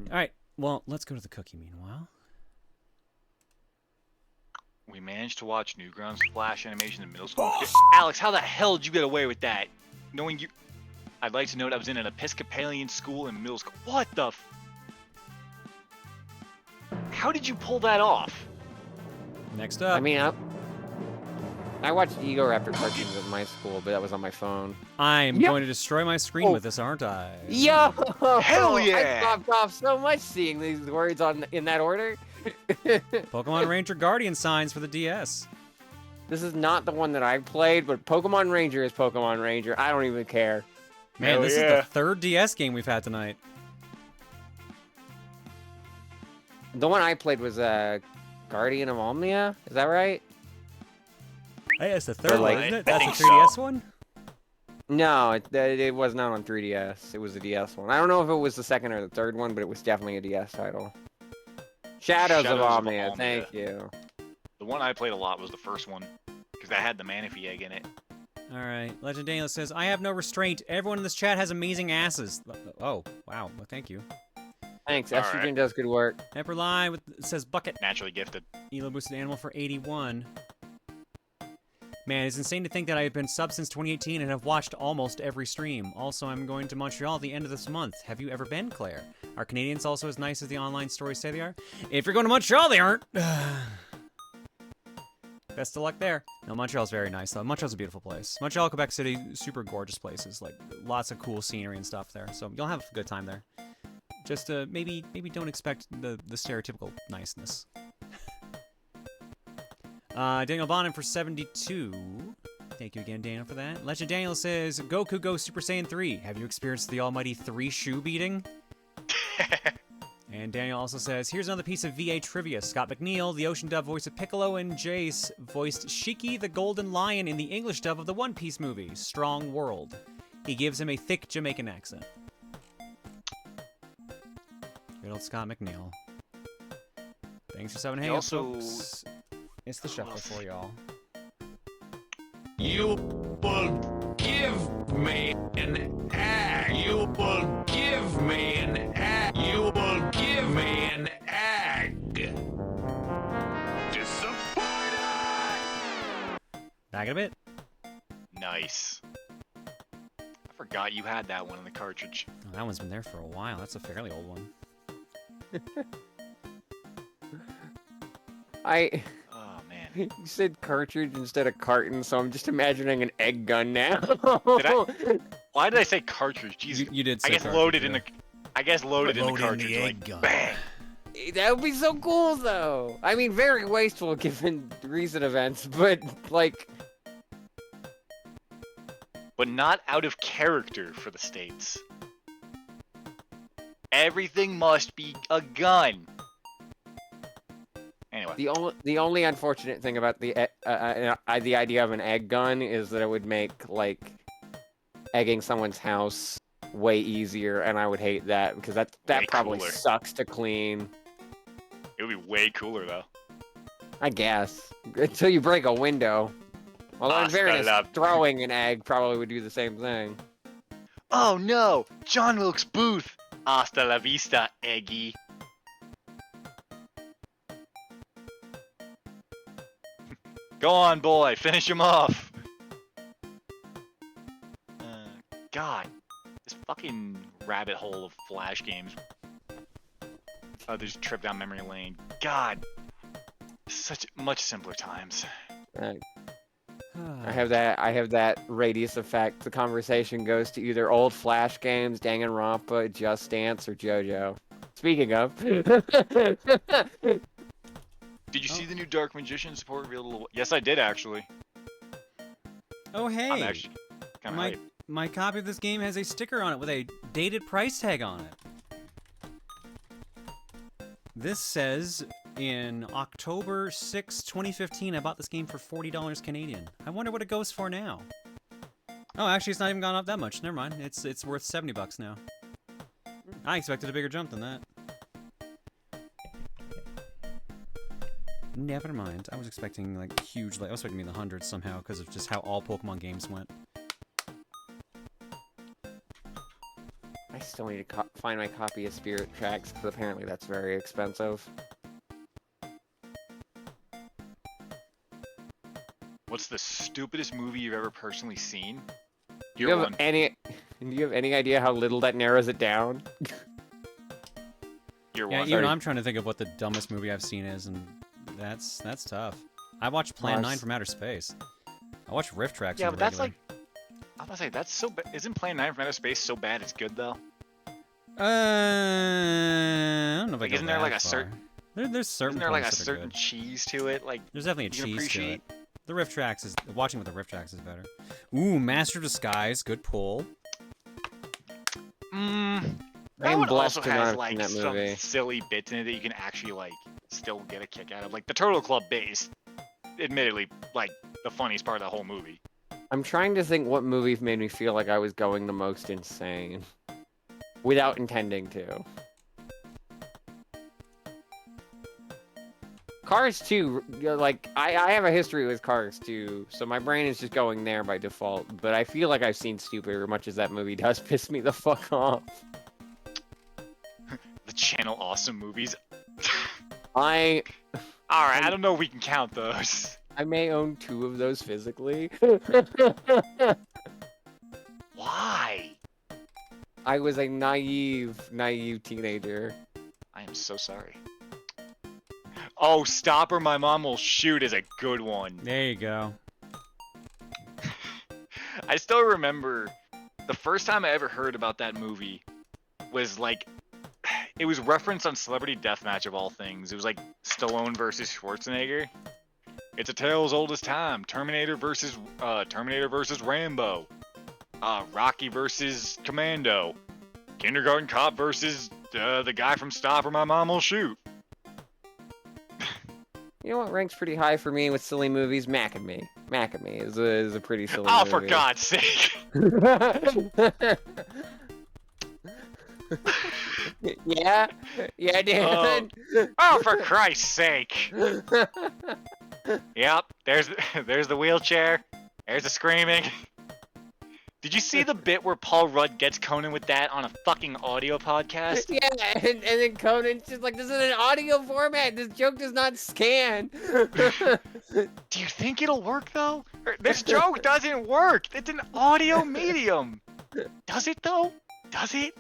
Alright, well, let's go to the cookie meanwhile. We managed to watch Newgrounds Flash animation in middle school. Alex, how the hell did you get away with that? Knowing you... I'd like to note I was in an Episcopalian school in middle school. What the f... How did you pull that off? Next up. I mean, I watched Ego Raptor cartoons at my school, but that was on my phone. I'm going to destroy my screen with this, aren't I? Yo! Hell yeah! I popped off so much seeing these words in that order. Pokemon Ranger Guardian signs for the DS. This is not the one that I played, but Pokemon Ranger is Pokemon Ranger. I don't even care. Man, this is the 3rd DS game we've had tonight. The one I played was Guardian of Omnia. Is that right? Hey, it's the 3rd one, isn't it? That's the 3DS one? No, it was not on 3DS. It was a DS one. I don't know if it was the 2nd or the 3rd one, but it was definitely a DS title. Shadows of Omnia, thank you. The one I played a lot was the first one, because that had the Manaphy egg in it. Alright, Legend Daniel says, I have no restraint. Everyone in this chat has amazing asses. Oh, wow. Well, thank you. Thanks, Estrogen does good work. Emperor Lie says bucket. Naturally gifted. Elo Boosted Animal for 81. Man, it's insane to think that I've been sub since 2018 and have watched almost every stream. Also, I'm going to Montreal at the end of this month. Have you ever been, Claire? Are Canadians also as nice as the online stories say they are? If you're going to Montreal, they aren't. Best of luck there. No, Montreal's very nice, though. Montreal's a beautiful place. Montreal, Quebec City, super gorgeous places. Like, lots of cool scenery and stuff there. So you'll have a good time there. Just maybe don't expect the stereotypical niceness. Daniel Bonin for 72. Thank you again, Daniel, for that. Legend Daniel says, Goku Go Super Saiyan 3. Have you experienced the almighty 3 shoe beating? And Daniel also says, here's another piece of VA trivia. Scott McNeil, the Ocean dub voice of Piccolo, and Jace voiced Shiki the Golden Lion in the English dub of the One Piece movie, Strong World. He gives him a thick Jamaican accent. Good old Scott McNeil. Thanks for 7 hey folks. It's the shuffle for y'all. You will give me an egg. You will give me an egg. You will give me an egg. Disappointed! Back in a bit. Nice. I forgot you had that one in the cartridge. Oh, that one's been there for a while. That's a fairly old one. Oh man. You said cartridge instead of carton, so I'm just imagining an egg gun now. Why did I say cartridge? Jesus. You did say I guess cartridge, loaded yeah. in the. I guess loaded in the cartridge. Like, bang. That would be so cool, though. I mean, very wasteful given recent events, but like. But not out of character for the States. Everything must be a gun. Anyway. The only unfortunate thing about the idea of an egg gun is that it would make like egging someone's house way easier, and I would hate that because that Way probably cooler. sucks to clean. It would be way cooler though. I guess until you break a window. Although in fairness, throwing an egg probably would do the same thing. Oh no! John Wilkes Booth! Hasta la vista, Eggy. Go on, boy, finish him off. God, this fucking rabbit hole of Flash games. Oh, there's a trip down memory lane. God, such much simpler times. I have that radius effect. The conversation goes to either old Flash games, Danganronpa, Just Dance, or JoJo. Speaking of. Did you see the new Dark Magician support revealed? Yes, I did actually. Oh hey! I'm actually kind of hyped. My copy of this game has a sticker on it with a dated price tag on it. This says, in October 6, 2015, I bought this game for $40 Canadian. I wonder what it goes for now. Oh, actually, it's not even gone up that much. Never mind. It's worth $70 now. I expected a bigger jump than that. Never mind. I was expecting, like, huge... I was expecting to be in the hundreds somehow because of just how all Pokemon games went. I still need to find my copy of Spirit Tracks, because apparently that's very expensive. What's the stupidest movie you've ever personally seen? Do you have any idea how little that narrows it down? Yeah, even I'm trying to think of what the dumbest movie I've seen is, and that's tough. I watched Plan 9 from Outer Space. I watched Rift Tracks. Yeah, but that's like... I was gonna say, that's so bad. Isn't Plan 9 from Outer Space so bad it's good, though? I don't know if I go Isn't there that like a far. certain... There's certain Isn't there like a points that are certain good. cheese to it? Like, There's definitely a you can cheese to appreciate... it. The Rift Tracks is... Watching with the Rift Tracks is better. Ooh, Master of Disguise. Good pull. That one also to not has have like seen that some movie. silly bits in it that you can actually like still get a kick out of. Like the Turtle Club base, admittedly, like the funniest part of the whole movie. I'm trying to think what movies made me feel like I was going the most insane. Without intending to. Cars 2, like, I have a history with Cars 2, so my brain is just going there by default, but I feel like I've seen stupider, much as that movie does piss me the fuck off. The Channel Awesome movies. Alright, I don't know if we can count those. I may own 2 of those physically. Why? I was a naive teenager. I am so sorry. Oh, Stop or My Mom Will Shoot is a good one. There you go. I still remember the first time I ever heard about that movie was like, it was referenced on Celebrity Deathmatch of all things. It was like Stallone versus Schwarzenegger. It's a tale as old as time. Terminator versus Rambo. Rocky versus Commando. Kindergarten Cop versus the guy from Stop or My Mom Will Shoot. You know what ranks pretty high for me with silly movies? Mac and Me. Mac and Me is a pretty silly Oh, movie. for God's sake! Yeah, Dan. Oh, for Christ's sake! Yep, there's the wheelchair. There's the screaming. Did you see the bit where Paul Rudd gets Conan with that on a fucking audio podcast? Yeah, and then Conan's just like, this is an audio format. This joke does not scan. Do you think it'll work though? This joke doesn't work. It's an audio medium. Does it though? Does it?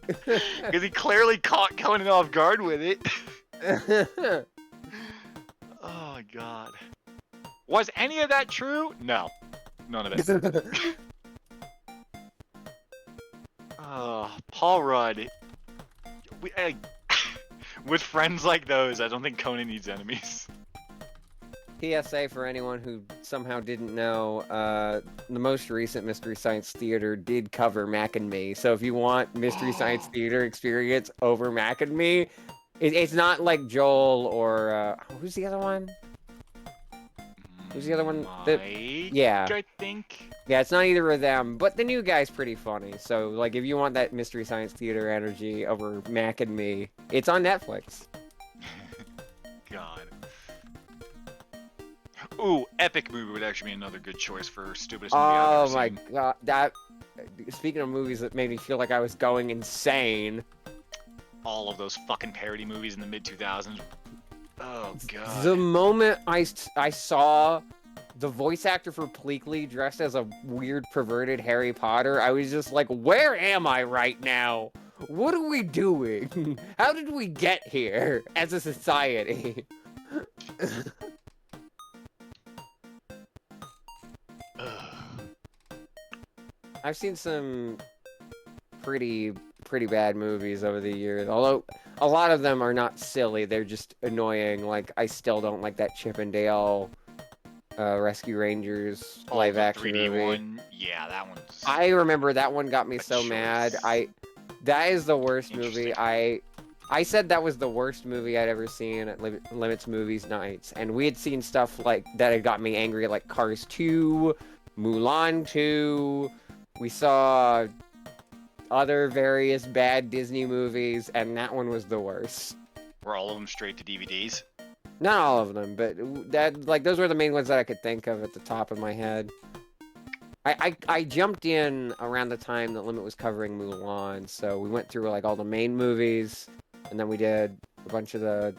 Because he clearly caught Conan off guard with it. Oh my god. Was any of that true? No. None of it. Paul Rudd. With friends like those, I don't think Conan needs enemies. PSA for anyone who somehow didn't know, the most recent Mystery Science Theater did cover Mac and Me. So if you want Mystery Science Theater experience over Mac and Me, it's not like Joel or who's the other one? Who's the other one? Yeah. I think. Yeah, it's not either of them, but the new guy's pretty funny. So, like, if you want that Mystery Science Theater energy over Mac and Me, it's on Netflix. God. Ooh, Epic Movie would actually be another good choice for stupidest movie I've ever seen. Oh my god, that... Speaking of movies that made me feel like I was going insane... All of those fucking parody movies in the mid-2000s. Oh god. The moment I saw the voice actor for Pleakley dressed as a weird perverted Harry Potter, I was just like, where am I right now? What are we doing? How did we get here as a society? I've seen some pretty bad movies over the years, although a lot of them are not silly, they're just annoying. Like, I still don't like that Chip and Dale Rescue Rangers live action 3D movie. one. Yeah, that one's... I remember that one got me so mad. That is the worst movie. I said that was the worst movie I'd ever seen at Limits Movies Nights, and we had seen stuff like that had got me angry, like Cars 2, Mulan 2. We saw other various bad Disney movies, and that one was the worst. Were all of them straight to DVDs? Not all of them, but those were the main ones that I could think of at the top of my head. I jumped in around the time that Limit was covering Mulan, so we went through like all the main movies, and then we did a bunch of the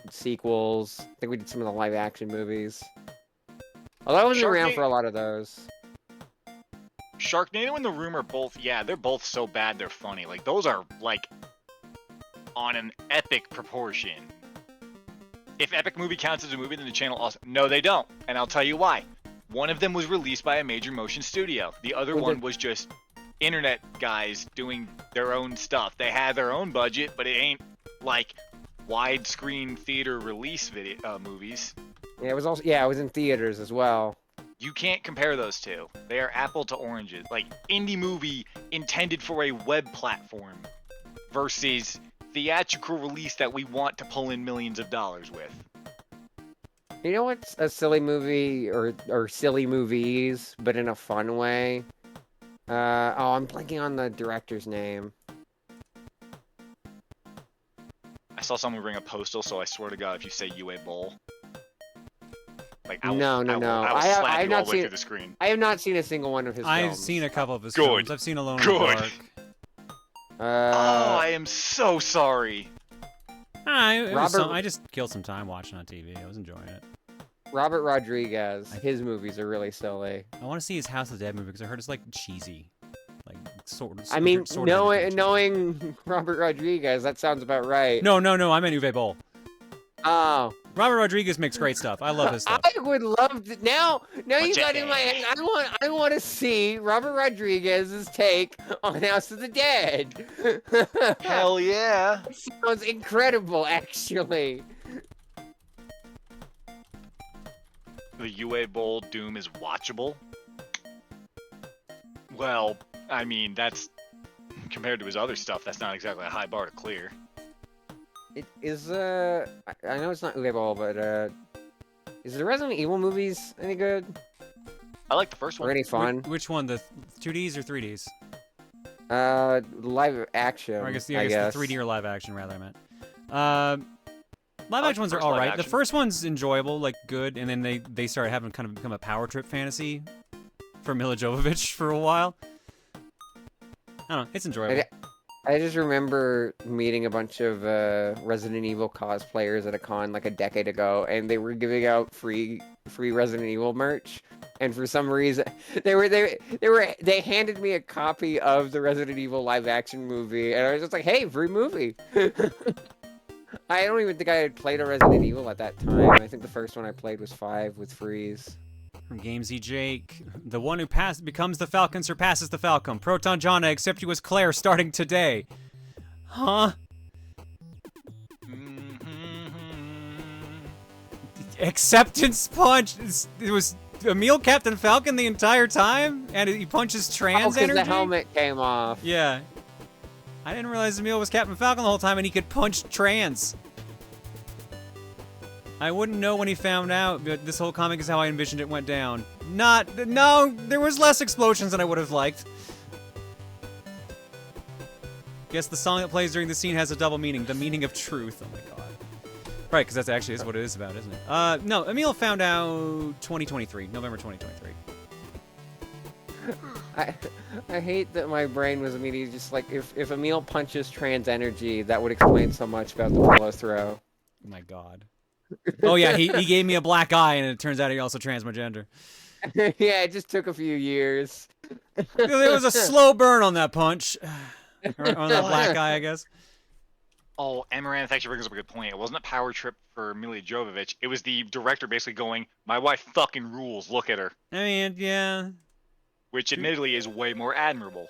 sequels. I think we did some of the live action movies. Although I wasn't around for a lot of those. Sharknado and The Room are both, yeah, they're both so bad they're funny. Like, those are, like, on an epic proportion. If Epic Movie counts as a movie, then the channel also... No, they don't. And I'll tell you why. One of them was released by a major motion studio. The other one was just internet guys doing their own stuff. They had their own budget, but it ain't, like, widescreen theater release movies. Yeah, it was also... Yeah, it was in theaters as well. You can't compare those two. They are apple to oranges. Like, indie movie intended for a web platform versus theatrical release that we want to pull in millions of dollars with. You know what's a silly movie, or silly movies, but in a fun way? I'm blanking on the director's name. I saw someone bring up Postal, so I swear to God, if you say UA Bowl... Like, I No. will slap you all the way through the screen. I have not seen a single one of his films. I've seen a couple of his films. I've seen Alone in the Dark. Oh, I am so sorry. I just killed some time watching on TV. I was enjoying it. Robert Rodriguez, his movies are really silly. I want to see his House of the Dead movie because I heard it's like cheesy. Like, sort of. I mean, knowing Robert Rodriguez, that sounds about right. No, I meant Uwe Boll. Oh. Robert Rodriguez makes great stuff. I love his stuff. I would love to, now you got in my head. I want to see Robert Rodriguez's take on House of the Dead. Hell yeah. Sounds incredible, actually. The UA Bowl Doom is watchable. Well, I mean, that's compared to his other stuff, that's not exactly a high bar to clear. It is I know it's not UA Bowl, but is the Resident Evil movies any good? I like the first one. Or any fun? Which one, the 2Ds or 3Ds? Live action. Or I guess the 3D or live action rather. I meant. Live action ones are all right. The first one's enjoyable, like good, and then they started having kind of become a power trip fantasy for Mila Jovovich for a while. I don't know, it's enjoyable. I just remember meeting a bunch of Resident Evil cosplayers at a con like a decade ago, and they were giving out free Resident Evil merch. And for some reason, they handed me a copy of the Resident Evil live action movie, and I was just like, "Hey, free movie!" I don't even think I had played a Resident Evil at that time. I think the first one I played was 5 with Freeze. From Gamesy Jake, the one who becomes the Falcon surpasses the Falcon. Proton John, I accept you as Claire starting today. Huh? Acceptance punch. It was Emil Captain Falcon the entire time, and he punches trans energy. The helmet came off. Yeah. I didn't realize Emil was Captain Falcon the whole time, and he could punch trans. I wouldn't know when he found out, but this whole comic is how I envisioned it went down. No, there was less explosions than I would have liked. Guess the song that plays during the scene has a double meaning, the meaning of truth. Oh my god. Right, because that's actually is what it is about, isn't it? No, Emil found out 2023, November 2023. I hate that my brain was immediately just like, if Emil punches trans energy, that would explain so much about the pillow throw. Oh my god. Oh yeah, he gave me a black eye, and it turns out he also transgender. Yeah, it just took a few years. There was a slow burn on that punch. Or on that black eye, I guess. Oh, Amaranth actually brings up a good point. It wasn't a power trip for Mila Jovovich. It was the director basically going, "My wife fucking rules, look at her." I mean, yeah. Which admittedly is way more admirable.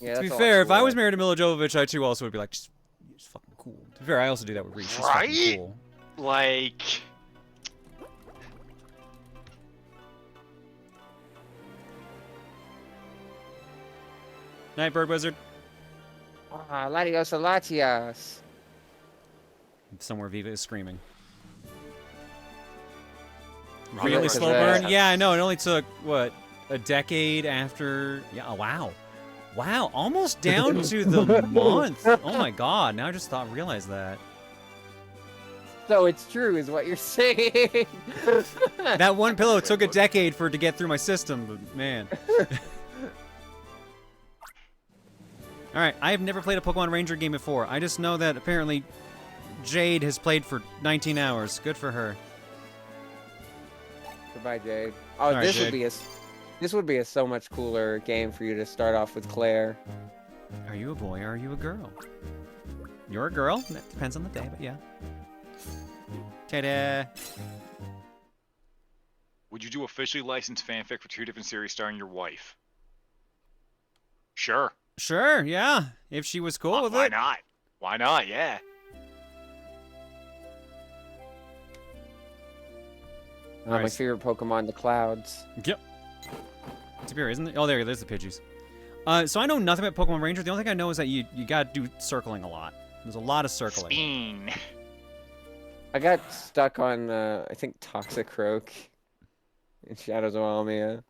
Yeah, to be fair, if I was married to Mila Jovovich, I too also would be like, she's fucking cool. To be fair, I also do that with Reese. She's fucking cool. Like... Night, Bird Wizard. Ah, Latios Latias. Somewhere Viva is screaming. Really slow burn? Yeah, I know. It only took, what, a decade after... Yeah, oh, wow. Wow, almost down to the month. Oh my god, now I just realized that. So it's true, is what you're saying. That one pillow took a decade for it to get through my system, but man. Alright, I have never played a Pokemon Ranger game before. I just know that apparently Jade has played for 19 hours. Good for her. Goodbye, Jade. Oh, right, this Jade. would be a so much cooler game for you to start off with Claire. Are you a boy or are you a girl? You're a girl. That depends on the day, but yeah. Ta-da! Would you do officially licensed fanfic for 2 different series starring your wife? Sure. Sure, yeah. If she was cool with it. Why not? Why not? Yeah. My favorite Pokemon, the Clouds. Yep. It's a beer, isn't it? Oh, there's the Pidgeys. So I know nothing about Pokemon Ranger. The only thing I know is that you gotta do circling a lot. There's a lot of circling. Spin. I got stuck on, I think, Toxicroak in Shadows of Almia.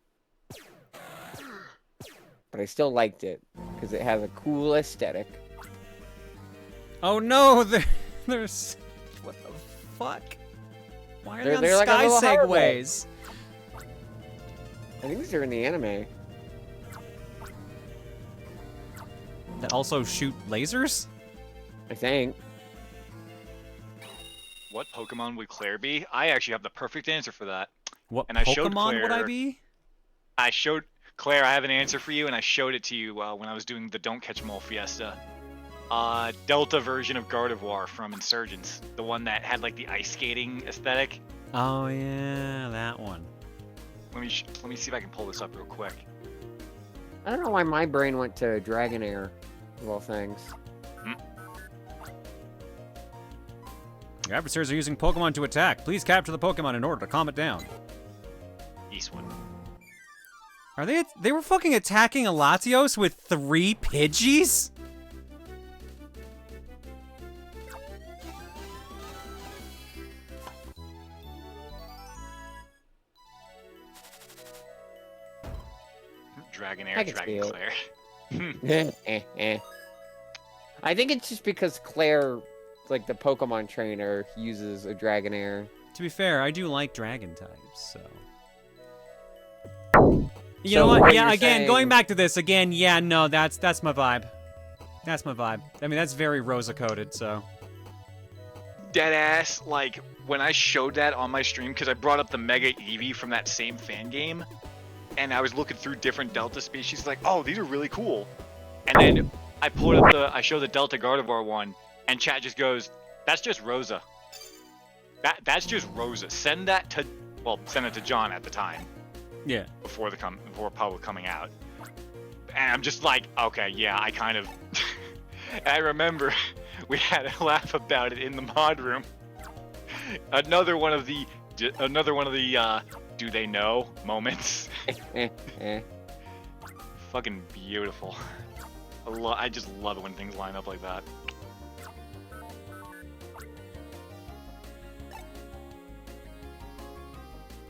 But I still liked it, because it has a cool aesthetic. Oh no, there's... What the fuck? Why are they on they're sky like segways? I think these are in the anime. That also shoot lasers? I think. What Pokemon would Claire be? I actually have the perfect answer for that. What and I showed Pokemon Claire, would I be? I showed Claire, I have an answer for you, and I showed it to you when I was doing the Don't Catch 'Em All Fiesta. Delta version of Gardevoir from Insurgents, the one that had like the ice skating aesthetic. Oh yeah, that one. Let me see if I can pull this up real quick. I don't know why my brain went to Dragonair, of all things. Your adversaries are using Pokemon to attack. Please capture the Pokemon in order to calm it down. Eastwood. Are they were fucking attacking a Latios with 3 Pidgeys? Dragonair, Dragonclair. I think it's just because Claire, like the Pokemon trainer, uses a Dragonair. To be fair, I do like Dragon types, so. You know what? Yeah, again, going back to this again. Yeah, no, that's my vibe. That's my vibe. I mean, that's very Rosa coded, so. Deadass, like when I showed that on my stream, because I brought up the Mega Eevee from that same fan game, and I was looking through different Delta species, like, oh, these are really cool. And then I show the Delta Gardevoir one, and chat just goes, "That's just Rosa. That's just Rosa. Send it to John at the time." Yeah. Before public coming out. And I'm just like, okay, yeah, I kind of. I remember we had a laugh about it in the mod room. Another one of the do they know moments. Fucking beautiful. I just love it when things line up like that.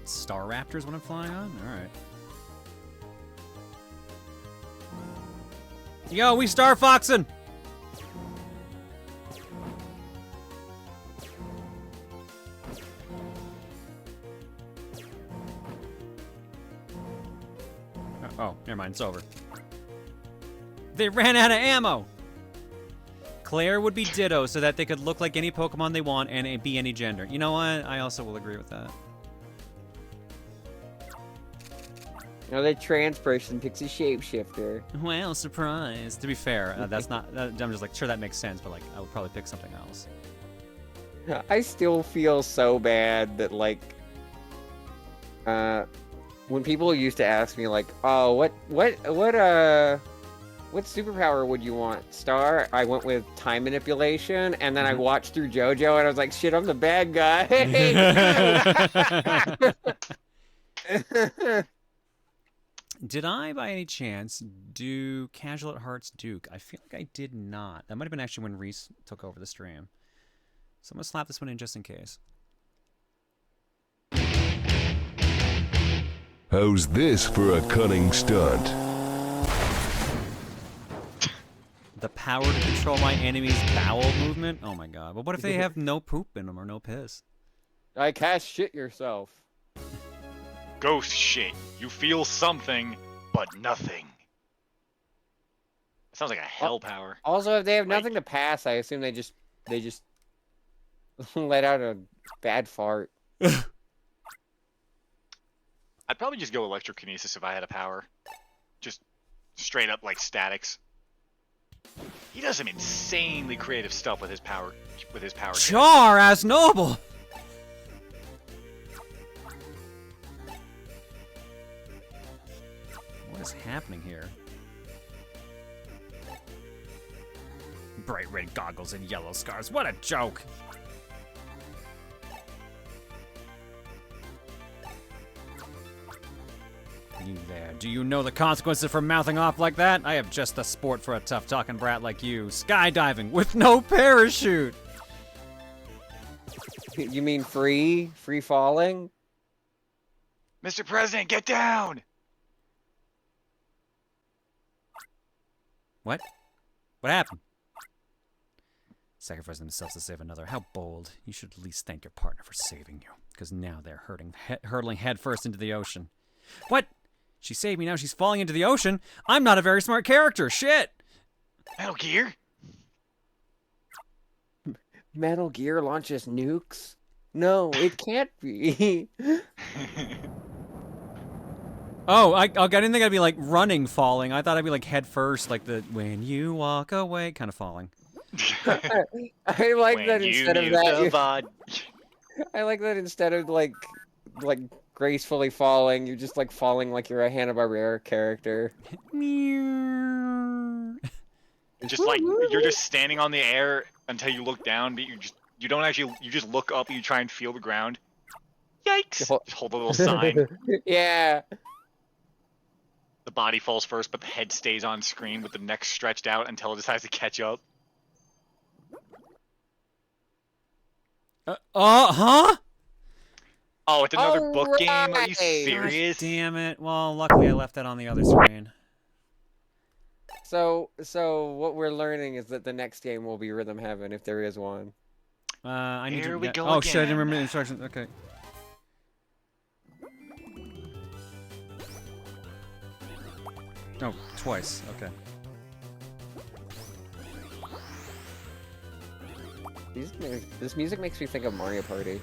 Star Raptors when I'm flying on? Alright. Yo, we Star Foxin'! Oh, never mind, it's over. They ran out of ammo! Claire would be Ditto so that they could look like any Pokemon they want and be any gender. You know what? I also will agree with that. No, the trans person picks a shapeshifter. Well, surprise. To be fair, that's not. I'm just like, sure, that makes sense, but like, I would probably pick something else. I still feel so bad that like, when people used to ask me like, oh, what superpower would you want? Star? I went with time manipulation, and then I watched through JoJo, and I was like, shit, I'm the bad guy. Did I, by any chance, do Casual at Heart's Duke? I feel like I did not. That might have been actually when Reese took over the stream. So I'm going to slap this one in just in case. How's this for a cunning stunt? The power to control my enemy's bowel movement? Oh my god. But what if they have no poop in them or no piss? I cast shit yourself. Ghost shit. You feel something, but nothing. Sounds like a hell power. Also, if they have nothing to pass, I assume they just let out a bad fart. I'd probably just go electrokinesis if I had a power. Just straight up like statics. He does some insanely creative stuff with his power. Char as noble. What is happening here? Bright red goggles and yellow scars. What a joke! You there. Do you know the consequences for mouthing off like that? I have just the sport for a tough-talking brat like you. Skydiving with no parachute! You mean free falling? Mr. President, get down! What? What happened? Sacrificing themselves to save another. How bold. You should at least thank your partner for saving you. Because now they're hurtling headfirst into the ocean. What? She saved me, now she's falling into the ocean? I'm not a very smart character. Shit! Metal Gear? Metal Gear launches nukes? No, it can't be. Oh, I didn't think I'd be like running falling. I thought I'd be like head first, like the when you walk away kind of falling. I like When that you instead of mute that. the you- VOD. I like that instead of like gracefully falling, you're just like falling like you're a Hanna-Barbera character. Just like you're just standing on the air until you look down, but you don't actually you just look up and you try and feel the ground. Yikes! Just hold a little sign. Yeah. The body falls first, but the head stays on screen with the neck stretched out until it decides to catch up. Huh? Oh, it's another book game? Are you Gosh serious? damn it. Well, luckily I left that on the other screen. So what we're learning is that the next game will be Rhythm Heaven if there is one. I need Here to we get... go Oh shit, I again. didn't remember the instructions. Okay. Oh, twice. Okay. This music makes me think of Mario Party.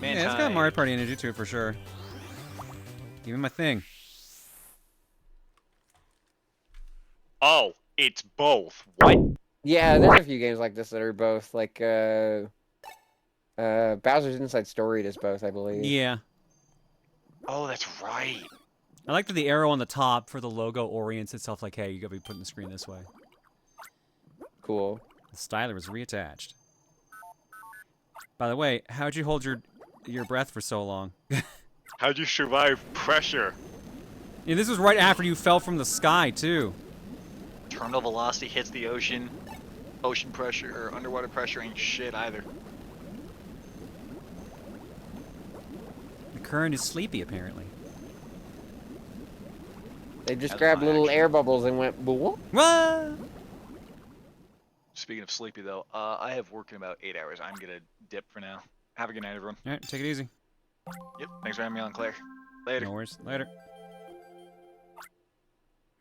Man, Yeah, it's got Mario Party energy to it for sure. Even my thing. Oh, it's both. What? Yeah, there's a few games like this that are both like Bowser's Inside Story does both, I believe. Yeah. Oh, that's right. I like that the arrow on the top for the logo orients itself like, hey, you gotta be putting the screen this way. Cool. The styler was reattached. By the way, how'd you hold your breath for so long? How'd you survive pressure? Yeah, this was right after you fell from the sky, too. Terminal velocity hits the ocean. Ocean pressure or underwater pressure ain't shit either. The current is sleepy, apparently. They just grabbed little air bubbles and went boo. Speaking of sleepy though, I have work in about 8 hours. I'm gonna dip for now. Have a good night, everyone. Alright, take it easy. Yep, thanks for having me on, Claire. Later. No worries. Later.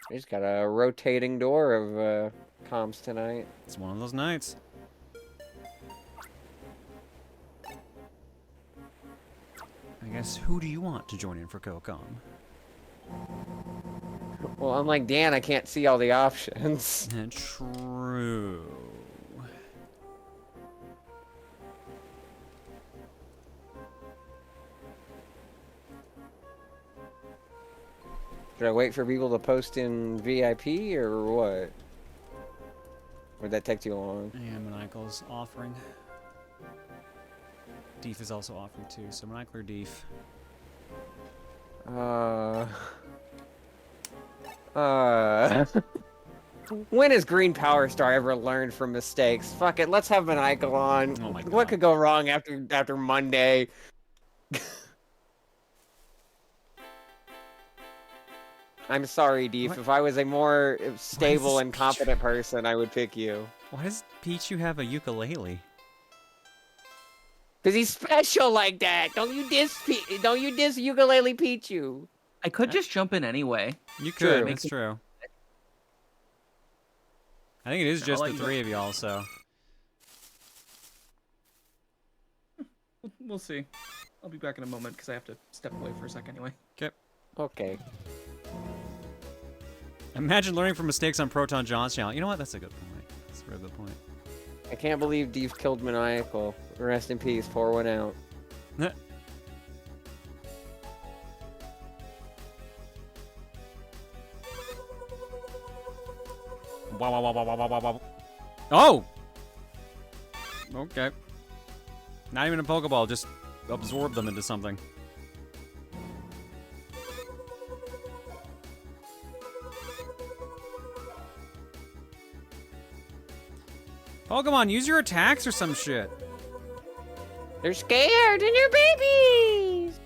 We just got a rotating door of comms tonight. It's one of those nights. I guess who do you want to join in for CoCom? Well, unlike Dan, I can't see all the options. True. Should I wait for people to post in VIP or what? Would that take too long? Yeah, Maniacal's offering. Deef is also offering too, so Maniacal or Deef? When has Green Power Star ever learned from mistakes? Fuck it, let's have Maniacal on. Oh my God. What could go wrong after Monday? I'm sorry, Deef. What? If I was a more stable and competent person, I would pick you. Why does Pichu have a ukulele? Cause he's special like that. Don't you diss ukulele Pichu. I could just jump in anyway. You could, True. that's true. I think it is just I'll the let you three go. of y'all, so. We'll see. I'll be back in a moment because I have to step away for a sec anyway. Okay. Okay. Imagine learning from mistakes on Proton John's channel. You know what? That's a good point. That's a very good point. I can't believe Deef killed Maniacal. Rest in peace. Pour one out. Wow, wow, wow, wow, wow, wow, wow. Oh! Okay. Not even a Pokeball, just absorb them into something. Pokemon, use your attacks or some shit. They're scared and they're babies.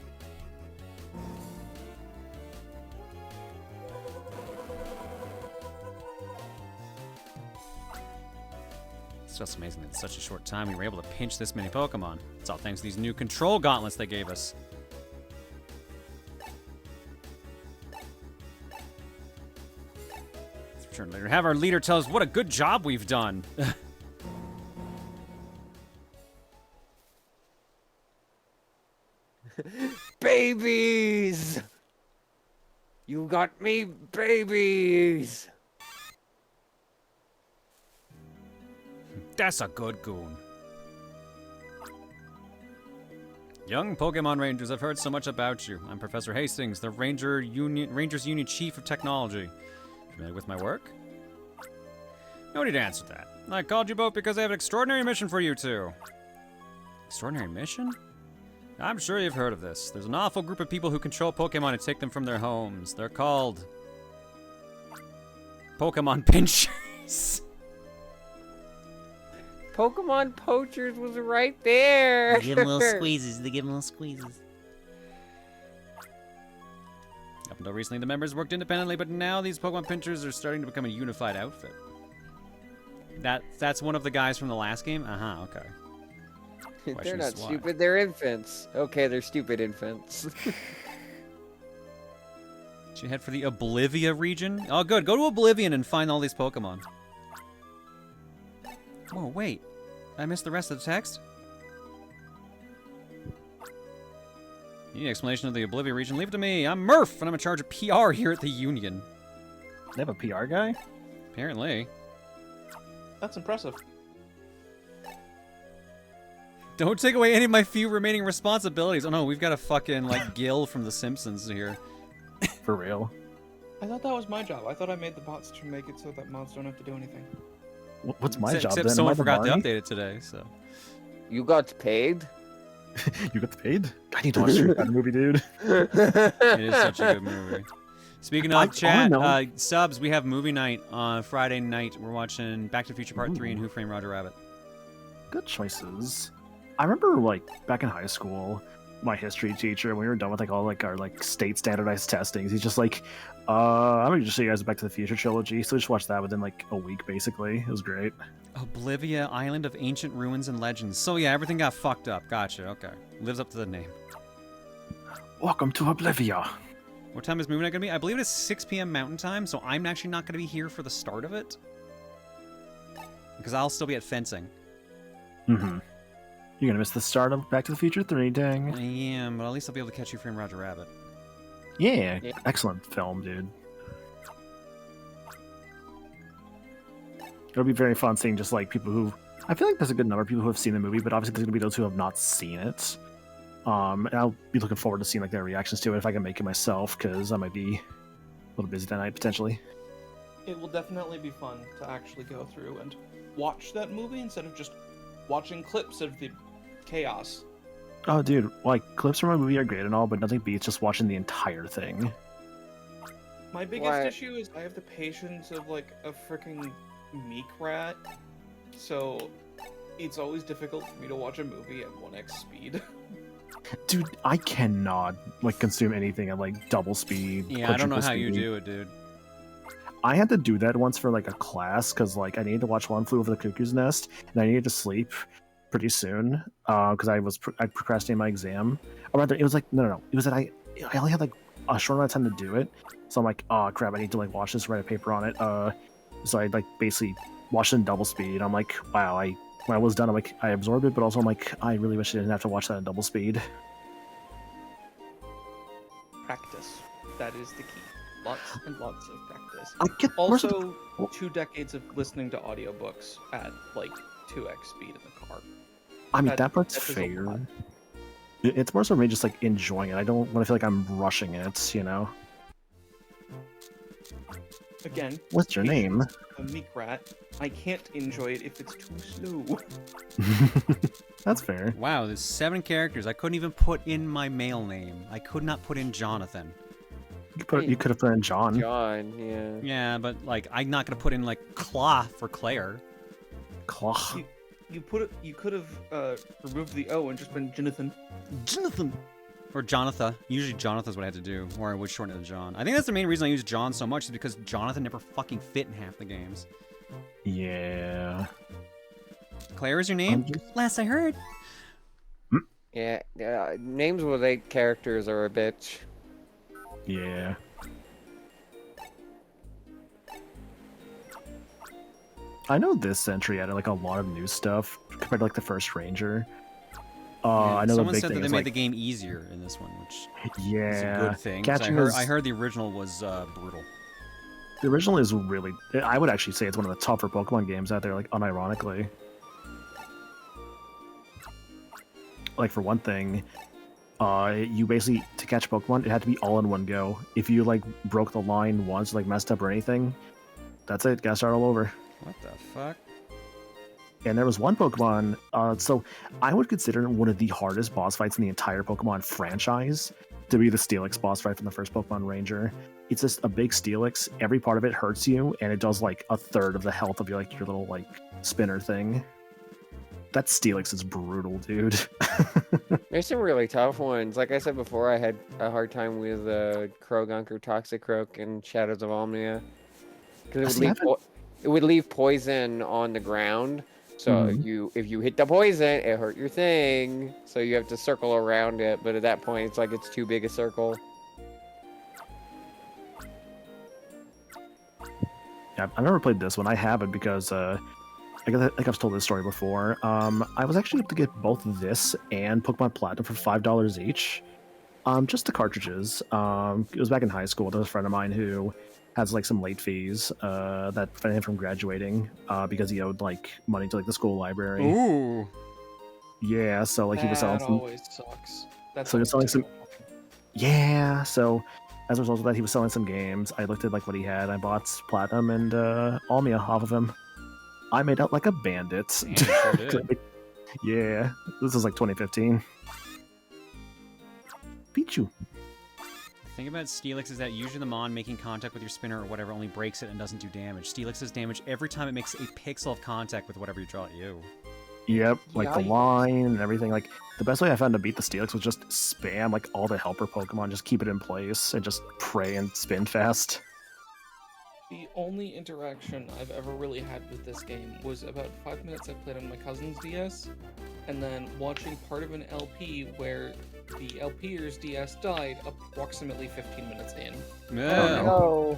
It's just amazing that in such a short time we were able to pinch this many Pokemon. It's all thanks to these new control gauntlets they gave us. Let's return later. Have our leader tell us what a good job we've done. Babies! You got me, babies! That's a good goon. Young Pokemon Rangers, I've heard so much about you. I'm Professor Hastings, the Rangers Union Chief of Technology. Familiar with my work? No need to answer that. I called you both because I have an extraordinary mission for you two. Extraordinary mission? I'm sure you've heard of this. There's an awful group of people who control Pokemon and take them from their homes. They're called Pokemon Pinchers. Pokemon Poachers was right there. They give them little squeezes. They give them little squeezes. Up until recently, the members worked independently, but now these Pokemon Pinchers are starting to become a unified outfit. That's one of the guys from the last game? Uh-huh, okay. They're Question not is why. stupid, they're infants. Okay, they're stupid infants. Should you head for the Oblivia region? Oh, good. Go to Oblivion and find all these Pokemon. Whoa, wait. I missed the rest of the text? You need an explanation of the Oblivia region? Leave it to me. I'm Murph, and I'm in charge of PR here at the Union. They have a PR guy? Apparently. That's impressive. Don't take away any of my few remaining responsibilities. Oh no, we've got a fucking, like, Gil from The Simpsons here. For real? I thought that was my job. I thought I made the bots to make it so that mods don't have to do anything. What's my job Except then? someone Am I the forgot to Barney? update it today, so. You got paid? You got paid? I need to watch that movie, dude. It is such a good movie. Speaking I of chat, know. subs, we have movie night on Friday night. We're watching Back to the Future Part 3 and Ooh. Who Framed Roger Rabbit. Good choices. I remember, like, back in high school, my history teacher, when we were done with, like, all, like, our, like, state standardized testings, he's just like, I'm gonna just show you guys the Back to the Future trilogy. So we just watched that within, like, a week, basically. It was great. Oblivia, Island of Ancient Ruins and Legends. So yeah, everything got fucked up. Gotcha, okay. Lives up to the name. Welcome to Oblivia. What time is movie night gonna be? I believe it is 6 p.m. Mountain Time, so I'm actually not gonna be here for the start of it. Because I'll still be at fencing. Mm-hmm. You're gonna miss the start of Back to the Future 3, dang. I am, but at least I'll be able to catch you Frame Roger Rabbit. Yeah, excellent film, dude. It'll be very fun seeing just, like, people who... I feel like there's a good number of people who have seen the movie, but obviously there's gonna be those who have not seen it. And I'll be looking forward to seeing, like, their reactions to it if I can make it myself, because I might be a little busy that night, potentially. It will definitely be fun to actually go through and watch that movie instead of just watching clips of the chaos. Oh, dude, like, clips from a movie are great and all, but nothing beats just watching the entire thing. My biggest issue is I have the patience of, like, a freaking meek rat, so it's always difficult for me to watch a movie at 1x speed. Dude, I cannot, like, consume anything at, like, double speed. Yeah, I don't know how you quadruple speed. do it, dude. I had to do that once for, like, a class, because, like, I needed to watch One Flew Over the Cuckoo's Nest, and I needed to sleep pretty soon, because I procrastinated my exam. Or rather, it was like, no. It was that I only had, like, a short amount of time to do it, so I'm like, oh, crap, I need to, like, watch this, write a paper on it. So I, like, basically watched it in double speed. I'm like, wow, when I was done, I'm like, I absorbed it, but also I'm like, I really wish I didn't have to watch that in double speed. Practice. That is the key. Lots and lots of practice. I get Also, 2 decades of listening to audiobooks at, like, 2x speed in the car. I mean, that part's is a fair. lot. It's more so me just, like, enjoying it. I don't want to feel like I'm rushing it, you know? Again, What's your name? a meek rat. I can't enjoy it if it's too slow. That's fair. Wow, there's 7 characters. I couldn't even put in my male name. I could not put in Jonathan. You could have put in John. John, yeah. Yeah, but, like, I'm not gonna put in, like, Claw for Claire. Claw. You could have removed the O and just been Jonathan. Jonathan! Or Jonathan. Usually Jonathan's what I had to do, or I would shorten it to John. I think that's the main reason I use John so much, is because Jonathan never fucking fit in half the games. Yeah. Claire is your name? Last I heard. Yeah, names with 8 characters are a bitch. Yeah. I know this century added, like, a lot of new stuff compared to, like, the first Ranger. I know someone the big said thing that they is, made like, the game easier in this one, which yeah, is a good thing. 'cause catching I heard the original was brutal. The original is really... I would actually say it's one of the tougher Pokemon games out there, like, unironically. like for one thing, you basically, to catch Pokemon, it had to be all in one go. If you like broke the line once, like messed up or anything, that's it. Gotta start all over. What the fuck? And there was one Pokemon, so I would consider one of the hardest boss fights in the entire Pokemon franchise to be the Steelix boss fight from the first Pokemon Ranger. It's just a big Steelix. Every part of it hurts you, and it does like a third of the health of your little like spinner thing. That Steelix is brutal, dude. There's some really tough ones. Like I said before, I had a hard time with Krogunk or Toxicroak and Shadows of Omnia. Because it would leave poison on the ground. So if you hit the poison, it hurt your thing. So you have to circle around it. But at that point, it's like it's too big a circle. Yeah, I've never played this one. I haven't because I think I've told this story before. I was actually able to get both this and Pokemon Platinum for $5 each. Just the cartridges. It was back in high school. There was a friend of mine who has like some late fees that prevented him from graduating because he owed like money to like the school library. Ooh. Yeah, so like he was selling That some. always sucks. That's So he was selling some. Yeah, so as a result of that, he was selling some games. I looked at like what he had. I bought Platinum and Omnia off of him. I made out like a bandit. Yeah, sure did. Yeah, this was like 2015. Pichu. The thing about Steelix is that usually the Mon making contact with your spinner or whatever only breaks it and doesn't do damage. Steelix does damage every time it makes a pixel of contact with whatever you draw at you. Yep, like the line and everything. Like the best way I found to beat the Steelix was just spam like all the helper Pokemon, just keep it in place and just pray and spin fast. The only interaction I've ever really had with this game was about 5 minutes I played on my cousin's DS, and then watching part of an LP where the LPer's DS died approximately 15 minutes in. No.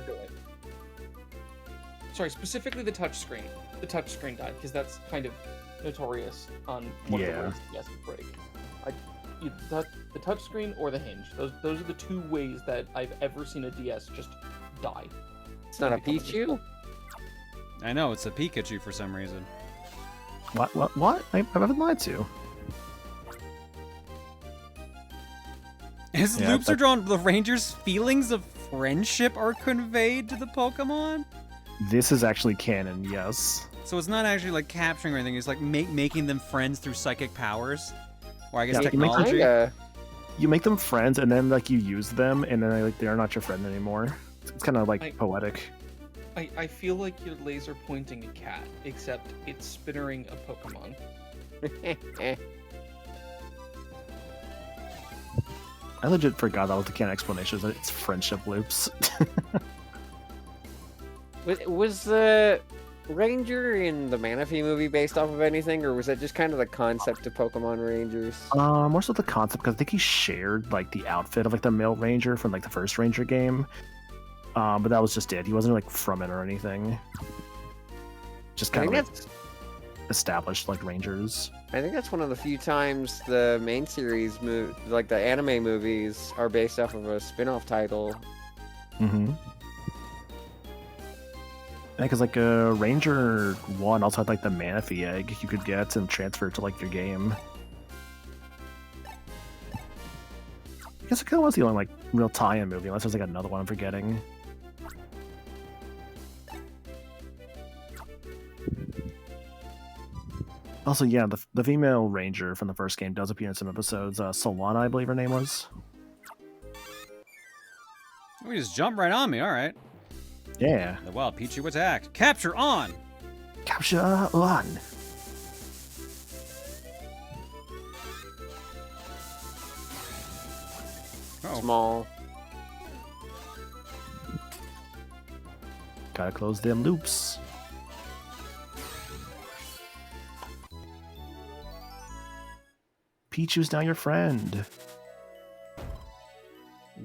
Sorry, specifically the touchscreen. The touchscreen died, because that's kind of notorious on one of the ways the DS would break. The touchscreen or the hinge. Those are the two ways that I've ever seen a DS just die. It's not a Pichu? I know, it's a Pikachu for some reason. What? I haven't lied to you. His loops are drawn, the Ranger's feelings of friendship are conveyed to the Pokemon? This is actually canon, yes. So it's not actually like capturing or anything, it's like making them friends through psychic powers? Or I guess Yeah, technology? You make them friends and then like you use them and then like they're not your friend anymore. It's kind of like poetic. I feel like you're laser pointing a cat, except it's spinnering a Pokemon. I legit forgot that was the canon explanation. That it's friendship loops. Was the Ranger in the Manaphy movie based off of anything, or was that just kind of the concept of Pokemon Rangers? More so the concept, because I think he shared like the outfit of like the male Ranger from like the first Ranger game. But that was just it. He wasn't like from it or anything. Just kind of like established like Rangers. I think that's one of the few times the main series, like the anime movies, are based off of a spin-off title. Mm-hmm. Yeah, because like Ranger 1 also had like the Manaphy egg you could get and transfer it to like your game. I guess it kind of was the only like real tie-in movie, unless there's like another one I'm forgetting. Also, yeah, the female Ranger from the first game does appear in some episodes. Solana, I believe her name was. We just jump right on me, alright. Yeah. The wild Pichu attacked. Capture on! Capture on! Oh. Small. Gotta close them loops. Pichu's now your friend.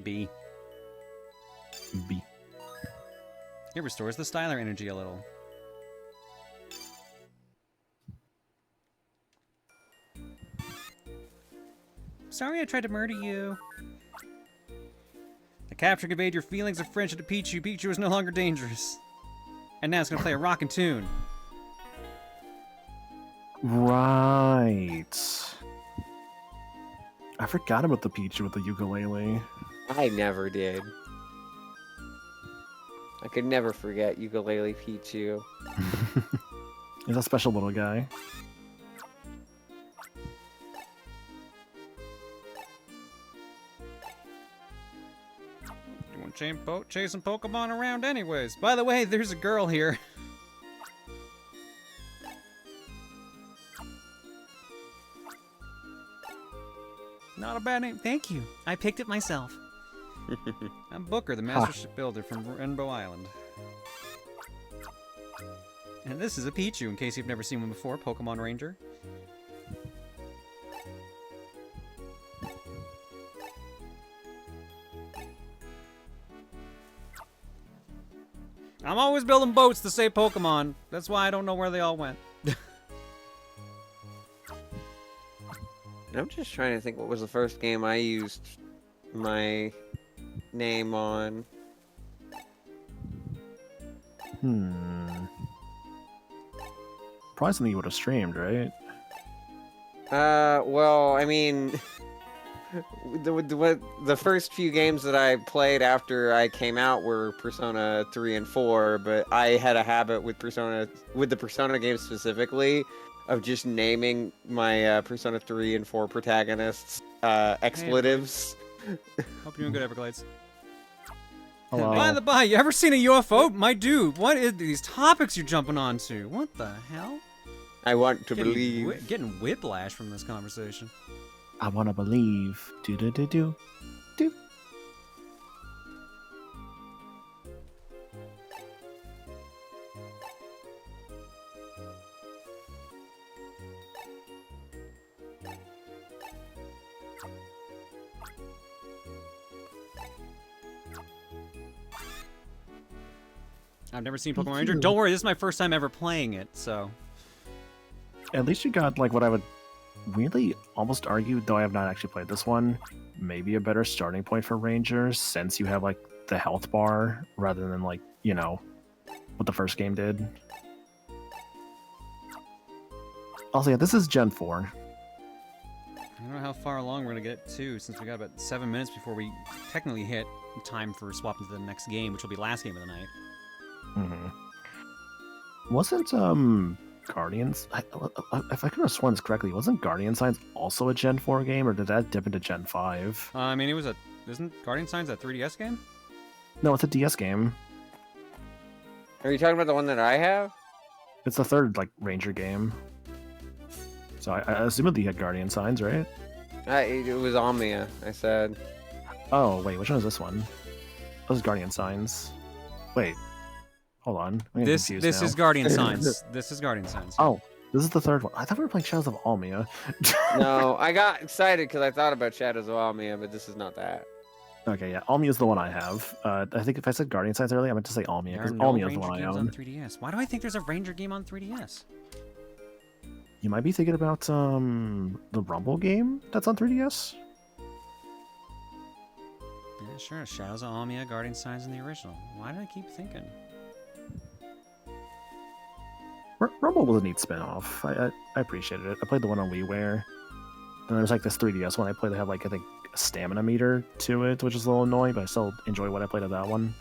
B. B. It restores the Styler energy a little. Sorry I tried to murder you. The capture conveyed your feelings of friendship to Pichu. Pichu is no longer dangerous. And now it's gonna play a rockin' tune. Right. I forgot about the Pichu with the ukulele. I never did. I could never forget Ukulele Pichu. He's a special little guy. You want chasing Pokemon around anyways. By the way, there's a girl here. Not a bad name. Thank you. I picked it myself. I'm Booker, the master shipbuilder from Rainbow Island. And this is a Pichu, in case you've never seen one before, Boorumon Ranger. I'm always building boats to save Pokemon. That's why I don't know where they all went. I'm just trying to think what was the first game I used my name on. Probably something you would have streamed, right? Well, I mean, the first few games that I played after I came out were Persona 3 and 4, but I had a habit with the Persona games specifically, of just naming my Persona 3 and 4 protagonists expletives. Hope you're doing good, Everglades. Hello. By the by, you ever seen a UFO? My dude, what is these topics you're jumping onto? What the hell? I want to believe. Getting whiplash from this conversation. I want to believe. Do. I've never seen Pokemon Ranger. Don't worry, this is my first time ever playing it, so... At least you got, like, what I would weirdly almost argue, though I have not actually played this one, maybe a better starting point for Rangers, since you have, like, the health bar, rather than, like, you know, what the first game did. Also, yeah, this is Gen 4. I don't know how far along we're going to get to, since we got about 7 minutes before we technically hit time for swapping to the next game, which will be last game of the night. Wasn't, Guardians... if I could have sworn this correctly, wasn't Guardian Signs also a Gen 4 game, or did that dip into Gen 5? I mean, it was a... Isn't Guardian Signs a 3DS game? No, it's a DS game. Are you talking about the one that I have? It's the third, like, Ranger game. So I assumed you had Guardian Signs, right? It was Omnia, I said. Oh, wait, which one is this one? This is Guardian Signs. Wait. Hold on. This is Guardian Signs. This is Guardian Signs. Oh, this is the third one. I thought we were playing Shadows of Almia. No, I got excited because I thought about Shadows of Almia, but this is not that. Okay, yeah, Almia is the one I have. I think if I said Guardian Signs earlier, I meant to say Almia, because Almia is the one I own. On 3DS. Why do I think there's a Ranger game on 3DS? You might be thinking about the Rumble game that's on 3DS? Yeah, sure. Shadows of Almia, Guardian Signs in the original. Why did I keep thinking? Rumble was a neat spin-off. I appreciated it. I played the one on WiiWare. And there's like this 3DS one I played that had like, I think, a stamina meter to it, which is a little annoying, but I still enjoy what I played of that one.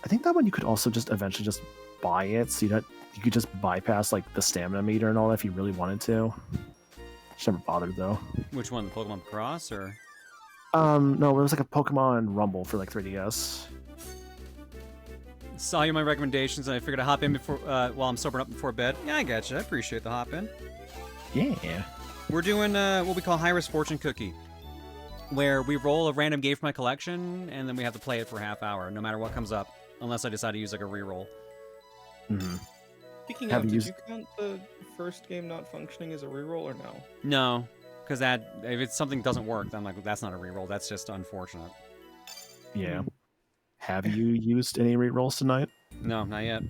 I think that one you could also just eventually just buy it, so you could just bypass like the stamina meter and all that if you really wanted to. Just never bothered though. Which one, the Pokemon Cross or? No, it was like a Pokemon Rumble for like 3DS. Saw you my recommendations and I figured I'd hop in before while I'm sobering up before bed. Yeah, I gotcha. I appreciate the hop in. Yeah. We're doing what we call High Risk Fortune Cookie, where we roll a random game from my collection and then we have to play it for a half hour, no matter what comes up, unless I decide to use like a reroll. Speaking of, did you count the first game not functioning as a reroll or no? No, because if it's something doesn't work, then I'm like, that's not a reroll. That's just unfortunate. Yeah. Have you used any rerolls tonight? No, not yet.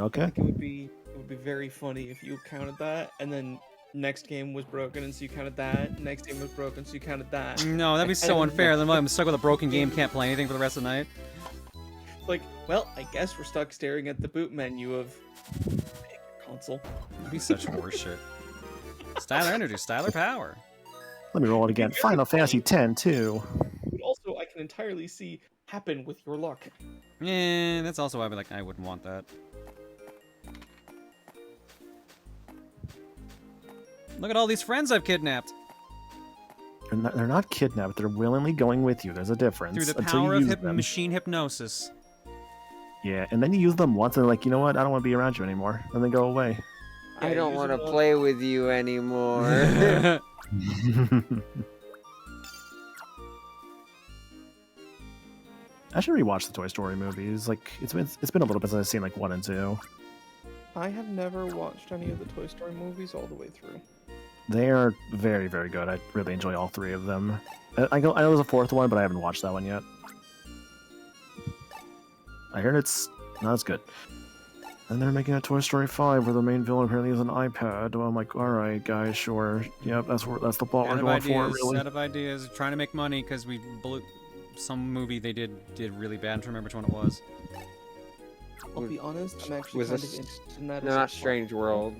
Okay. It would be very funny if you counted that, and then next game was broken, and so you counted that. Next game was broken, so you counted that. No, that'd be so unfair. Then I'm stuck with a broken game, can't play anything for the rest of the night. Like, well, I guess we're stuck staring at the boot menu of console. That'd be such horseshit. Styler energy, Styler power. Let me roll it again. Final Fantasy X too. But also, I can entirely see happen with your luck. Yeah, that's also why I wouldn't want that. Look at all these friends I've kidnapped. They're not kidnapped. They're willingly going with you. There's a difference. Through the until you power of use them. machine hypnosis. Yeah, and then you use them once, and they're like, you know what? I don't want to be around you anymore. And they go away. I don't want to play with you anymore. I should rewatch the Toy Story movies. Like it's been a little bit since I've seen like 1 and 2. I have never watched any of the Toy Story movies all the way through. They are very, very good. I really enjoy all 3 of them. I know there's a 4th one, but I haven't watched that one yet. I heard it's not as good. And they're making a Toy Story 5 where the main villain apparently is an iPad. Well, I'm like, all right, guys, sure. Yep, that's the plot we're going for, really. Out of ideas, trying to make money because we blew some movie they did really bad. I'm trying to remember which one it was. I'll be honest, I'm actually Was kind of this interested in that. no, not Strange World?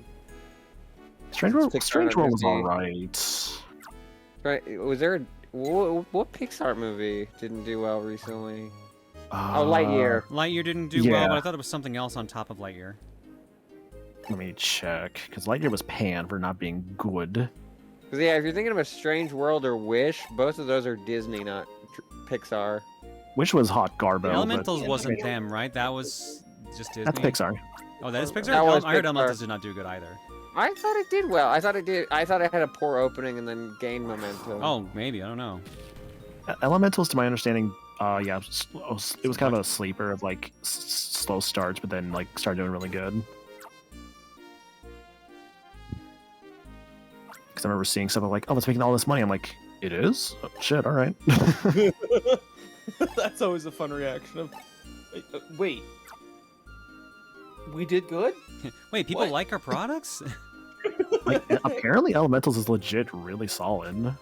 Strange World was Disney. alright. Right? Was there what Pixar movie didn't do well recently? Oh, Lightyear. Lightyear didn't do well, but I thought it was something else on top of Lightyear. Let me check, because Lightyear was panned for not being good. Because yeah, if you're thinking of a Strange World or Wish, both of those are Disney, not Pixar. Wish was hot garbo. Elementals but... wasn't them, right? That was just Disney. That's Pixar. Oh, that is Pixar? That was I heard Pixar. Elementals did not do good either. I thought it did well. I thought it did. I thought it had a poor opening and then gained momentum. Oh, maybe. I don't know. Elementals, to my understanding, yeah, it was kind of a sleeper of like slow starts, but then like started doing really good. Because I remember seeing something like, "Oh, it's making all this money." I'm like, "It is? Oh, shit, all right." That's always a fun reaction of, wait, we did good? Wait, people like our products? Like, apparently, Elementals is legit really solid.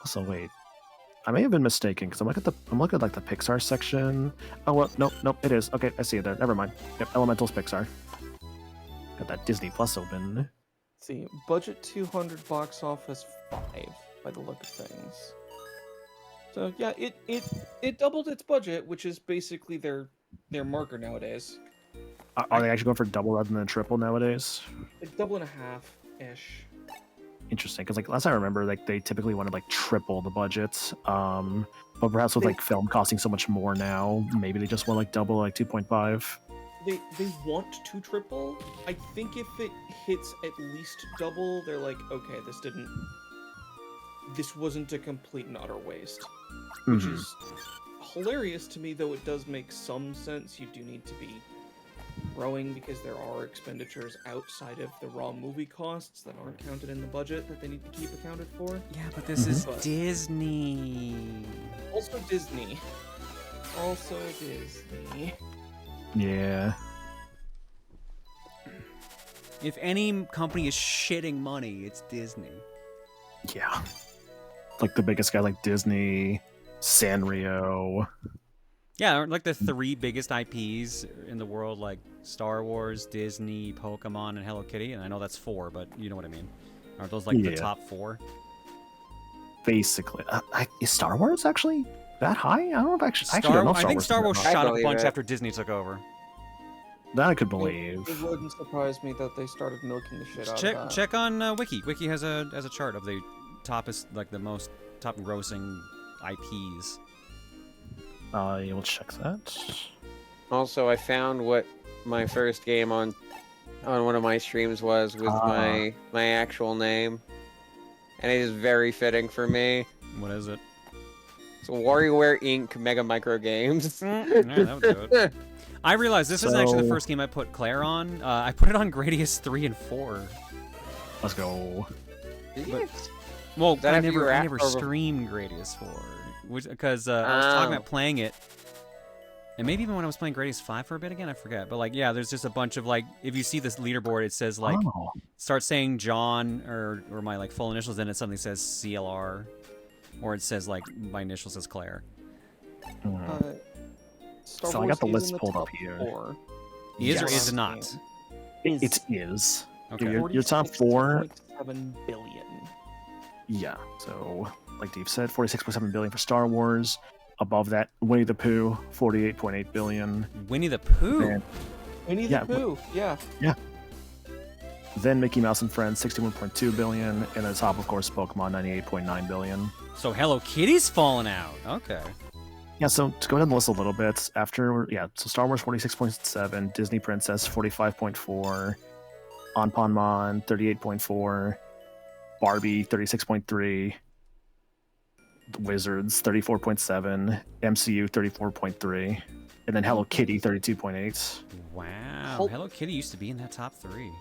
Also, wait, I may have been mistaken because I'm looking at like the Pixar section. Oh well, nope, it is. Okay, I see it there. Never mind. Yep, Elementals Pixar. Got that Disney Plus open. Let's see, budget 200, box office 5 by the look of things. So yeah, it doubled its budget, which is basically their marker nowadays. Are they actually going for double rather than triple nowadays? Like double and a half ish. Interesting, because like last I remember, like they typically wanted like triple the budget. But perhaps with like film costing so much more now, maybe they just want like double, like 2.5. They want to triple. I think if it hits at least double, they're like, okay, this wasn't a complete and utter waste. Which is hilarious to me, though it does make some sense. You do need to be growing because there are expenditures outside of the raw movie costs that aren't counted in the budget that they need to keep accounted for. Yeah, but this is Disney. Also Disney. Also Disney. Yeah. If any company is shitting money, it's Disney. Yeah. Like the biggest guy, like Disney, Sanrio. Yeah, aren't like the 3 biggest IPs in the world, like Star Wars, Disney, Pokemon, and Hello Kitty. And I know that's 4, but you know what I mean. Aren't those like the top 4? Basically. Is Star Wars actually that high? I don't know if actually don't know if I think Star Wars shot a bunch it. after Disney took over. That I could believe. It wouldn't surprise me that they started milking the shit out of that. Check on Wiki. Wiki has a chart of the the most top grossing IPs. Yeah, we'll check that. Also, I found what my first game on one of my streams was with my actual name, and it is very fitting for me. What is it? It's WarioWare Inc. Mega Micro Games. Yeah, that would do it. I realized this isn't actually the first game I put Claire on. I put it on Gradius 3 and 4. Let's go. Well, I never streamed Gradius 4, because I was talking about playing it, and maybe even when I was playing Gradius 5 for a bit again, I forget. But like, yeah, there's just a bunch of like, if you see this leaderboard, it says like, start saying John or my like full initials, then it suddenly says CLR, or it says like my initials is Claire. So I got the list pulled up here. Is or is not? It is. Okay. Your top 4. 7 billion. Yeah. So, like Dave said, 46.7 billion for Star Wars. Above that, Winnie the Pooh, 48.8 billion. Winnie the Pooh. Then, Winnie the Pooh. Yeah. Yeah. Then Mickey Mouse and Friends, 61.2 billion, and the top, of course, Pokemon, 98.9 billion. So Hello Kitty's falling out. Okay. Yeah, so to go down the list a little bit, so Star Wars 46.7, Disney Princess 45.4, Anpanman 38.4, Barbie 36.3, The Wizards 34.7, MCU 34.3, and then Hello Kitty 32.8. Wow. Hello Kitty used to be in that top 3.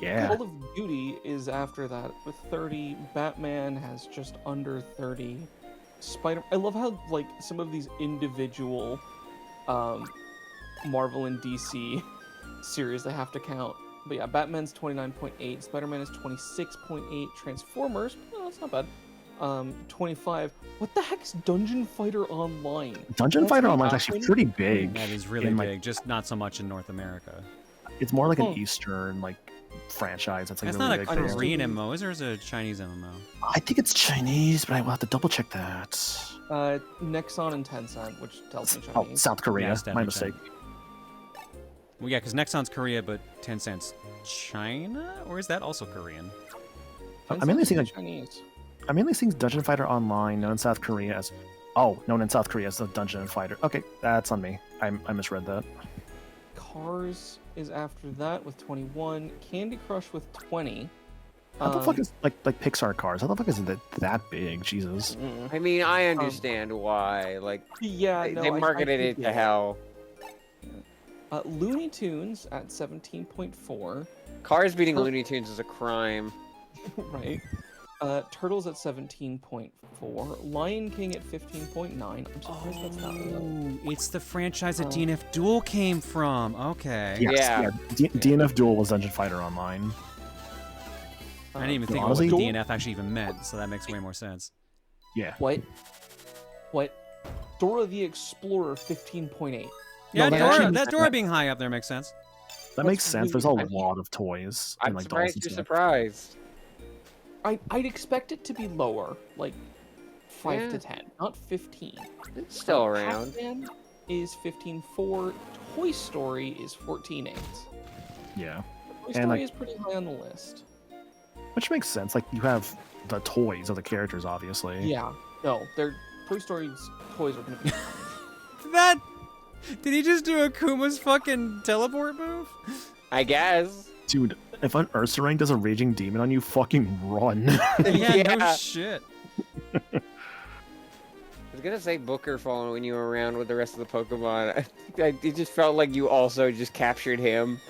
Yeah. Call of Duty is after that with 30. Batman has just under 30. I love how like some of these individual Marvel and DC series they have to count. But yeah, Batman's 29.8, Spider-Man is 26.8, Transformers, oh, that's not bad. 25. What the heck's Dungeon Fighter Online? Dungeon Fighter Online is actually pretty big. That is really big, just not so much in North America. It's more like an Eastern franchise. That's That's really not big. a Korean MMO, is there? Or is it a Chinese MMO? I think it's Chinese, but I will have to double check that. Nexon and Tencent, which tells me Oh, Chinese. South Korea. Yes, My definitely mistake. Well, yeah, because Nexon's Korea, but Tencent's China? Or is that also Korean? I'm mainly seeing Chinese. I'm mainly seeing Dungeon Fighter Online known in South Korea as known in South Korea as the Dungeon Fighter. Okay, that's on me. I misread that. Cars is after that with 21. Candy Crush with 20. How the fuck is like Pixar Cars? How the fuck is it that big? Jesus. I mean, I understand why. Like, yeah, they marketed it to hell. Looney Tunes at 17.4. Cars beating Looney Tunes is a crime. Right. Turtles at 17.4. Lion King at 15.9. I'm surprised that's not low. It's the franchise that DNF Duel came from. Okay. Yes, DNF Duel was Dungeon Fighter Online. I didn't even think honestly, of what DNF actually even meant, so that makes way more sense. Yeah. What? Dora the Explorer 15.8. Yeah, No, that Dora being high up there makes sense. That makes sense. There's a lot of toys. I'm in, surprised dolls you're and stuff. surprised. I'd expect it to be lower, like 5 to Yeah. 10, not 15. It's still around. Pac-Man is 15.4. Toy Story is 14.8. Yeah. Toy Story is pretty high on the list. Which makes sense. Like, you have the toys of the characters, obviously. Yeah. No, Toy Story's toys are going to be. Did he just do Akuma's fucking teleport move? I guess. Dude, if an Ursaring does a Raging Demon on you, fucking run. Yeah, no shit. I was gonna say Booker following you around with the rest of the Pokemon. It just felt like you also just captured him.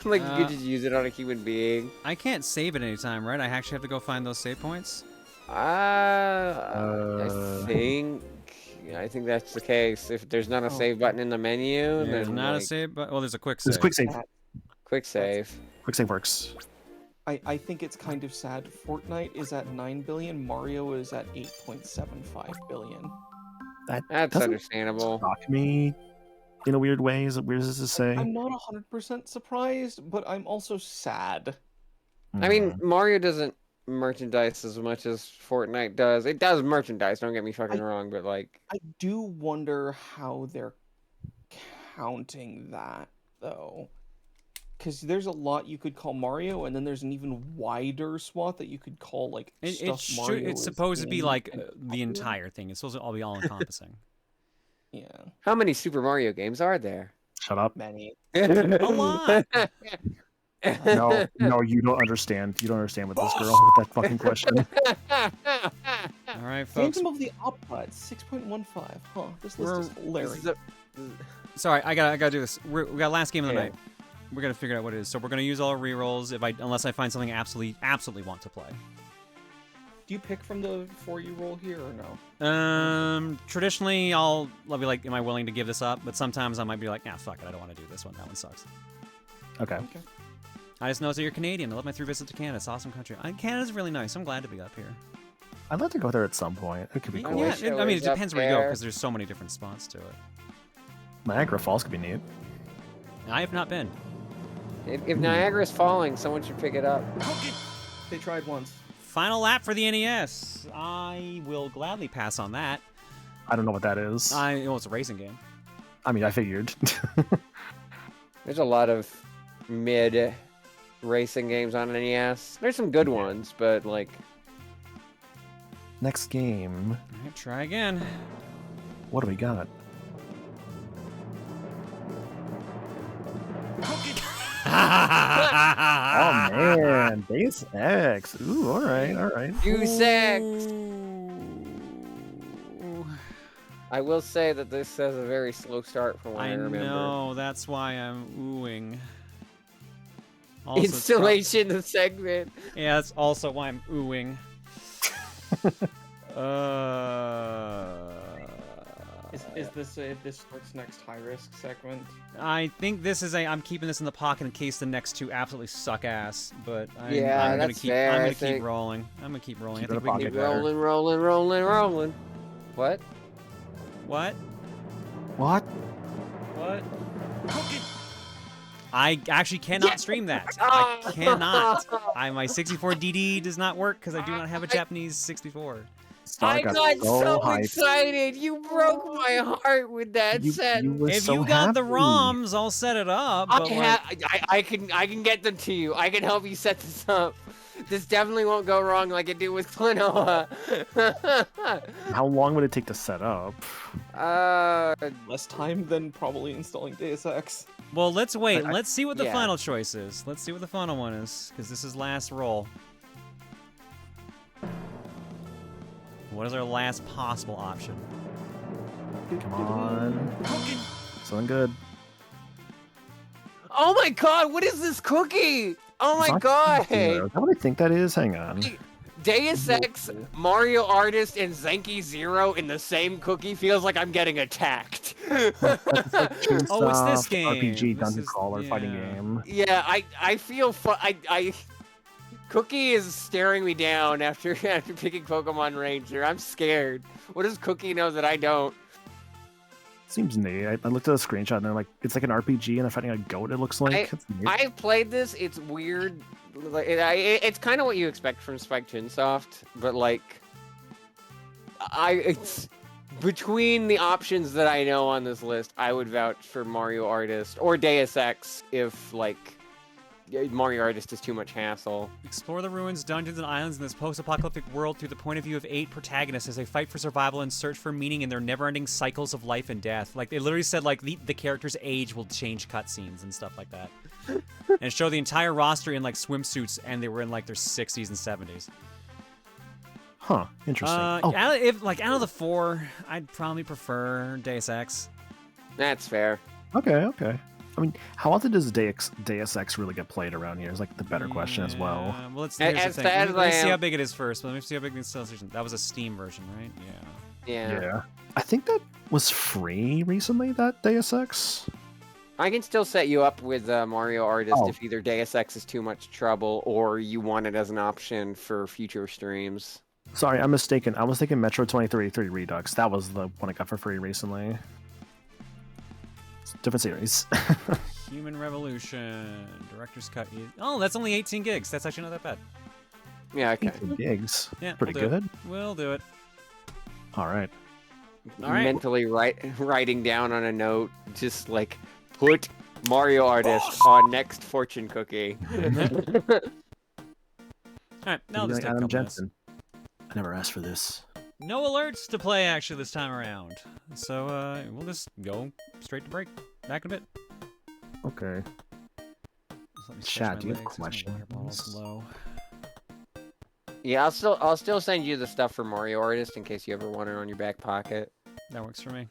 Like you could just use it on a human being. I can't save at any time, right? I actually have to go find those save points? I think that's the case. If there's not a save button in the menu, There's then not a like, save button. Well, there's a quick save. There's a quick save. Quick save. Quick save works. I think it's kind of sad. Fortnite is at 9 billion. Mario is at 8.75 billion. That's doesn't understandable. Shock me in a weird way. Is it weird as to say? I'm not 100% surprised, but I'm also sad. I mean, Mario doesn't merchandise as much as Fortnite does. It does merchandise, don't get me fucking wrong, but like... I do wonder how they're counting that, though. Because there's a lot you could call Mario, and then there's an even wider swath that you could call, like, Mario. It's supposed to be, like, the entire thing. It's supposed to all be all-encompassing. Yeah. How many Super Mario games are there? Shut up. Many. A lot! No, you don't understand. You don't understand with this girl with that fucking question. All right, folks. Phantom of the Opera at 6.15. Huh, this list is hilarious. Sorry, I gotta do this. We got last game of the night. We're gonna figure out what it is. So we're gonna use all our rerolls unless I find something I absolutely want to play. Do you pick from the 4 you roll here or no? Traditionally I'll be like, am I willing to give this up? But sometimes I might be like, nah, fuck it, I don't want to do this one. That one sucks. Okay. I just know that you're Canadian. I love my 3 visits to Canada. It's an awesome country. Canada's really nice. I'm glad to be up here. I'd like to go there at some point. It could be cool. Yeah, I mean, it depends where you go because there's so many different spots to it. Niagara Falls could be neat. I have not been. If Niagara's falling, someone should pick it up. They tried once. Final lap for the NES. I will gladly pass on that. I don't know what that is. Well, it's a racing game. I mean, I figured. There's a lot of mid racing games on NES. There's some good ones, but like. Next game. All right, try again. What do we got? Oh man, Deus Ex. Ooh, all right. Deus Ex. I will say that this has a very slow start from what I remember. I know, that's why I'm oohing. Also, Installation segment. Yeah, that's also why I'm oohing. Is this if this starts next high risk segment? I think this is I'm keeping this in the pocket in case the next two absolutely suck ass. But I'm gonna keep rolling. I'm gonna keep rolling. I think we can keep rolling. What? I actually cannot stream that. I cannot. My 64DD does not work because I do not have a Japanese 64. I got so excited. You broke my heart with that set. If you got the ROMs, I'll set it up. But I can get them to you. I can help you set this up. This definitely won't go wrong like it did with Klonoa. How long would it take to set up? Less time than probably installing Deus Ex. Well, let's wait. Let's see what the final choice is. Let's see what the final one is, because this is last roll. What is our last possible option? Come on. Something good. Oh my god, what is this cookie? Oh my god! Is that what I think that is? Hang on. Deus Ex, Mario Artist, and Zenki Zero in the same cookie feels like I'm getting attacked. Oh, it's this game. RPG dungeon crawler fighting game. Yeah, I feel Cookie is staring me down after picking Pokemon Ranger. I'm scared. What does Cookie know that I don't? Seems neat. I looked at a screenshot and they're like, it's like an RPG and they're fighting a goat, it looks like. I've played this. It's weird. It's kind of what you expect from Spike Chunsoft, but like, it's between the options that I know on this list, I would vouch for Mario Artist or Deus Ex if like Mario Artist is too much hassle. Explore the ruins, dungeons, and islands in this post-apocalyptic world through the point of view of 8 protagonists as they fight for survival and search for meaning in their never-ending cycles of life and death. Like, they literally said, like, the character's age will change cutscenes and stuff like that. And show the entire roster in, like, swimsuits, and they were in, like, their 60s and 70s. Huh, interesting. Out of the 4, I'd probably prefer Deus Ex. That's fair. Okay. I mean, how often does Deus Ex really get played around here? Is like the better question as well. Well, here's the thing. Let's see how big it is first. Let me see how big the installation. That was a Steam version, right? Yeah. I think that was free recently. That Deus Ex. I can still set you up with Mario Artist if either Deus Ex is too much trouble or you want it as an option for future streams. Sorry, I'm mistaken. I was thinking Metro 2033 Redux. That was the one I got for free recently. Different series. Human Revolution, Director's Cut. Oh, that's only 18 gigs. That's actually not that bad. Yeah, okay. 18 gigs. Yeah, pretty good. We'll do it. All right. Mentally writing down on a note, just like put Mario Artist on next fortune cookie. All right, now let's take Adam Jensen. I never asked for this. No alerts to play actually this time around, so we'll just go straight to break. Back in a bit. Okay. Chat, do you have questions? Low. Yeah, I'll still send you the stuff for Mario Artist in case you ever want it on your back pocket. That works for me.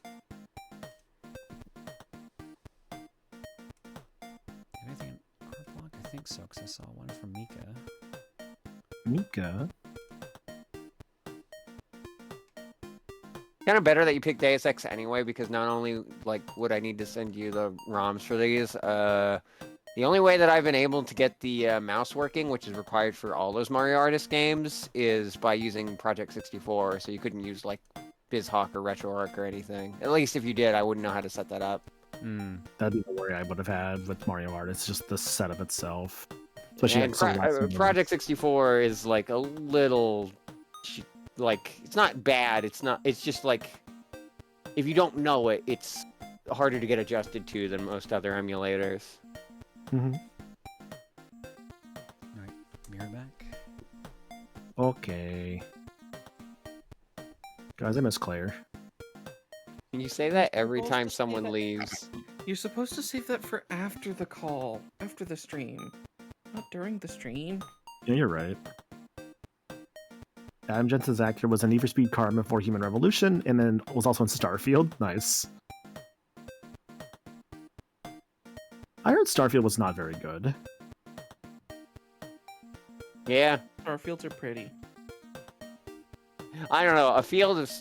Anything in Art Block? I think so, because I saw one from Mika. Mika? Kind of better that you picked Deus Ex anyway, because not only like would I need to send you the ROMs for these, the only way that I've been able to get the mouse working, which is required for all those Mario Artist games, is by using Project 64. So you couldn't use like BizHawk or RetroArch or anything. At least if you did, I wouldn't know how to set that up. That'd be the worry I would have had with Mario Art. It's just the setup itself. Especially And like, some lessons. Project 64 is like a little, like, it's not bad. It's just like, if you don't know it, it's harder to get adjusted to than most other emulators. Mhm. Alright, mirror back. Okay. Guys, I miss Claire. Can you say that every time someone leaves? You're supposed to save that for after the call, after the stream, not during the stream. Yeah, you're right. Adam Jensen's actor was in Need for Speed Carbon before Human Revolution, and then was also in Starfield. Nice. I heard Starfield was not very good. Yeah. Starfields are pretty. I don't know. A field of...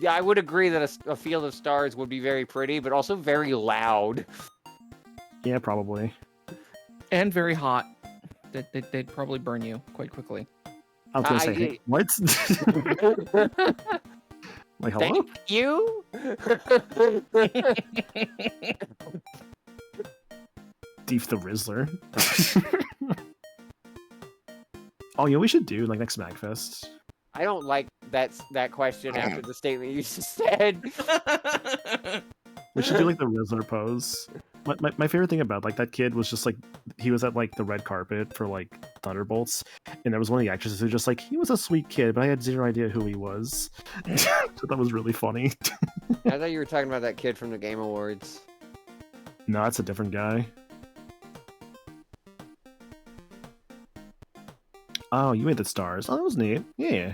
I would agree that a field of stars would be very pretty, but also very loud. Yeah, probably. And very hot. They'd probably burn you quite quickly. I was gonna say, hey, what? Like, hello? Thank you? Deef the Rizzler. Oh, you know what we should do, like, next Magfest? I don't like that question after the statement you just said. We should do, like, the Rizzler pose. My favorite thing about, like, that kid was just, like, he was at, like, the red carpet for, like, Thunderbolts, and there was one of the actresses who just, like, he was a sweet kid, but I had zero idea who he was. So that was really funny. I thought you were talking about that kid from the Game Awards. No, that's a different guy. Oh, you made the stars. Oh, that was neat. Yeah.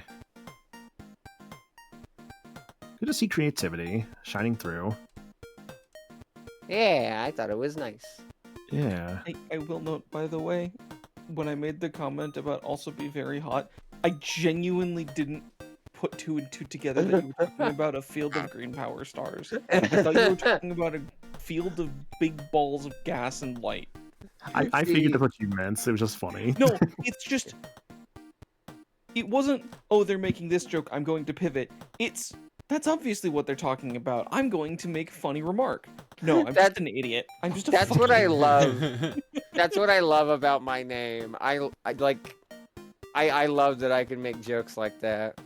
Good to see creativity shining through. Yeah, I thought it was nice. Yeah. I will note, by the way, when I made the comment about also be very hot, I genuinely didn't put two and two together that you were talking about a field of green power stars. I thought you were talking about a field of big balls of gas and light. I figured that's what you meant, so it was just funny. No, it's just... It wasn't, oh, they're making this joke, I'm going to pivot. It's, that's obviously what they're talking about. I'm going to make a funny remark. No, I'm just an idiot. I'm just a That's what I fucking- love. That's what I love about my name. I love that I can make jokes like that.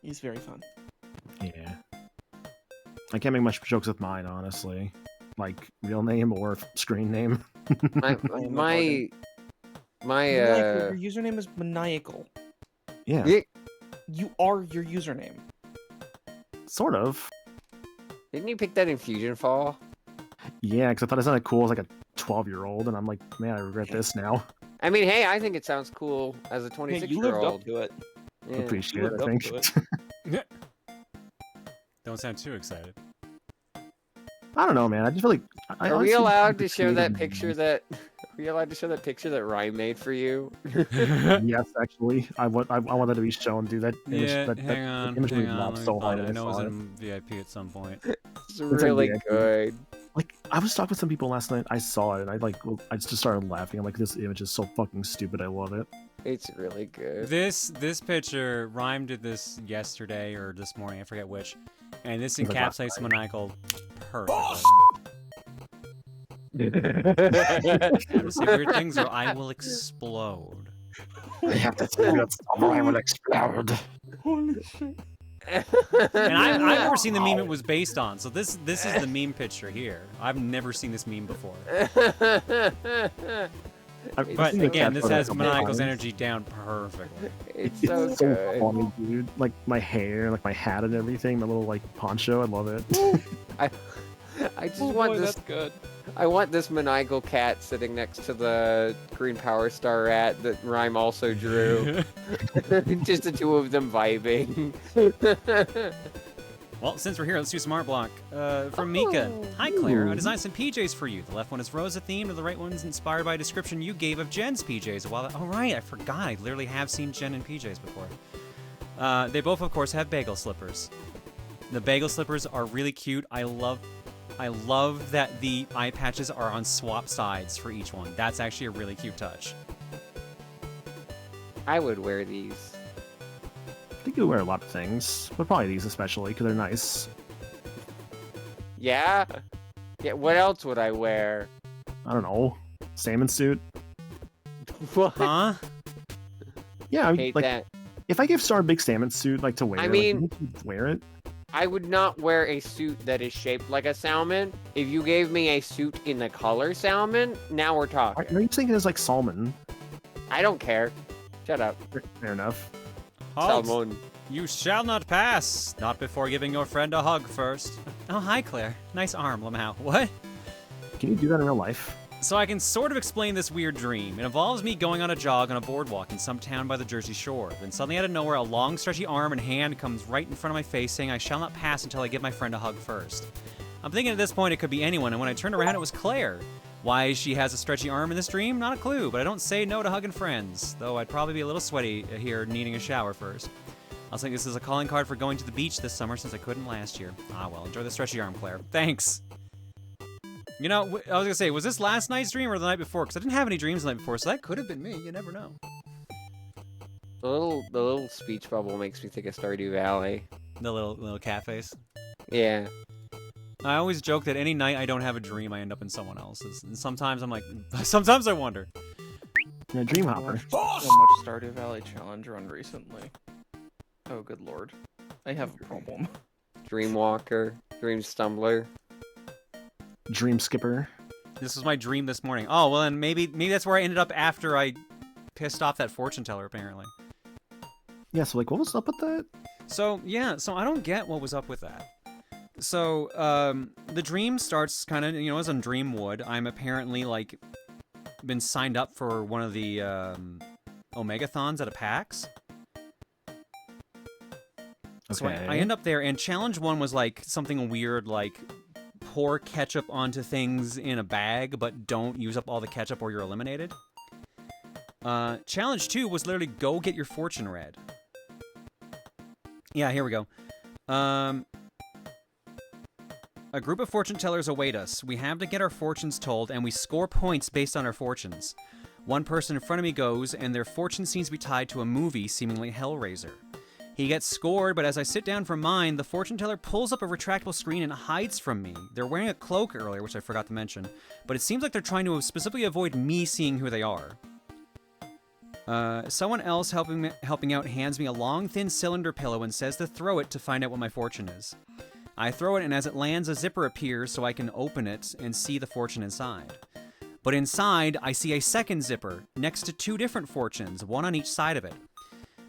He's very fun. Yeah. I can't make much jokes with mine, honestly. Like, real name or screen name. Maniacal, your username is maniacal. Yeah. You are your username. Sort of. Didn't you pick that in Fusion Fall? Yeah, because I thought it sounded cool as like a 12-year-old, and I'm like, man, I regret this now. I mean, hey, I think it sounds cool as a 26-year-old. You lived up to it. Yeah. Appreciate it, I think. Don't sound too excited. I don't know, man. I just feel like... Are we allowed to show that picture that... Are we allowed to show that picture that Ryan made for you? Yes, actually. I want that to be shown, dude. That image, Yeah, that hang on, image hang made me on. laugh Let me so find hard it. I when know it was saw it. in VIP at some point. It's really good. Like, I was talking with some people last night. I saw it, and I just started laughing. I'm like, this image is so fucking stupid. I love it. It's really good. This picture, Rhyme did this yesterday or this morning, I forget which, and this It was like last encapsulates Maniacal perfectly. I'm say weird things or I will explode. I have to say that or I will explode. Holy shit. And I've never seen the meme it was based on, so this is the meme picture here. I've never seen this meme before. But again, this has Maniacal's energy down perfectly. It's so funny, dude. Like my hair, like my hat and everything, my little like poncho. I love it. I just want this. That's good. I want this maniacal cat sitting next to the green power star rat that Rhyme also drew. Just the two of them vibing. Well, since we're here, let's do some art block. From Mika. Hi, Claire. I designed some PJs for you. The left one is Rosa themed, and the right one is inspired by a description you gave of Jen's PJs a while ago. Oh, right. I forgot. I literally have seen Jen in PJs before. They both, of course, have bagel slippers. The bagel slippers are really cute. I love that the eye patches are on swap sides for each one. That's actually a really cute touch. I would wear these. I think you wear a lot of things, but probably these especially because they're nice. Yeah? Yeah, what else would I wear? I don't know. Salmon suit. What? Huh? Yeah, I mean, Hate like that. if I gave Star a big salmon suit, like to wear, I like, mean- you think he'd wear it. I would not wear a suit that is shaped like a salmon. If you gave me a suit in the color salmon, now we're talking. Are you thinking it's like salmon? I don't care. Shut up. Fair enough. Halt. Salmon. You shall not pass. Not before giving your friend a hug first. Oh, hi, Claire. Nice arm, Lamau. What? Can you do that in real life? So I can sort of explain this weird dream. It involves me going on a jog on a boardwalk in some town by the Jersey Shore. Then suddenly out of nowhere, a long, stretchy arm and hand comes right in front of my face saying I shall not pass until I give my friend a hug first. I'm thinking at this point it could be anyone, and when I turned around, it was Claire. Why she has a stretchy arm in this dream? Not a clue, but I don't say no to hugging friends, though I'd probably be a little sweaty here needing a shower first. I was thinking this is a calling card for going to the beach this summer since I couldn't last year. Ah, well, enjoy the stretchy arm, Claire. Thanks. You know, I was gonna say, was this last night's dream or the night before? Because I didn't have any dreams the night before, so that could have been me. You never know. The little speech bubble makes me think of Stardew Valley. The little cat face. Yeah. I always joke that any night I don't have a dream, I end up in someone else's. And sometimes I'm like, sometimes I wonder. Yeah, dream hopper. So much Stardew Valley challenge run recently. Oh, good lord. I have a problem. Dreamwalker, Dream Stumbler. Dream skipper. This was my dream this morning. Oh, well, then maybe that's where I ended up after I pissed off that fortune teller, apparently. Yeah, so like, what was up with that? So, yeah, so I don't get what was up with that. So, the dream starts kind of, as on Dream would. I'm apparently, like, been signed up for one of the, Omegathons at a PAX. So I end up there, and challenge 1 was, like, something weird, like, pour ketchup onto things in a bag, but don't use up all the ketchup or you're eliminated. Challenge 2 was literally go get your fortune read. Yeah, here we go. A group of fortune tellers await us. We have to get our fortunes told, and we score points based on our fortunes. One person in front of me goes, and their fortune seems to be tied to a movie, seemingly Hellraiser. He gets scored, but as I sit down for mine, the fortune teller pulls up a retractable screen and hides from me. They're wearing a cloak earlier, which I forgot to mention, but it seems like they're trying to specifically avoid me seeing who they are. Someone else helping out hands me a long, thin cylinder pillow and says to throw it to find out what my fortune is. I throw it, and as it lands, a zipper appears so I can open it and see the fortune inside. But inside, I see a second zipper, next to 2 different fortunes, one on each side of it.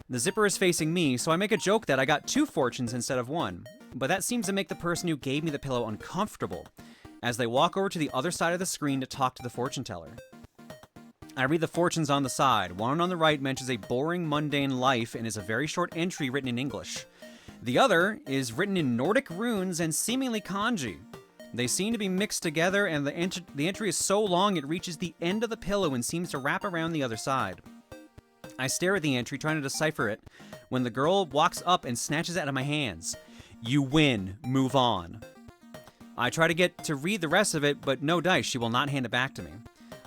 The zipper is facing me, so I make a joke that I got 2 fortunes instead of 1. But that seems to make the person who gave me the pillow uncomfortable, as they walk over to the other side of the screen to talk to the fortune teller. I read the fortunes on the side. One on the right mentions a boring, mundane life and is a very short entry written in English. The other is written in Nordic runes and seemingly kanji. They seem to be mixed together, and the entry is so long it reaches the end of the pillow and seems to wrap around the other side. I stare at the entry, trying to decipher it, when the girl walks up and snatches it out of my hands. You win. Move on. I try to get to read the rest of it, but no dice. She will not hand it back to me.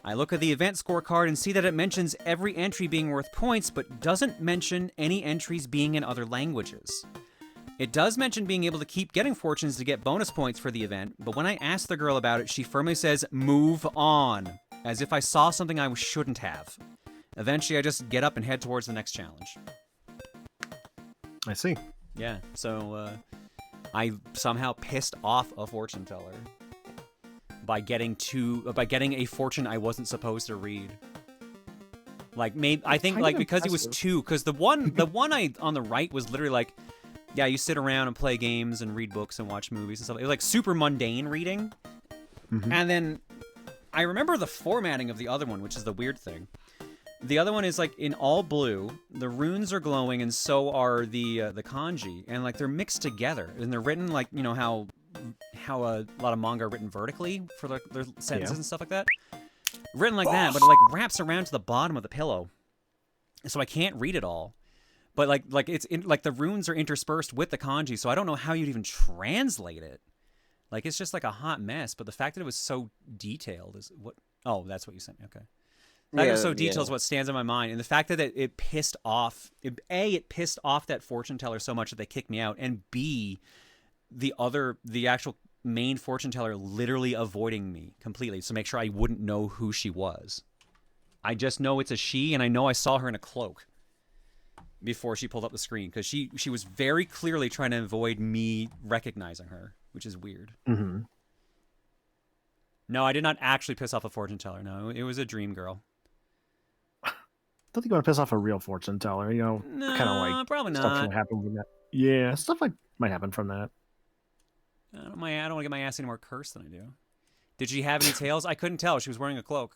I look at the event scorecard and see that it mentions every entry being worth points, but doesn't mention any entries being in other languages. It does mention being able to keep getting fortunes to get bonus points for the event, but when I ask the girl about it, she firmly says, move on, as if I saw something I shouldn't have. Eventually, I just get up and head towards the next challenge. I see. Yeah, so I somehow pissed off a fortune teller by getting a fortune I wasn't supposed to read. Like, maybe I think like because it was 2, because the one I on the right was literally like, yeah, you sit around and play games and read books and watch movies and stuff. It was like super mundane reading. Mm-hmm. And then I remember the formatting of the other one, which is the weird thing. The other one is like in all blue. The runes are glowing, and so are the kanji, and like they're mixed together, and they're written like how a lot of manga are written vertically for their sentences and stuff like that. Written like that, but it like wraps around to the bottom of the pillow, so I can't read it all. But like it's in, like the runes are interspersed with the kanji, so I don't know how you'd even translate it. Like it's just like a hot mess. But the fact that it was so detailed is what. Oh, that's what you sent me. Okay. That was so detailed is what stands in my mind, and the fact that it pissed off. It pissed off that fortune teller so much that they kicked me out, and B, the actual main fortune teller literally avoiding me completely to make sure I wouldn't know who she was. I just know it's a she, and I know I saw her in a cloak before she pulled up the screen, because she was very clearly trying to avoid me recognizing her, which is weird. Mm-hmm. No, I did not actually piss off a fortune teller. No, it was a dream girl. I don't think you want to piss off a real fortune teller. You know, No, kind of like probably stuff not. will happen from that. Yeah, stuff like might happen from that. I don't want to get my ass any more cursed than I do. Did she have any tails? I couldn't tell. She was wearing a cloak.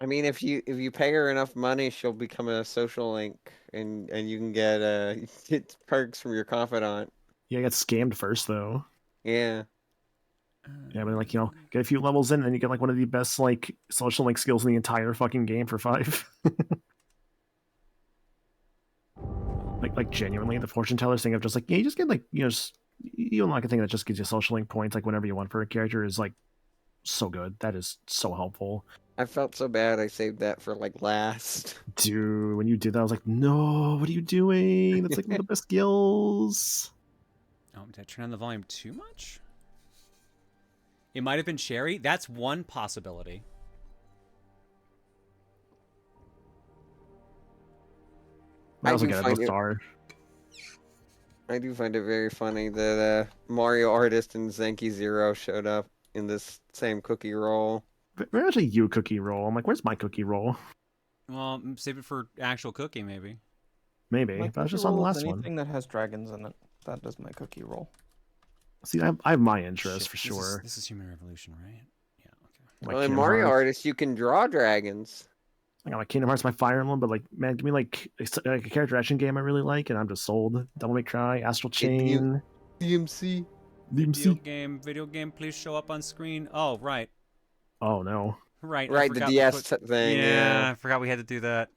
I mean, if you pay her enough money, she'll become a social link, and you can get perks from your confidant. Yeah, I got scammed first though. Yeah. Yeah, but like, you know, get a few levels in, and then you get like one of the best like social link skills in the entire fucking game for 5. like genuinely, the fortune tellers thing of just like, yeah, you just get like, you know, you unlock a thing that just gives you social link points like whenever you want for a character is like so good. That is so helpful. I felt so bad I saved that for like last. Dude, when you did that, I was like, no, what are you doing? That's like one of the best skills. Oh, did I turn on the volume too much? It might have been Cherry. That's one possibility. I also get a star. I do find it very funny that Mario Artist and Zenki Zero showed up in this same cookie roll. Where's actually you cookie roll? I'm like, where's my cookie roll? Well, save it for actual cookie, maybe. Maybe, but I was just on the last one. Anything that has dragons in it, that does my cookie roll. See, I have my interest for sure. This is Human Revolution, right? Yeah, okay. Like Well, in Mario Artist, you can draw dragons. I got like Kingdom Hearts, my Fire Emblem, but like, man, give me like a character action game I really like, and I'm just sold. Devil May Cry, Astral Chain, DMC. Video game, please show up on screen. Oh, right. Oh no. Right, the DS thing. Yeah, I forgot we had to do that.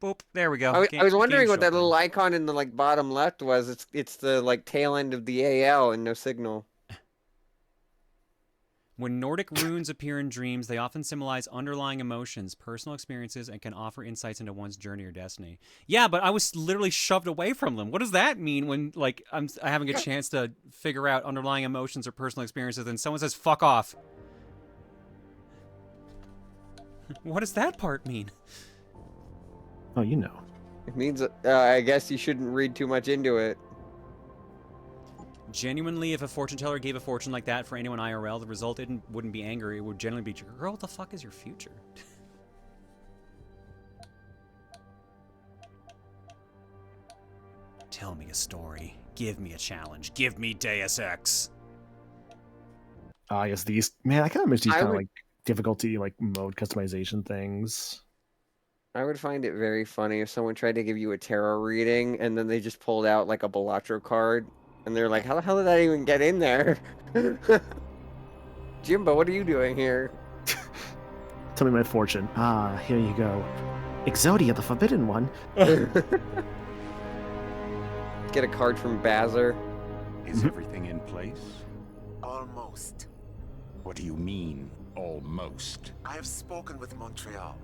Boop, there we go. I was wondering what that little icon in the like bottom left was. It's the like tail end of the AL and no signal. When Nordic runes appear in dreams, they often symbolize underlying emotions, personal experiences, and can offer insights into one's journey or destiny. Yeah, but I was literally shoved away from them. What does that mean when like I'm having a chance to figure out underlying emotions or personal experiences and someone says fuck off? What does that part mean? Oh, you know. It means I guess you shouldn't read too much into it. Genuinely, if a fortune teller gave a fortune like that for anyone IRL, the result wouldn't be anger. It would generally be, girl, what the fuck is your future? Tell me a story. Give me a challenge. Give me Deus Ex. Yes, these, man, I kind of miss these kind of like difficulty, like mode customization things. I would find it very funny if someone tried to give you a tarot reading and then they just pulled out like a Balatro card and they're like, how the hell did that even get in there? Jimbo, what are you doing here? Tell me my fortune. Ah, here you go. Exodia, the Forbidden One. Get a card from Bazzer. Is everything in place? Almost. What do you mean, almost? I have spoken with Montreal.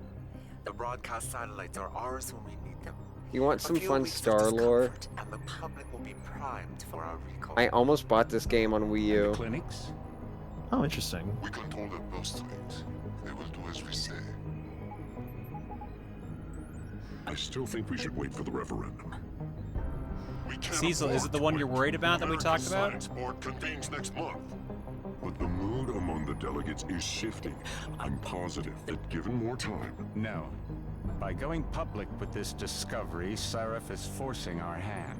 The broadcast satellites are ours when we need them. You want some fun Star lore? And the public will be primed for our recall. I almost bought this game on Wii U. Clinics? Oh, interesting. We control the postulate. They will do as we say. I still think we should wait for the referendum. Cecil, is it the one you're worried about that we talked about? Science Board convenes next month. But the mood among the delegates is shifting. I'm positive that given more time... No. By going public with this discovery, Sarif is forcing our hand.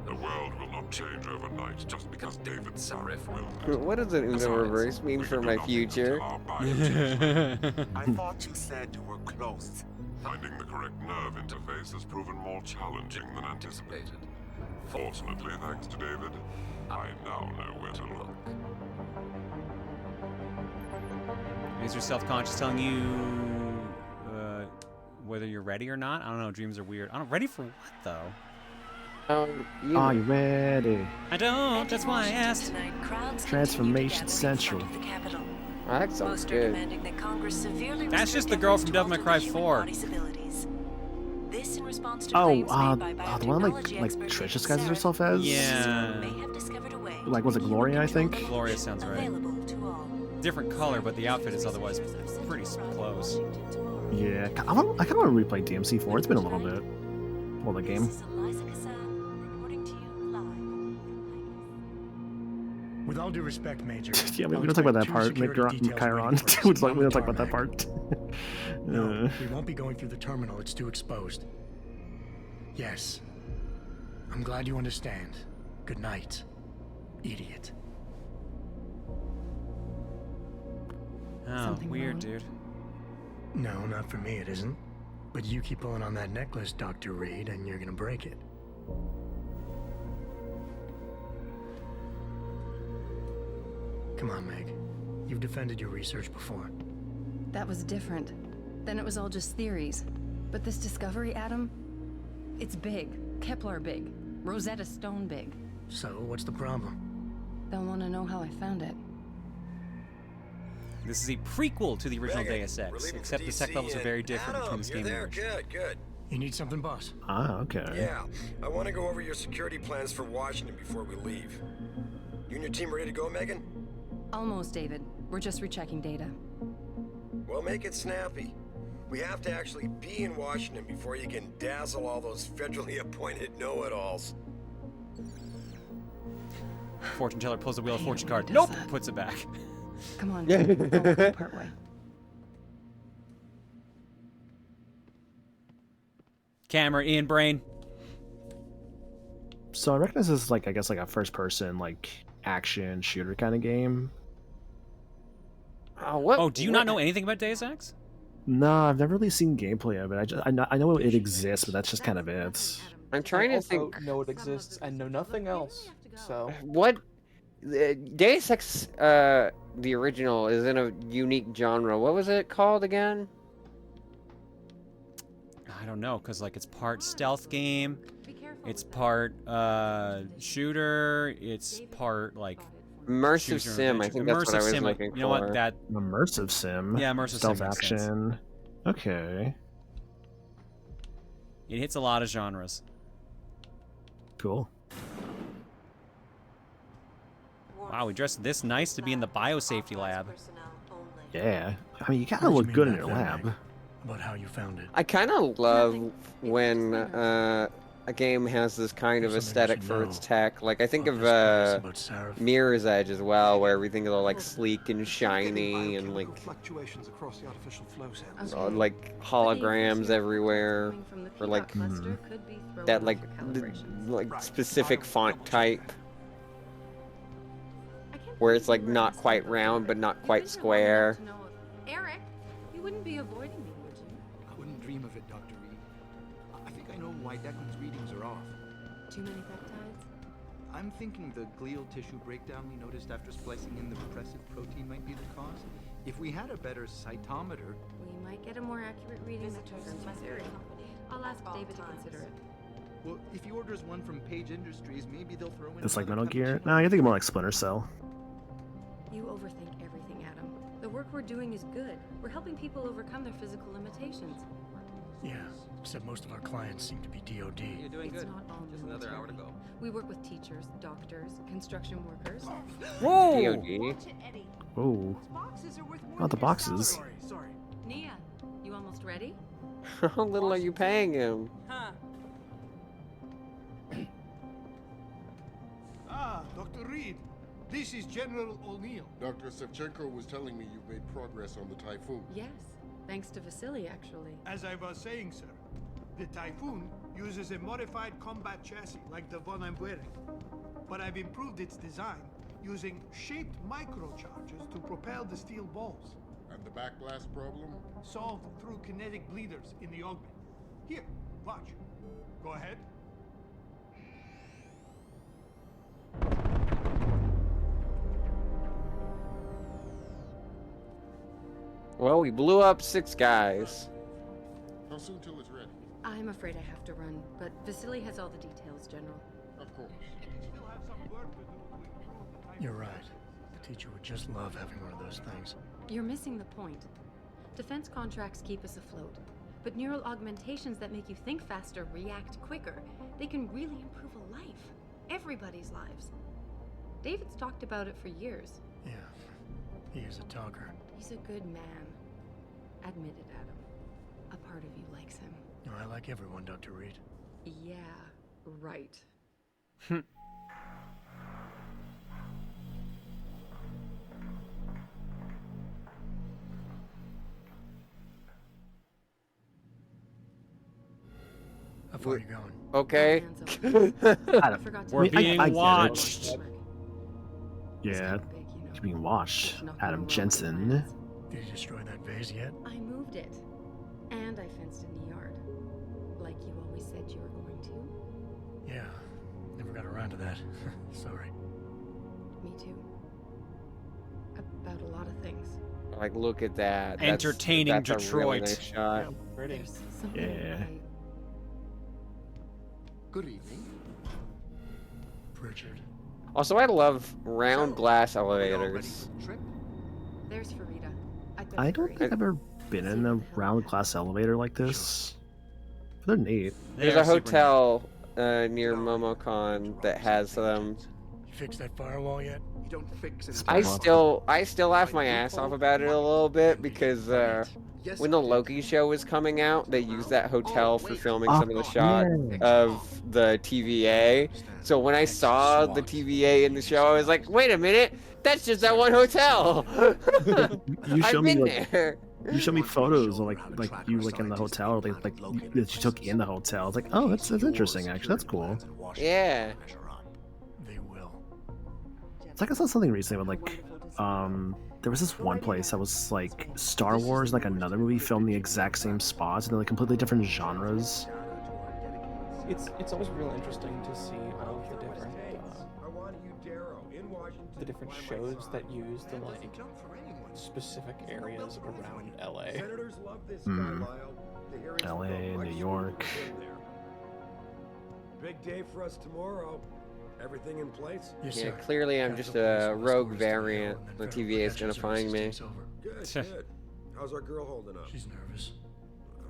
The world will not change overnight just because David Sarif will. What does an Uno reverse mean for my future? I thought you said you were close. Finding the correct nerve interface has proven more challenging than anticipated. Fortunately, thanks to David, I now know where to look. Is your self-conscious telling you whether you're ready or not? I don't know, dreams are weird. I don't ready for what, though? Are you ready? I don't, that's why I asked. Transformation Central. That sounds good. That's just the girl from Devil May Cry 4. This in response to Oh, claims made by the one like biotechnology like expert Trish David disguises Sarif. herself as. Yeah. May have discovered a way Like was it Gloria? I think. Gloria sounds right. available to all. Different color, but the outfit is otherwise pretty close. Yeah, I kind of want to replay DMC4. It's been a little bit. Well, the game. With all due respect, Major. Yeah, we don't talk about that part. Chiron. We don't talk about that part. No, we won't be going through the terminal. It's too exposed. Yes. I'm glad you understand. Good night, idiot. Oh, weird, dude. No, not for me, it isn't. But you keep pulling on that necklace, Dr. Reed, and you're gonna break it. Come on, Meg. You've defended your research before. That was different. Then it was all just theories. But this discovery, Adam, it's big. Kepler big. Rosetta Stone big. So, what's the problem? They'll want to know how I found it. This is a prequel to the original Deus Ex, except the tech levels are very different between this game and the original. Good. You need something, boss? Ah, okay. Yeah, I want to go over your security plans for Washington before we leave. You and your team ready to go, Megan? Almost, David. We're just rechecking data. Well, make it snappy. We have to actually be in Washington before you can dazzle all those federally appointed know-it-alls. Fortune teller pulls the wheel of fortune card. Nope! Puts it back. Come on. We'll part way. Camera in, brain. So I recognize this is like, I guess, like a first-person, like, action shooter kind of game. Oh, do you not know anything about Deus Ex? No, I've never really seen gameplay of it. I know it exists, but that's just kind of it. I'm trying to also think. know it exists and know nothing else. So What? Deus Ex, the original, is in a unique genre. What was it called again? I don't know, because like it's part stealth game, it's part shooter, it's part like Immersive sim. I think that's what I was looking for. You know what? That immersive sim. Yeah, immersive stealth sim makes action. sense. Okay. It hits a lot of genres. Cool. Wow, we dressed this nice to be in the biosafety lab. Yeah. I mean, you gotta look good in your lab. About how you found it. I kind of love when a game has this kind of aesthetic for its tech. Like, I think of Mirror's Edge as well, where everything is all like sleek and shiny and like fluctuations across the artificial flow samples. like holograms everywhere, or like that like specific font type, where it's like not quite round but not quite square. Eric, you wouldn't be avoiding me, would you? I wouldn't dream of it, Dr. Reed. I think I know why Declan's readings are off. Too many peptides? I'm thinking the glial tissue breakdown we noticed after splicing in the repressive protein might be the cause. If we had a better cytometer... We might get a more accurate reading that turns my theory. I'll ask David to consider it. Well, if he orders one from Page Industries, maybe they'll throw in... It's like Metal Gear. No, you're thinking more like Splinter Cell. You overthink everything, Adam. The work we're doing is good. We're helping people overcome their physical limitations. Yeah, except most of our clients seem to be DOD. You're doing good. Not all just another hour to go. We work with teachers, doctors, construction workers. Whoa! DOD. Whoa. Not the boxes. Sorry. Nia, you almost ready? How little are you paying him? Huh. Dr. Reed. This is General O'Neill. Dr. Sevchenko was telling me you've made progress on the Typhoon. Yes, thanks to Vasily, actually. As I was saying, sir, the Typhoon uses a modified combat chassis like the one I'm wearing. But I've improved its design using shaped microcharges to propel the steel balls. And the backblast problem? Solved through kinetic bleeders in the augment. Here, watch. Go ahead. Well, we blew up 6 guys. How soon till it's ready? I'm afraid I have to run, but Vasily has all the details, General. Of course. You're right. The teacher would just love having one of those things. You're missing the point. Defense contracts keep us afloat. But neural augmentations that make you think faster, react quicker, they can really improve a life. Everybody's lives. David's talked about it for years. Yeah, he is a talker. He's a good man. Admit it, Adam. A part of you likes him. No, I like everyone, Dr. Reed. Yeah, right. How far are you going? Okay. We're being watched. Yeah, you're being watched. Adam Jensen. Did you destroy that vase yet? I moved it. And I fenced in the yard. Like you always said you were going to. Yeah, never got around to that. Sorry. Me too. About a lot of things. Like, look at that. Entertaining that's a really Detroit. nice shot. There's something Yeah. Good evening. Pritchard. Also, I love round glass elevators. There's Farida. I don't think I've ever been in a round glass elevator like this. They're neat. There's a hotel near MomoCon that has them. You fixed that firewall yet? You don't fix it. I still laugh my ass off about it a little bit because when the Loki show was coming out, they used that hotel for filming some of the shots of the TVA. So when I saw the TVA in the show, I was like, wait a minute, that's just that one hotel. You show I've me been like, there. you show me photos of like you like in the hotel, or like that you took in the hotel. It's like, oh, that's interesting. Actually, that's cool. Yeah. They will. It's like I saw something recently with like there was this one place that was like Star Wars, like another movie filmed the exact same spots, and they're like completely different genres. It's always real interesting to see all of the different shows that use the like specific areas around LA. LA, New York. Big day for us tomorrow. Everything in place? Yeah, clearly I'm just a rogue variant. The TVA is gonna find me. Good, good. How's our girl holding up? She's nervous.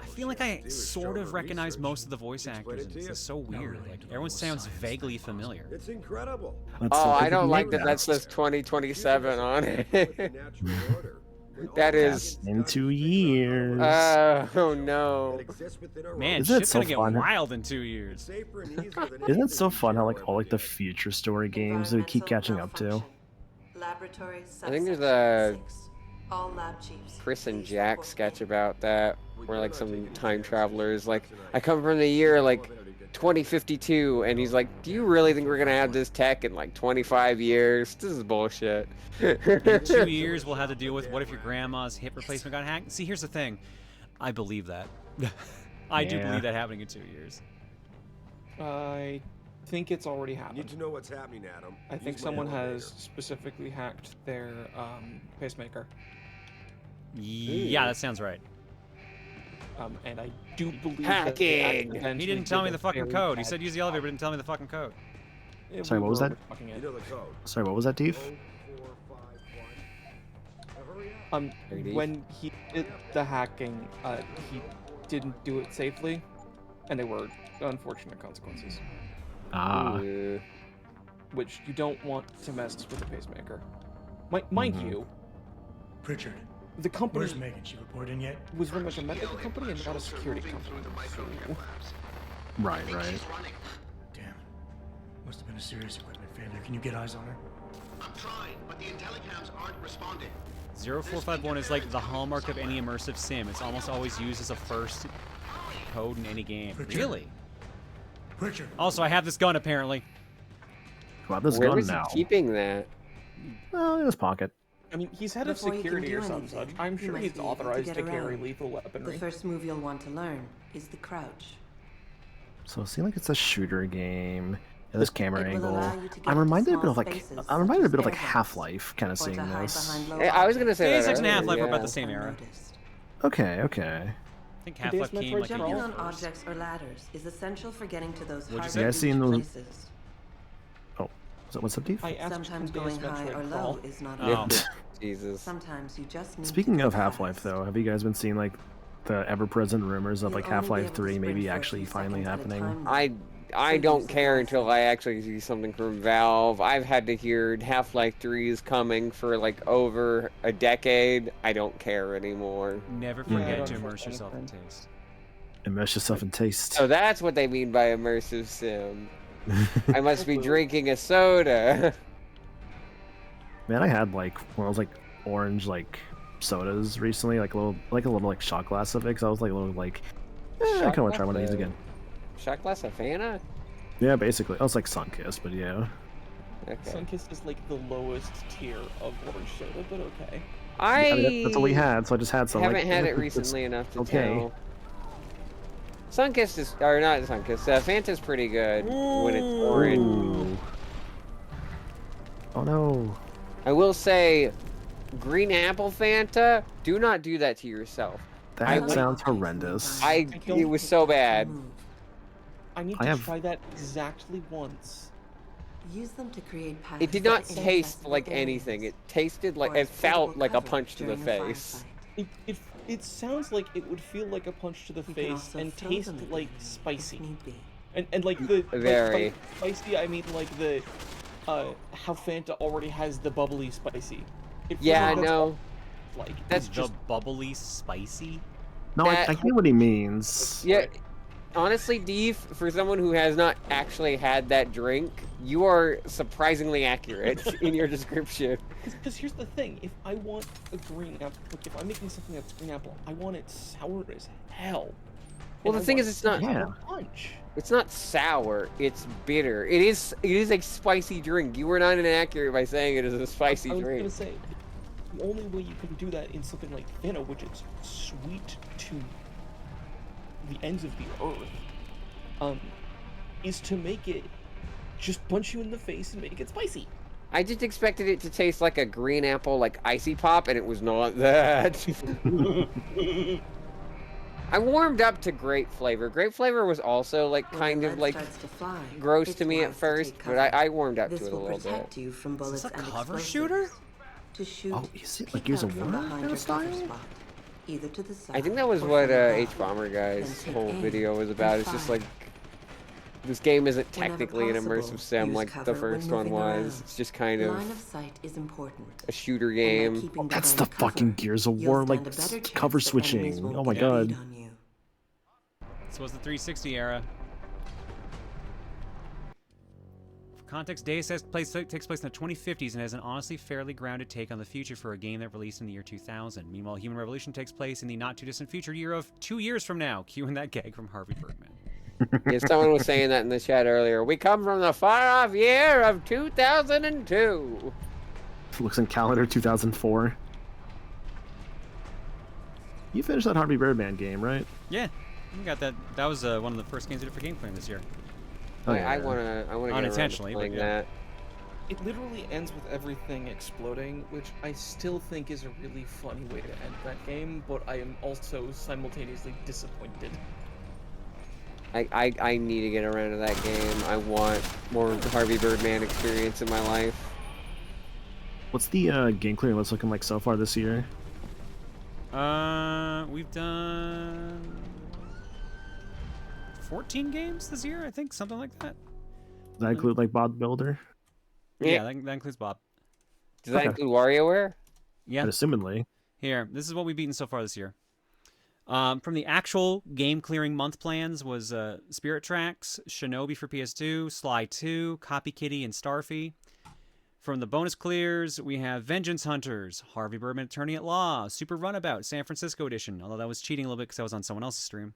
I feel like I sort of recognize most of the voice actors, and this is so weird. Like, everyone sounds vaguely familiar. It's incredible. Oh, I don't like that says 2027 on it. That is in 2 years. Oh no. Man, Isn't it shit's so gonna get fun? wild in 2 years. Isn't it so fun how like all like the future story games that we keep catching up to? Laboratory I think there's a all lab chiefs. Chris and Jack sketch about that, where like some time travelers like, I come from the year like 2052, and he's like, do you really think we're gonna have this tech in like 25 years? This is bullshit. In 2 years, we'll have to deal with what if your grandma's hip replacement got hacked. See, here's the thing. I believe that. I do believe that happening in 2 years. I think it's already happened. Need to know what's happening, Adam. I think someone has specifically hacked their pacemaker. Yeah, that sounds right. And I do believe hacking. That He didn't tell me the fucking code. He said use the elevator, but didn't tell me the fucking code. Sorry, what was that? You know the code. Sorry, what was that, Deef? 451. When he did the hacking, he didn't do it safely, and there were unfortunate consequences. Ah. Which you don't want to mess with the pacemaker. Mind you, Pritchard. the company Where's Megan? She report in yet? was run like a medical company and not a security company. So... Right. Damn. Must have been a serious equipment failure. Can you get eyes on her? I'm trying, but the intellicams aren't responding. 0451 is like the hallmark of any immersive sim. It's almost always used as a first code in any game. Pritchard. Really? Pritchard. Also, I have this gun apparently. Wow, this Where gun was now. he keeping that? Well, in his pocket. I mean, he's head of Before you can security do or some anything, such. I'm you sure must he's be able to authorized get to carry around. lethal weaponry. The first move you'll want to learn is the crouch. So it seems like it's a shooter game. Yeah, this camera It will angle. allow you to get I'm reminded a into bit of small like spaces, I'm reminded a bit of such like as Half-Life, kind of or seeing to hide this. behind low I was gonna say Phase that. 6 and earlier, Half-Life were about yeah. the same era. Okay. I think Half-Life came like a Jumping year on first. objects or ladders is essential for getting to those What'd you hard say? You guys seen to the- reach places. Oh, what's up, Deef? I asked Sometimes him going Deus high Metroid or Crawl. low is not Oh. enough. Jesus. Sometimes you just need Speaking to of go Half-Life, fast. though, have you guys been seeing like the ever-present rumors of like Half-Life 3 maybe actually finally happening. I don't care until I actually see something from Valve. I've had to hear Half-Life 3 is coming for like over a decade. I don't care anymore. Never forget to immerse yourself in taste. Immerse yourself in taste. So that's what they mean by immersive sim. I must be drinking a soda. Man, I had like one of those like orange like sodas recently, like a little shot glass of it. Cause I was like a little like, I kind of want to try one of these again. Shot glass of Fanta? Yeah, basically. I was like Sunkist, but yeah. Okay. Sunkist is like the lowest tier of orange soda, but okay. I mean, that's all we had, so I just had some. Haven't had it recently enough to tell. Sunkist is, or not Sunkist, Fanta's pretty good when it's orange. Oh no. I will say, green apple Fanta, do not do that to yourself. That sounds horrendous. It was so bad. I need to try that exactly once. Use them to create It did not taste like anything. It tasted like, it felt like a punch to the face. It sounds like it would feel like a punch to the face and taste like spicy. And like the very spicy, I mean like the how Fanta already has the bubbly spicy. Yeah, I know. Like that's just bubbly spicy. No, I get what he means. Yeah, honestly, Dave, for someone who has not actually had that drink, you are surprisingly accurate in your description. Because here's the thing: if I want a green apple, if I'm making something that's green apple, I want it sour as hell. Well, the thing is, it's not. Punch. It's not sour. It's bitter. It is a spicy drink. You were not inaccurate by saying it is a spicy drink. I was gonna say, the only way you can do that in something like Fanta, which is sweet to the ends of the earth, is to make it just punch you in the face and make it spicy. I just expected it to taste like a green apple, like icy pop, and it was not that. I warmed up to grape flavor. Grape flavor was also like kind of like gross to me at first, but I warmed up to it a little bit. Is this a cover shooter? To shoot, oh, is it like Gears of War style? Either to the side I think that was what H-Bomber Guy's whole video was about. It's just like, this game isn't technically an immersive sim like the first one was. It's just kind of a shooter game. Oh, that's the fucking Gears of War, like, cover switching. Oh my god. This was the 360 era. For context, Deus takes place in the 2050s and has an honestly fairly grounded take on the future for a game that released in the year 2000. Meanwhile, Human Revolution takes place in the not-too-distant future year of 2 years from now. Cueing that gag from Harvey Birdman. Yeah, someone was saying that in the chat earlier. We come from the far-off year of 2002. Looks in calendar 2004. You finished that Harvey Birdman game, right? Yeah, we got that. That was one of the first games I did for Game Playing this year. Oh, yeah. I wanna get unintentionally, around to playing but yeah. that. It literally ends with everything exploding, which I still think is a really funny way to end that game, but I am also simultaneously disappointed. I need to get around to that game. I want more Harvey Birdman experience in my life. What's the game clearing list looking like so far this year? We've done 14 games this year, I think, something like that. Does that include like Bob Builder? Yeah, that includes Bob. Does that include WarioWare? Yeah. Assumedly. Here, this is what we've beaten so far this year. From the actual game clearing month plans was Spirit Tracks, Shinobi for PS2, Sly 2, Copy Kitty, and Starfy. From the bonus clears, we have Vengeance Hunters, Harvey Birdman Attorney at Law, Super Runabout, San Francisco Edition, although that was cheating a little bit because I was on someone else's stream.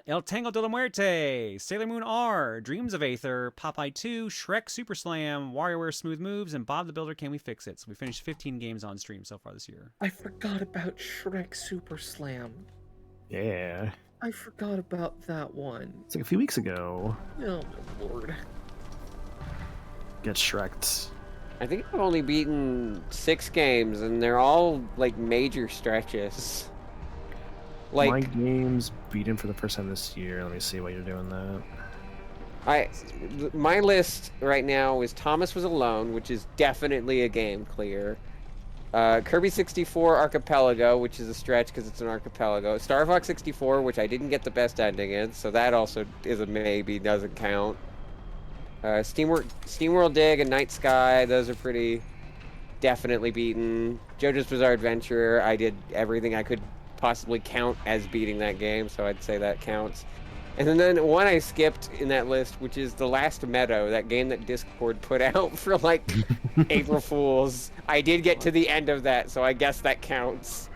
El Tango de la Muerte, Sailor Moon R, Dreams of Aether, Popeye 2, Shrek Super Slam, WarioWare Smooth Moves, and Bob the Builder Can We Fix It? So we finished 15 games on stream so far this year. I forgot about Shrek Super Slam. Yeah. I forgot about that one. It's like a few weeks ago. Oh my lord. Get Shrek'd. I think I've only beaten 6 games, and they're all like major stretches. Like my game's beaten for the first time this year. Let me see why you're doing that. My list right now is Thomas Was Alone, which is definitely a game clear. Kirby 64 Archipelago, which is a stretch because it's an archipelago. Star Fox 64, which I didn't get the best ending in, so that also is a maybe, doesn't count. SteamWorld Dig and Night Sky, those are pretty definitely beaten. JoJo's Bizarre Adventure, I did everything I could possibly count as beating that game, so I'd say that counts. And then one I skipped in that list, which is The Last Meadow, that game that Discord put out for like April Fools. I did get to the end of that, so I guess that counts.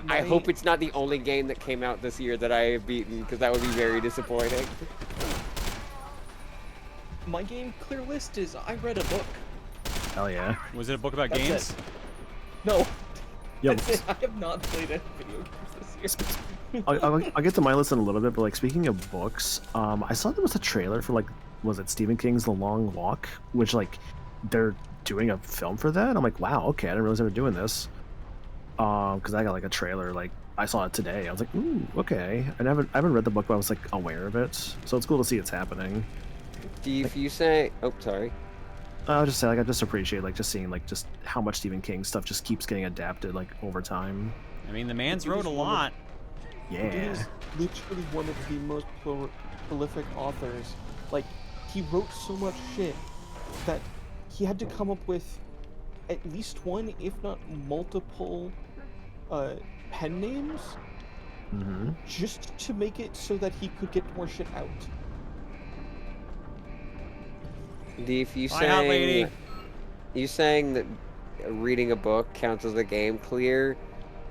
I hope it's not the only game that came out this year that I have beaten, because that would be very disappointing. My game clear list is I read a book. Hell yeah. Was it a book about That's games? it. No. Yo, That's it. I have not played any video games this year. I'll get to my list in a little bit, but like speaking of books, I saw there was a trailer for like, was it Stephen King's The Long Walk, which like they're doing a film for that. I'm like, wow, okay, I didn't realize they were doing this. Because I got like a trailer, like I saw it today. I was like, ooh, okay. I haven't read the book, but I was like aware of it, so it's cool to see it's happening. If you say, oh, sorry. I'll just say, like, I just appreciate like just seeing like just how much Stephen King stuff just keeps getting adapted like over time. I mean, the man's wrote a lot. Yeah. He is literally one of the most prolific authors. Like, he wrote so much shit that he had to come up with at least one, if not multiple, pen names just to make it so that he could get more shit out. If you Bye, hot lady. you saying that reading a book counts as a game clear,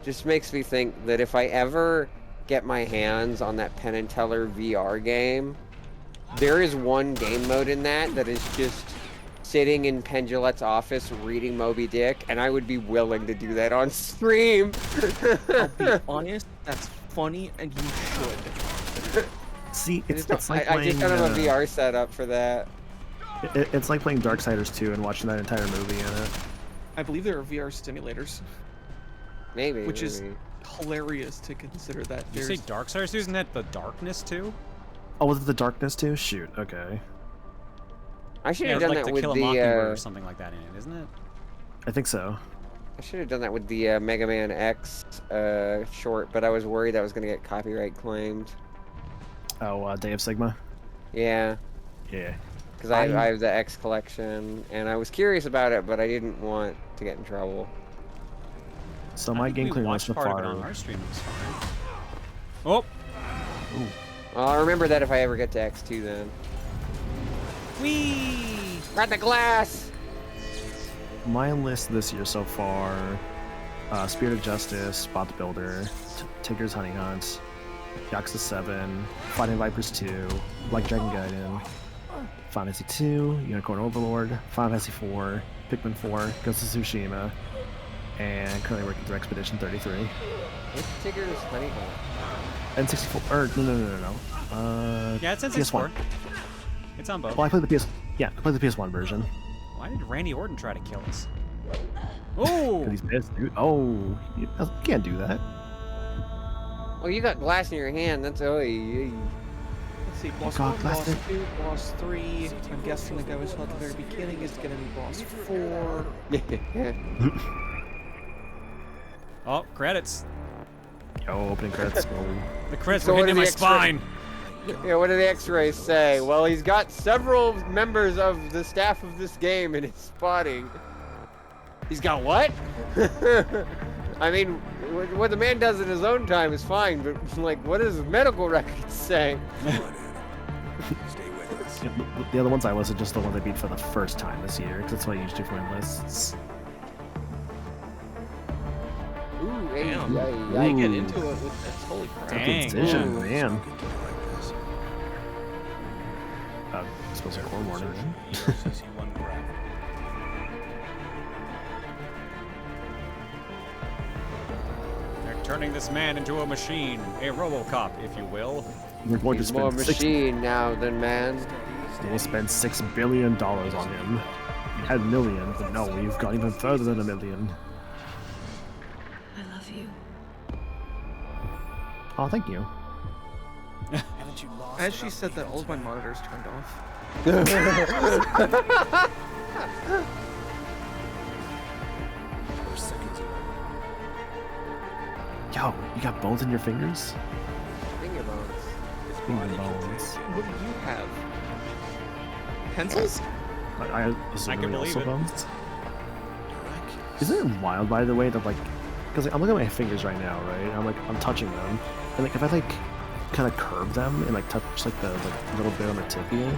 just makes me think that if I ever get my hands on that Penn and Teller VR game, there is one game mode in that is just sitting in Pendulette's office reading Moby Dick, and I would be willing to do that on stream. I'll be honest, that's funny, and you should. See, it's I like playing, just don't have a VR setup for that. It's like playing Darksiders 2 and watching that entire movie in it. I believe there are VR simulators. Maybe. Which is hilarious to consider that. Did you say Darksiders 2? Isn't that the Darkness 2? Oh, was it the Darkness 2? Shoot, okay. I should have done like that To with Kill a the Mockingbird or something like that in it, isn't it? I think so. I should have done that with the Mega Man X short, but I was worried that was going to get copyright claimed. Oh, Day of Sigma? Yeah. Yeah. Because I have the X collection, and I was curious about it, but I didn't want to get in trouble. So my game clearing list so far. On our stream was fine. Oh! Ooh. Well, I'll remember that if I ever get to X2 then. Whee! Got the glass! My list this year so far, Spirit of Justice, Bot Builder, Tigger's Honey Hunt, Yakuza 7, Fighting Vipers 2, Like Dragon Gaiden, Final Fantasy 2, Unicorn Overlord, Final Fantasy 4, Pikmin 4, Ghost of Tsushima, and currently working through Expedition 33. What's Tigger's Honey Hunt? N64, or no. Yeah, it's N64. It's on both. Well, I played the PS1 version. Why did Randy Orton try to kill us? Oh! He's pissed, dude. Oh, you can't do that. Oh, you got glass in your hand. That's Let's see, boss 1, boss 2, boss 3. I'm guessing the guy we saw at the very beginning is gonna be boss 4. Oh, credits. Yo, opening credits. The credits were hitting my spine. Yeah, what do the X-rays say? Well, he's got several members of the staff of this game in his spotting. He's got what? I mean, what the man does in his own time is fine, but like, what does his medical records say? The other ones I listed just the ones I beat for the first time this year, because that's what I usually do for my lists. Ooh, hey, I get into it with this. Holy crap. Precision, man. I suppose I core warning then. They're turning this man into a machine, a RoboCop, if you will. We're going He's to spend more machine now than man. We'll spend $6 billion on him. We had a million, but no, we've gone even further than a million. I love you. Oh, thank you. As she said that, all of my monitors turned off. Yo, you got bones in your fingers? Finger bones. Finger bones. What do you have? Pencils? I can believe also it. bones. Isn't it wild, by the way, that like, because like, I'm looking at my fingers right now, right? I'm touching them, and like if I like kind of curve them and like touch like the little bit on the tibia,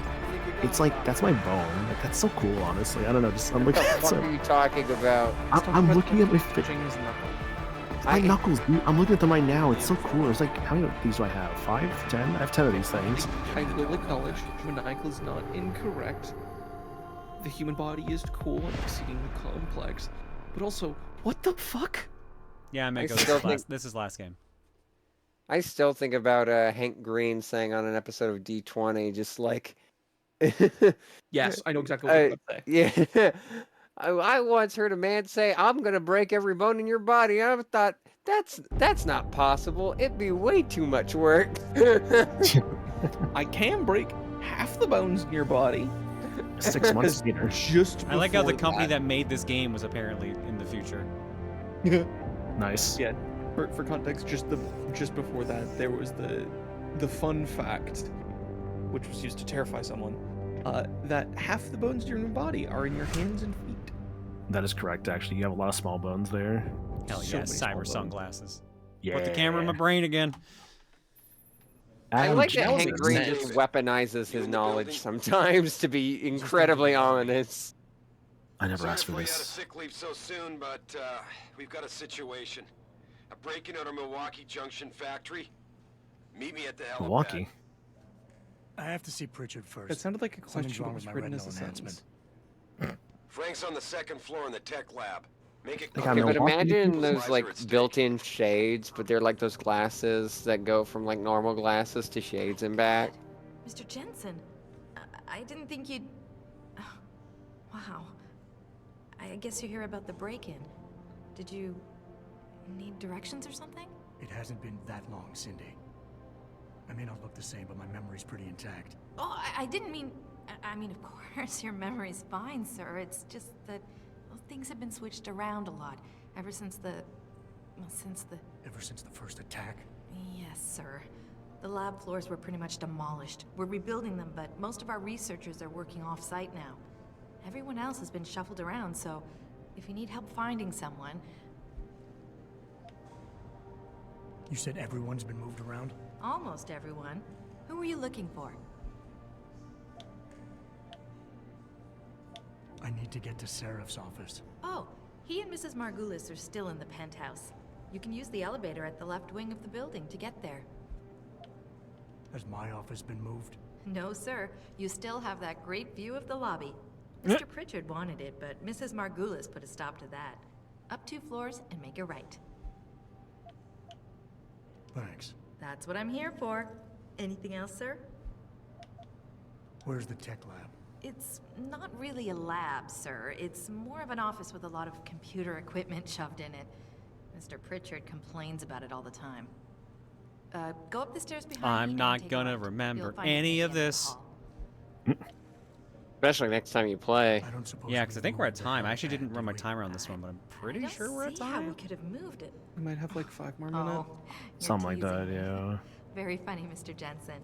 it's like that's my bone. Like that's so cool, honestly. I don't know. Just I'm looking at What are you talking about? I'm looking at my fingers. My knuckles, dude. I'm looking at them right now. It's so cool. It's like, how many of these do I have? 5? 10? I have 10 of these things. I will acknowledge Maniacal is not incorrect. The human body is cool and exceedingly complex, but also, what the fuck? Yeah, Mako, this is last game. I still think about Hank Green saying on an episode of D20, just like... Yes, I know exactly what you're about to say. Yeah. I once heard a man say, "I'm gonna break every bone in your body." I thought, that's not possible. It'd be way too much work. I can break half the bones in your body. 6 months later. Just I like how the before company that made this game was apparently in the future. Nice. Yeah. For context, just before that, there was the fun fact, which was used to terrify someone, that half the bones in your body are in your hands and feet. That is correct, actually. You have a lot of small bones there. Hell So yeah, many small cyber bones. sunglasses. Yeah. Put the camera in my brain again. I like that Hank Green sense. just weaponizes his knowledge sometimes, to be incredibly honest. I never asked for Sorry if we had a this. sick leave so soon, but we've got a situation. A break-in at our Milwaukee Junction factory. Meet me at the helipad. Milwaukee? I have to see Pritchard first. It sounded like a Something's question wrong that with was my written as retinal a enhancement. sentence. Frank's on the second floor in the tech lab. Make it They quick. got Okay, but Milwaukee imagine people? those like built-in shades, but they're like those glasses that go from like normal glasses to shades and back. Mr. Jensen, I didn't think you'd... Oh, wow. I guess you hear about the break-in. Did you need directions or something? It hasn't been that long, Cindy. I may not look the same, but my memory's pretty intact. Oh, I didn't mean... I mean, of course, your memory's fine, sir. It's just that well, things have been switched around a lot ever since the... Well, since the... Ever since the first attack? Yes, sir. The lab floors were pretty much demolished. We're rebuilding them, but most of our researchers are working off-site now. Everyone else has been shuffled around, so if you need help finding someone... You said everyone's been moved around? Almost everyone. Who were you looking for? I need to get to Seraph's office. Oh, he and Mrs. Margulis are still in the penthouse. You can use the elevator at the left wing of the building to get there. Has my office been moved? No, sir. You still have that great view of the lobby. Mr. Pritchard wanted it, but Mrs. Margulis put a stop to that. Up 2 floors and make a right. Thanks. That's what I'm here for. Anything else, sir? Where's the tech lab? It's not really a lab, sir. It's more of an office with a lot of computer equipment shoved in it. Mr. Pritchard complains about it all the time. Go up the stairs behind me I'm and not take a gonna right. remember You'll find any it of at the end this. hall. Especially next time you play. Yeah, because I think we're at time. I actually didn't run my timer on this one, but I'm pretty I sure don't we're at see how we time. could have moved it. We might have like 5 more minutes. Oh, you're Something like that, teasing me. yeah. Very funny, Mr. Jensen.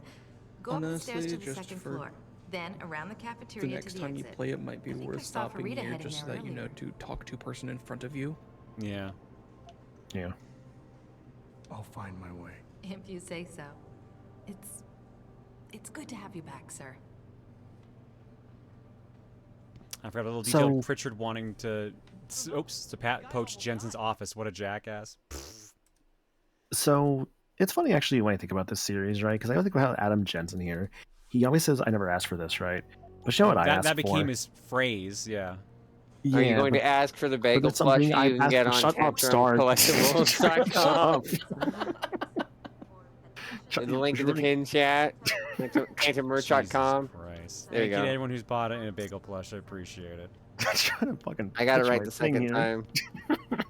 Go up the stairs Honestly, to the just second for floor, then around the The cafeteria next to the time you exit. play, it might be I think I worth saw stopping Farida here heading just so there that you know earlier. to talk to a person in front of you. Yeah. Yeah. I'll find my way. If you say so. It's good to have you back, sir. I forgot a little detail. So- Pritchard wanting to, poach Jensen's office. What a jackass. So it's funny actually when I think about this series, right? Because I always think about how Adam Jensen here. He always says, "I never asked for this," right? But you know what I asked That became for? his phrase. Yeah. Are you going but- to ask for the but bagel that's something plushie I you can asked get for. on Shut up, Tantrum Star. Collectibles.com? The link in the pin chat. TantrumMerch.com. Christ. There you Thank you go. to anyone who's bought it in a bagel plush. I appreciate it. Trying to fucking I got it touch right my the thing second here.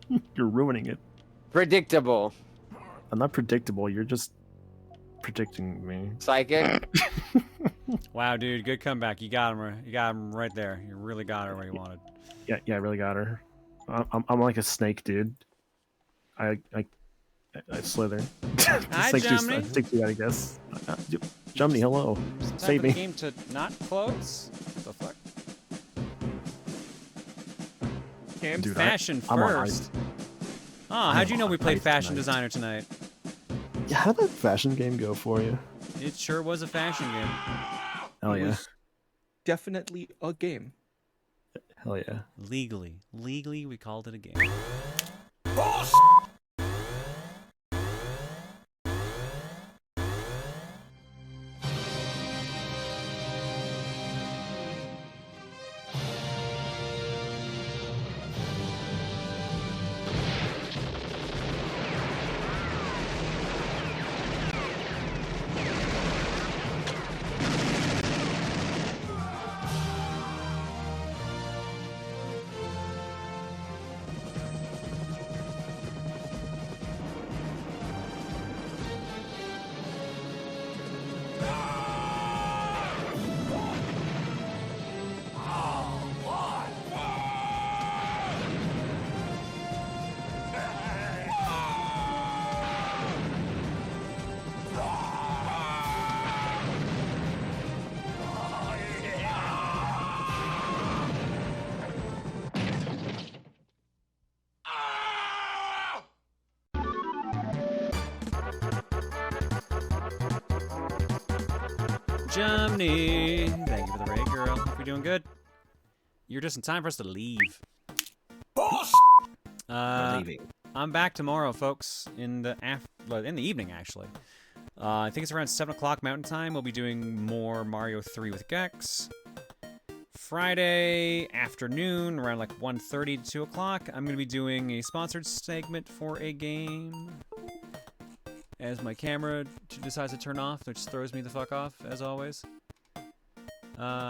time. You're ruining it. Predictable. I'm not predictable. You're just predicting me. Psychic. Wow, dude, good comeback. You got him. You got him right there. You really got her where you wanted. Yeah, I really got her. I'm like a snake, dude. I I slither. Hi, Jumney. Stick to that, I guess. Jumney, hello. Save me. Game to not close? What the fuck? Dude, fashion I'm on first. Oh, how'd you know we played Fashion Designer tonight? Yeah, how did that fashion game go for you? It sure was a fashion game. Hell It yeah. was definitely a game. Hell yeah. Legally, we called it a game. Jumney, thank you for the raid, girl. Hope you're doing good. You're just in time for us to leave. We're leaving. I'm back tomorrow, folks. In the evening, actually. I think it's around 7 o'clock Mountain Time. We'll be doing more Mario 3 with Gex. Friday afternoon, around like 1:30 to 2 o'clock, I'm going to be doing a sponsored segment for a game. As my camera decides to turn off, which throws me the fuck off, as always.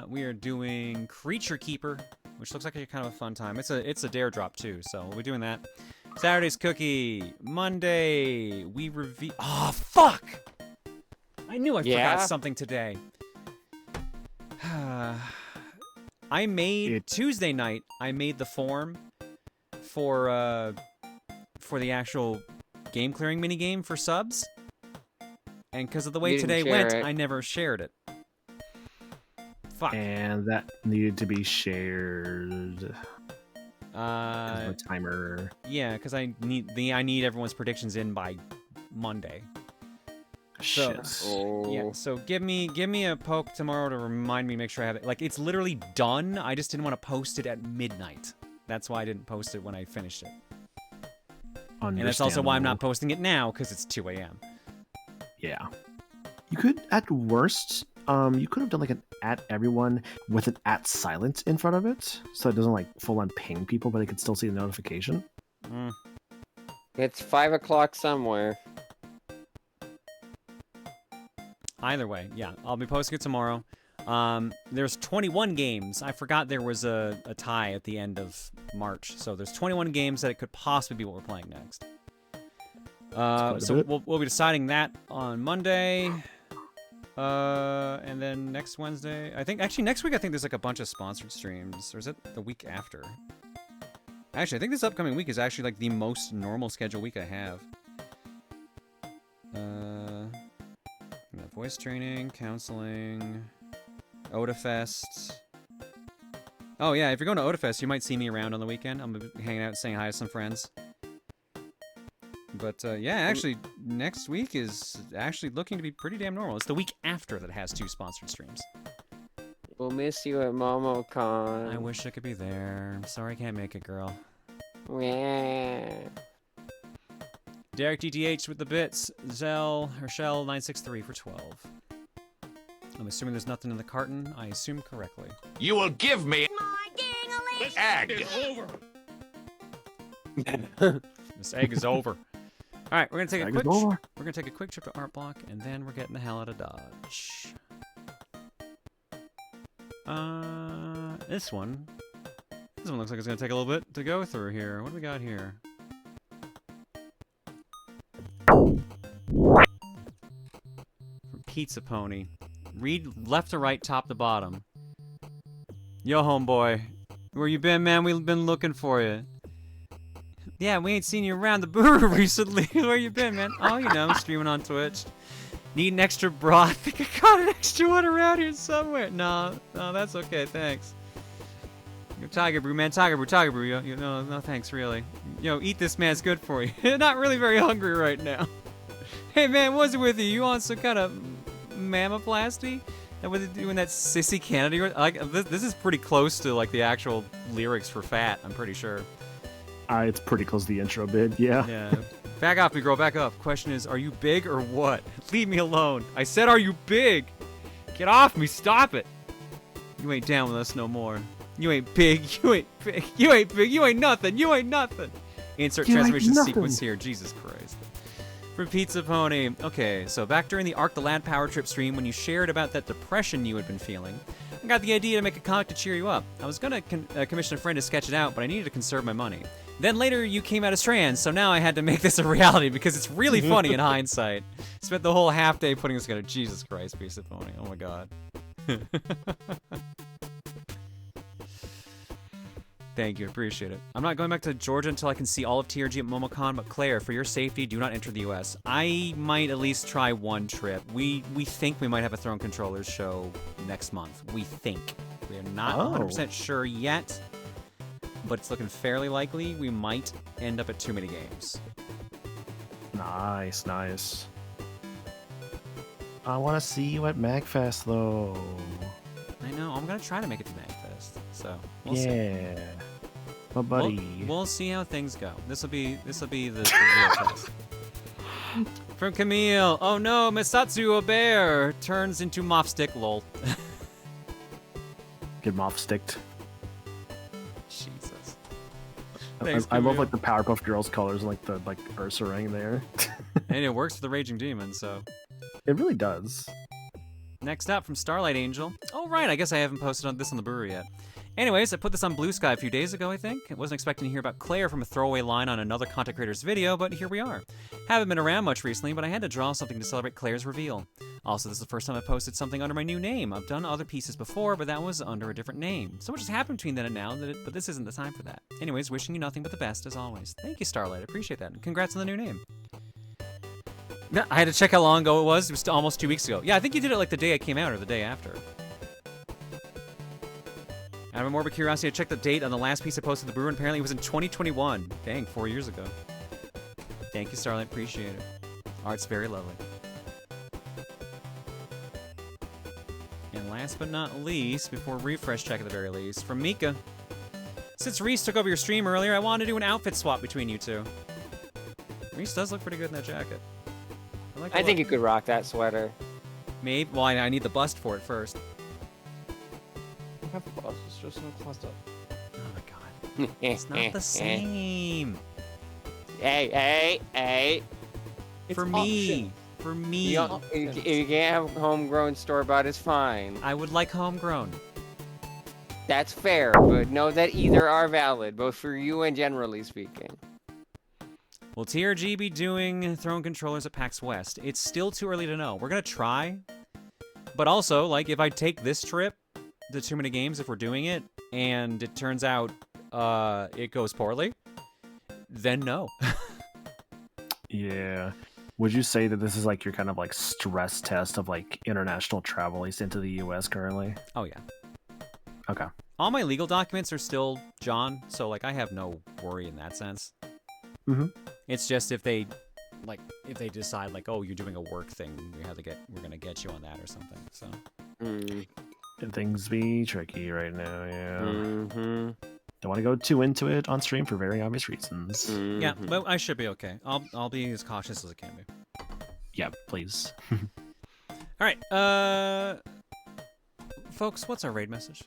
We are doing Creature Keeper, which looks like a kind of a fun time. It's a dare drop too, so we'll be doing that. Saturday's Cookie. Monday, we review. Oh fuck! I knew I forgot something today. I made Tuesday night. I made the form for the actual game clearing minigame for subs, and because of the way today went, I never shared it. Fuck. And that needed to be shared. The timer. Yeah, because I need everyone's predictions in by Monday. Shit. Yeah, so give me a poke tomorrow to remind me, make sure I have it. Like, it's literally done. I just didn't want to post it at midnight. That's why I didn't post it when I finished it. And that's also why I'm not posting it now, because it's 2 a.m. Yeah. You could, at worst, you could have done like an @everyone with an @silent in front of it, so it doesn't like full on ping people, but it could still see the notification. It's 5 o'clock somewhere. Either way, yeah, I'll be posting it tomorrow. There's 21 games. I forgot there was a tie at the end of March, so there's 21 games that it could possibly be what we're playing next. So we'll be deciding that on Monday. And then next Wednesday, actually next week I think there's like a bunch of sponsored streams, or is it the week after? Actually, I think this upcoming week is actually like the most normal schedule week I have. Voice training, counseling, Odafest. Oh yeah, if you're going to Odafest, you might see me around on the weekend. I'm gonna be hanging out, saying hi to some friends. But yeah, actually, next week is actually looking to be pretty damn normal. It's the week after that has 2 sponsored streams. We'll miss you at MomoCon. I wish I could be there. I'm sorry I can't make it, girl. Yeah. Derek DTH with the bits. Zell, Herschel 963 for 12. I'm assuming there's nothing in the carton. I assume correctly. You will give me This egg. is over. This egg is over. All right, we're gonna take a quick trip to Art Block, and then we're getting the hell out of Dodge. This one looks like it's gonna take a little bit to go through here. What do we got here? From Pizza Pony. Read left to right, top to bottom. Yo, homeboy. Where you been, man? We've been looking for you. Yeah, we ain't seen you around the Booru recently. Where you been, man? Oh, you know, streaming on Twitch. Need an extra bra? I think I got an extra one around here somewhere. No, that's okay, thanks. Yo, Tiger Brew, man, Tiger Brew, you know, no thanks, really. Yo, eat this, man, it's good for you. Not really very hungry right now. Hey, man, what's it with you? You on some kind of mammoplasty? And with doing that sissy Kennedy? Like, this is pretty close to, like, the actual lyrics for Fat, I'm pretty sure. It's pretty close to the intro bit, yeah. Yeah. Back off, me girl, back up. Question is, are you big or what? Leave me alone. I said, are you big? Get off me, stop it. You ain't down with us no more. You ain't big, you ain't big, you ain't big, you ain't nothing, you ain't nothing. Insert transformation sequence here, Jesus Christ. From Pizza Pony. Okay, so back during the Arc the Lad Power Trip stream when you shared about that depression you had been feeling, I got the idea to make a comic to cheer you up. I was gonna commission a friend to sketch it out, but I needed to conserve my money. Then later you came out as trans, so now I had to make this a reality because it's really funny in hindsight. Spent the whole half day putting this together. Jesus Christ, Pizza Pony. Oh my god. Thank you, appreciate it. I'm not going back to Georgia until I can see all of TRG at MomoCon, but Claire, for your safety, do not enter the US. I might at least try one trip. We think we might have a Throne Controllers show next month. We think. We are not 100% sure yet, but it's looking fairly likely we might end up at too many games. Nice, nice. I want to see you at MagFest, though. I know, I'm going to try to make it to MagFest, so we'll see. Yeah. My buddy. We'll see how things go. This will be the real test. From Camille. Oh no, Misatsu, a bear, turns into Moff Stick, lol. Get Moff Sticked. Jesus. I love like the Powerpuff Girls colors, like the Ursa ring there. And it works for the Raging Demon, so. It really does. Next up from Starlight Angel. Oh right, I guess I haven't posted on this on the Booru yet. Anyways, I put this on Blue Sky a few days ago, I think. I wasn't expecting to hear about Claire from a throwaway line on another content creator's video, but here we are. Haven't been around much recently, but I had to draw something to celebrate Claire's reveal. Also, this is the first time I posted something under my new name. I've done other pieces before, but that was under a different name. So much has happened between then and now, but this isn't the time for that. Anyways, wishing you nothing but the best, as always. Thank you, Starlight. I appreciate that. And congrats on the new name. I had to check how long ago it was. It was almost 2 weeks ago. Yeah, I think you did it like the day it came out or the day after. Out of morbid curiosity, I checked the date on the last piece I posted to the Booru, and apparently it was in 2021. Dang, 4 years ago. Thank you, Starlight. Appreciate it. Art's very lovely. And last but not least, before refresh check at the very least, from Mika. Since Reese took over your stream earlier, I wanted to do an outfit swap between you two. Reese does look pretty good in that jacket. I think you could rock that sweater. Maybe. Well, I need the bust for it first. I have the bust. It's just no closet. Oh my god. It's not the same. Hey. For me. For me. If you can't have homegrown store-bought, it's fine. I would like homegrown. That's fair, but know that either are valid, both for you and generally speaking. Will TRG be doing Throne Controllers at PAX West? It's still too early to know. We're gonna try. But also, like, if I take this trip to too many games, if we're doing it, and it turns out it goes poorly, then no. Yeah. Would you say that this is like your kind of like stress test of like international travel, at least into the US currently? Oh yeah. Okay. All my legal documents are still John, so like I have no worry in that sense. Mm-hmm. It's just if they decide like, oh, you're doing a work thing, we're gonna get you on that or something. So. And things be tricky right now, yeah. Mm-hmm. Don't want to go too into it on stream for very obvious reasons. Mm-hmm. Yeah, but I should be okay. I'll be as cautious as I can be. Yeah, please. All right, folks, what's our raid message?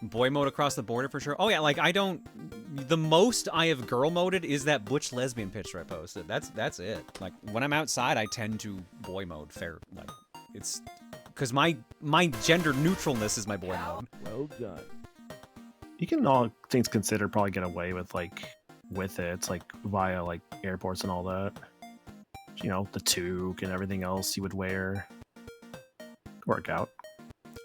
Boy mode across the border for sure. Oh yeah, like the most I have girl moded is that butch lesbian picture I posted. That's it. Like when I'm outside, I tend to boy mode fair. Like it's because my gender neutralness is my boy mode. Well done. You can, all things considered, probably get away with it. It's like via like airports and all that. You know, the toque and everything else you would wear. Work out.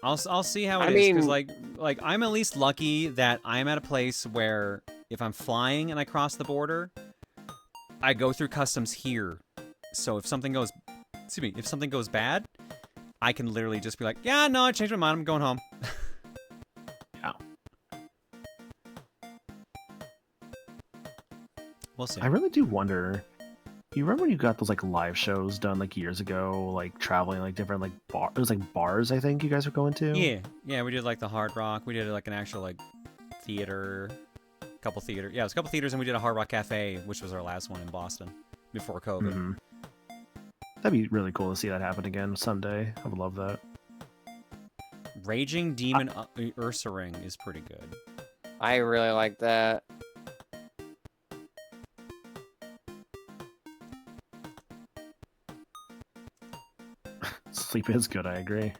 I'll see how it is, because like I'm at least lucky that I'm at a place where if I'm flying and I cross the border, I go through customs here, so if something goes, if something goes bad, I can literally just be like, yeah, no, I changed my mind, I'm going home. Yeah. We'll see. I really do wonder. You remember when you got those like live shows done like years ago, like traveling like different like it was like bars, I think you guys were going to? Yeah, we did like the Hard Rock, we did like an actual like theater, couple theaters, yeah, it was a couple theaters, and we did a Hard Rock Cafe, which was our last one in Boston before COVID. Mm-hmm. That'd be really cool to see that happen again someday. I would love that. Raging Demon Ursa Ring is pretty good. I really like that. Sleep is good, I agree.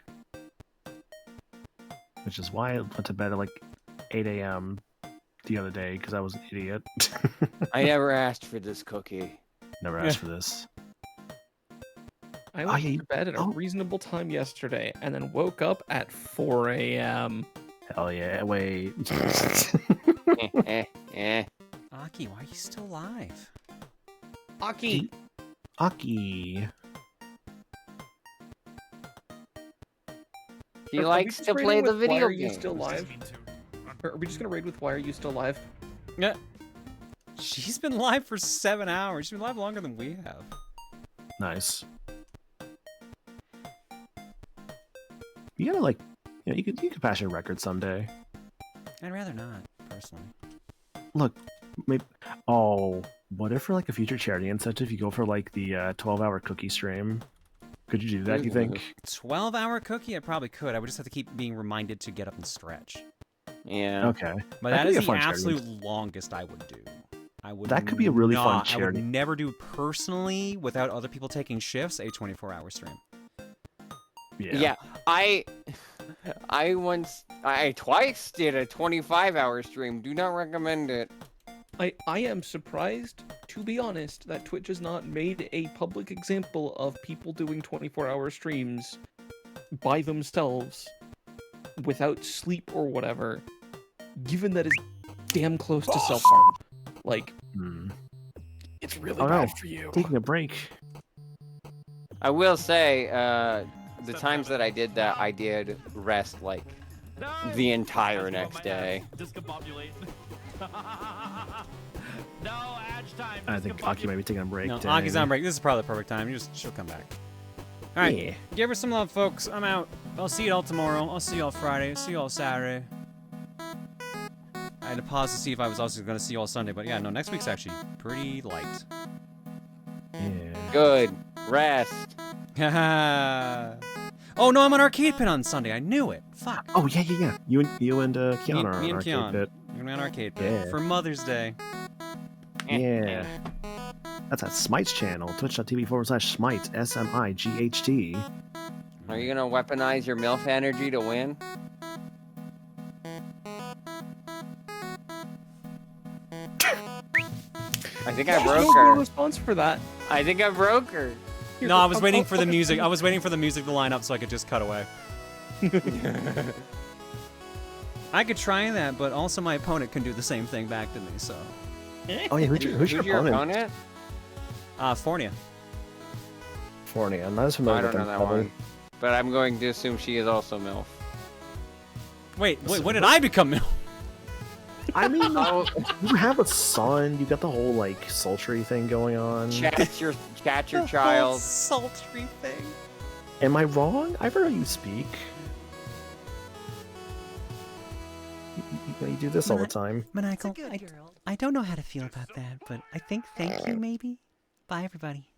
Which is why I went to bed at like 8 a.m. the other day, because I was an idiot. I never asked for this cookie. Never asked for this. I went to bed at a reasonable time yesterday, and then woke up at 4 a.m. Hell yeah, wait. Aki, why are you still alive? Aki! Aki. He likes to play the video Why are game. you still live? Are we just gonna raid with Why Are You Still Live? Yeah. She's been live for 7 hours. She's been live longer than we have. Nice. You gotta like, you know, you could pass your record someday. I'd rather not, personally. Look, maybe. Oh, what if for like a future charity incentive you go for like the 12-hour cookie stream? Could you do that? Do you think? 12-hour cookie? I probably could. I would just have to keep being reminded to get up and stretch. Yeah. Okay. But that is the absolute longest I would do. I would. That could be a really fun charity. I would never do personally without other people taking shifts a 24-hour stream. Yeah. I twice did a 25-hour stream. Do not recommend it. I am surprised, to be honest, that Twitch has not made a public example of people doing 24-hour streams by themselves without sleep or whatever, given that it's damn close to self-harm. Like, it's really bad for you. Taking a break. I will say, the times that I did that, I did rest like the entire next day. Discombobulate. No, Edge time. I think Aki might be taking a break. No, Aki's on break. This is probably the perfect time. She'll come back. All right, Yeah. give her some love, folks. I'm out. I'll see you all tomorrow. I'll see you all Friday. See you all Saturday. I had to pause to see if I was also going to see you all Sunday, but yeah, no, next week's actually pretty light. Yeah. Good. Rest. Oh no, I'm on Arcade Pit on Sunday. I knew it. Fuck. Oh yeah. You and Keanu are Me on and Keanu. Arcade Pit. We're gonna be on Arcade Pit Yeah. for Mother's Day. Yeah. That's at Smite's channel, twitch.tv/Smite, SMIGHT. Are you gonna weaponize your MILF energy to win? I think I broke her. No response for that. I think I broke her. No, I was waiting for the music. I was waiting for the music to line up so I could just cut away. I could try that, but also my opponent can do the same thing back to me, so. Oh yeah, who's your opponent? Fornia. Fornia. I'm not as familiar I with don't know them. that probably. one. But I'm going to assume she is also MILF. Wait, when did I become MILF? I mean, you have a son. You got the whole like sultry thing going on. Chat your The child. whole sultry thing. Am I wrong? I've heard you speak. You do this all the time. Maniacal, I don't know how to feel about that, but I think thank you, maybe? Bye, everybody.